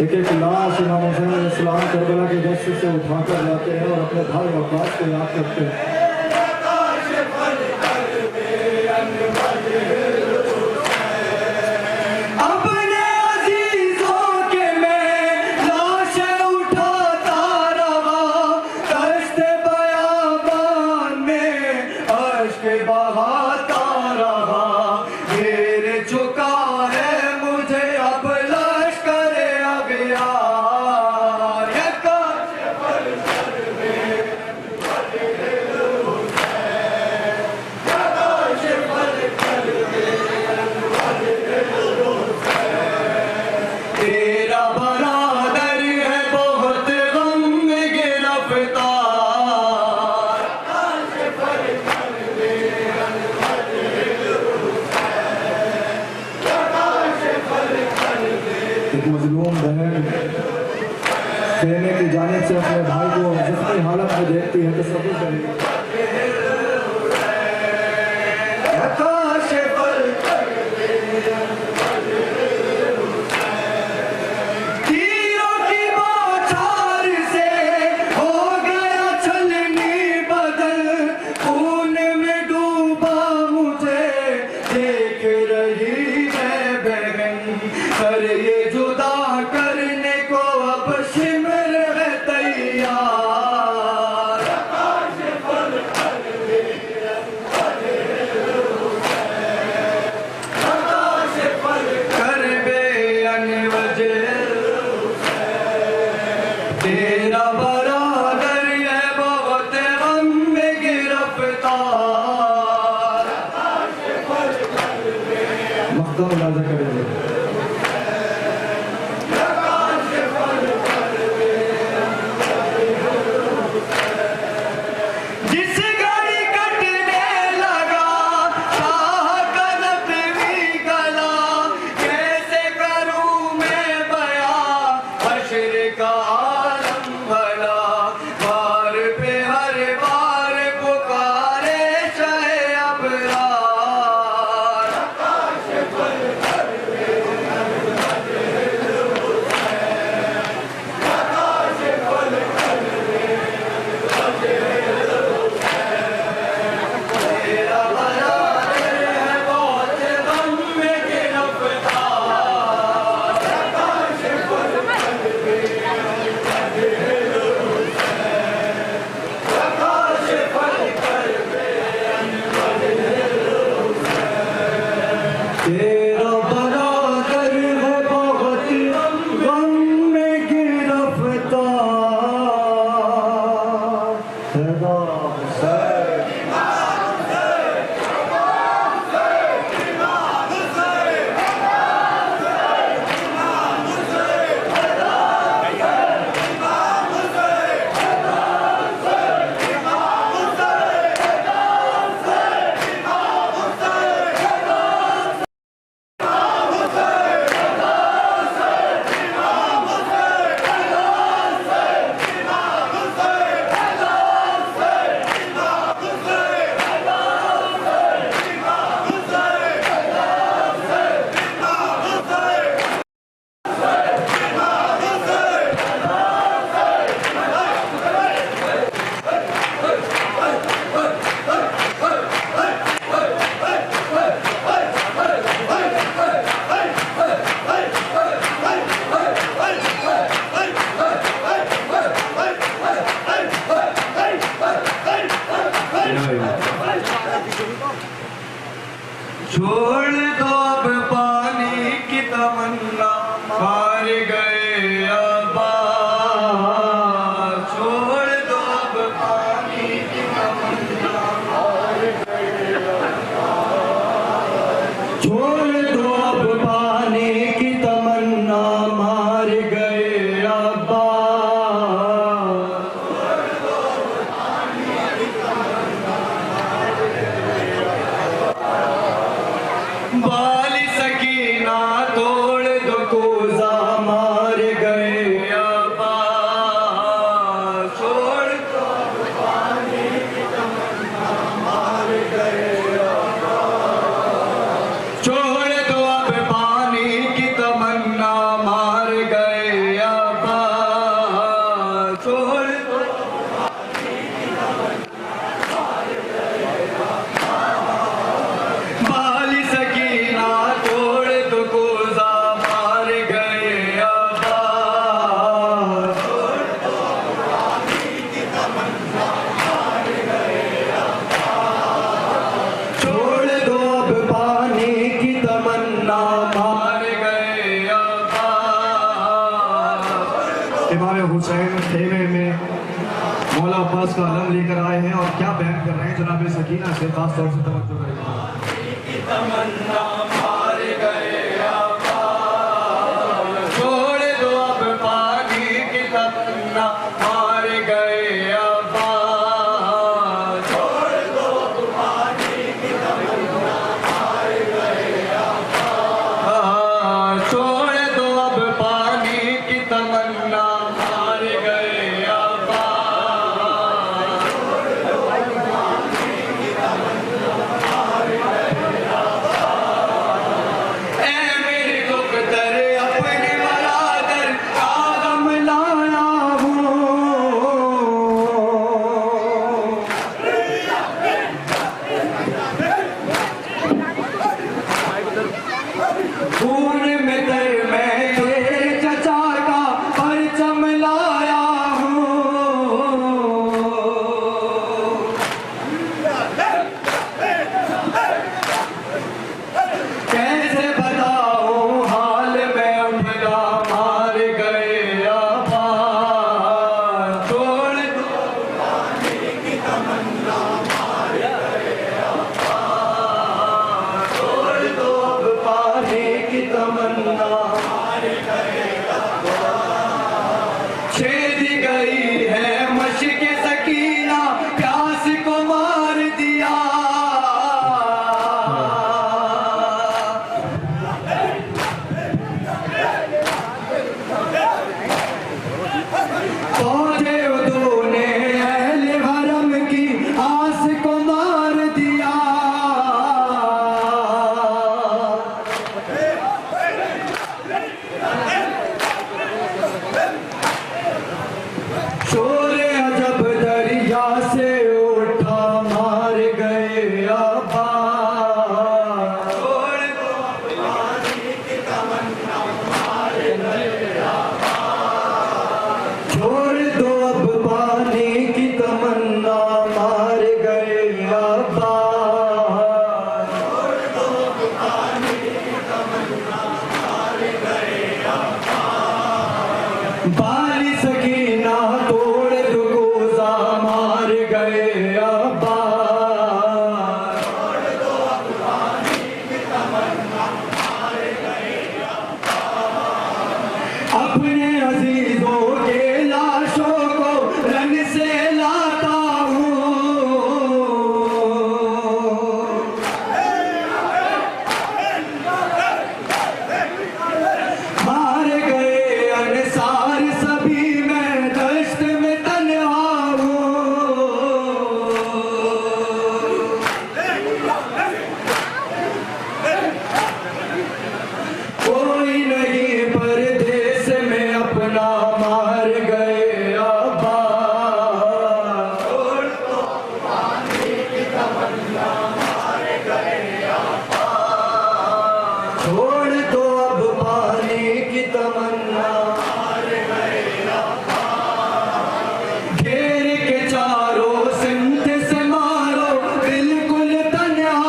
एक एक लाश इमाम हुसैन अलैहिस्सलाम करबला के दश्त से उठाकर लाते हैं और अपने भाई अब्बास को याद करते हैं। अपने अजीजों के मैं लाशें उठाता रहा, दश्ते बयाबान में अश्क बहाता रहा, घेर चुका अब यार ये काश पल कर दे तेरा बरादर है बहुत गम में गिरफ्तार एक मजलूम बहन सेने की जानिब से अपने भाई को जख्मी हालत में देखती है तो सब्र करेगी। तीरों की बौछार से हो गया छलनी बदल खून में डूबा मुझे देख रही है बहन कर ये जुदा करने को अब शिमर है तैयार कर बे अनवजह तेरा बरादर है बहुत गम में गिरफ्तार मख्दम मुलाजा करेंगे। जिस गाड़ी कटने लगा शाह का नकवी गला कैसे करूं मैं बया हश्र का आलम भला बार पे हर बार पुकारे शाहे अबरार तेरा बरादर है बहुत गम में गिरफ्तार तेरा बरादर है बहुत गम में गिरफ्तार सदा छोड़ दो अब पानी की तमन्ना हार गए अब्बास छोड़ दो अब पानी की तमन्ना हार गए अब्बास छोड़ दो अब पानी की तमन्ना मार गए अब्बास इमाम हुसैन खेमे में मौला अब्बास का अलम लेकर आए हैं और क्या बयान कर रहे हैं जनाब सकीना से खास तौर से तवज्जो करेंगे। तमन्ना मार गए छोड़ दो अब पानी की तमन्ना मार गए अब्बा छोड़ दो अब पानी की तमन्ना मार गए अब्बा छोड़ दो अब पानी की तमन्ना मार गए अब्बा छोड़ दो अब पानी की तमन्ना मार गए अब्बा ए मेरे दुख्तर अपने बरादर का गम लाया हूँ खून में दर मैं तेरे चचा का परचम लाया कैसे बताऊं हाल में उनका मार गए अब्बा छोड़ दो पानी की तमन्ना मार गए अब्बा छोड़ दो अब पानी की तमन्ना मार गए अब्बा छेद गई है मशक सकीना प्यास को मार दिया पौधे उदो ने अहले हरम की आस को मार दिया शोर अजब दरिया से उठा मार गए अब्बा छोड़ दो अब पानी की तमन्ना मार गए अब्बा छोड़ दो अब पानी की तमन्ना मार गए अब्बा छोड़ दो अब पानी की तमन्ना मार गए अब्बा बाली सकीना तोड़ दो गोजा मार गए अब्बा छोड़ दो अब पानी की तमन्ना मार गए अब्बा अपने अजीजों के लाशों को रंग से लाता हूँ मार गए अनसार सभी मैं दश्त में तन्हा कोई नहीं परदेस में अपना मार गए अब्बा छोड़ दो पानी की तमन्ना मार गए अब्बा छोड़ दो अब पानी की तमन्ना मार गए अब्बा घेर के चारों सिमत से मारो बिल्कुल तन्हा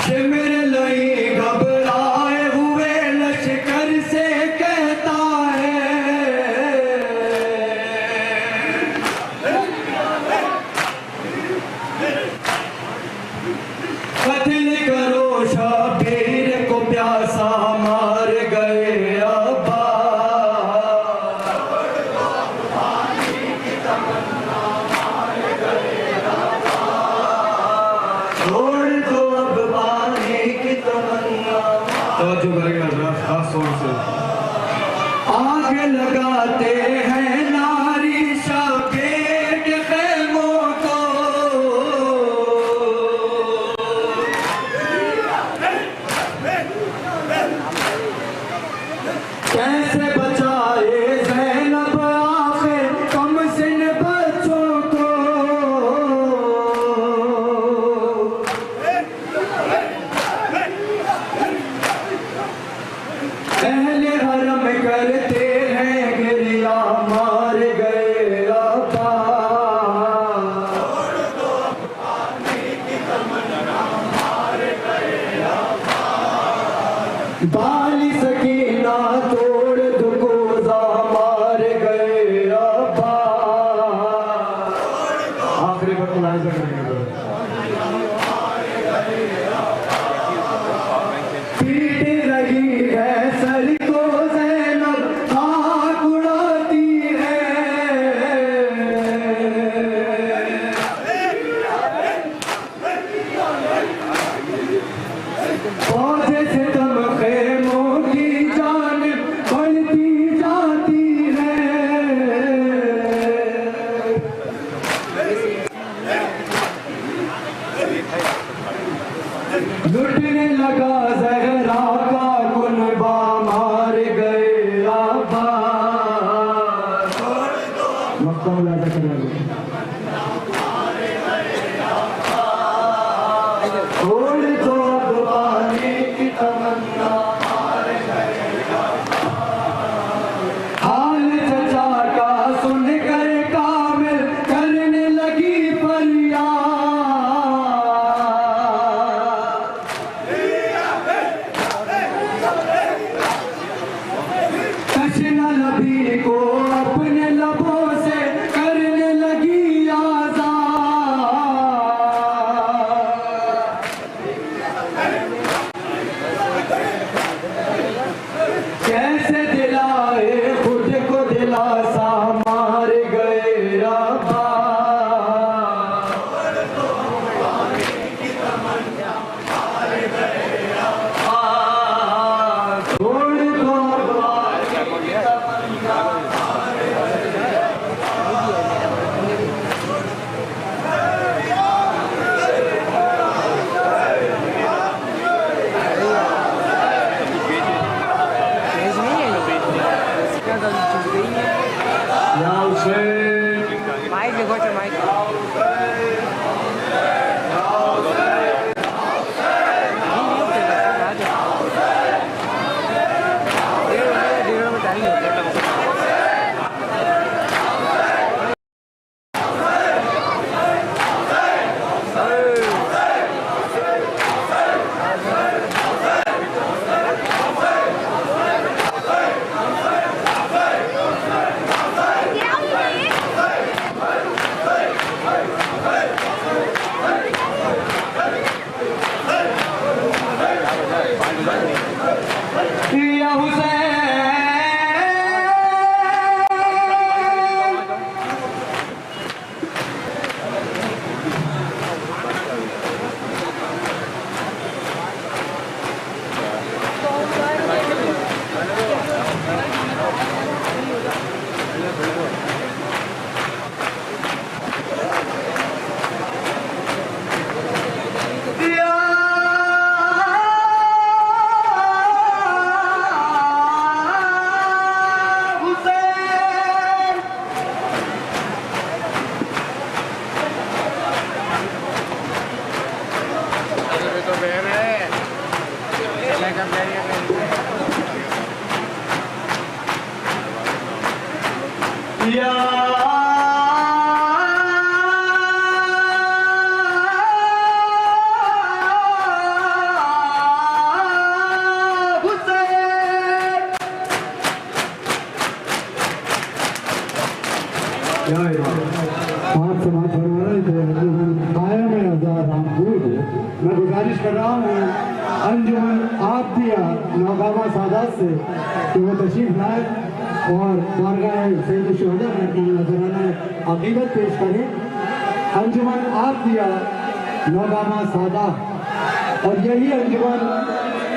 शिमर लई घबराए हुए लश्कर से कहता कत्ल करो शबीर को प्यासा मार गए अब्बा पानी की तमन्ना मार गए अब्बा छोड़ दो अब पानी की तमन्ना तवज्जो करेंगे हजरत खास तौर से। आग लगाते हैं नारी शबीर के खेमों को कैसे बचाए ज़ैनब आखिर कमसिन बच्चों को अहले हरम करते हैं गिरिया बाली सकीना तोड़ दुकोजा मार गए अब्बा। आखिरी पर मुलाहिजा करेंगे। पीट रही है सर को ज़ैनब आग उड़ाती है। पौधे से तम खेमों की जानिब बढ़ती जाती है। लुटने लगा ज़हरा का कुनबा मार गए आबा। मक्का मुलाजा करेंगे। छोड़ दो अब पानी की तमन्ना मार गए आबा। हाल चचा का सुन कर कामिल करने लगी फरियाद। तशना नबी को अपने लबों से करने लगी आज़ाद। कैसे दिलाए खुद को दिलासा मार गए अब्बा। छोड़ दो माइक देखो अच्छा माइक या हुसैन। मैं गुजारिश कर रहा हूँ अंजुमन आप दिया नौगावा सादात से कि वो तशरीफ लाए और बारगाह सैयद शुहदा में नजराना अकीदत पेश करें। अंजुमन आप दिया नौगावा सादात और यही अंजुमन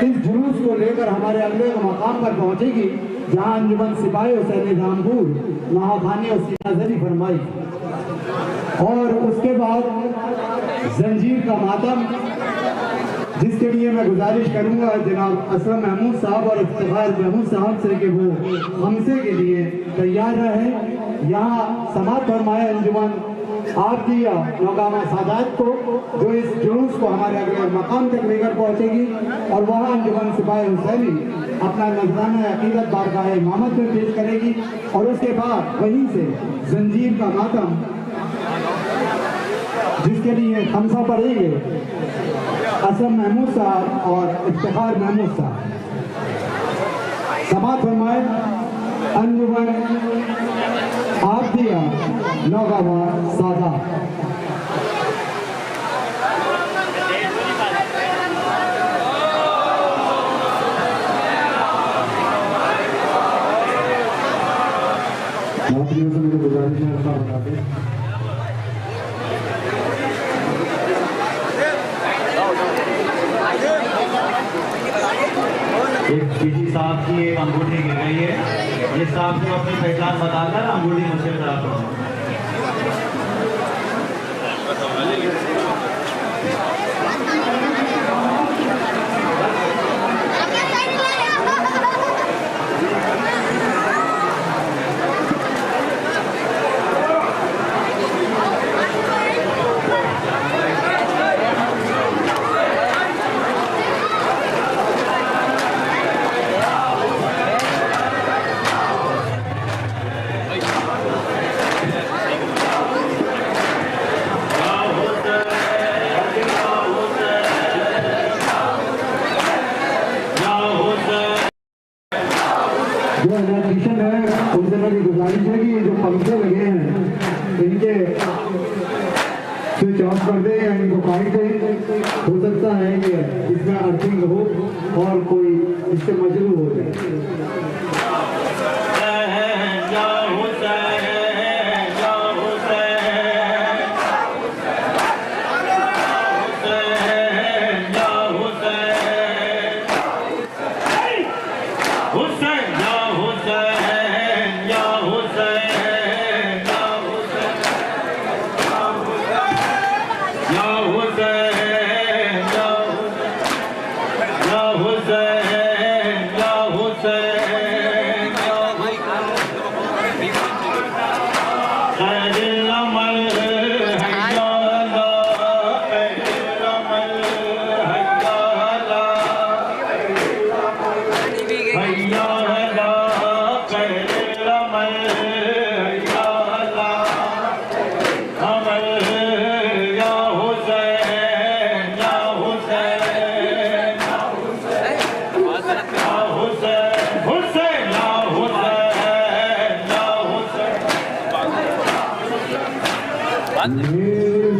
इस जुलूस को लेकर हमारे अगले मकाम पर पहुँचेगी जहाँ अंजुमन सिपाही हुसैन रामपुर नहाखानी और सीनाजरी फरमाई और उसके बाद जंजीर का मातम जिसके लिए मैं गुजारिश करूंगा जनाब असलम महमूद साहब और इफ्तिखार महमूद साहब से कि वो हमसे के लिए तैयार रहे। यहाँ समात फरमाए अंजुमन आप दिया नौगामा सादात को जो इस जुलूस को हमारे अगले मकाम तक लेकर पहुँचेगी और वहाँ अंजुमन सिपाही हुसैनी अपना नजराना अकीदत बारगाह इमामत में पेश करेगी और उसके बाद वहीं से जंजीर का मातम जिसके लिए खमसा पढ़ेंगे असम महमूद साहब और इफ्तिखार महमूद साहब। समात फरमाए अंजुमन आफिया नौगावा सादा। नौकरियों से मेरे गुजारिश है अपना बता दें। एक पीजी साहब की एक अंगूठी गिर गई है, जिस साहब को अपनी पहचान बताकर अंगूठी मुझसे प्राप्त हो। जो इलेक्ट्रिशियन है उनसे मेरी गुजारिश है कि ये जो पंखे लगे हैं इनके स्विच ऑफ कर दे या इनको काट दे। हो सकता है कि इसमें अर्थिंग हो और कोई इससे मजबूर हो जाए।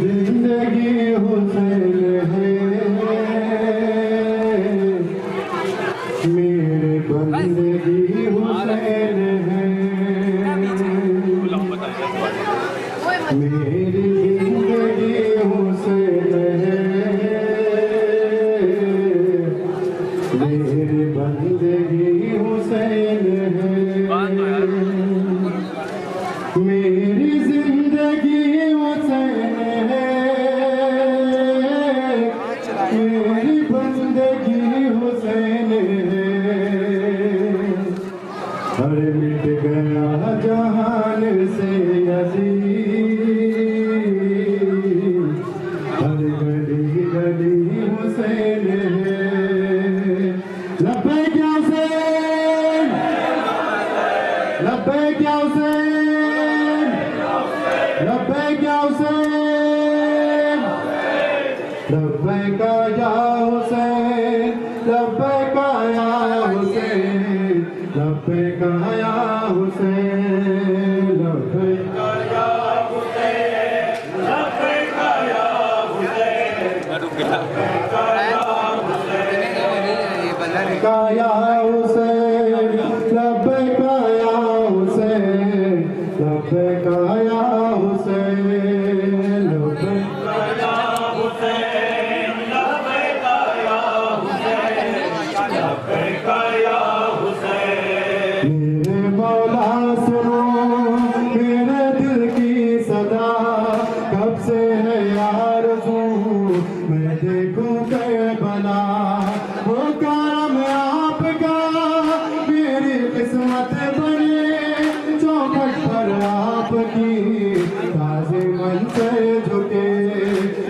जिंदगी हुसैन है मेरे बंदगी हुसैन है मेरी जिंदगी हुसैन है मेरी बंदगी हुसैन है मेरी जिंदगी हुसैन है मेरी बंदगी हुसैन है हर मिट गया जहान से अजीज हर गली गली हुसैन है लब्बैक या हुसैन लब्बैक या हुसैन लब्बैक या हुसैन लब्बैक या हुसैन लब्बैक या हुसैन लब्बैक या हुसैन लब्बैक या हुसैन लब्बैक या हुसैन लब्बैक या हुसैन लब्बैक या हुसैन लब्बैक या हुसैन लब्बैक या हुसैन लब्बैक या हुसैन लब्बैक या हुसैन मेरे मौला सुनो मेरे दिल की सदा कब से है यार मैं देखूं करबला वो काम आपका मेरी किस्मत बने चौखट पर आपकी ताज़े मन से झुके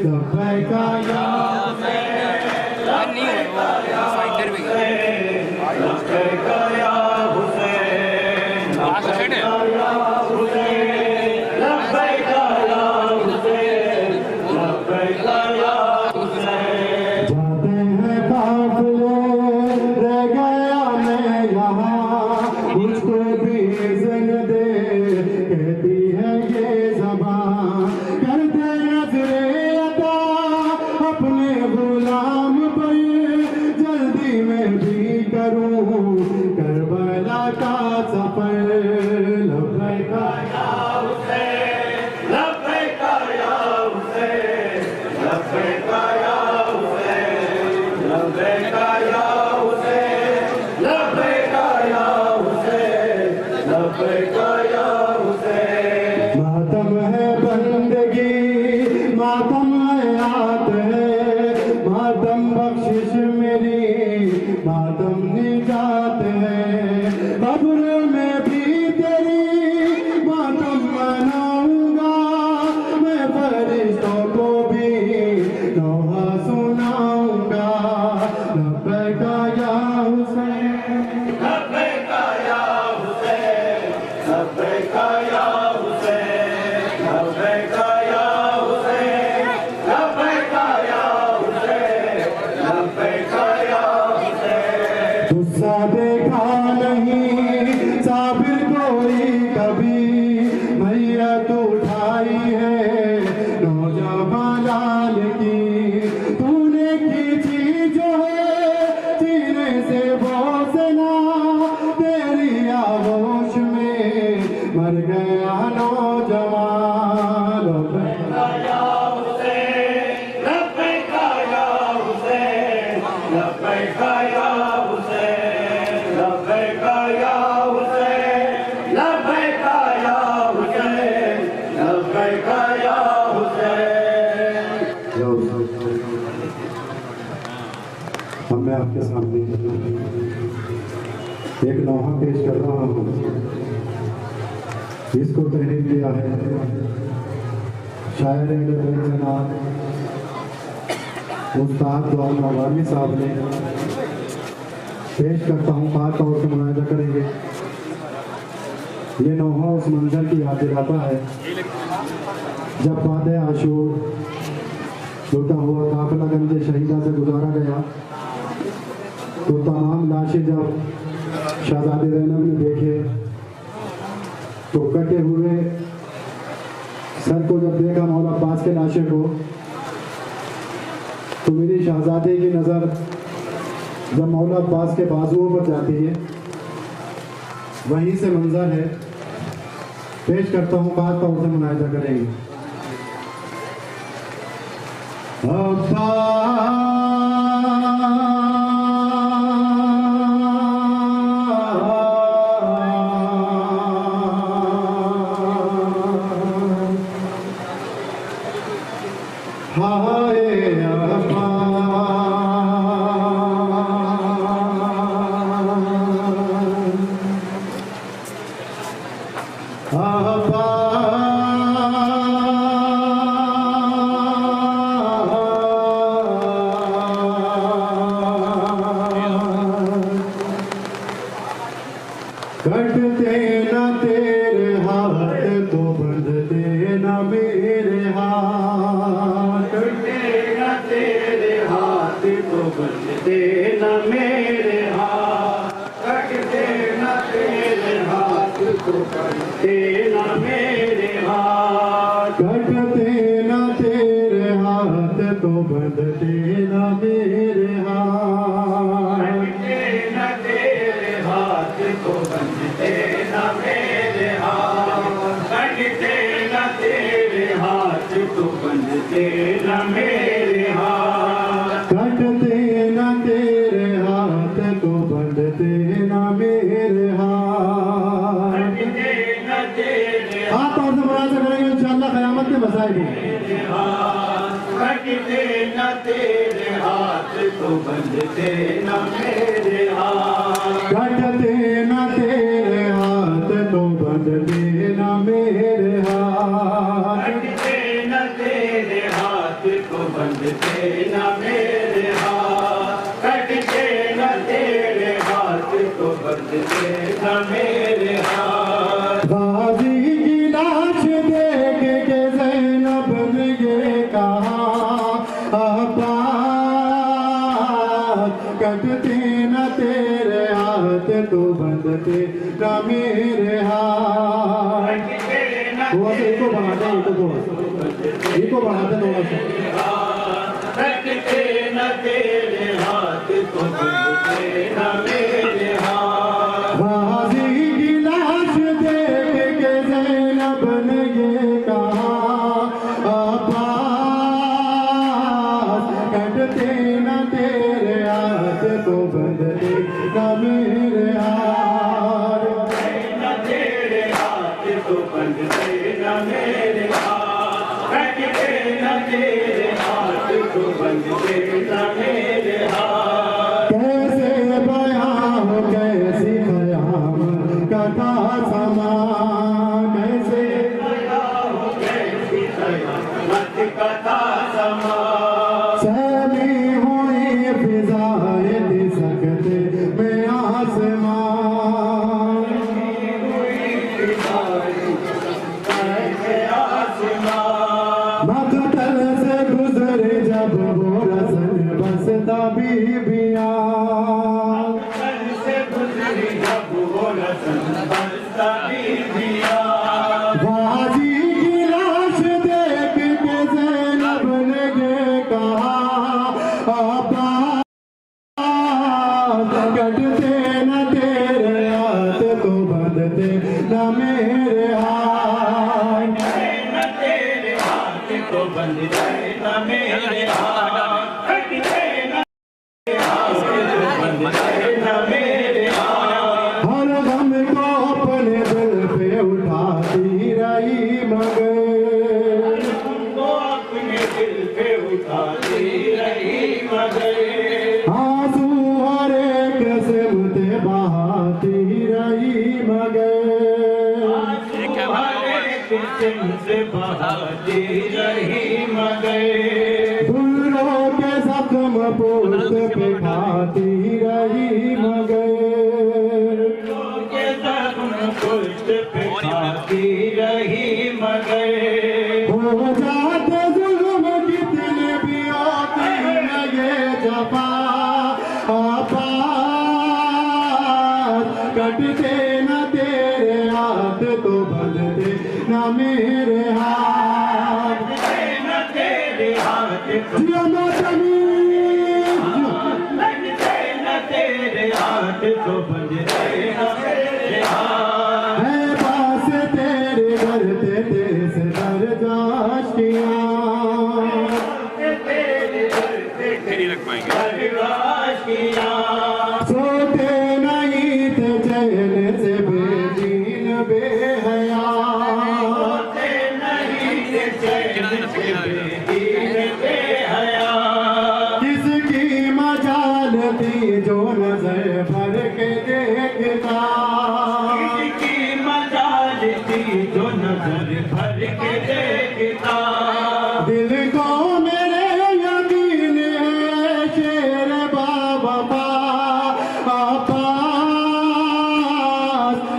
लब्बैक या लब्बैक या हुसैन लब्बैक या हुसैन लब्बैक या हुसैन लब्बैक या हुसैन जाते हैं काफिले रह गया मैं यहाँ गुलाम पर जल्दी मैं भी करूं करबला का सफर। लब्बैक या हुसैन, लब्बैक या हुसैन, लब्बैक या हुसैन, लब्बैक या हुसैन, लब्बैक या हुसैन, लब्बैक या हुसैन। मातम है बंदगी, मातम हयात है, मातम बख्शिश मेरी, मातम निजात है। कब्र में भी तेरी मातम मनाऊंगा, मैं फरिश्तों को भी नौहा सुनाऊंगा। लब्बैक या हुसैन, लब्बैक या हुसैन, लब्बैक या हुसैन, लब्बैक या हुसैन, लब्बैक या हुसैन, लब्बैक या हुसैन। गुस्सा देखा नहीं साबिर कोई कभी, मैयत उठाई है नौजवान लाल की। तूने खींची जो है सीने से वो सना, तेरी आगोश में मर गया नौजवान। लब्बैक या हुसैन, लब्बैक या हुसैन, लब्बैक या हुसैन, लब्बैक या हुसैन, लब्बैक या हुसैन, लब्बैक या हुसैन। अब मैं आपके सामने एक नौहा पेश कर रहा हूँ। इसको तहरीर दिया है शायर जनाब उस्ताद दुआउल नवानी साहब ने। पेश करता हूँ, खास तौर से मुलाहिजा करेंगे। ये नौहा उस मंजर की याद दिलाता है जब बाद आशूर लुटा हुआ काफिला गंजे शहीदा से गुजारा गया, तो तमाम लाशें जब शहजादे ज़ैनब ने देखे तो कटे हुए सर को जब देखा मौला अब्बास के लाशे को, तो मेरी शहजादे की नज़र जब मौला अब्बास के बाजुओं पर जाती है, वहीं से मंजर है। पेश करता हूँ, खास तौर से मुलाहिजा करेंगे। कटते न तेरे हाथ तो बंधते न मेरे हाथ, कटते न तेरे हाथ तो बंधते न मेरे हाथ, कटते न तेरे हाथ तो बंधते न मेरे हाथ, कटते न तेरे हाथ तो बंधते न मेरे हाथ, कटते न तेरे हाथ तो बंधते न मेरे हाथ, कटते न तेरे हाथ तो बंधते न मेरे हाथ, कटते न तेरे हाथ तो बंधते न मेरे हाथ, कटते न तेरे हाथ। और से मुराद करेंगे इंशाअल्लाह क़यामत के मसाइल में। कटते न तेरे हाथ तो बंधते न मेरे हाथ, कटते न तेरे हाथ तो बंधते न मेरे हाथ, कटते न तेरे हाथ तो बंधते न मेरे हाथ, कटते न तेरे हाथ तो बंधते न मेरे हाथ। गाजी की लाश देख के ज़ैनब ने कहा कटते न तेरे हाथ तो बंधते न मेरे हाथ। थोड़ा सा इनको बढ़ाते हैं, इनको बढ़ाते थोड़ा सा। कटते न तेरे हाथ को बंधते न मेरे हाथ, न तेरे हाथ को बंधते न मेरे हाथ, बैठते न तेरे हाथ को बंधते न मेरे हाथ। कैसे बयां हो कैसी खयाम कथा समान, कैसे बयां हो कैसी कयामत कथा समान। सहमी हुई फिजाएं सकते में आसमान, मकतल से गुजरे जब वो रसन बसता बीबियां, से गुजरी जब वो रसन बसता बीबियां। बाजी की लाश देख के ज़ैनब ने ये कहा अब्बास, कटते न तेरे हाथ को बंधते न मेरे हाथ, न तेरे हाथ को बंधते न मेरे हाथ, कटते न तेरे हाथ को बंधते न मेरे हाथ। हर गम को अपने दिल पे उठाती रही मगर, वो अपने दिल पे उठाती रही मगर, आंसू हर एक सिमते बहाती रही मगर, से बहाती रही मगर, फूलों के जख्म पोत पे खाती रही मगर, के जख्म पुष्ट पे खाती रही मगर। हो जाते जुल्म कितने भी होती लगे जफा आपास, कटते न तेरे हाथ तो बंधते न मेरे हाथ, न तेरे हाथ जिया लगते न तेरे हाथ तो बंधते न मेरे हाथ। है पास तेरे डरते तेज दर जाशियां, सोते नहीं थे चैन से बेदीन बेहया, किसकी मजाल थी जो नजर भर के देखता, किसकी मजाल थी जो नजर भर के देखता। दिल को मेरे यकीन है शेर बाबा आपास,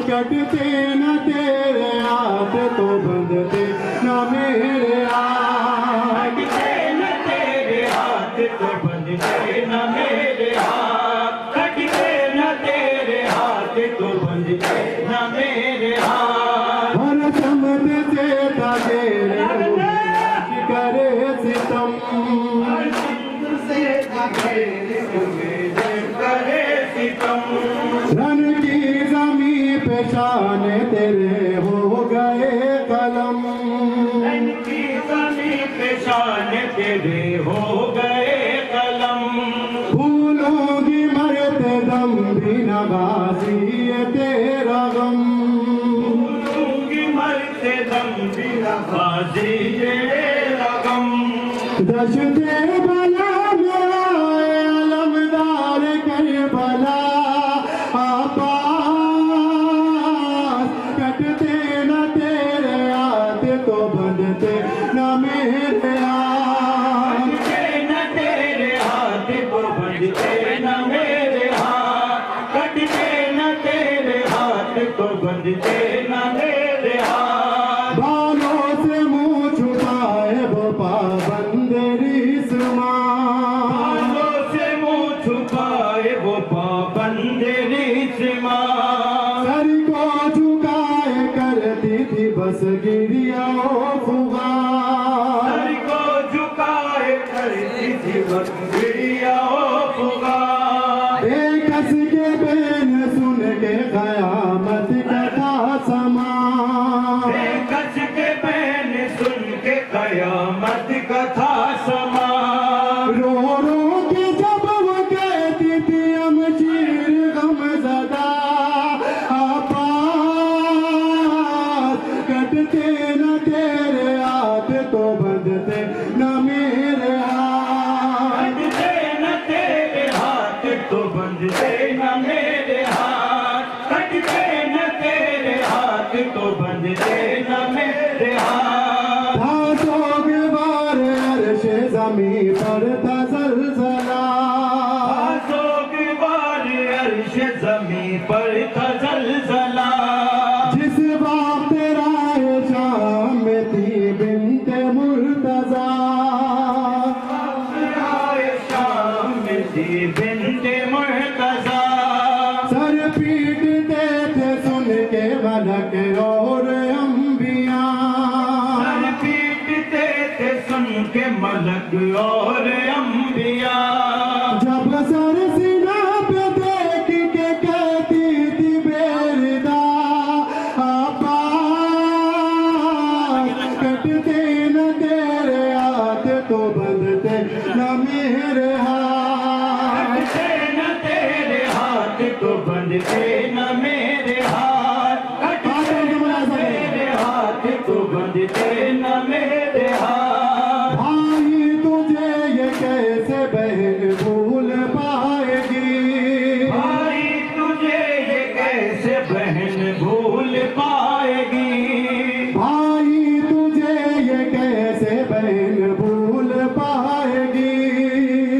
कटते न तेरे हाथ तो बंधते न मेरे हाथ, न तेरे हाथ तो बंधते न मेरे हाथ, कटते न तेरे हाथ तो बंधते न मेरे हाथ। हर चमत से ताके करे सितम, करे सितम। रन की जमी पे शान तेरे हो गए कलम, रन की जमी पे शान तेरे हो गए कलम। भूलूंगी मरते दम भी नवाजी तेरा गम, भूलूंगी मरते दम भी नवाजी तेरा गम। दशते बला मेरा अलमदार करबला आपास, कटते न तेरे हाथ तो बंधते न मेरे हाथ, न तेरे हाथ को बंधते न मेरे हाथ, कटते न तेरे हाथ को बंधते न मेरे हाथ। बालों से मुंह छुपाए वो पाबंद रिस्मान, बालों से मुंह छुपाए वो पाबंद रिस्मान। सर को झुकाए करती थी बस गिरिया फुगार, सर को झुकाए करती थी बस गिरिया फुगार। बंधते न मेरे हाथ, कटते न तेरे हाथ तो बंधते न मेरे हाथ। भासोग बार अर्श ज़मीं पर था ज़लज़ला, भासोग बार अर्श ज़मीं पर था ज़लज़ला। जिस वक्त राह शाम में थी बिन्ते मुर्तज़ा, शाम में थी बिन्ते मुर्तज़ा। सर पीटते थे सुन के मलक और अंबिया, सर पीटते थे सुन के मलक और अंबिया। जब सर सीना पे देख के कहती थी बेरदा अब्बास, कटते न तेरे हाथ तो बंधते न मेरे हाथ, कटते न तेरे हाथ तो बंधते न मेरे हाथ, कटते न तेरे हाथ तो बंधते न मेरे हाथ। भाई तुझे ये कैसे बहन भूल पाएगी, भाई तुझे ये कैसे बहन भूल पाएगी। भाई तुझे ये कैसे बहन भूल पाएगी,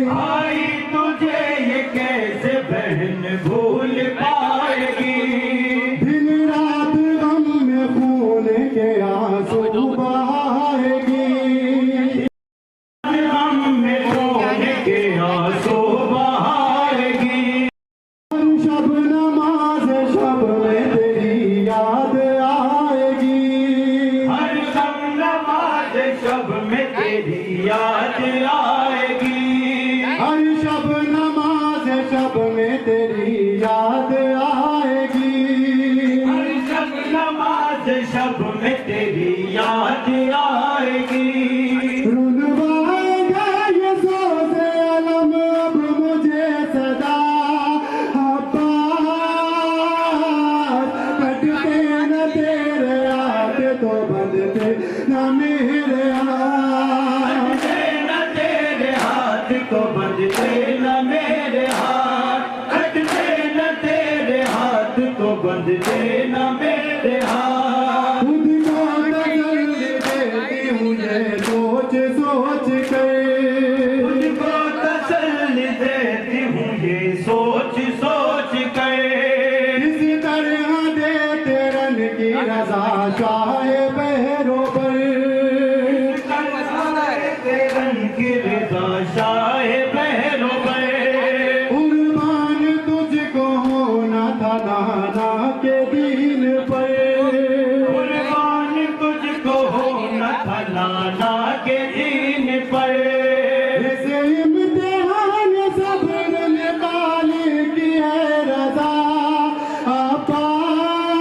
भाई तुझे ये कैसे बहन भूल पाएगी। दिन रात गम में खून के आंसू बहाएगी, गम में खून के आंसू बहाएगी। हर शब नमाज शब में तेरी याद आएगी, हर शब नमाज शब में तेरी याद आएगी। हर शब नमाज शब में तेरी याद आएगी, हर शब नमाज शब में तेरी याद आएगी। रुलवाएगा ये सोज़े अलम अब मुझे सदा अब्बास, कटते न तेरे हाथ तो बंधते न मेरे हाथ, कटते न तेरे हाथ तो बंधते न मेरे हाथ, कटते न तेरे हाथ तो बंधते न मेरे हाथ। खुद को तसल्ली देती हूँ ये सोच सोच कर, खुद को तसल्ली देती हूँ ये सोच सोच कर। इसी तरह देते रन की रज़ा चाहे बहरों पर, रन की रज़ा शाहे बहरों पर। कुर्बान तुझको होना था नाना के दीन पर, कुर्बान तुझको होना था नाना के दीन पर। इसे इम्तिहान सब्र निकाल की है रज़ा अब्बास,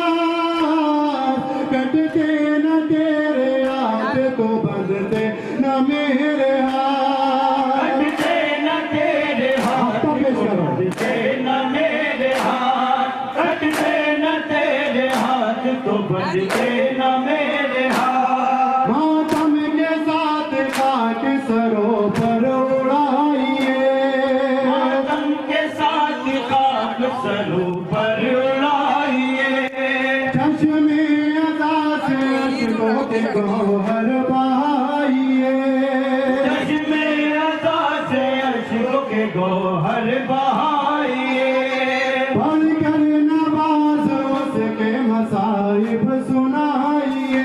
कटते न तेरे हाथ तो बंधते न मेरे हाथ, कटते न तेरे हाथ बंधते न मेरे हाथ, कटते न तेरे हाथ तो बंधते न मेरे हाथ। मातम के साथ काट सरों पर उड़ाइए, मातम के साथ काट सरों पर उड़ाइए। चश्मे अज़ा से अश्कों के गौहर बहाइए, चश्मे अज़ा से अश्कों के गौहर बहाइए। पढ़कर नवाज उसके मसाइब सुनाइए,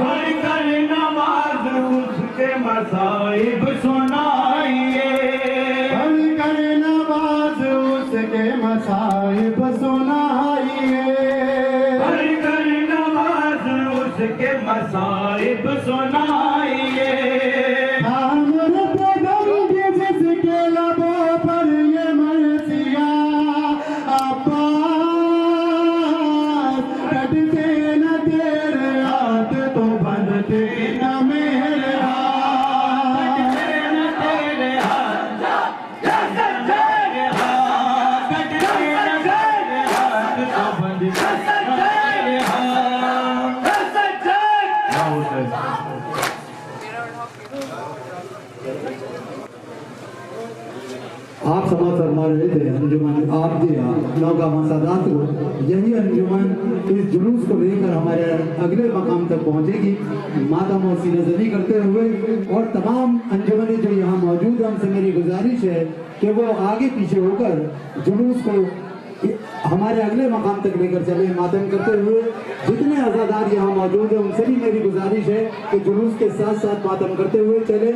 पढ़कर नवाज उसके मसाइब सुनाइए। पढ़कर नवाज उसके मसाइब सुनाइए, पढ़कर नवाज उसके मसाइब सुनाइए। आमर प्रगम जिसके लबों पर ये मर्सिया अब्बास, कटते न तेरे हाथ तो बंधते न मेरे हाथ, कटते न तेरे हाथ, तेरे हाथ, कटते न तेरे हाथ तो बंधते न मेरे हाथ। आप समाज फरमा रहे थे अंजुमन आप दिया नौगामा सादात को, यही अंजुमन इस जुलूस को लेकर हमारे अगले मकाम तक पहुंचेगी। मातम और सीनजनी करते हुए और तमाम अंजुमने जो यहाँ मौजूद हैं उनसे मेरी गुजारिश है कि वो आगे पीछे होकर जुलूस को हमारे अगले मकाम तक लेकर चले। मातम करते हुए जितने आज़ादार यहाँ मौजूद हैं उनसे भी मेरी गुजारिश है कि जुलूस के साथ साथ मातम करते हुए चले।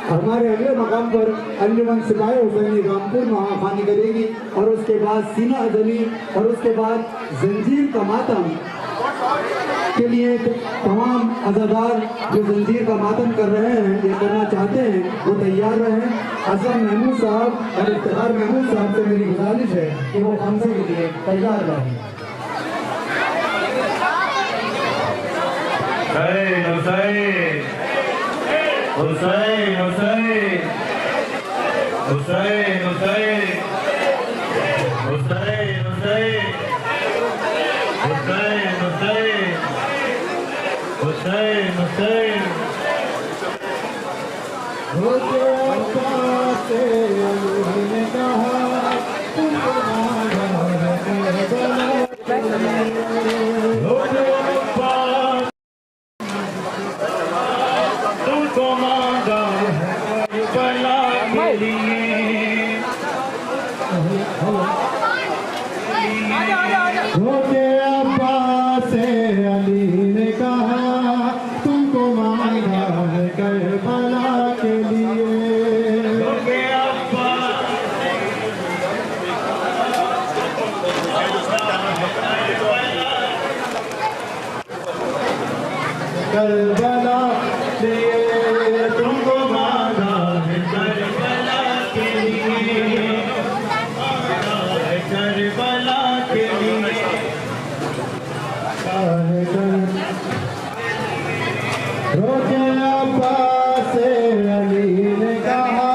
हमारे अगले मकाम पर अंजुमन सिपाही हुसैनी रामपुर महाखानी करेगी और उसके बाद सीना अजली और उसके बाद जंजीर का मातम के लिए तमाम आज़ादार जो जंजीर का मातम कर रहे हैं या करना चाहते हैं वो तैयार रहें। असम महमूद साहब और इफ्तिखार महमूद साहब से मेरी गुजारिश है कि वो हमसे के लिए तैयार रहें। हुसैन हुसैन हुसैन हुसैन हुसैन हुसैन हुसैन हुसैन हुसैन हुसैन तुमको मांगा है बला के लिए छोटे अब्बास अली ने कहा तुमको मांगा है करबला के लिए। छोटे करबला लिए तुमको मांगा है करबला के लिए, मांगा है करबला के लिए। रोके अब्बास अली ने कहा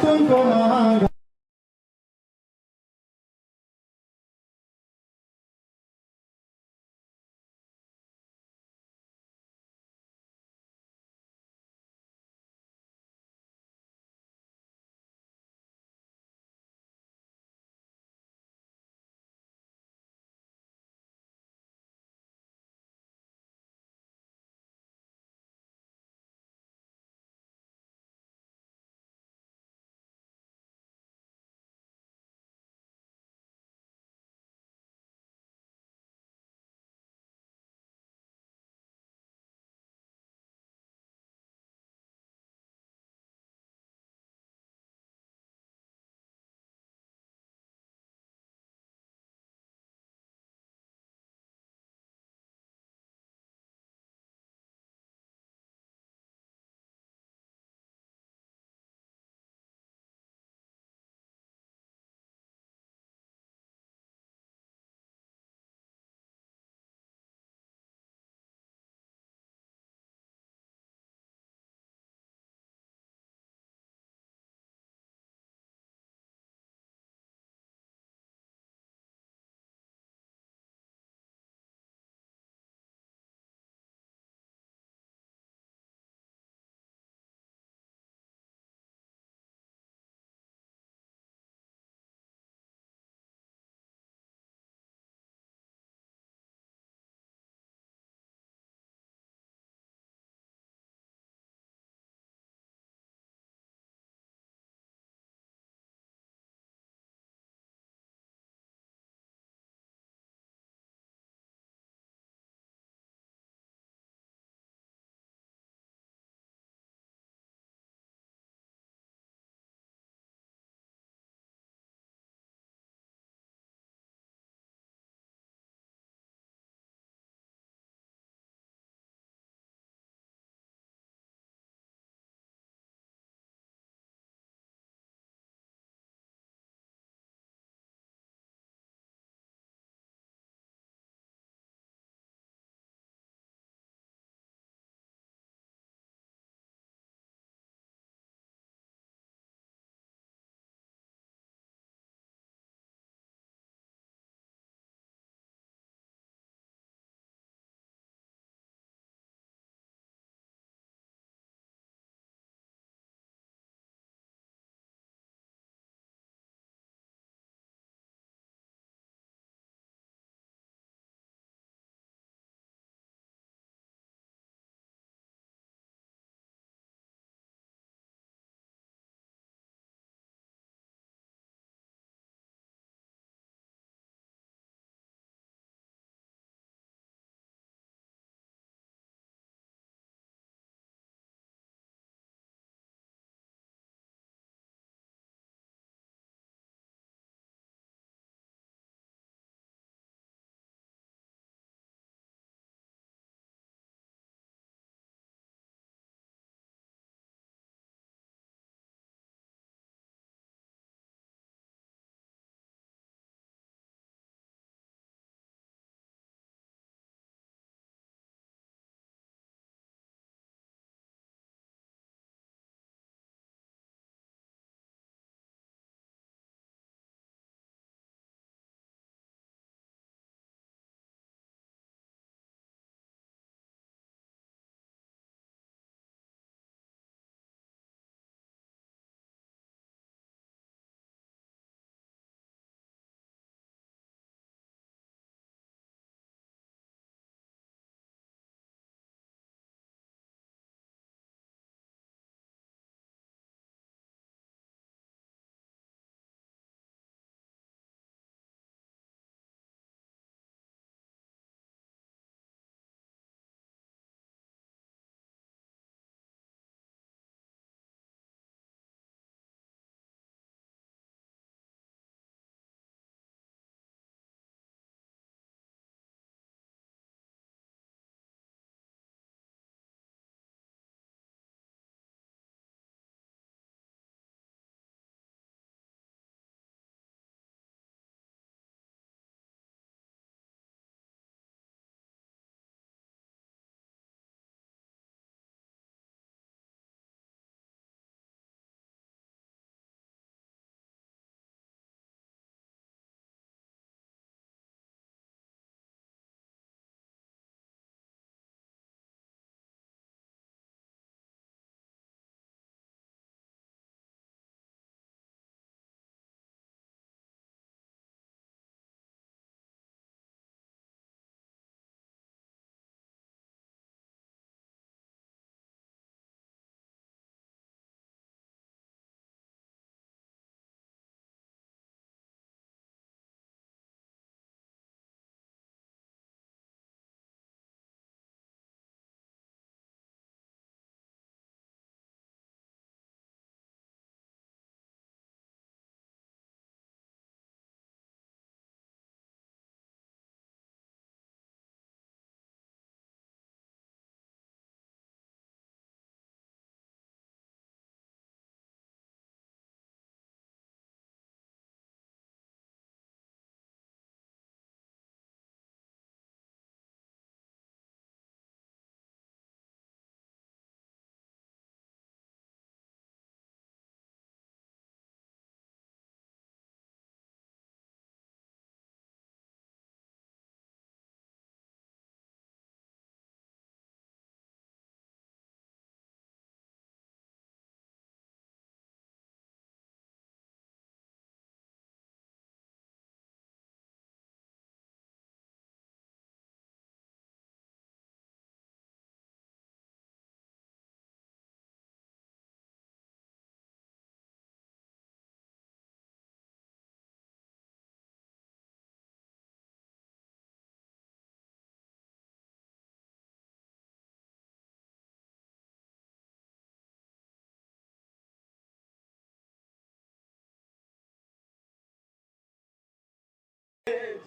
तुमको मांगा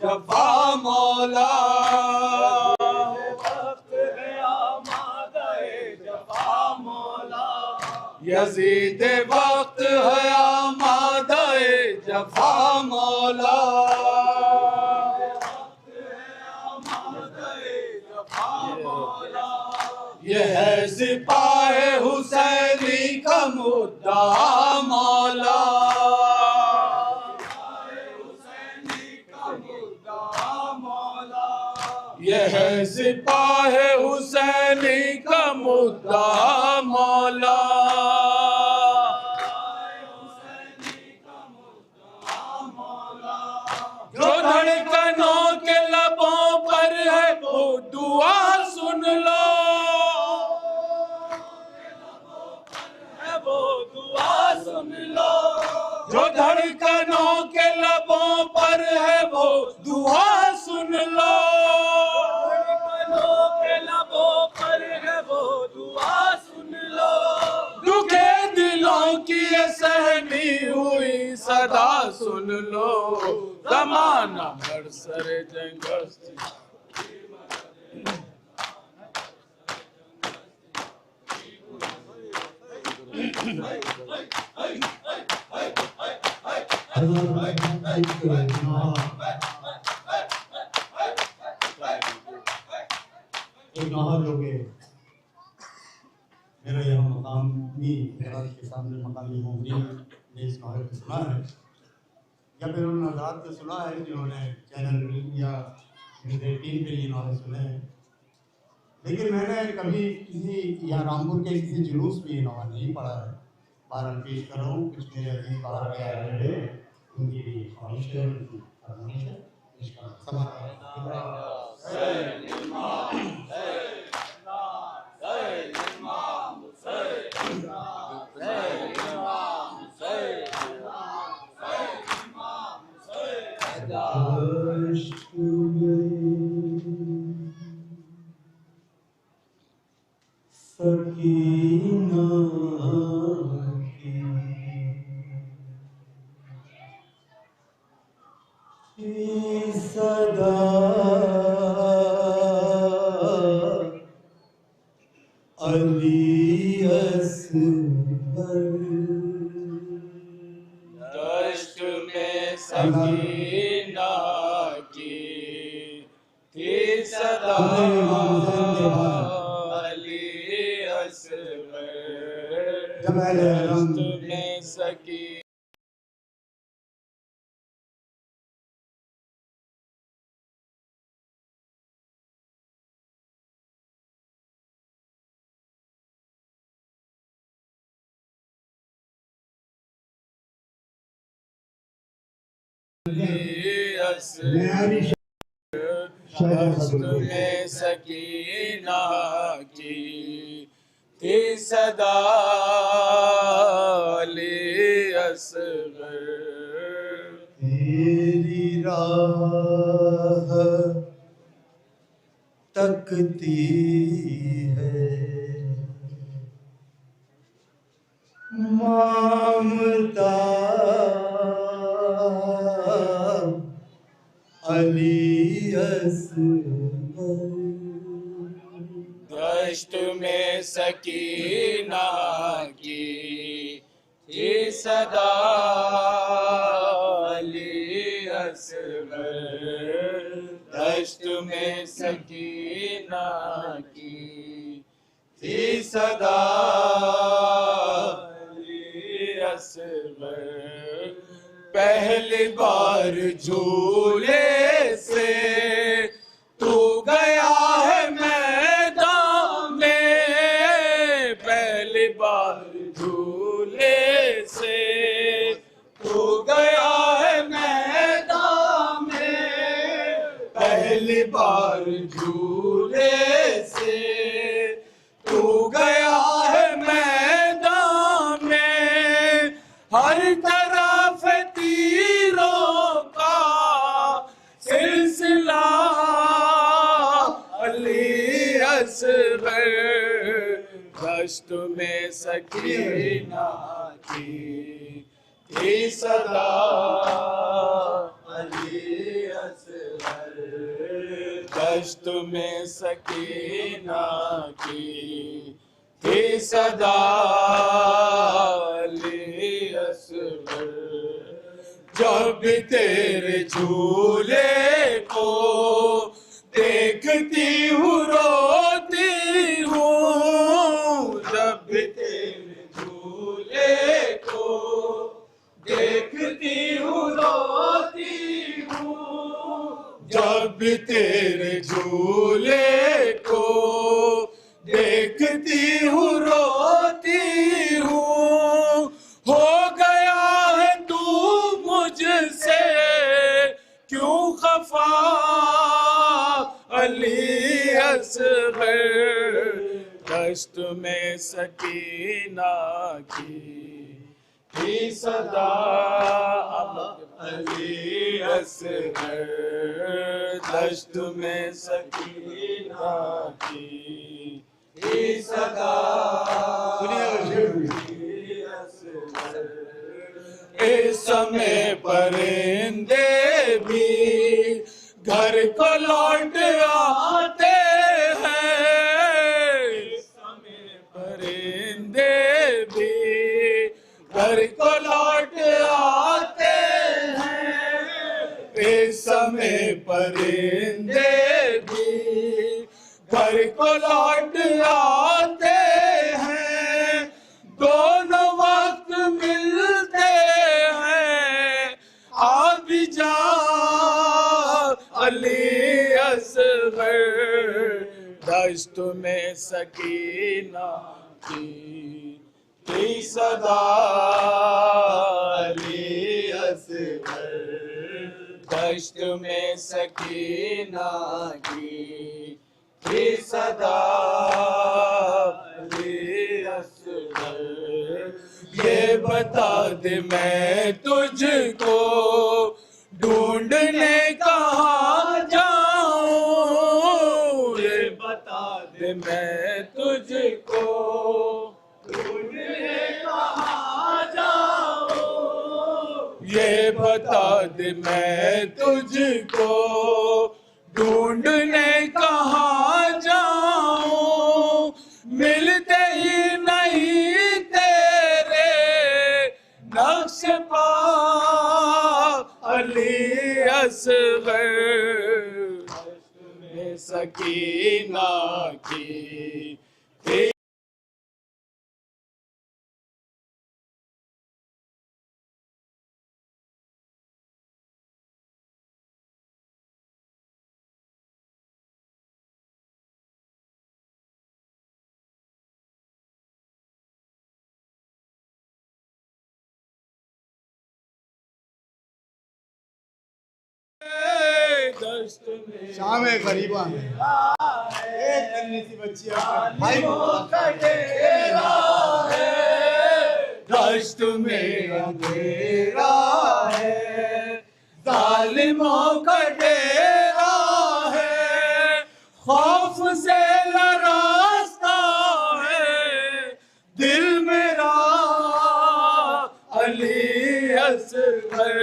जफा मौला यजीद वक्त है आमादे जफा मौला ये है सिपाहे हुसैनी का मुद्दा मौला ये है सिपाहे हुसैनी का मुद्दा मौला जो धड़कनों के लबों पर है वो दुआ सुन लो वो दुआ सुन लो जो धड़कनों के लबों पर है वो दुआ सुन लो धड़कनों के लबों पर है वो दुआ सुन लो दुखे दिलों की ये सहनी हुई सदा सुन लो ज़माना हर सरे जंगस्त एक नौहर लोग मेरा यह मकामी के सामने मकामी मोमनी ने इस नौहर को सुना है या फिर उन हज़रात को सुना है जिन्होंने चैनल या टीम पे ये नौहर सुने हैं, लेकिन मैंने कभी किसी या रामपुर के किसी जुलूस में ये नौहर नहीं पढ़ा है। बहरहाल पेश कर रहा हूँ, कुछ मेरे अजीज बाहर के आए हैं उनकी भी ख्वाहिश है, उनकी फरमाइश है, इसका सवाल सकीना की सदा अली असगर दश्त में सकीना की थी सदा अली असगर दश्त में सकी में सकीना की थी सदा अली असगर तेरी राह तकती है ममता अली असगर दश्त में सकीना की थी सदा अली असगर दश्त में सकीना की थी सदा अली असगर पहली बार झूले से तू गया है मैदान में पहली बार झूले से तू गया है मैदान में पहली बार झूले से तू गया है मैदान में हर तरफ तीरों का सिलसिला अली असगर दश्त में सकीना की थी सदा अली असगर दश्त में सकीना की थी सदा अली असगर। जब तेरे झूले को देखती हूँ रोती हूँ, जब तेरे झूले को देखती हूँ रोती हूँ, जब तेरे झूले को देखती हूँ रोती हूँ। हो गया है तू मुझसे क्यों खफा अली असगर। दश्त में सकीना की थी सदा अली असगर। दश्त में सकीना की थी सदा अली असगर। इस समय परिंदे भी घर को लौट आते हैं, इस समय परिंदे भी घर को लौट आते हैं, इस समय परिंदे भी घर को लौट आते हैं। दोनों वक्त मिलते हैं आबी जा अली असगर। दश्त में सकीना की सदा अली असगर। दश्त में सकीना की सदा अली असगर। ये बता दे मैं तुझको ढूंढने कहाँ जाऊं, ये बता दे मैं तुझको ढूंढने कहाँ जाऊं, ये बता दे मैं तुझको ढूंढने कहाँ जाऊं। मिलते ही नहीं तेरे नक्श पा अली असगर। में सकीना की शाम है गरीबा में एक नन्ही सी बच्ची भाई दश्त में अंधेरा है, जालिमों का डेरा है, खौफ से लरास्ता है दिल मेरा अली असगर।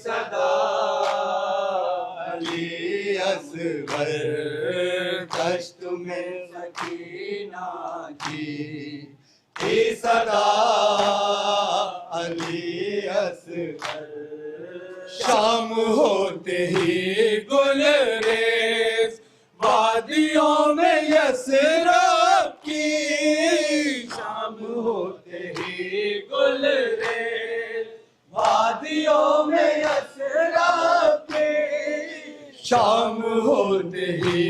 सदा अली असगर। दश्त में सकीना की सदा अली असगर। शाम होते ही गुलरेज वादियों में यसरब की, शाम होते ही गुलरेज वादियों में यसरब की, शाम होते ही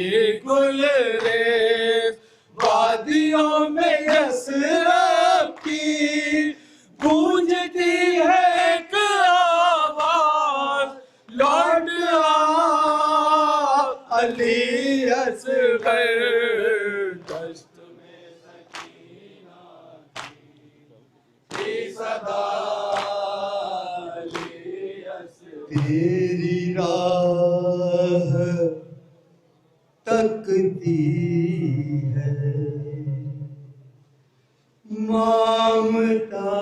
गुलरेज वादियों में यसरब की। गूंजती है एक आवाज लौट आ अली असगर। दश्त में सकीना की सदा अली असगर। तेरी राह तकती है ममता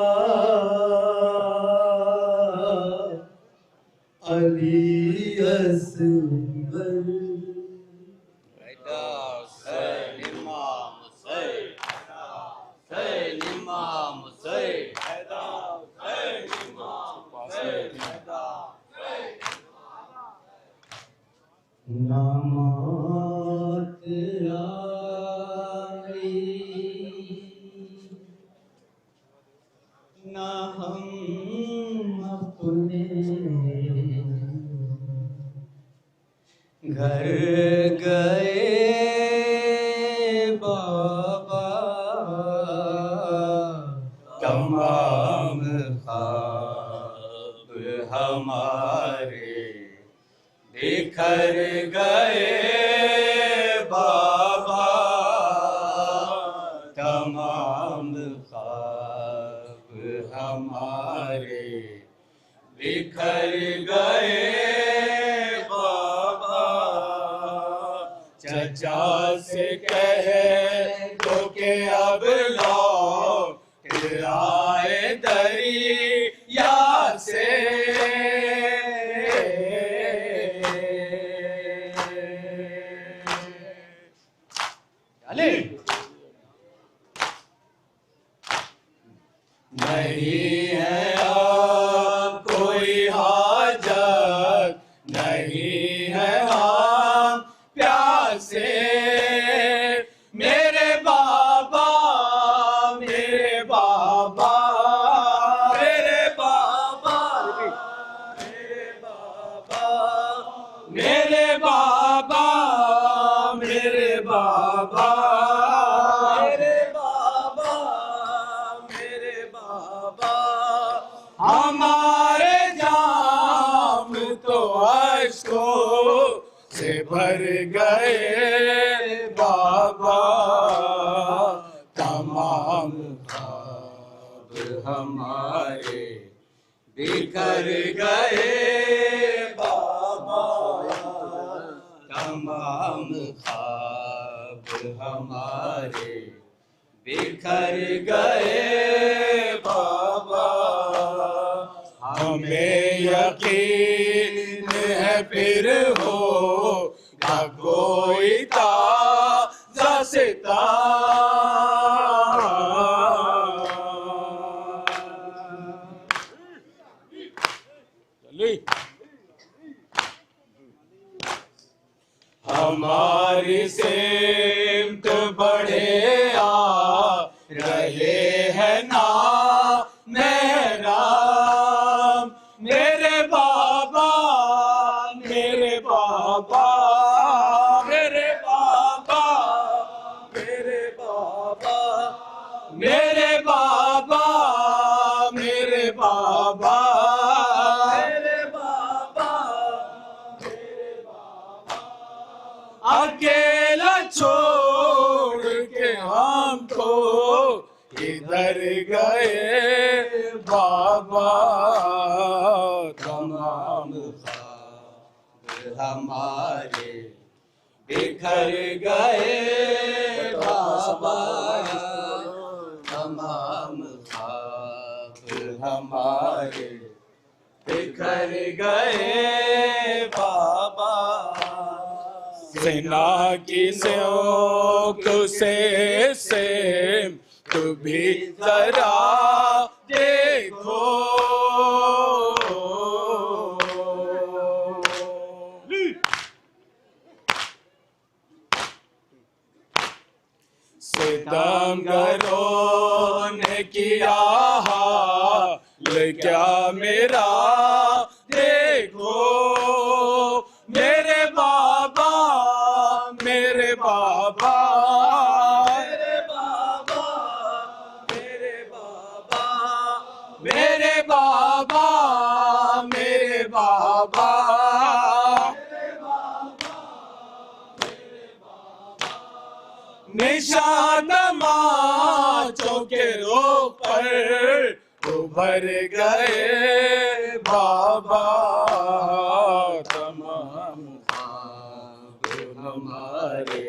ना मौत आई ना हम अपने घर गए बाबा तमाम ख्वाब हमारे बिखर गए बाबा तमाम ख्वाब हमारे बिखर गए बाबा चचा से कह दो के अब लौट आए दरिया से नहीं है अब कोई हाजत नहीं है हम प्यासे मेरे बाबा मेरे बाबा मेरे बाबा मेरे बाबा मेरे बाबा मेरे बाबा मेरे बाबा मेरे बाबा हमारे जाम तो अश्कों से भर गए बाबा तमाम ख्वाब हमारे बिखर गए बाबा तमाम ख्वाब हमारे बिखर गए बाबा हमें यकीन है फिर होगा कोई ताज़ा हमारी सिमत बढ़े आ रहे हैं ना मेहराम मेरे बाबा मेरे बाबा मेरे बाबा मेरे बाबा मेरे बाबा मेरे बाबा मेरे बाबा अकेला छोड़ के हमको इधर गए बाबा तमाम ख्वाब हमारे बिखर गए बाबा तमाम ख्वाब हमारे बिखर गए बाबा सेना की सेवक से तू भी जरा देखो सितमगरों ने किया हाल क्या मेरा देखो मेरे बाबा मेरे बाबा मेरे बाबा मेरे बाबा मेरे बाबा मेरे बाबा निशान माचों के रोक पर उभर गए बाबा तमाम ख्वाब हमारे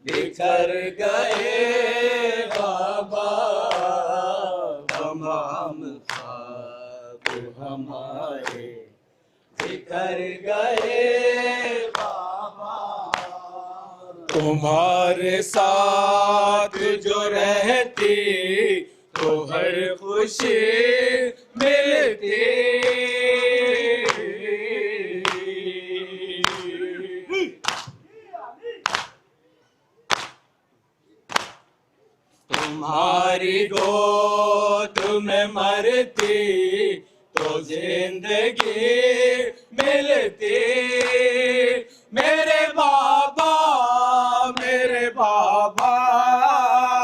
बिखर गए बाबा तमाम ख्वाब हमारे बिखर गए बाबा तुम्हारे साथ जो रहती तो हर खुशी मिलती तुम्हारी गोद में मरती तो जिंदगी मिलती। मेरे बाबा मेरे बाबा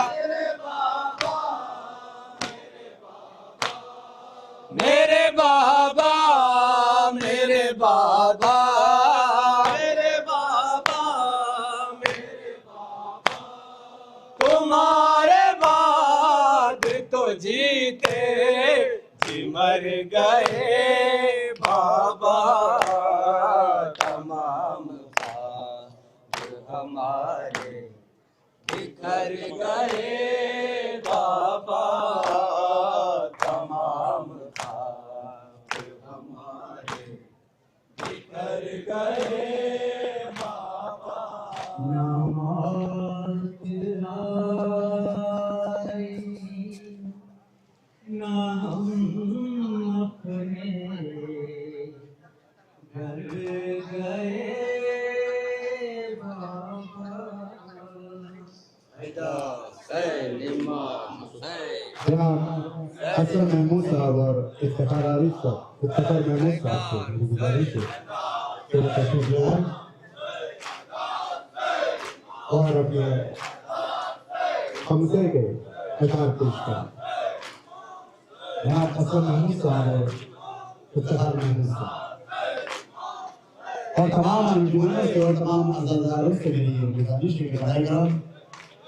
मेरे बाबा मेरे बाबा मेरे बाबा मेरे बाबा तुम्हारे बाद तो जीते जी मर गए बाबा। तमाम ख्वाब हमारे बिखर गए बाबा। तमाम ख्वाब हमारे बिखर गए बाबा। ना हम अपने घर गए बाबा। जनाब असलम महमूद साहब और इफ्तिखार आरिफ साहब, इफ्तिखार महमूद साहब से मेरी गुजारिश है कि वो तशरीफ ले आएं और अपने खमसे के अशार पेश करें। जनाब असलम महमूद साहब और इफ्तिखार महमूद साहब और तमाम अंजुमनों से और तमाम अज़ादारों से मेरी गुजारिश है कि भाईजान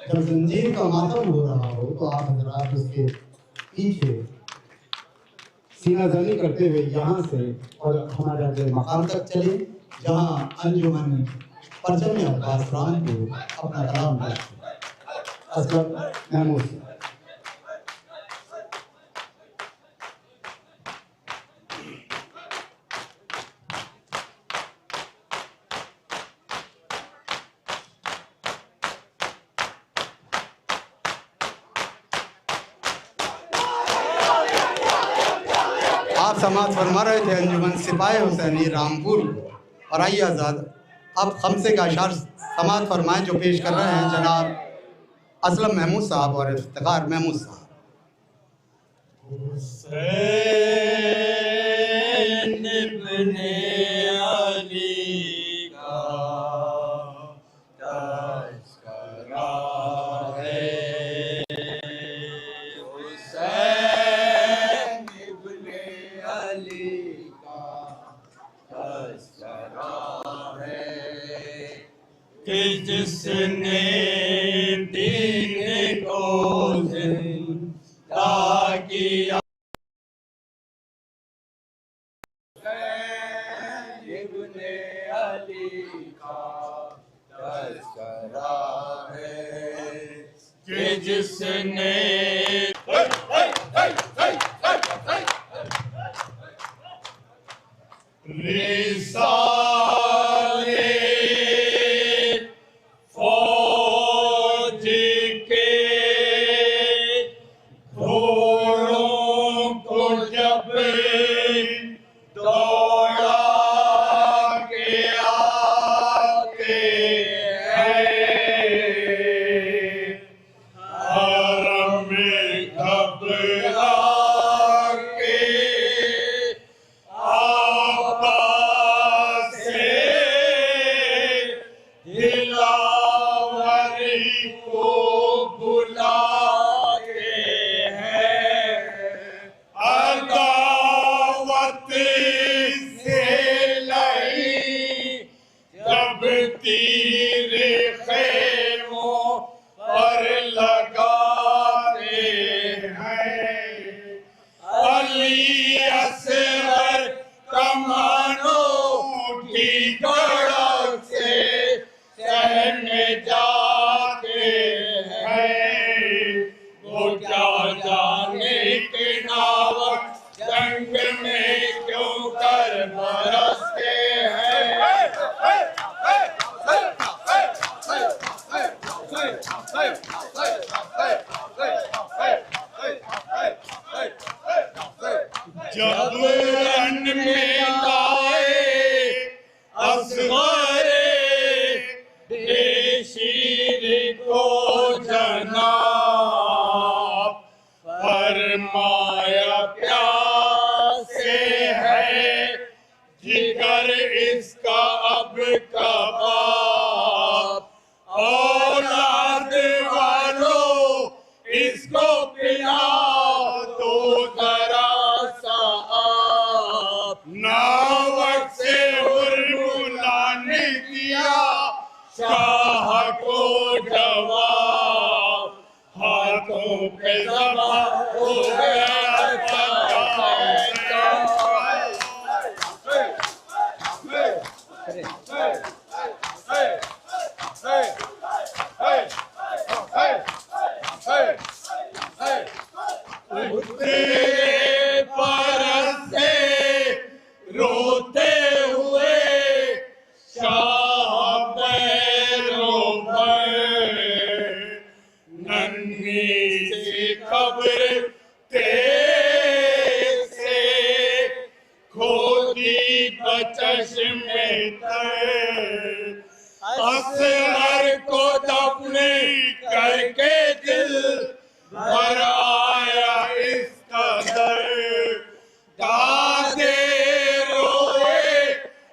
जब जंजीर का मातम हो रहा हो तो आप हजरात उसके पीछे सीना जनी करते हुए यहाँ से और हमारे अगले मकाम तक चले जहाँ अंजुमन परचम अब्बास खान को अपना कलाम पेश किया। असलम महमूद। आप समाज फरमा रहे थे अंजुमन सिपाही हुसैनी रामपुर और आइए आज़ाद अब खमसे का अशार समाज फरमाएं जो पेश कर रहे हैं जनाब असलम महमूद साहब और इफ्तिखार महमूद साहब। हुसैन इब्ने अली का तज़किरा है। हुसैन इब्ने अली का तज़किरा है कि जिसने दीन को जिंदा किया। इब्ने अली का तज़किरा है कि जिसने रिसाले फौज के घोड़ों को जब दौड़ा के आते हैं हरम में घबरा के आवाज़ से दिलावरी को बुलाते हैं। अदावत से नहीं जब तीर खेमों पर लगाते हैं। अली असगर कमानों की गड़क से सहन जाते हैं। वो क्या जाने कि नावक जंग में क्यों कर बरसते हैं। जब रन में लाए असगरे बेशीर को जना फरमाया प्यासे है जिगर इसका अब कबाब, औलाद वालों इसको पिला तो जरा सा आप। नावक से हुरमुला ने दिया शाह को जवाब, हाथों पे ज़बा हो गया परस्ते रोते हुए शाह पैरों पर, नन्ही सी खबर से खोदी बचश्मे तर, असगर को दफने करके दिल भर आया इस कदर, दादे रोए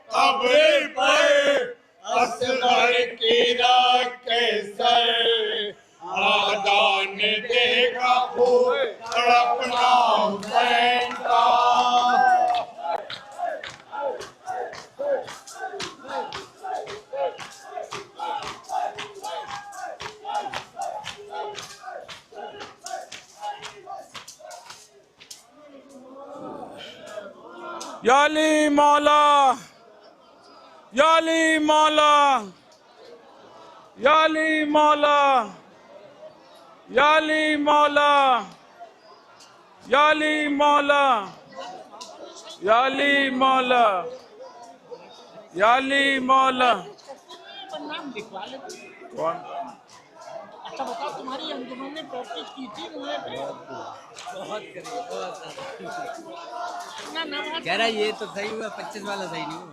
कब्र पर असगर की राख के सर, आदान देखा खूब तड़पना हुसैन का। या अली मौला, या अली मौला, या अली मौला, या अली मौला, या अली मौला, या अली मौला, या अली मौला। नाम लिखवा लेते। कौन? अच्छा बताओ, तुम्हारी अंजुमन ने प्रैक्टिस की थी मुझे बहुत कह रहा ये तो सही हुआ, 25 वाला सही नहीं हुआ।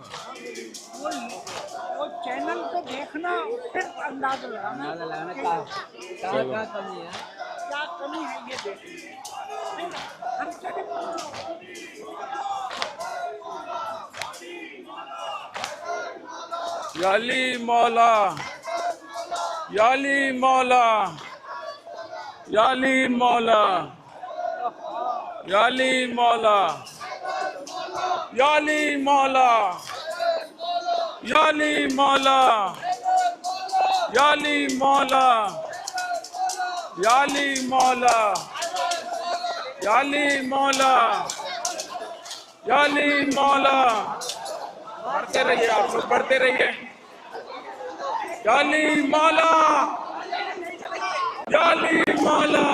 वो चैनल पे देखना फिर अंदाजा लगाना क्या कमी है, क्या कमी है ये देखना। हम या अली मौला, या अली मौला, या अली मौला, या अली मौला, या अली मौला, या अली मौला, या अली मौला, या अली मौला, या अली मौला, या अली मौला। बढ़ते रहिए, आप लोग बढ़ते रहिए। या अली मौला, या अली मौला।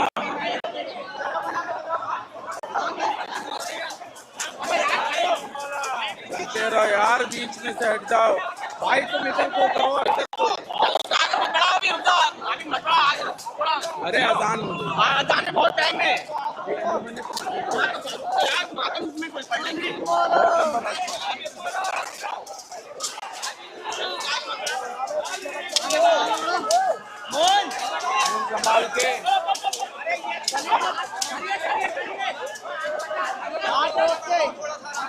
तेरा यार बीच में से हट जाओ भाई, तुम इधर को करो। अरे अजान अजान बहुत टाइम है। संभाल के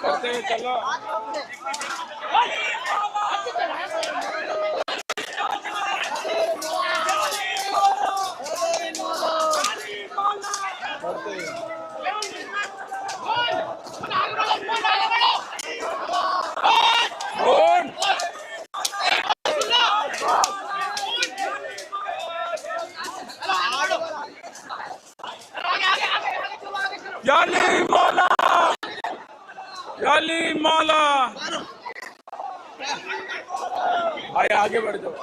करते हुए चलो। या अली मौला, या अली मौला। भाई आगे बढ़ जाओ।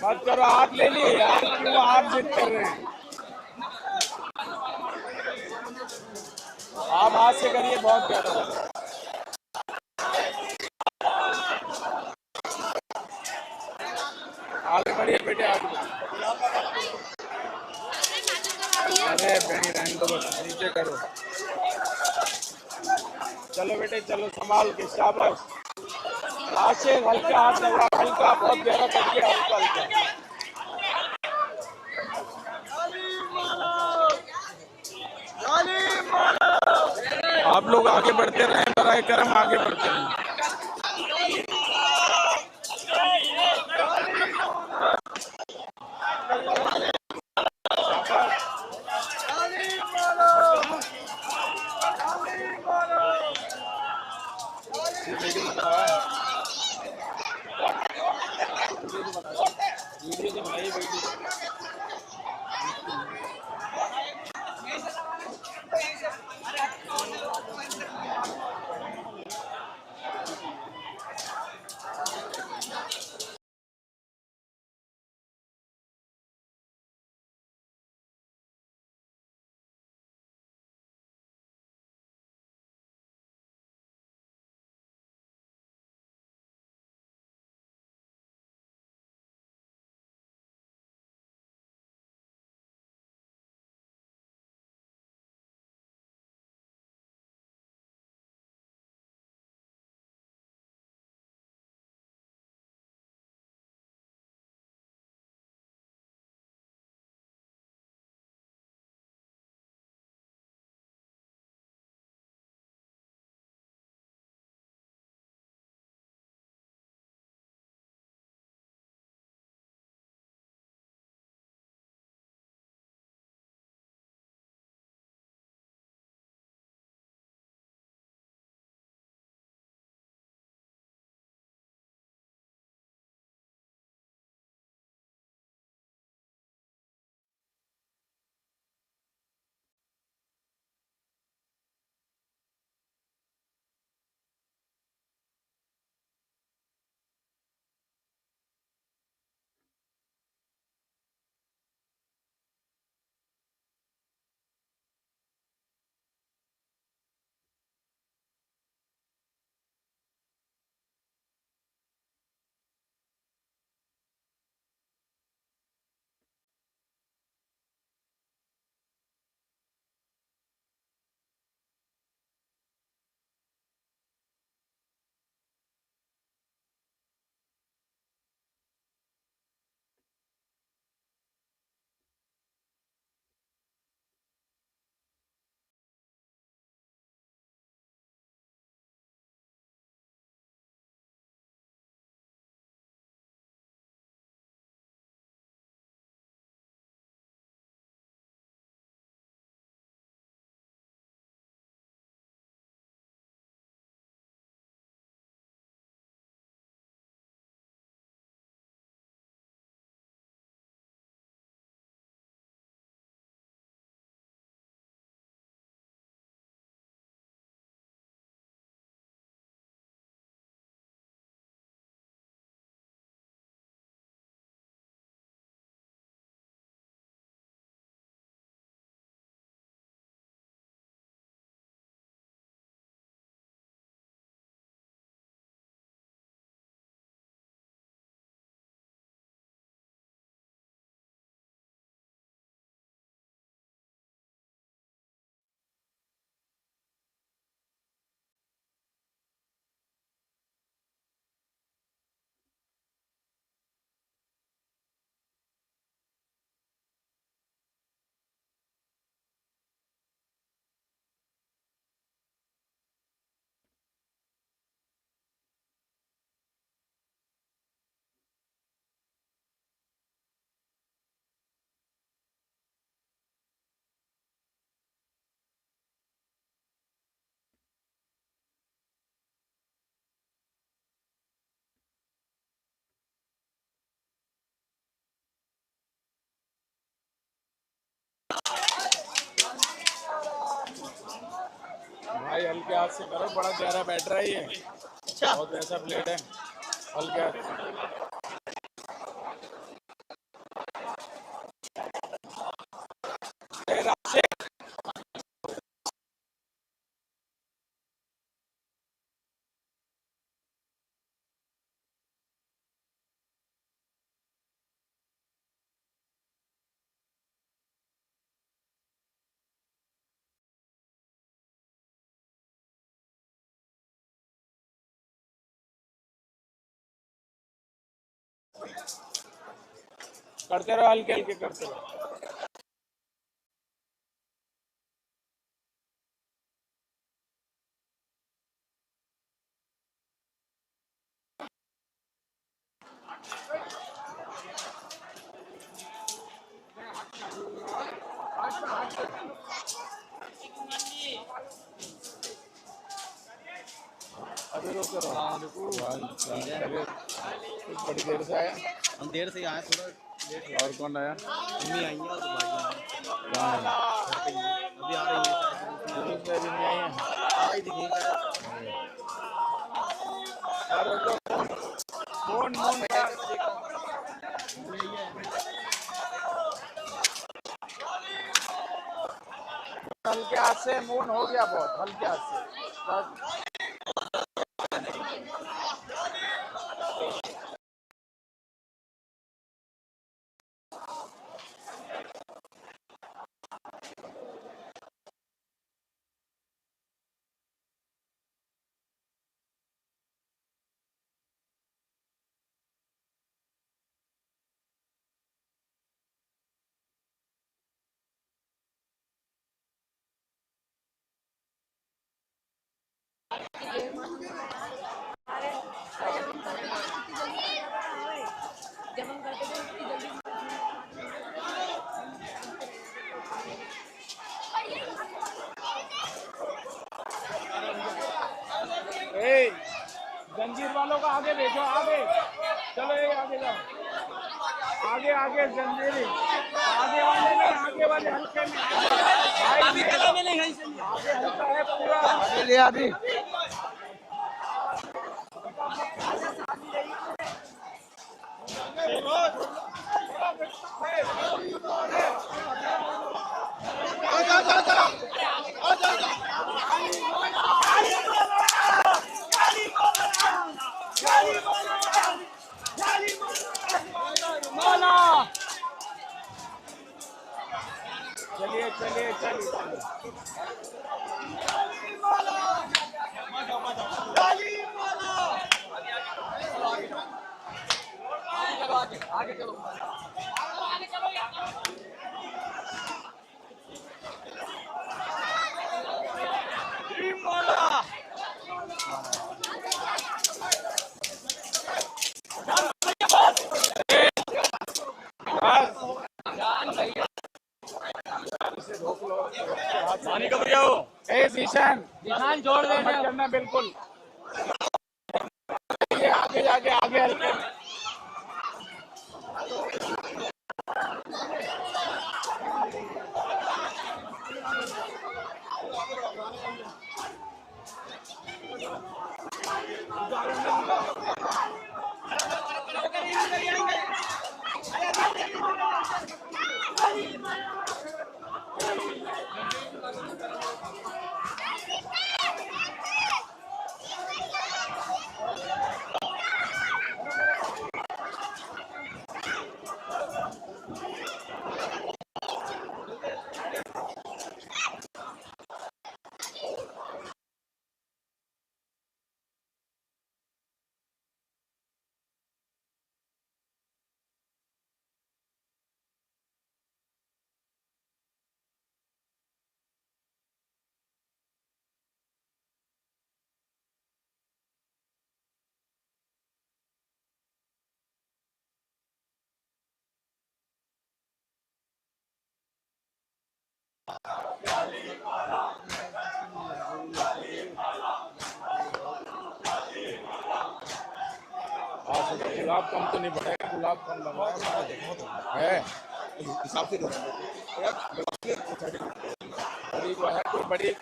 मत करो, आप ले लिए यार, क्यों आप जिद कर रहे हैं? आप हाथ से करिए, बहुत प्यारा लग रहा है। आगे बढ़िए बेटे, आगे। अरे बहनी रहने दो, बस नीचे करो। चलो बेटे चलो, संभाल के, शाबाश। हाथ से हल्का हाथ लगा, हल्का, बहुत गहरा कर दिया, हल्का हल्का। आप लोग आगे बढ़ते रहें, बराए करम आगे बढ़ते रहें। भाई हल्के हाथ से करो, बड़ा गहरा बैठ रहा है ये, बहुत ऐसा प्लेट है, हल्के हाथ। करते रहो, हल्के हल्के करते रहो। अभी रुक रहो। बड़ी देर से आया, हम देर से आए, थोड़ा लेट हो। और कौन आया? मम्मी आई हैं और भाई कहाँ है? अभी आ रही है, जुलूस में अभी नहीं आई है? आ रही दिखी फोन फोन हल्के हाथ से मून हो गया, बहुत हल्के हाथ से बस। ए, जंजीर वालों को आगे भेजो, आगे चलो, ये आगे जाओ, आगे आगे जंजीरी, आगे वाले में, आगे वाले हल्के में, आगे हल्का है पूरा, ले अभी। चलिए चलिए चलिए आगे चलो। पानी कब जाओ? जीशान जोड़ देना बिल्कुल, आगे आगे आगे हल्के में। गुलाब कम तो नहीं बढ़ेगा, गुलाब कम लगा है हिसाब से बड़ी वो है, कोई बड़ी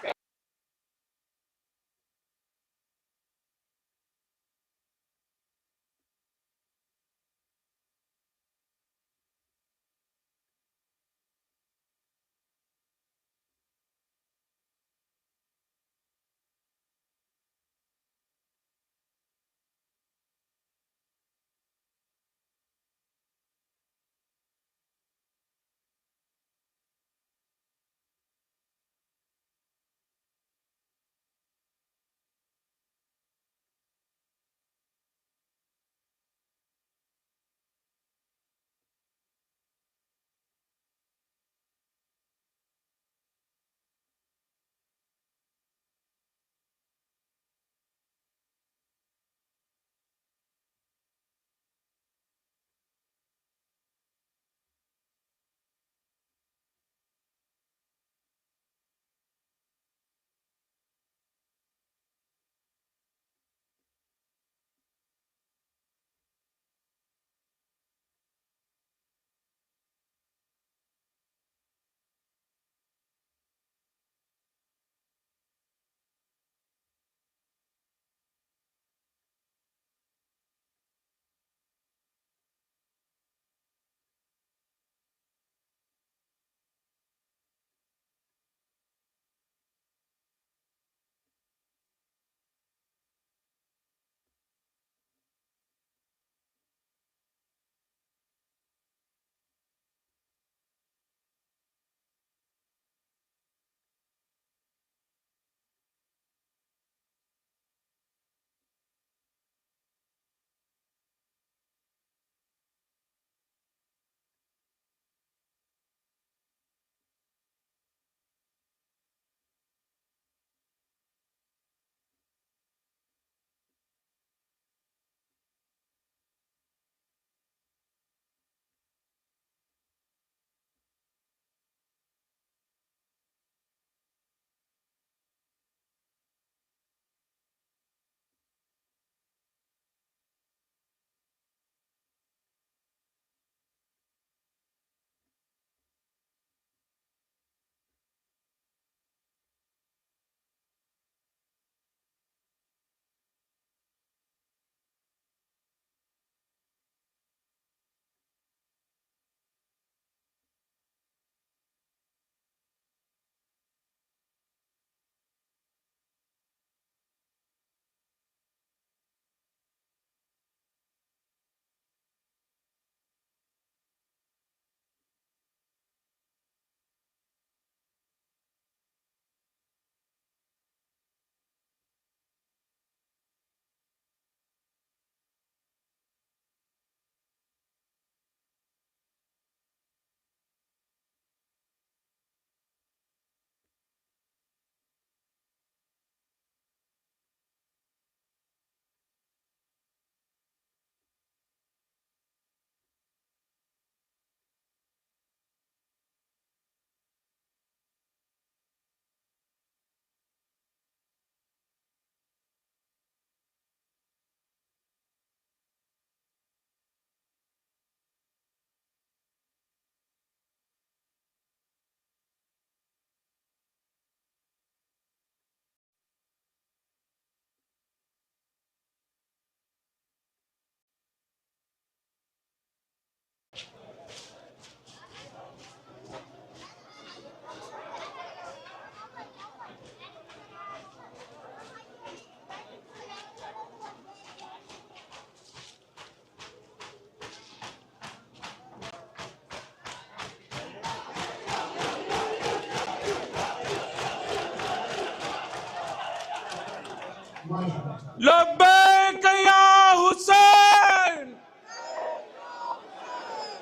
लब्बैक या हुसैन,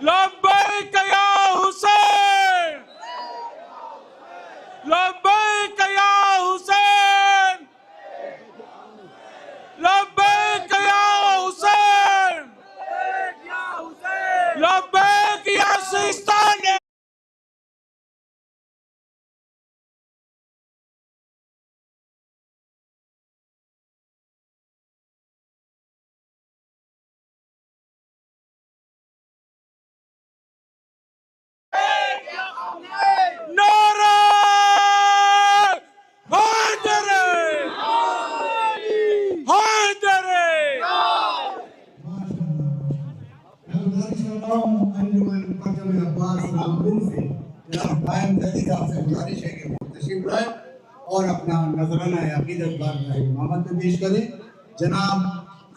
लब्बैक या हुसैन, लब्बैक या हुसैन, लब्बैक या हुसैन, लब्बैक या सिस्तान। नारा हैदर, हैदर। अंजुमन परचम अब्बास रामपुर से जनाब कायम जदी साहब से गुजारिश है कि वो तशरीफ लाए और अपना नजराना अकीदत बारगाह इमामत में पेश करें। जनाब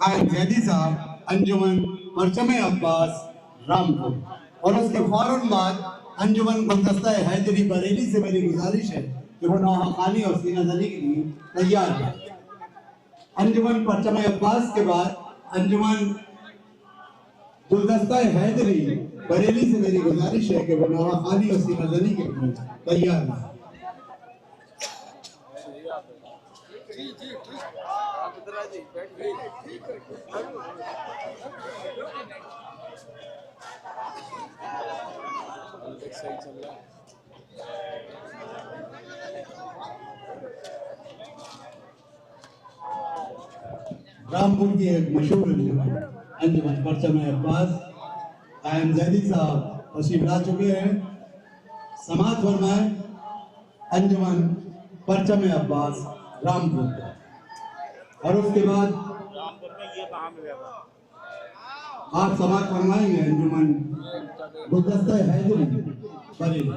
कायम जदी साहब अंजुमन परचम अब्बास रामपुर। और उसके फौरन बाद अंजुमन गुलदस्ता हैदरी बरेली से मेरी गुजारिश है कि वो नौहानी और सीना जनी के लिए तैयार है। अंजुमन परचम अब्बास के बाद अंजुमन गुलदस्ता हैदरी बरेली से मेरी गुजारिश है कि वो नौहानी और सीना जनी के लिए तैयार है। सही चल रहा है। रामपुर की एक मशहूर अंजुमन परचम अब्बास कायम जैदी साहब तशरीफ ला चुके हैं। समात फरमाए अंजुमन परचम अब्बास रामपुर। और उसके बाद आप समात फरमाएंगे अंजुमन गुलदस्ता हैदरी बरेली।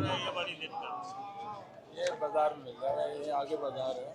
ये बाजार में मिल रहा है, ये आगे बाजार है।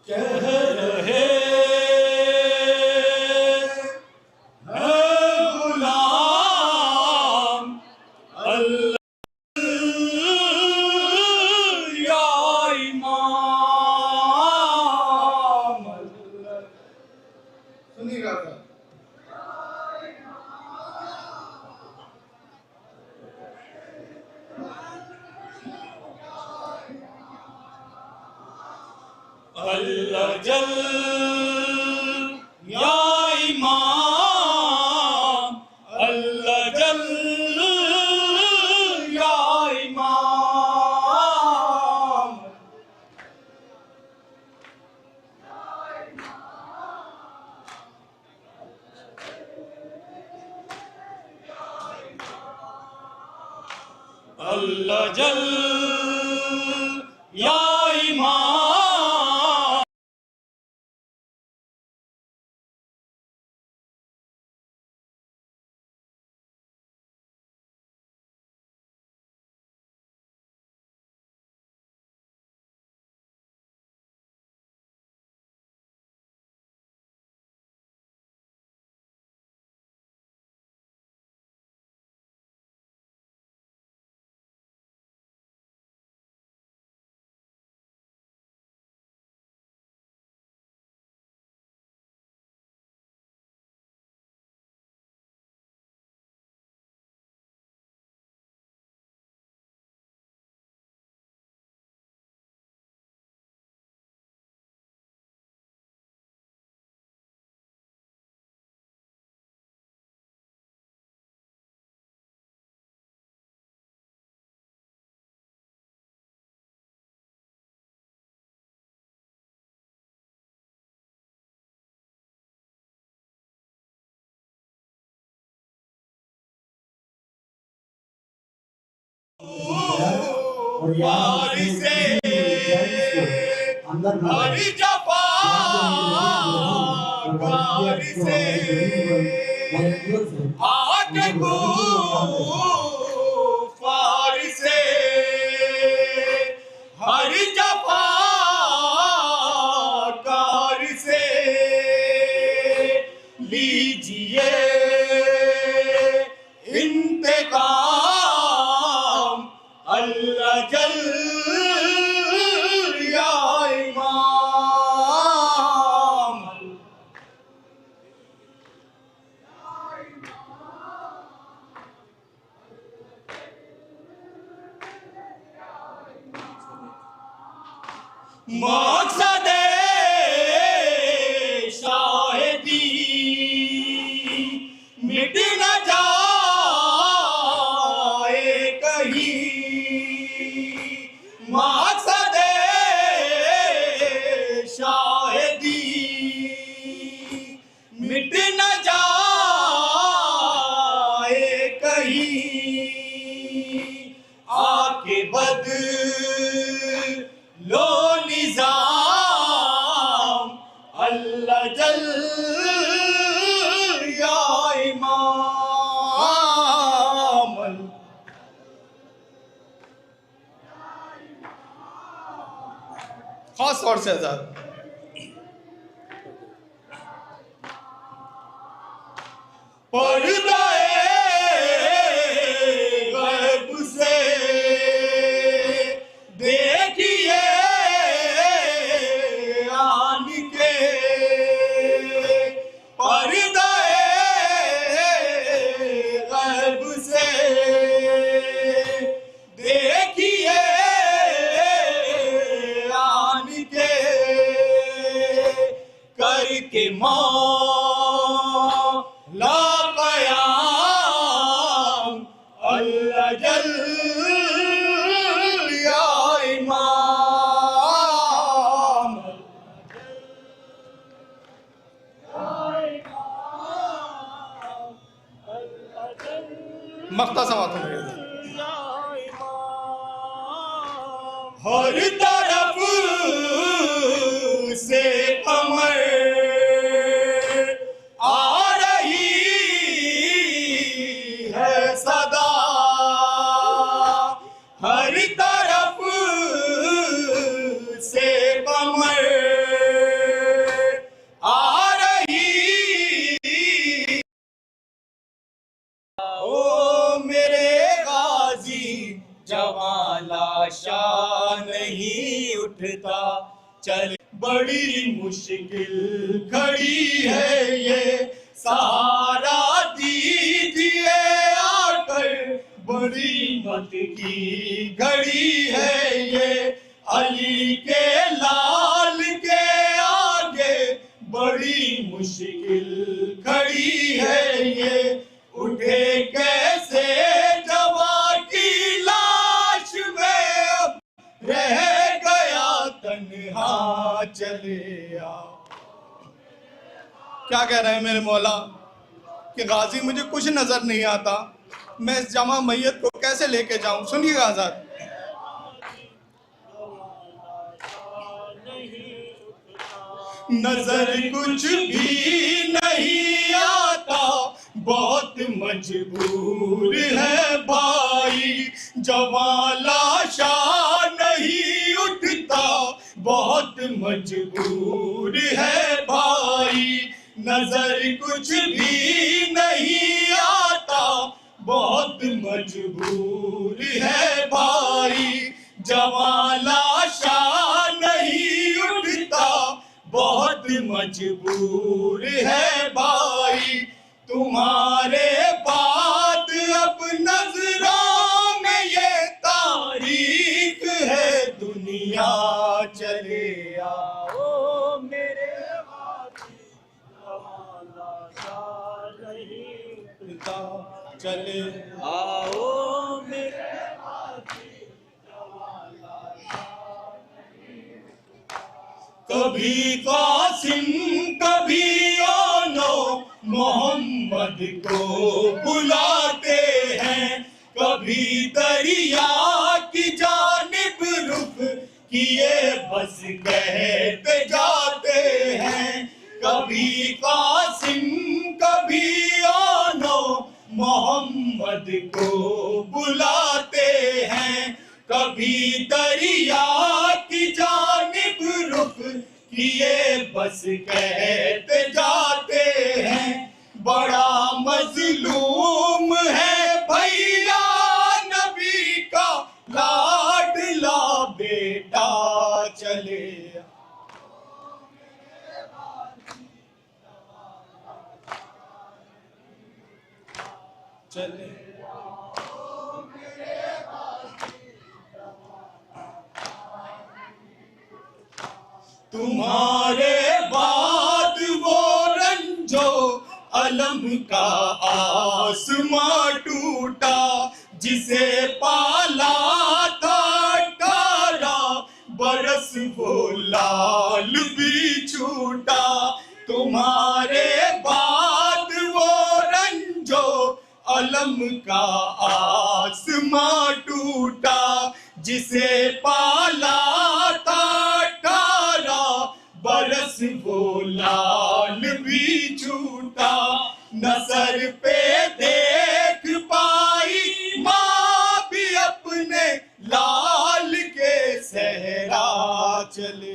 कह रहे गुलाम अल्लाह या इमाम। सुनिएगा अल्लाह जल या इमाम, अल्लाह जल या इमाम। अल्लाह जल या और यहाँ से अंदर हर जफा कार से आके गुफार से हर जफा कार से लीजिए इंतकाम अल्लाह जल या इमाम। मकसद शाहिदी मिट न जाए कहीं, मकसद शाहिदी मिट न जाए कहीं, आके लो निजाम अल्लाह जल या इमाम। खास तौर से आजाद पर्दाए गैब से देखिए आन के, पर्दाए गैब से देखिए आन के, करके मौला कयाम अल्लाह जल या इमाम। मख्ता समात हर तरफ से कमर आ रही है सदा, हर तरफ से कमर आ रही। ओ मेरे गाजी जवां लाशा नहीं उठता चल, बड़ी मुश्किल खड़ी है ये सहारा दीजिए आकर, बड़ी मत की घड़ी है ये अली के लाल के आगे, बड़ी मुश्किल खड़ी है ये उठे कैसे जवां की लाश में अब रह गया तन्हा चले आओ। क्या कह रहे हैं मेरे मौला कि गाजी मुझे कुछ नजर नहीं आता, मैं इस जमा मैयत को कैसे लेके जाऊं। सुनिएगा आजाद नजर कुछ भी नहीं आता, बहुत मजबूर है भाई, जवां लाशा नहीं उठता, बहुत मजबूर है भाई, नजर कुछ भी नहीं आता, बहुत मजबूर है भाई, जवां लाशा नहीं उठता, बहुत मजबूर है भाई, तुम्हारे बाद अब नजरों में ये तारीख है दुनिया चले आओ मेरे चले आओ मेरे कभी कासिम कभी ओनो मोहम्मद को बुलाते हैं, कभी दरिया की जानिब किए बस कहते जाते हैं। कभी कासिम कभी आनो मोहम्मद को बुलाते हैं। कभी दरिया की जानिब रुख किए बस कहते जाते हैं। बड़ा मजलूम है भैया नबी का लाडला बेटा चले। चले तुम्हारे बाद वो रंजो अलम का आसमां टूटा। जिसे पाला था 18 बरस वो लाल भी छूटा। तुम्हारे बाद वो रंजो अलम का आसमां टूटा। जिसे पाला था 18 बरस वो लाल भी छूटा। नजर पे देख पाई माँ भी अपने लाल के सहरा चले।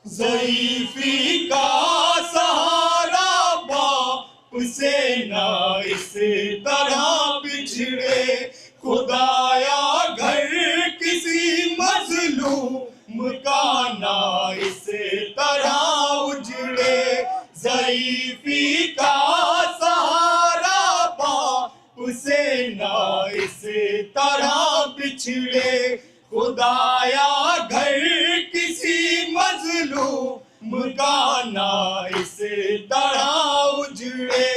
ज़ईफ़ी का सहारा बाप से ना इस तरह बिछड़े। खुदाया घर किसी मजलूम का ना इस तरह उजड़े। ज़ईफ़ी का सहारा बाप से ना इस तरह बिछड़े। खुदाया घर किसी मजलूम का ना इस तरह उजड़े।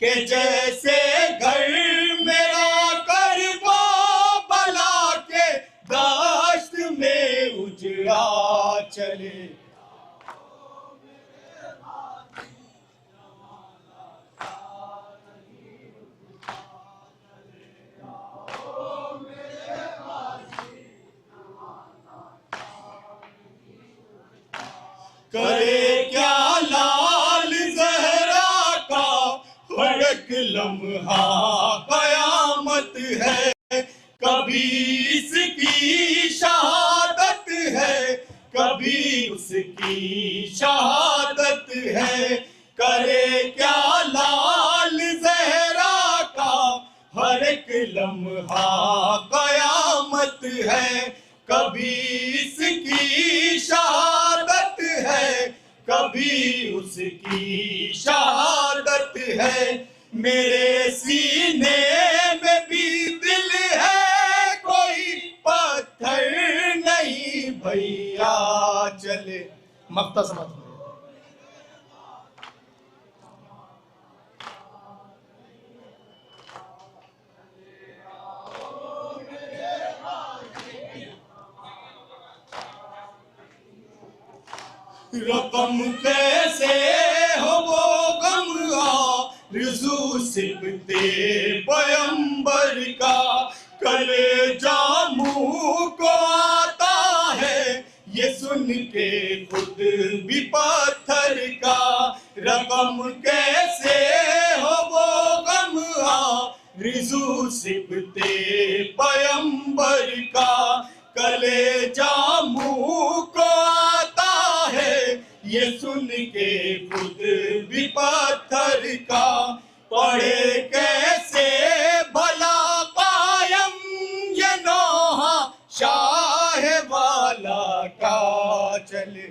के जैसे घर मेरा करबा बला के दाश्त में उजड़ा चले। करे क्या लाल ज़हरा का फड़क लम्हा कयामत है। कभी इसकी शहादत है कभी उसकी शहादत है। करे क्या लाल ज़हरा का हर एक लम्हा कयामत है। कभी इसकी शहादत है कभी उसकी शहादत है। मेरे सीने में भी दिल है कोई पत्थर नहीं भैया चले। मक्ता समझ रकम कैसे हो वो गम आरज़ू सिबते पैगंबर का। कलेजा मुँह को आता है ये सुन के खुद भी पत्थर का। रकम कैसे हो वो गम आरज़ू सिबते पैगंबर का। कलेजा मुँह को आता है ये सुन के खुद भी पत्थर का। पढ़े कैसे भला कायम ये नौहा शाह वाला का चले।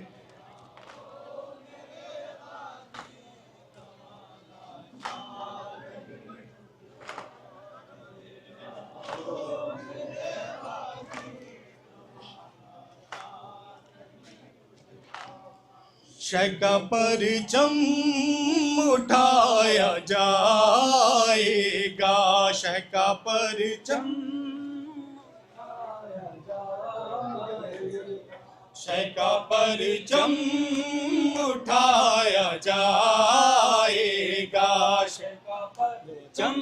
शह का परचम उठाया जाएगा। शह का परचम शय का परचम उठाया जाएगा, शय का परचम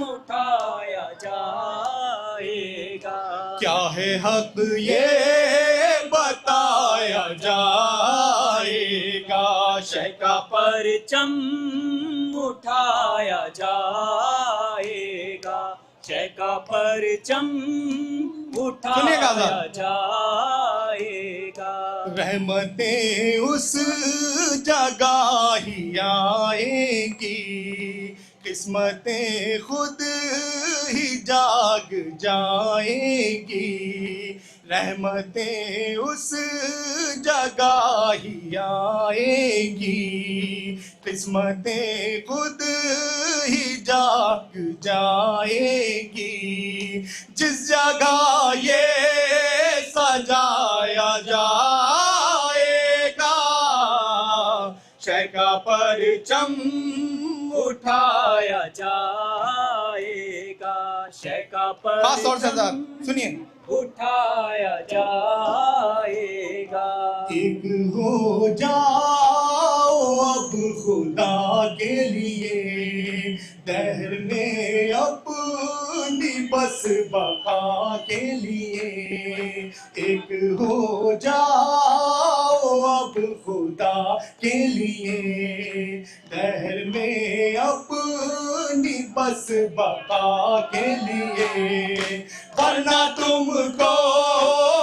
उठाया जाएगा। क्या है हक ये बताया जाएगा, शय का परचम उठाया जाएगा, शय का परचम उठाया जाएगा। रहमतें उस जगह ही आएंगी, किस्मतें खुद ही जाग जाएंगी। रहमतें उस जगह ही आएंगी, किस्मतें खुद ही जाग जाएंगी। जिस जगह ये सजाया जाएगा, शय का परचम उठाया जाएगा, शय का परचम सुनिए उठाया जाएगा। एक हो जाओ अब खुदा के लिए, दहर में अपनी बस बका के लिए। एक हो जाओ अब खुदा के लिए, दहर में अपनी बस बका के लिए। वरना तुमको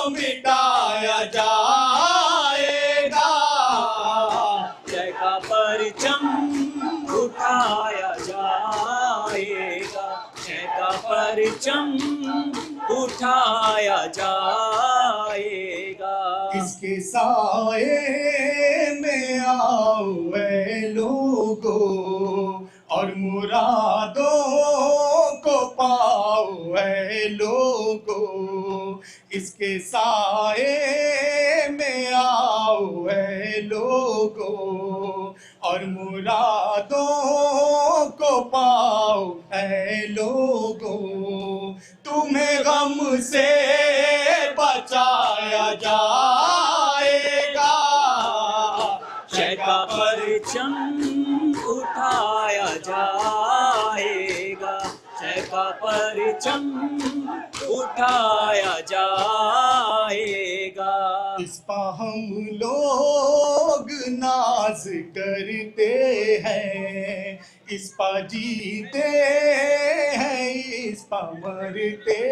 मिटाया जाएगा, जय का परचम उठाया जाएगा, जय का परचम उठाया जाएगा। इसके साए में आओ ऐ लोगों, और मुरादों को पाओ ऐ लोगों। इसके साए में आओ ऐ लोगों, और मुरादों को पाओ ऐ लोगों। तुम्हें गम से बचाया जाएगा, शय का परचम उठाया जाएगा, शय का परचम उठाया जाएगा। इस पर हम लोग नाज करते हैं, इस पर जीते हैं, इस पर मरते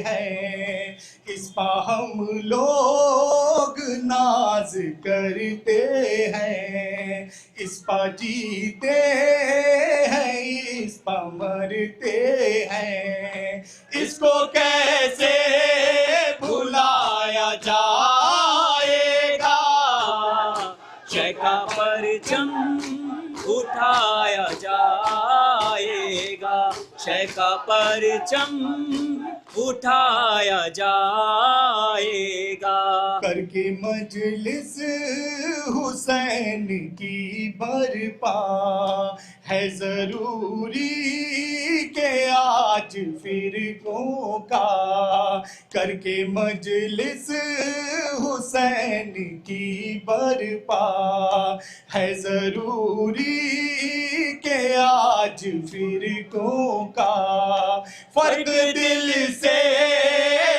हैं। इस पर हम लोग नाज करते हैं, इस पर जीते हैं, इस पर मरते हैं। इसको कैसे भुलाया जाएगा, शय का परचम उठाया जाएगा, शय का परचम उठाया जाएगा। करके मजलिस हुसैन की बरपा है जरूरी के आज फिरकों का। करके मजलिस हुसैन की बरपा है जरूरी के आज फिरकों का। फर्क दिल से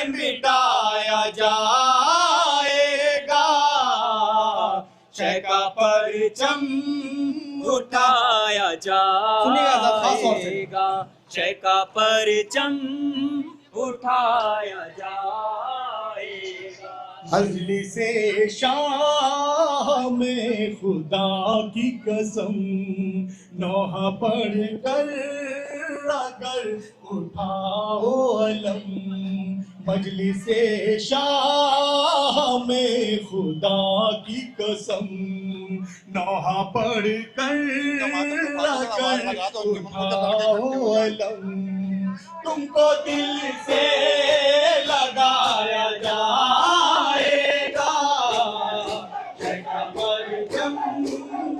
मिटाया जाएगा, शय का परचम उठाया जाएगा, शय का परचम उठाया जाएगा। मजलिसे शाह में खुदा की कसम, नौहा पढ़कर अगर उठाओ अलम। मजलिसे शाह में खुदा की कसम, नौहा पढ़कर अगर उठाओ अलम। तुमको दिल से लगाया जाएगा, शय का परचम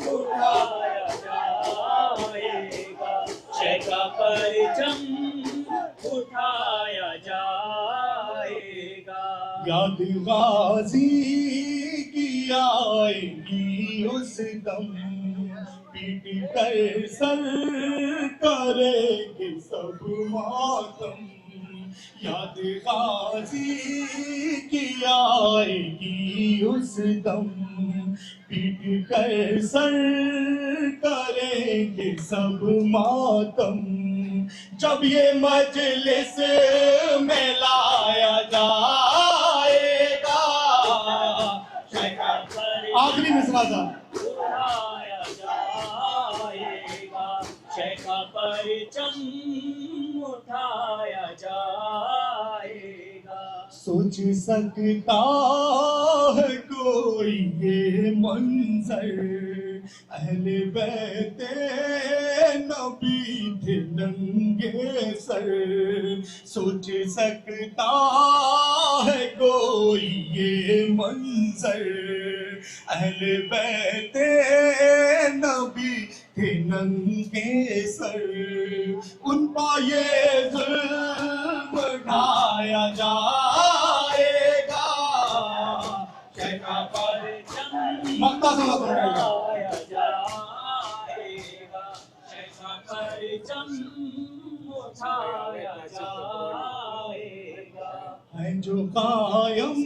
उठाया जाएगा, शय का परचम उठाया जाएगा। याद गाजी आएगी उस दम, पीट कर सर करेंगे सब मातम। याद गाजी की आएगी उस दम, पीट कर सर करेंगे सब मातम। जब ये मजलिस में लाया जाएगा, आखिरी मिसरा था, का परचम उठाया जाएगा। सोच सकता है कोई ये मंजर, अहले बैते नबी थे नंगे सर। सोच सकता है कोई ये मंजर, अहले बैते नबी थे नंगे सर। उन पर ये जुल्म ढाया जाएगा, मक्ता से मत उठाया जाएगा। है जो कायम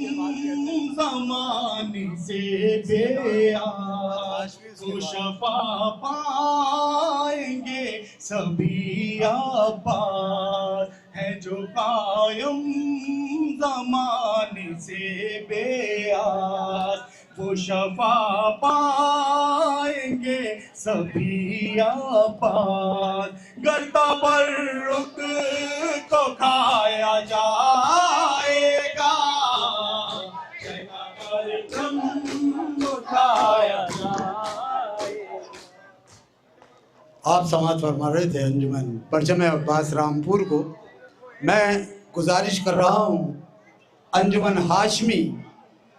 ज़माने से बेआस, वो शफा पाएंगे सभी आबाद। है जो कायम ज़माने से बेआस, वो शफा पाएंगे सभी आबाद। गर्दा पर रुक को खाया जाएगा, उठाया जाएगा। आप समाअत फरमा रहे थे अंजुमन परचम अब्बास रामपुर को। मैं गुजारिश कर रहा हूँ अंजुमन हाशमी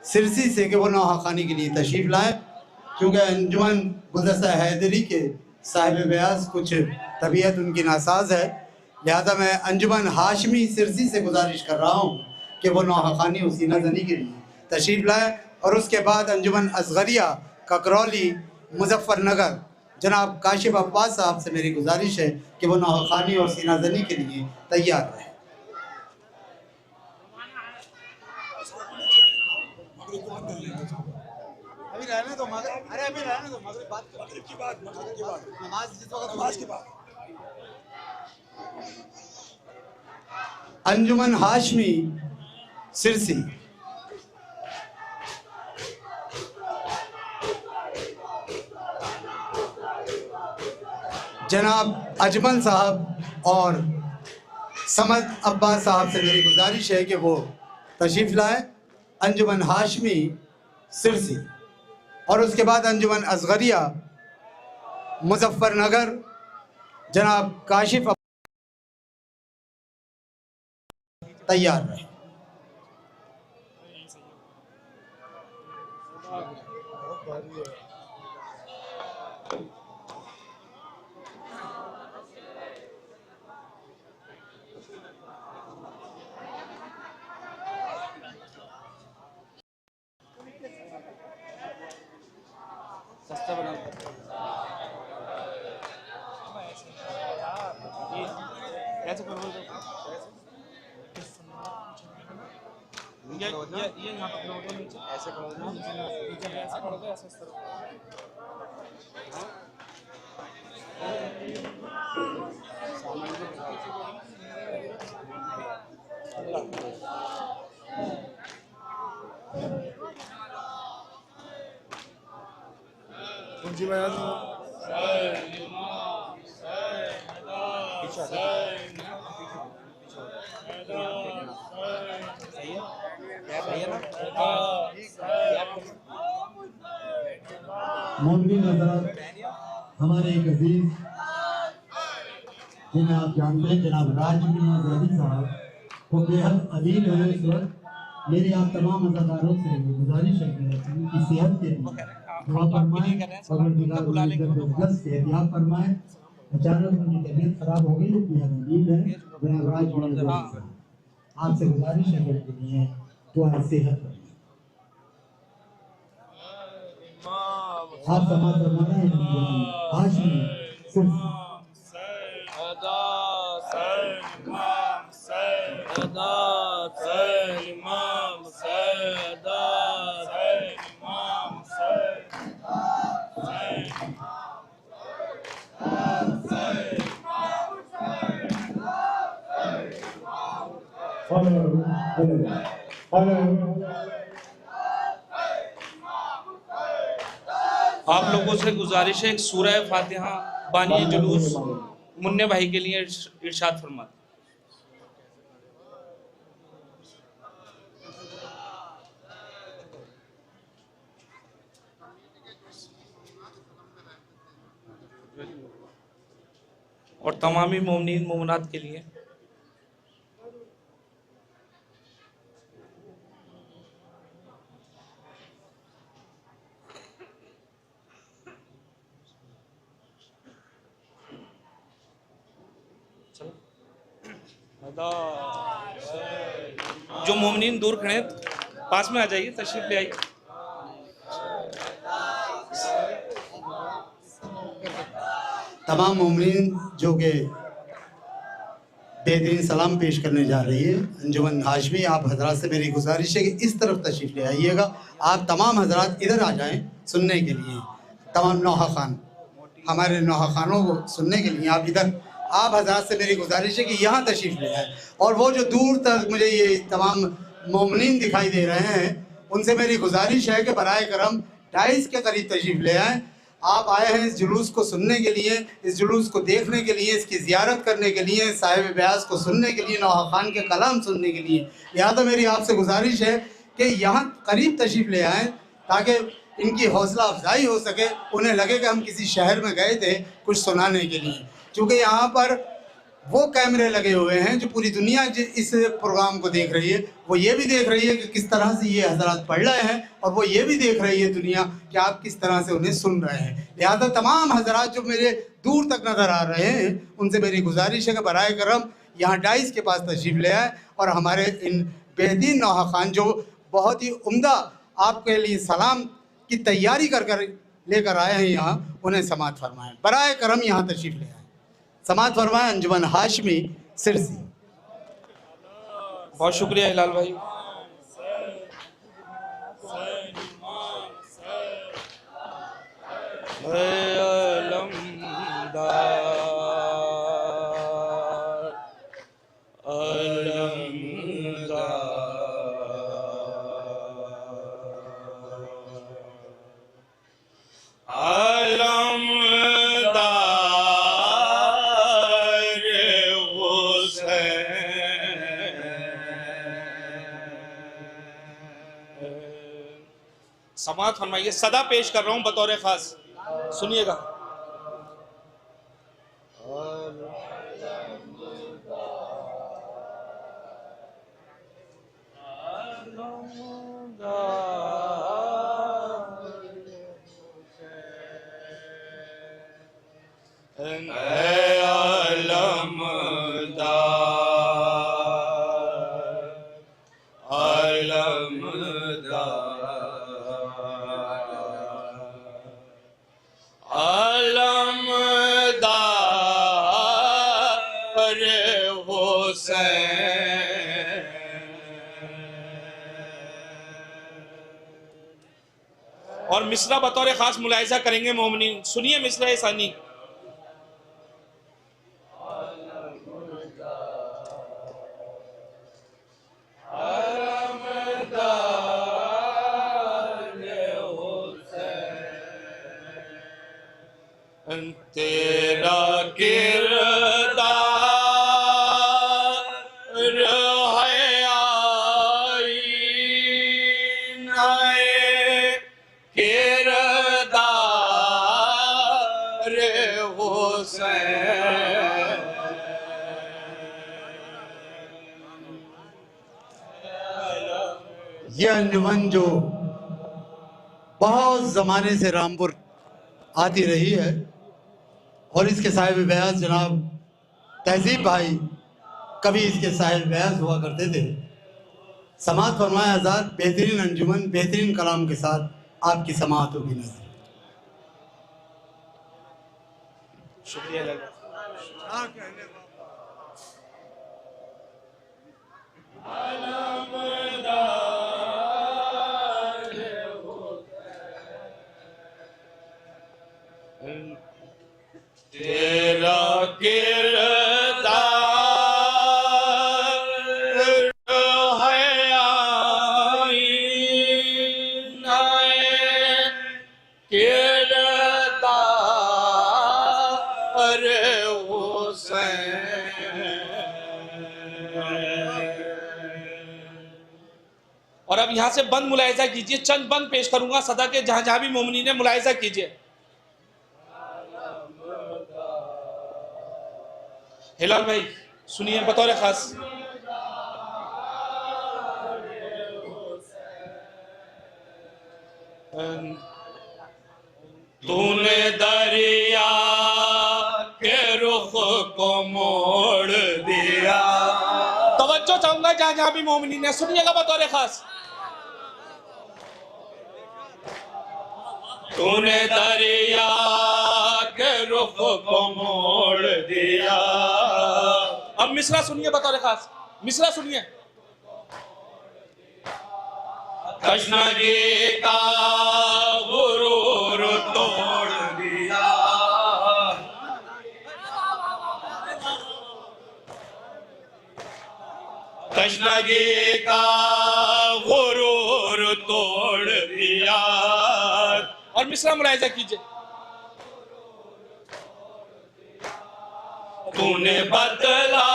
सिरसी से कि वो नौहाखानी के लिए तशरीफ़ लाएँ, क्योंकि अंजुमन गुलदस्ता हैदरी के साहिब बयास कुछ तबीयत उनकी नासाज है। लिहाजा मैं अंजुमन हाशमी सिरसी से गुजारिश कर रहा हूँ कि वो नौहाखानी और सीना जनी के लिए तशरीफ़ लाएँ। और उसके बाद अंजुमन असगरिया ककरौली मुजफ्फरनगर जनाब काशिफ अब्बास साहब से मेरी गुजारिश है कि वो नौहाखानी और सीना जनी के लिए तैयार रहें। अभी रहने दो मगरिब, अरे अभी रहने दो मगरिब बात, मगरिब की बात, मगरिब की बात, नमाज जिस वक्त नमाज की बात। अंजुमन हाशमी सिरसी। जनाब अजमल साहब और समद अब्बास साहब से मेरी गुजारिश है कि वो तशरीफ़ लाए। अंजुमन हाशमी सिरसी और उसके बाद अंजुमन असगरिया मुजफ्फरनगर जनाब काशिफ तैयार रहे। सस्ता बना कैसे करो ये यहाँ पर करो नीचे ऐसे करो नीचे ऐसे करो ऐसे इस तरह जी भाई मौलवी हज़रात, हमारे एक अजीज जिन्हें आप जानते हैं जनाब राजवी साहब, वो बेहद अलील है इस वक्त। मेरी आप तमाम अदाकारों से गुजारिश है कि उनकी सेहत के लिए दुआ फरमाएं और सेहतियाब फरमाएं। अचानक उनकी तबीयत खराब हो गई तो बेहद अलील है जनाब राजवी साहब, आपसे गुजारिश है कि उनके लिए दुआ सेहत आप समाज फरमाना है हाशमी सिर्फ आप लोगों से गुजारिश है एक सूरह फातिहा बानी जुलूस मुन्ने भाई के लिए इरशाद फरमा। और तमामी मोमिनीन मोमिनात के लिए जो मोमिनीन दूर खड़े हैं पास में आ जाइए, तशरीफ ले आइए। तमाम मोमिनीन जो कि बेहतरीन सलाम पेश करने जा रही है अंजुमन हाशमी, आप हजरात से मेरी गुजारिश है कि इस तरफ तशरीफ़ ले आइएगा। आप तमाम हजरात इधर आ जाएं सुनने के लिए, तमाम नौहा खान हमारे नौहा खानों को सुनने के लिए आप इधर, आप हजरात से मेरी गुजारिश है कि यहाँ तशरीफ़ ले आएँ। और वो जो दूर तक मुझे ये तमाम मोमिनीन दिखाई दे रहे हैं उनसे मेरी गुजारिश है कि बराए करम 2:30 के करीब तशरीफ़ ले आएँ। आप आए हैं इस जुलूस को सुनने के लिए, इस जुलूस को देखने के लिए, इसकी ज़ियारत करने के लिए, साहिब ब्यास को सुनने के लिए, नौहा खान के कलाम सुनने के लिए। लिहाजा मेरी आपसे गुजारिश है कि यहाँ करीब तशरीफ़ ले आएँ ताकि इनकी हौसला अफजाई हो सके, उन्हें लगे कि हम किसी शहर में गए थे कुछ सुनाने के लिए। क्योंकि यहाँ पर वो कैमरे लगे हुए हैं जो पूरी दुनिया इस प्रोग्राम को देख रही है, वो ये भी देख रही है कि किस तरह से ये हजरात पढ़ रहे हैं, और वो ये भी देख रही है दुनिया कि आप किस तरह से उन्हें सुन रहे हैं। लिहाजा तमाम हजरात जो मेरे दूर तक नज़र आ रहे हैं उनसे मेरी गुजारिश है कि बराए करम यहाँ 2:30 के पास तशरीफ़ ले आए और हमारे इन बेहतरीन नौहा खान जो बहुत ही उम्दा आपके लिए सलाम की तैयारी कर लेकर आए हैं यहाँ, उन्हें समात फरमाएँ। बराए करम यहाँ तशरीफ़ ले आए, समात फरमाएँ। अंजुमन हाशमी सिरसी। बहुत शुक्रिया हिलाल भाई। समात फरमाइए। सदा पेश कर रहा हूं बतौर खास, सुनिएगा। और मिसरा बतौर खास मुलाहिजा करेंगे मोमिनीन। सुनिए मिसरा सानी। तेरा किरदार है आईनाए किरदार हुसैन। ये अंजुमन जो बहुत ज़माने से रामपुर आती रही है और इसके साहिब बयास जनाब तहजीब भाई कभी इसके साहिब बयास हुआ करते थे। समात फरमाए हज़ार बेहतरीन अंजुमन बेहतरीन कलाम के साथ आपकी समात होगी नजर। शुक्रिया लगा। तेरा किरदार है आईनाए किरदार हुसैन। और अब यहाँ से बंद मुलाहिजा कीजिए, चंद बंद पेश करूंगा सदा के, जहां जहां भी मोमिनीन है मुलाहिजा कीजिए। हिलाल भाई सुनिए बतौर खास। तूने दरिया के रुख को मोड़ दिया। तवज्जो चाहूंगा जहां जहां भी मोमिनीन है, सुनिएगा बतौर खास। तूने दरिया के रुख को मोड़ दिया। अब मिसरा सुनिए बतौर खास, मिसरा सुनिए। तशनगी का गुरूर तोड़ दिया। तशनगी का गुरूर तोड़ दिया। और मिसरा मुलाहिजा कीजिए। तूने बतला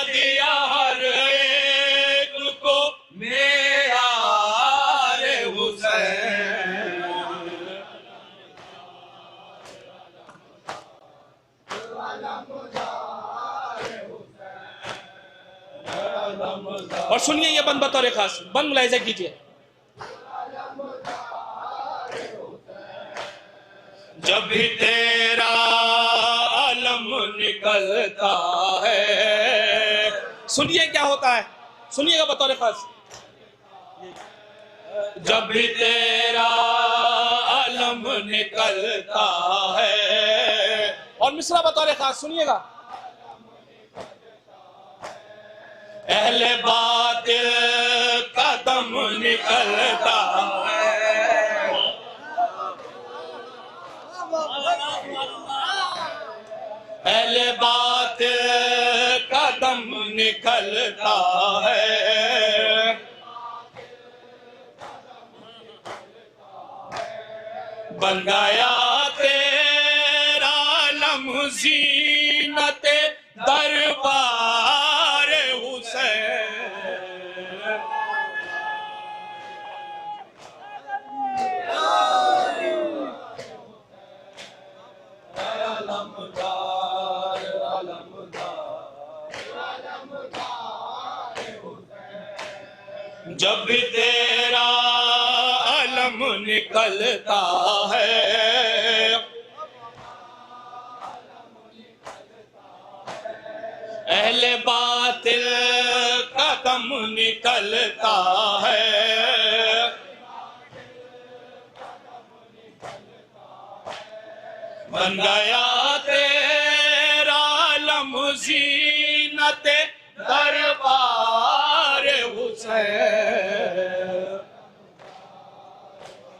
दिया हर एक को मेयारे हुसैन। और सुनिए ये बंद बतौर खास, बंद मुलाहिजा कीजिए। जब भी तेरा अलम निकलता है, सुनिए क्या होता है, सुनिएगा बतौर खास। जब भी तेरा अलम निकलता है। और मिसरा बतौर खास सुनिएगा। अहले बातिल का दम निकलता है। अहले बातिल का दम निकलता है। बन गया तेरा लम्ज़ीनत दरबार हुसैन। जब भी तेरा अलम निकलता है। अहले बातिल का दम निकलता है। बन गया तेरा लम्ज़ीनत दरबार हुसैन।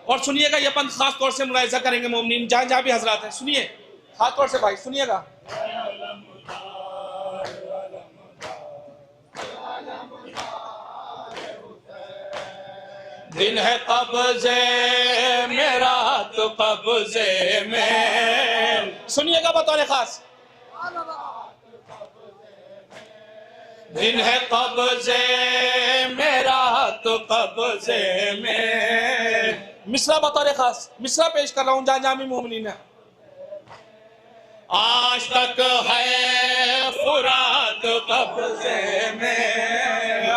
और सुनिएगा ये बंद खास तौर से मुलाहिजा करेंगे मोमिनीन जहां जहां भी हजरात हैं। सुनिए खास तौर से भाई सुनिएगा। दिन है कब्ज़े में, रात कब्ज़े में। सुनिएगा बतौर खास। दिन है कब्ज़े में, रात कब्ज़े में। मिसरा बतौर खास, मिसरा पेश कर रहा हूं जहां जहां भी मोमिनीन है। आज तक है फुरात कब्ज़े में।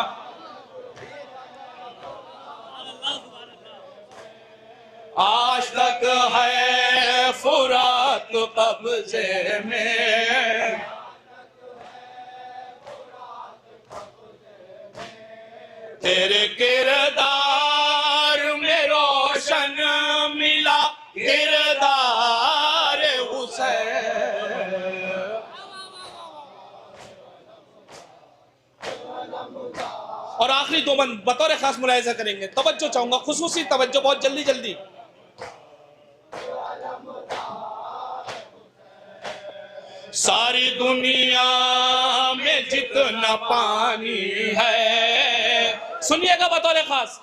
आज तक है फुरात कब्ज़े में। तेरे किरदार में रोशन मिला किरदार हुसैन। आंखों बंद बतौर खास मुलाहिजा करेंगे। तवज्जो चाहूंगा, खुसूसी तवज्जो, बहुत जल्दी जल्दी। सारी दुनिया में जितना पानी है, सुनिएगा बतौर खास,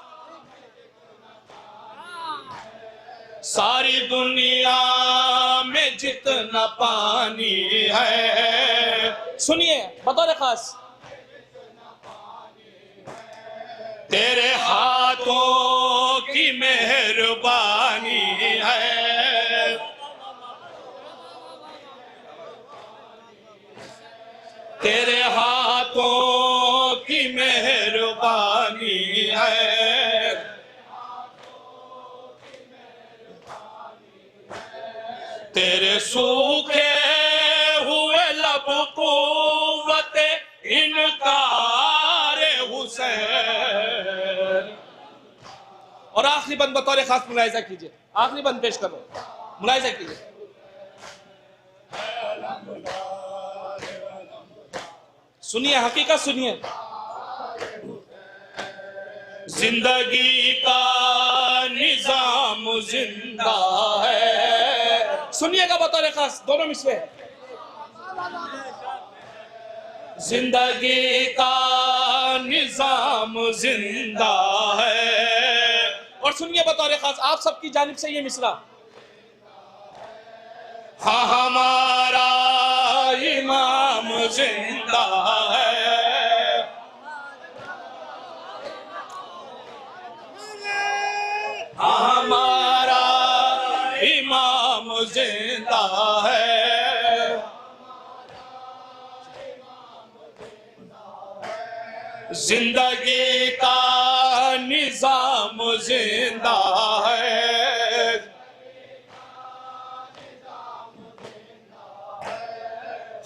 सारी दुनिया में जितना पानी है, सुनिए बतौर खास, तेरे हाथों की मेहरबानी है, तेरे हाथों की मेहरबानी है, तेरे सूखे हुए लब कुव्वत इनकार हुसैन। और आखिरी बंद बतौर खास मुलाहिजा कीजिए, आखिरी बंद पेश करो, मुलाहिजा कीजिए। सुनिए, हकीकत सुनिए। जिंदगी का निजाम जिंदा है, सुनिएगा बतौर खास, दोनों मिसरे। जिंदगी का निजाम जिंदा है। और सुनिए बतौर खास, आप सबकी जानिब से ये मिसरा, हाँ हमारा इमाम जिंदा है, हमारा इमाम जिंदा है, जिंदगी का निजाम जिंदा है,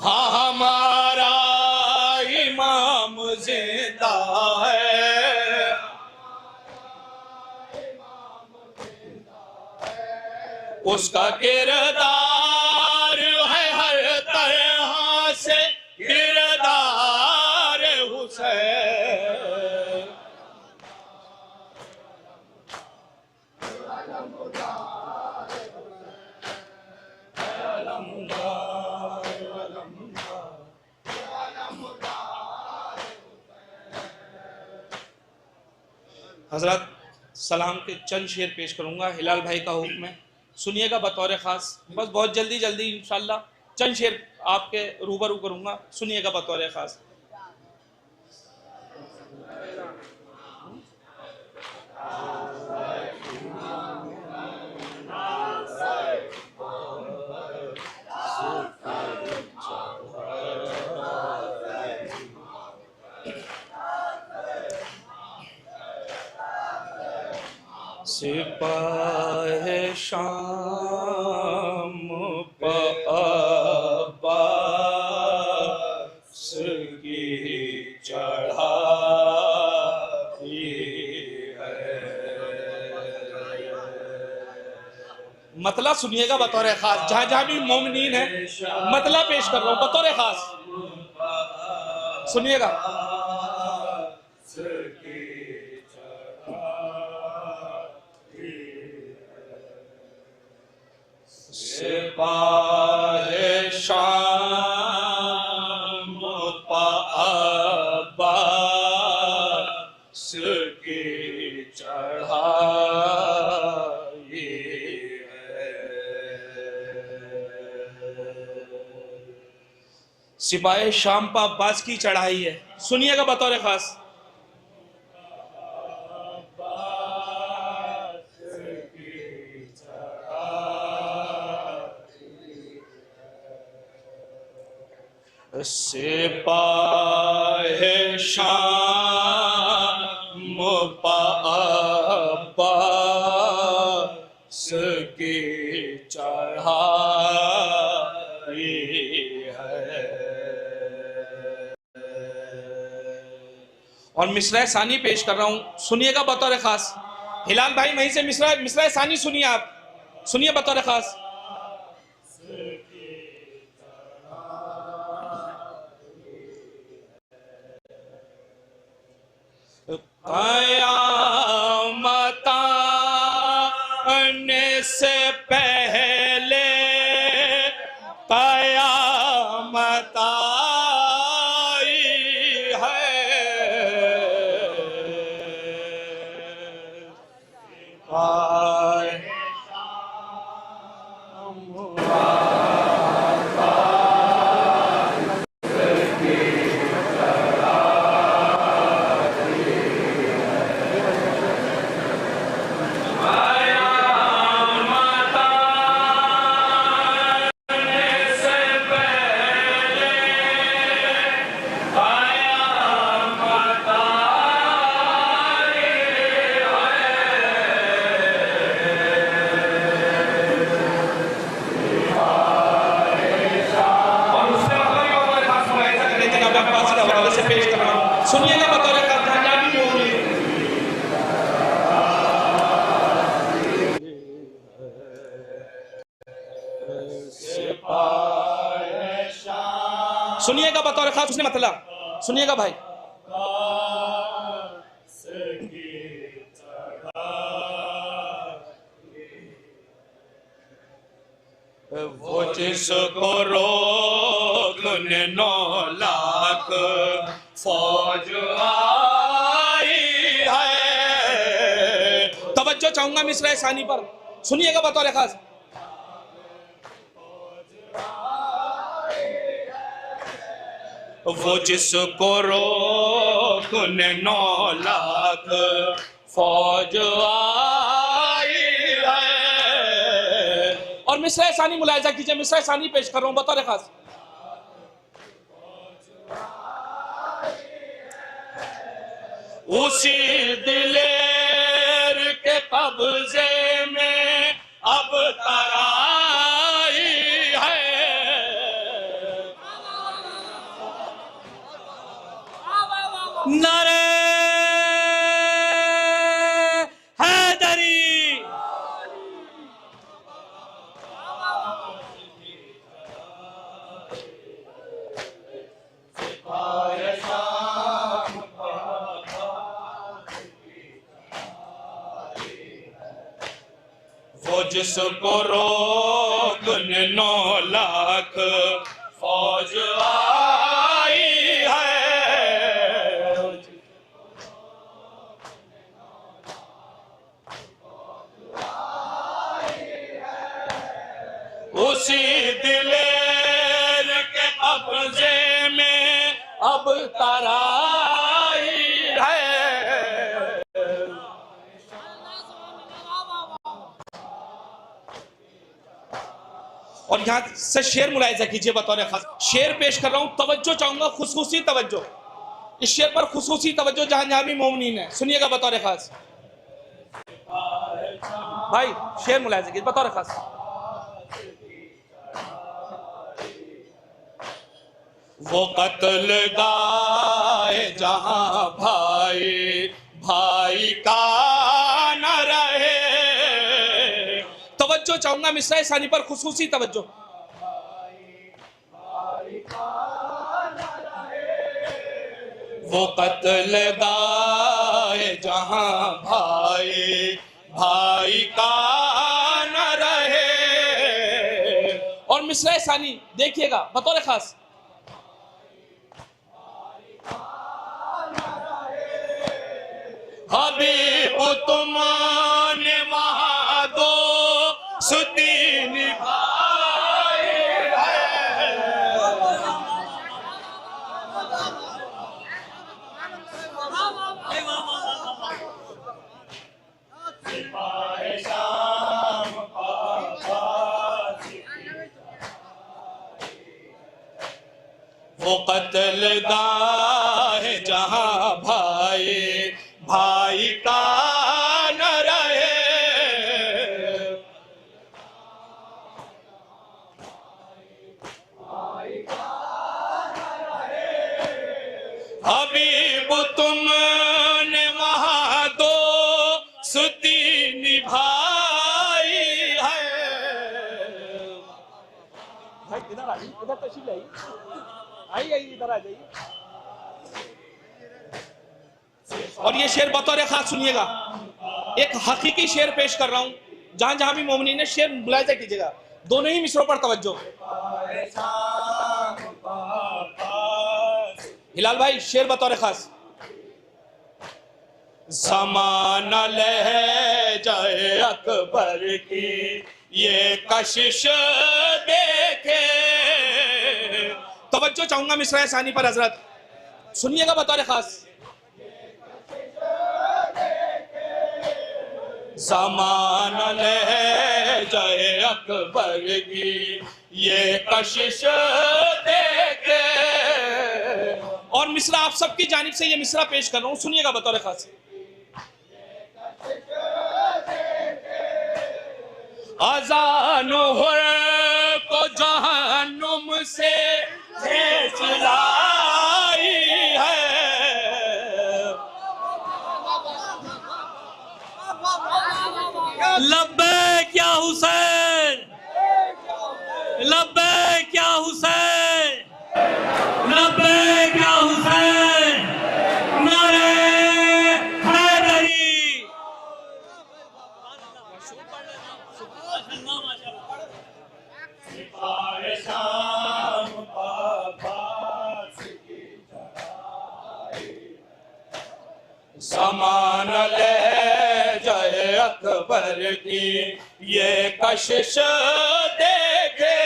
हाँ हमारा इमाम जिंदा है, उसका किरदार है हर तरह से किरदार हुसैन। हजरत सलाम के चंद शेर पेश करूंगा, हिलाल भाई का हुक्म है, सुनिएगा बतौर खास। बस बहुत जल्दी जल्दी इंशाल्लाह चंद शेर आपके रूबरू करूंगा, सुनिएगा बतौर खास। सिपाहे शाम अब्बास की चढ़ाई है। मतला सुनिएगा बतौर खास, जहां जहां भी मोमिनीन है मतला पेश कर रहा हूं बतौर खास, सुनिएगा। सिपाहे शाम अब्बास की चढ़ाई है। सिपाहे शाम पर अब्बास की चढ़ाई है, सुनिएगा बतौर खास। सिपाहे शाम अब्बास की चढ़ाई है। और मिसरा सानी पेश कर रहा हूं, सुनिएगा बतौर खास। हिलाल भाई वहीं से मिसरा सानी सुनिए, आप सुनिए बतौर खास। क़यामत आने से पहले क़यामत आई है। सुनिएगा बतौर सुनिएगा बतौर खास उसने मतलब सुनिएगा भाई। वो जिसको रोकने 9 लाख फौज आई है। तवज्जो चाहूंगा मिसरा सानी पर, सुनिएगा बतौर खास। वो जिसको रोकने 9 लाख फौज आई है। और मिसरा सानी मुलाहिजा कीजिए, मिसरा सानी पेश कर रहा हूं बतौर खास। उसी दिलेर के कब्जे में अब तराई है। नारे हैदरी, वो जिसको रोकने 9 लाख फौज आई है। उसी दिलेर के कब्जे में अब तराई है। और यहाँ से शेर मुलाहिजा कीजिए बतौर खास। शेर पेश कर रहा हूँ, तवज्जो चाहूंगा, खुसूसी तवज्जो। इस शेर पर खुसूसी तवज्जो जहां जहां भी मोमिनीन है, सुनिएगा बतौर खास। भाई शेर मुलाहिजा कीजिए बतौर खास। वो कत्ल गाए जहां भाई भाई का न रहे। तवज्जो चाहूंगा मिसरा सानी पर, खुसूसी तवज्जो। वो कत्ल गाए जहां भाई भाई का न रहे। और मिसरा सानी देखिएगा बतौर खास। हबीब तुमने वहां दो सुती निभाई है। वो कत्ल गाहे जहां भाई भाई का न रहे। हबीब तुमने वहां दो सुती निभाई है। भाई इधर आइए, इधर तशरीफ लाइए, आइए इधर आ जाइए। और ये शेर बतौर खास सुनिएगा, एक हकीकी शेर पेश कर रहा हूं, जहां जहां भी मोमिनीन ने शेर मुलाहिजा कीजिएगा, दोनों ही मिसरों पर तवज्जो। हिलाल भाई शेर बतौर खास। ज़माना ले जाए अकबर की ये कशिश देखे, तवज्जो चाहूंगा मिसरा सानी पर हजरत, सुनिएगा बतौर खास। ज़माना ले जाए अकबर की ये कशिश देखे, और मिसरा आप सबकी जानिब से ये मिसरा पेश कर रहा हूं, सुनिएगा बतौर खास। अज़ानो को जहन्नुम से चलाई है, लब्बैक या हुसैन, लब्बैक या हुसैन, लब्बैक या हुसैन, नारे हैदरी। समान ले जाए अकबर की ये कशिश देखे,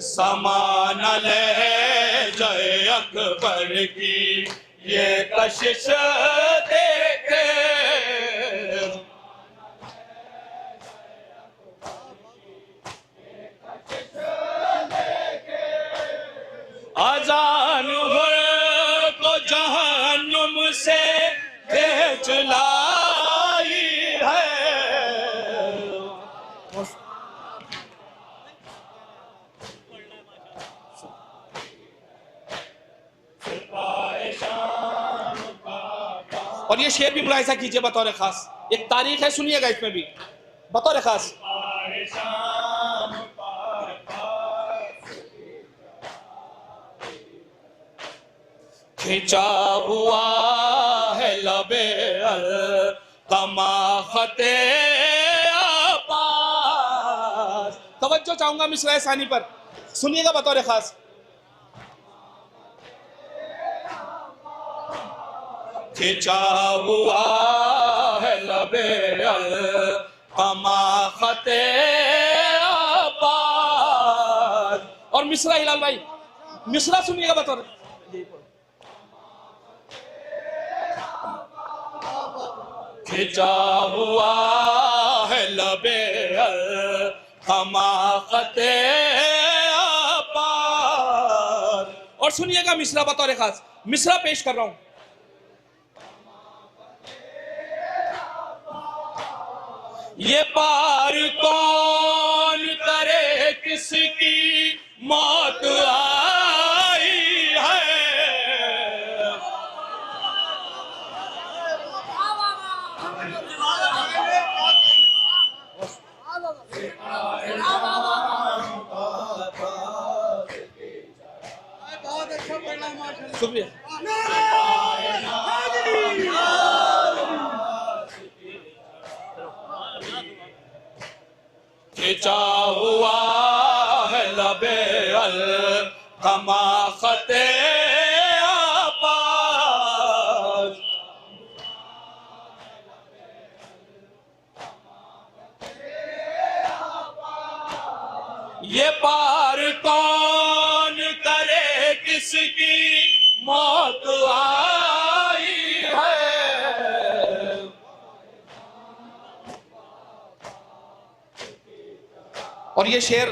समान ले जाए अकबर की ये कशिश देखे, अज़ान को जहन्नुम से चलाई है। और ये शेर भी मुलाहिजा कीजिए बतौर खास, एक तारीख है सुनिएगा इसमें भी बतौर खास। खिंचा हुआ है लबे तमाखते आपास, तवज्जो चाहूंगा मिसरा सानी पर, सुनिएगा बतौर खास। खिंचा हुआ है लबे तमाखते आपास, और मिसरा हिलाल भाई मिसरा सुनिएगा बतौर। खिंचा हुआ है लबे हमाकते आपार, और सुनिएगा मिसरा बतौर खास, मिसरा पेश कर रहा हूं। ये पार कौन करे किसकी मौत आई है, शुक्रिया। खिंचा हुआ है लबे तमाखते आपास, ये पार कौन करे किसकी मौत आई है। और ये शेर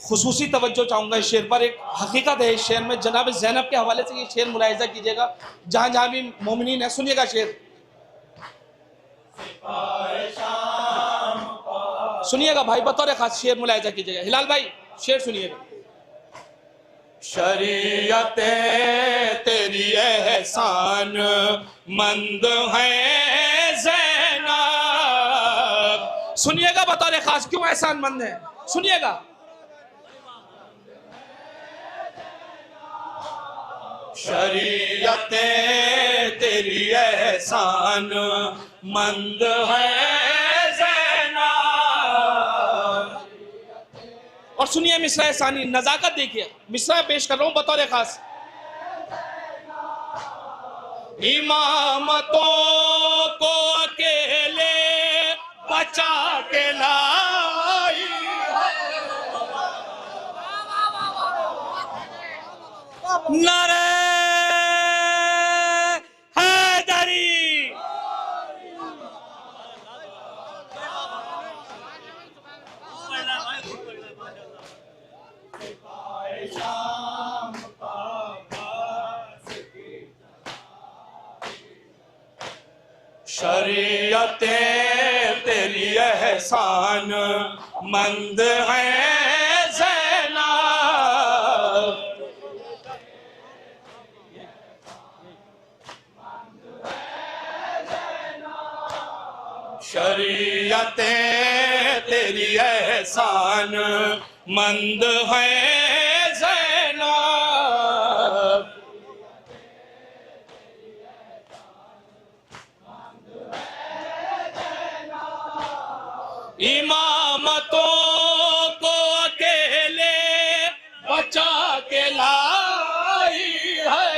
खुसूसी तवज्जो चाहूंगा इस शेर पर, एक हकीकत है इस शेर में, जनाब ज़ैनब के हवाले से ये शेर मुलाहिजा कीजिएगा जहां जहां भी मोमिनीन है, सुनिएगा शेर, सुनिएगा भाई बतौर खास शेर मुलाहिजा कीजिएगा। हिलाल भाई शेर सुनिएगा। शरीयते तेरी एहसान मंद है ज़ैनब, सुनिएगा बतौर खास क्यों एहसान मंद है, सुनिएगा। शरीयतें तेरी एहसान मंद है ज़ैनब। और सुनिए मिसरा सानी, नजाकत देखिए, मिसरा पेश कर रहा हूं बतौर खास। इमामतों को अकेले बचा के लाई नारे हैदरी। शरीयतें तेरी एहसान मंद है ज़ैनब। शरीयतें तेरी एहसान मंद है ज़ैनब। इमामतों को अकेले बचा के लाई है।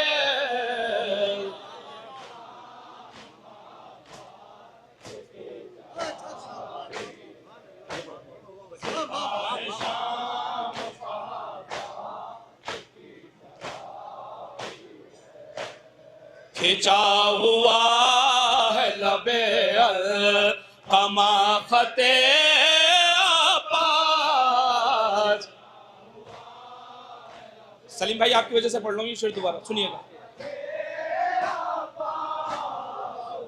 खिंचा हुआ है लबे कमा खते आपाज। सलीम भाई आपकी वजह से पढ़ लूंगी शेर दोबारा, सुनिएगा।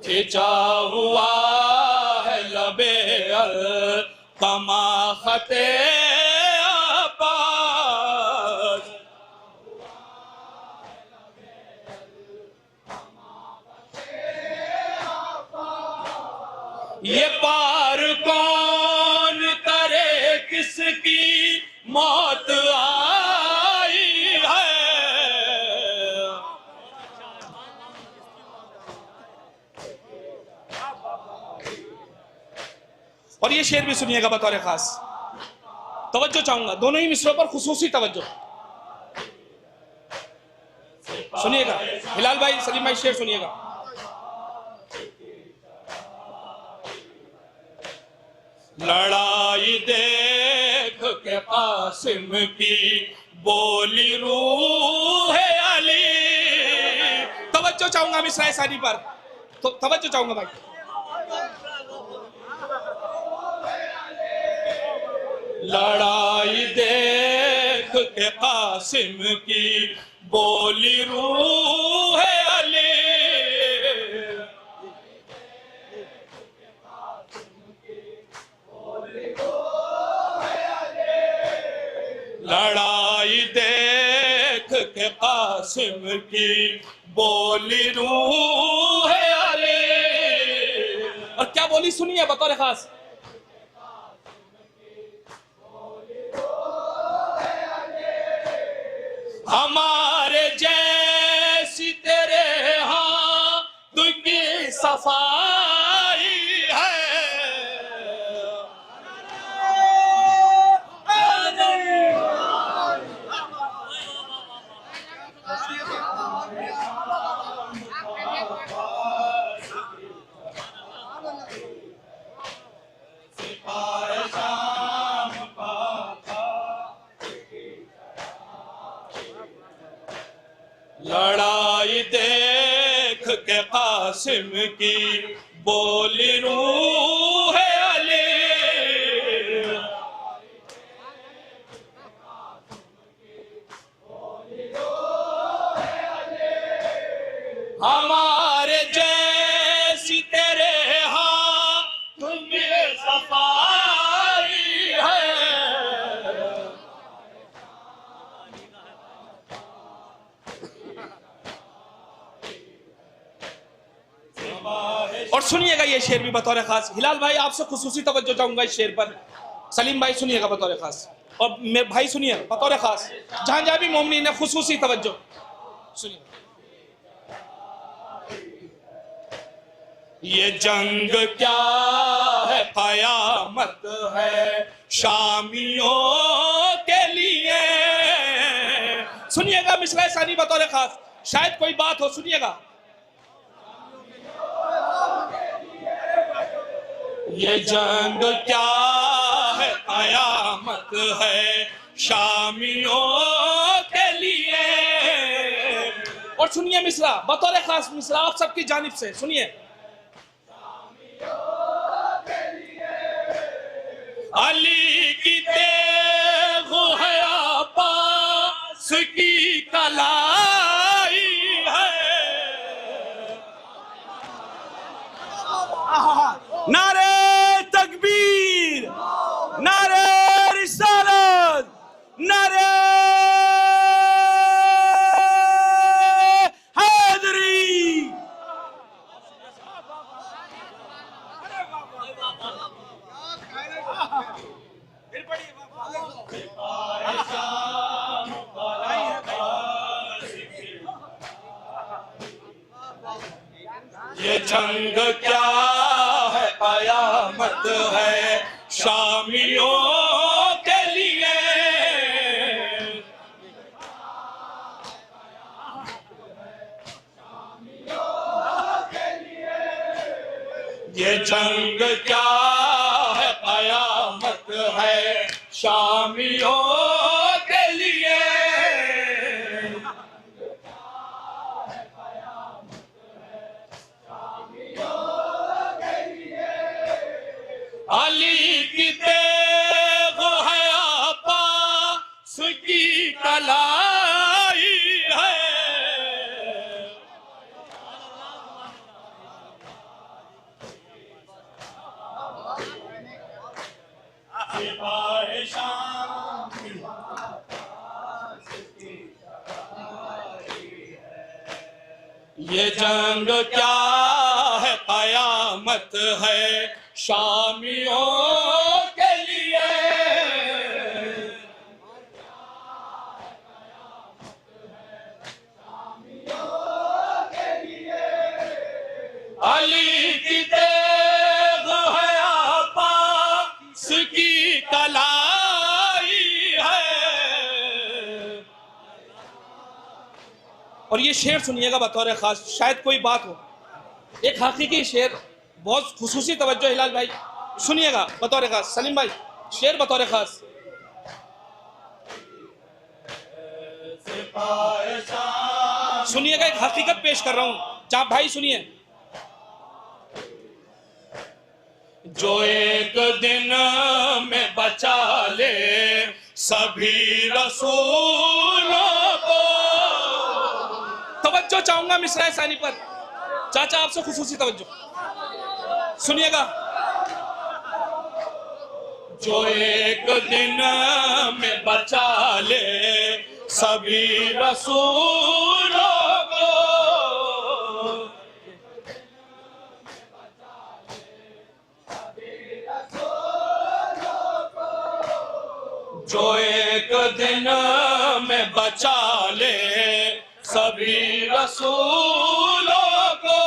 खिंचा हुआ है लबे कमा खते आपाज। ये पार कौन करे किसकी मौत आई है। और ये शेर भी सुनिएगा बतौर खास। तवज्जो चाहूंगा, दोनों ही मिसरों पर खुसूसी तवज्जो सुनिएगा। हिलाल भाई, सलीम भाई, शेर सुनिएगा। लड़ाई देख के कासिम की बोली रूह अली। तवज्जो चाहूंगा मिसरा सानी पर, तो तवज्जो चाहूंगा भाई। लड़ाई देख के कासिम की बोली रूह अली। लड़ाई देख के कासिम की बोली रूह अली। और क्या बोली सुनिए बतौर खास। हमारे जैसी तेरे हाथ की सफाई है। लड़ाई देख के कासिम की बोली रूह अली। हमारे जैसी तेरे हाथ में सफाई है। और सुनिएगा ये शेर भी बतौर खास। हिलाल भाई आपसे खुसूसी तवज्जो चाहूंगा इस शेर पर। सलीम भाई सुनिएगा बतौर खास, और मैं भाई सुनिए बतौर खास। जहां जहां भी मोमिनीन ने खुसूसी तवज्जो सुनिए। ये जंग क्या है, कयामत है शामियों के लिए। सुनिएगा मिसरा सानी बतौर खास, शायद कोई बात हो, सुनिएगा। ये जंग क्या है, कयामत है शामियों के लिए। और सुनिए मिसरा बतौर खास, मिसरा आप सबकी जानिब से सुनिए। अली की तेग है अब्बास की कलाई है। नारे तकबीर, नारे रिसालत, नारे हैदरी। ये जंग क्या है, कयामत है शामियों के लिए। ये जंग क्या है, कयामत है शामियों के लिए। अली की तेग है अब्बास की कलाई है। ये जंग क्या है, कयामत है शामियों के लिए। अली की तेग है अब्बास की कलाई है। और ये शेर सुनिएगा बतौर खास, शायद कोई बात हो। एक हकीकी शेर, बहुत खुसूसी तवज्जो हिलाल भाई, सुनिएगा बतौर खास। सलीम भाई शेर बतौर खास। सुनिएगा, एक हकीकत पेश कर रहा हूं, जहां भाई सुनिए। जो एक दिन में बचा ले सभी रसूलों को। तवज्जो चाहूंगा मिसरा सानी पर, चाचा आपसे खुसूसी तवज्जो सुनिएगा। जो एक दिन में बचा ले सभी रसूलों को। जो एक दिन में बचा ले सभी रसूलों को।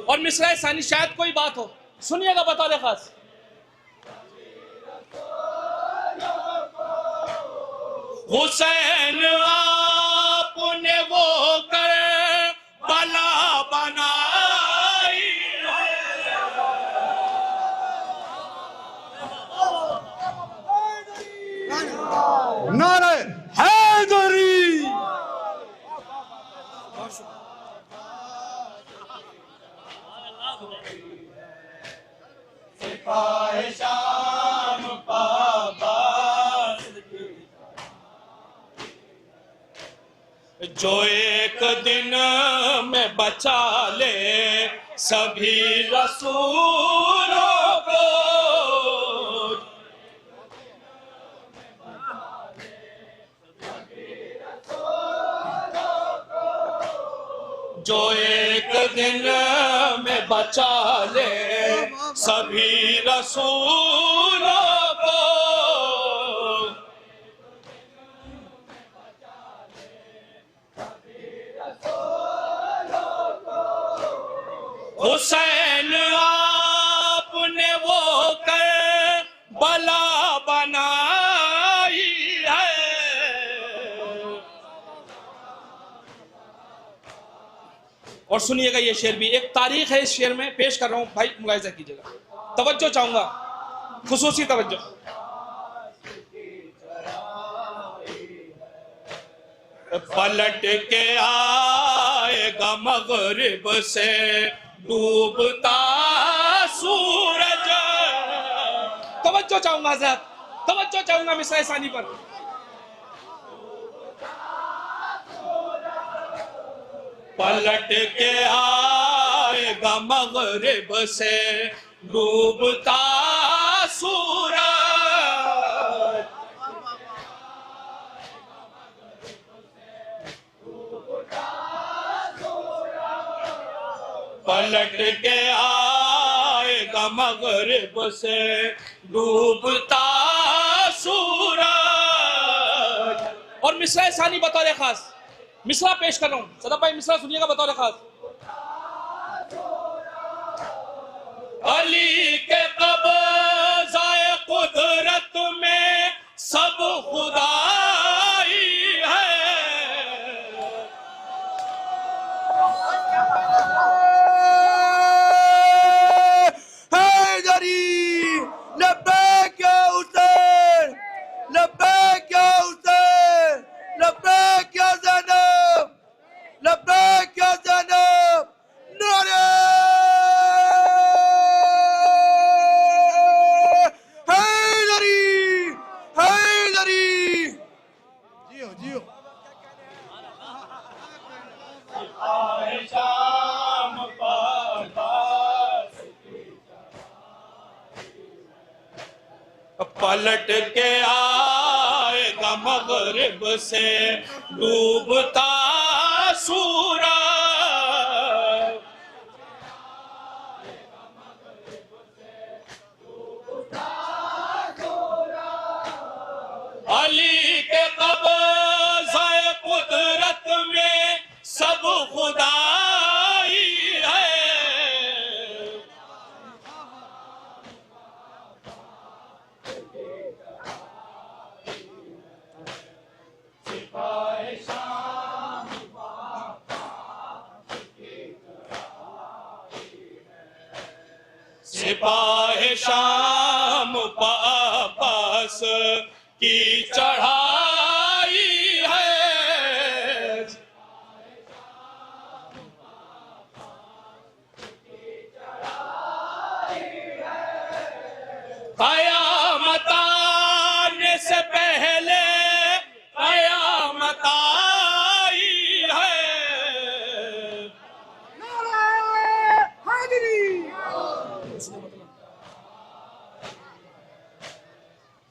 और मिसरा सानी शायद कोई बात हो, सुनिएगा बतौर खास। हुसैन आपने वो कर बला बनाई है। नारे हैदरी। जो एक दिन में बचा ले सभी रसूलों को। जो एक दिन में बचा ले सभी रसूलों को। हुसैन आपने वो कर बला बनाई है। और सुनिएगा ये शेर भी, एक तारीख है इस शेर में, पेश कर रहा हूं भाई, मुलाहिजा कीजिएगा, तवज्जो चाहूंगा, खुसूसी तवज्जो। पलट के आएगा मगरिब से डूबता सूरज। तवज्जो चाहूंगा हज़रत, तवज्जो चाहूंगा मिसरा सानी पर। पलट के आएगा मगरिब से डूबता सूरज। पलट के आएगा मगरिब से डूबता सूरज। और मिसरा सानी बतौर खास, मिसरा पेश कर रहा हूं सदफ भाई, मिसरा सुनिएगा बतौर खास। अली के कब्ज़ाए कुदरत में सब खुदाई है। लब्बैक या हुसैन, लब्बैक या हुसैन, लब्बैक या ज़ैनब, लब्बैक या ज़ैनब। नारे हैदरी, हैदरी। जियो जियो। पलट के आएगा मगरिब से डूबता सूरज। अली के कब्ज़ाए कुदरत में सब खुदाई है। सिपाहे शाम पास की चढ़ाई है। क़यामत आने से पहले क़यामत आई है।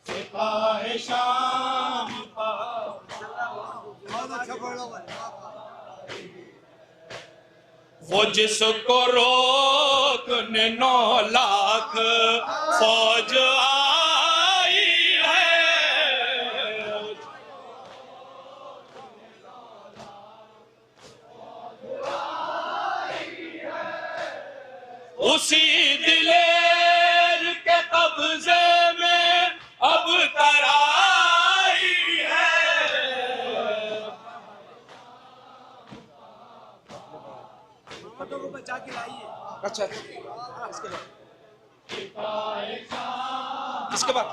सिपाहे शाम वो जिसको रोकने 9 लाख फौज आई है। उसी दिलेर के कब्जे में अब तराई है। बचा के लाइए। अच्छा, इसके बाद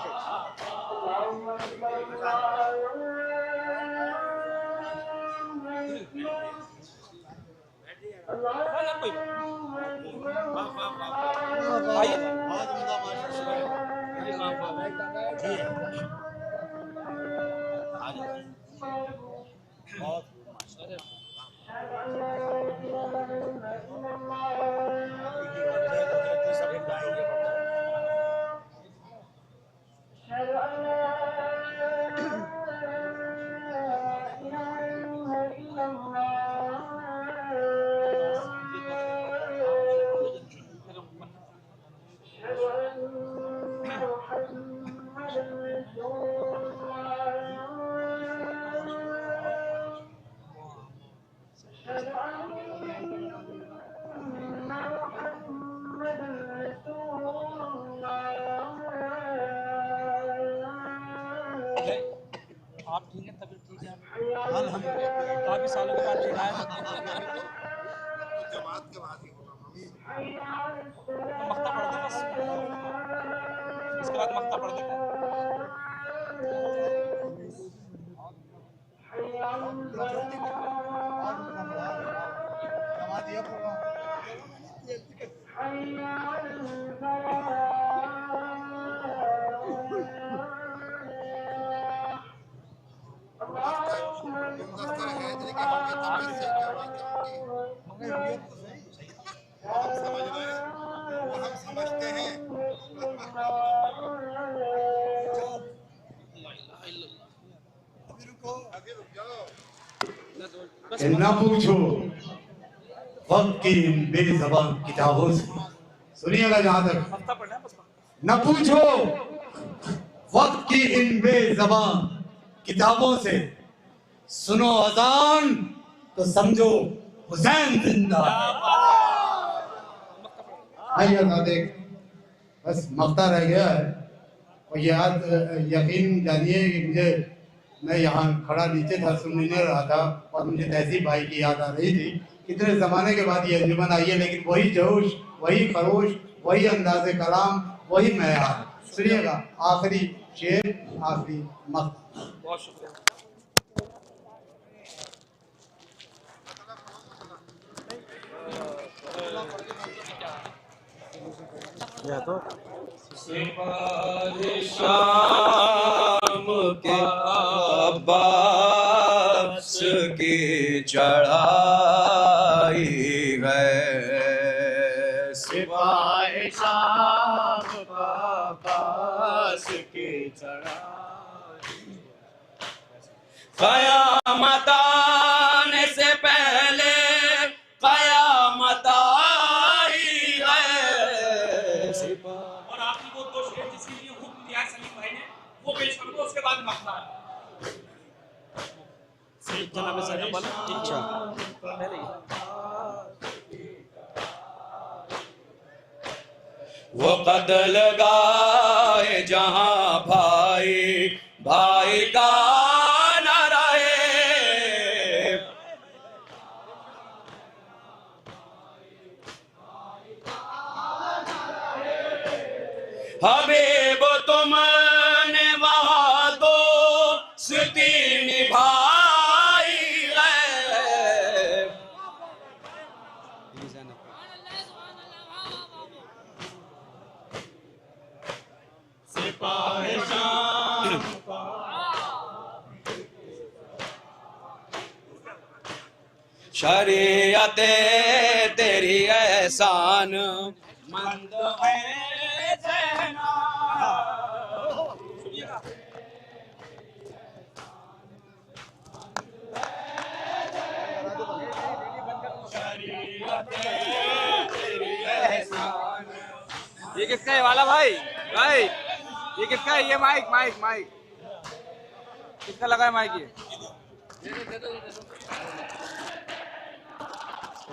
है? आप ठीक है? तबीयत ठीक है? काफी सालों के बाद देखा है जमात के बाद ही होगा मक्ता पढ़ दो बस, इसके बाद मक्ता पढ़ देते हैं। न पूछो वक्त की इन बेज़बान किताबों से, सुनिएगा जहां तक, न पूछो वक्त की इन बेज़बान किताबों से, सुनो अजान तो समझो हुसैन जिंदा। आइए ना देख, बस मक्ता रह गया है। और याद यकीन जानिए कि मुझे, मैं यहाँ खड़ा नीचे था, सुन नहीं रहा था, और मुझे तहसीब भाई की याद आ रही थी। कितने ज़माने के बाद ये अंजुमन आई है, लेकिन वही जोश, वही खरोश, वही अंदाज़े कलाम, वही मयार। सुनिएगा आखिरी शेर, आखिरी मक्ता। बहुत शुक्रिया। या तो शाम के अब्बास की चढ़ाई है, सिवाय शाम का अब्बास की चढ़ाई, क़यामत आने से पहले क़यामत आई है। और आपकी वो दो शेर जिसके लिए हुक्म दिया है सलीम भाई ने, वो पेश कर दो, उसके बाद मक्ता है। जनाब सर अच्छा वो कद लगाए जहां भाई भाई का न रहे, हबीब तुमने वहां दोस्ती निभाई है। सिपाही शाम शरीयते तेरी एहसान मंद है ज़हना, ये किसका है वाला भाई? भाई ये किसका है? ये माइक माइक माइक किसका लगा है माइक? ये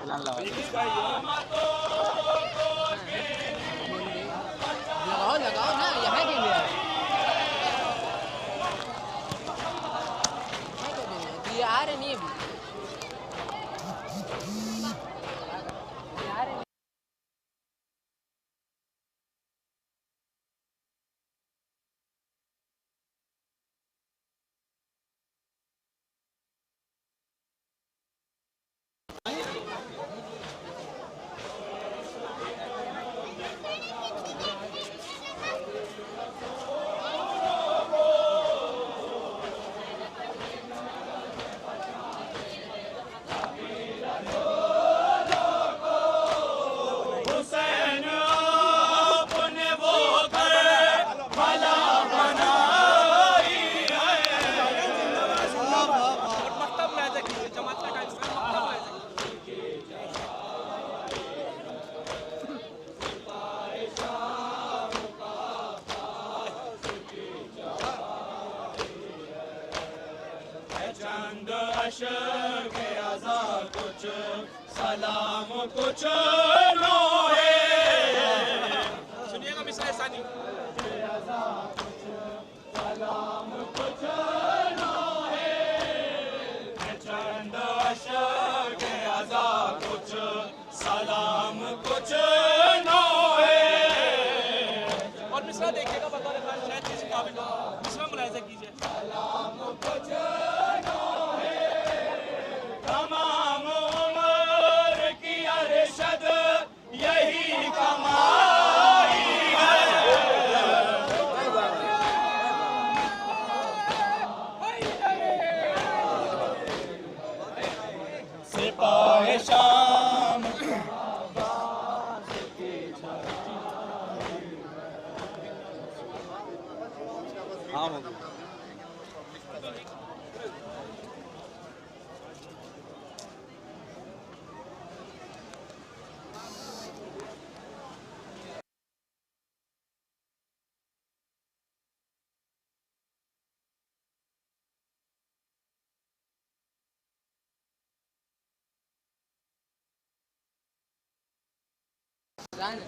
लगाओ लगाओ ना, यहाँ के लिए ये आ रहे नहीं अभी। कुछ सलाम कुछ नोहे, सुनिएगा मिसरा सानी, सलाम कुछ काम हो गया। जाने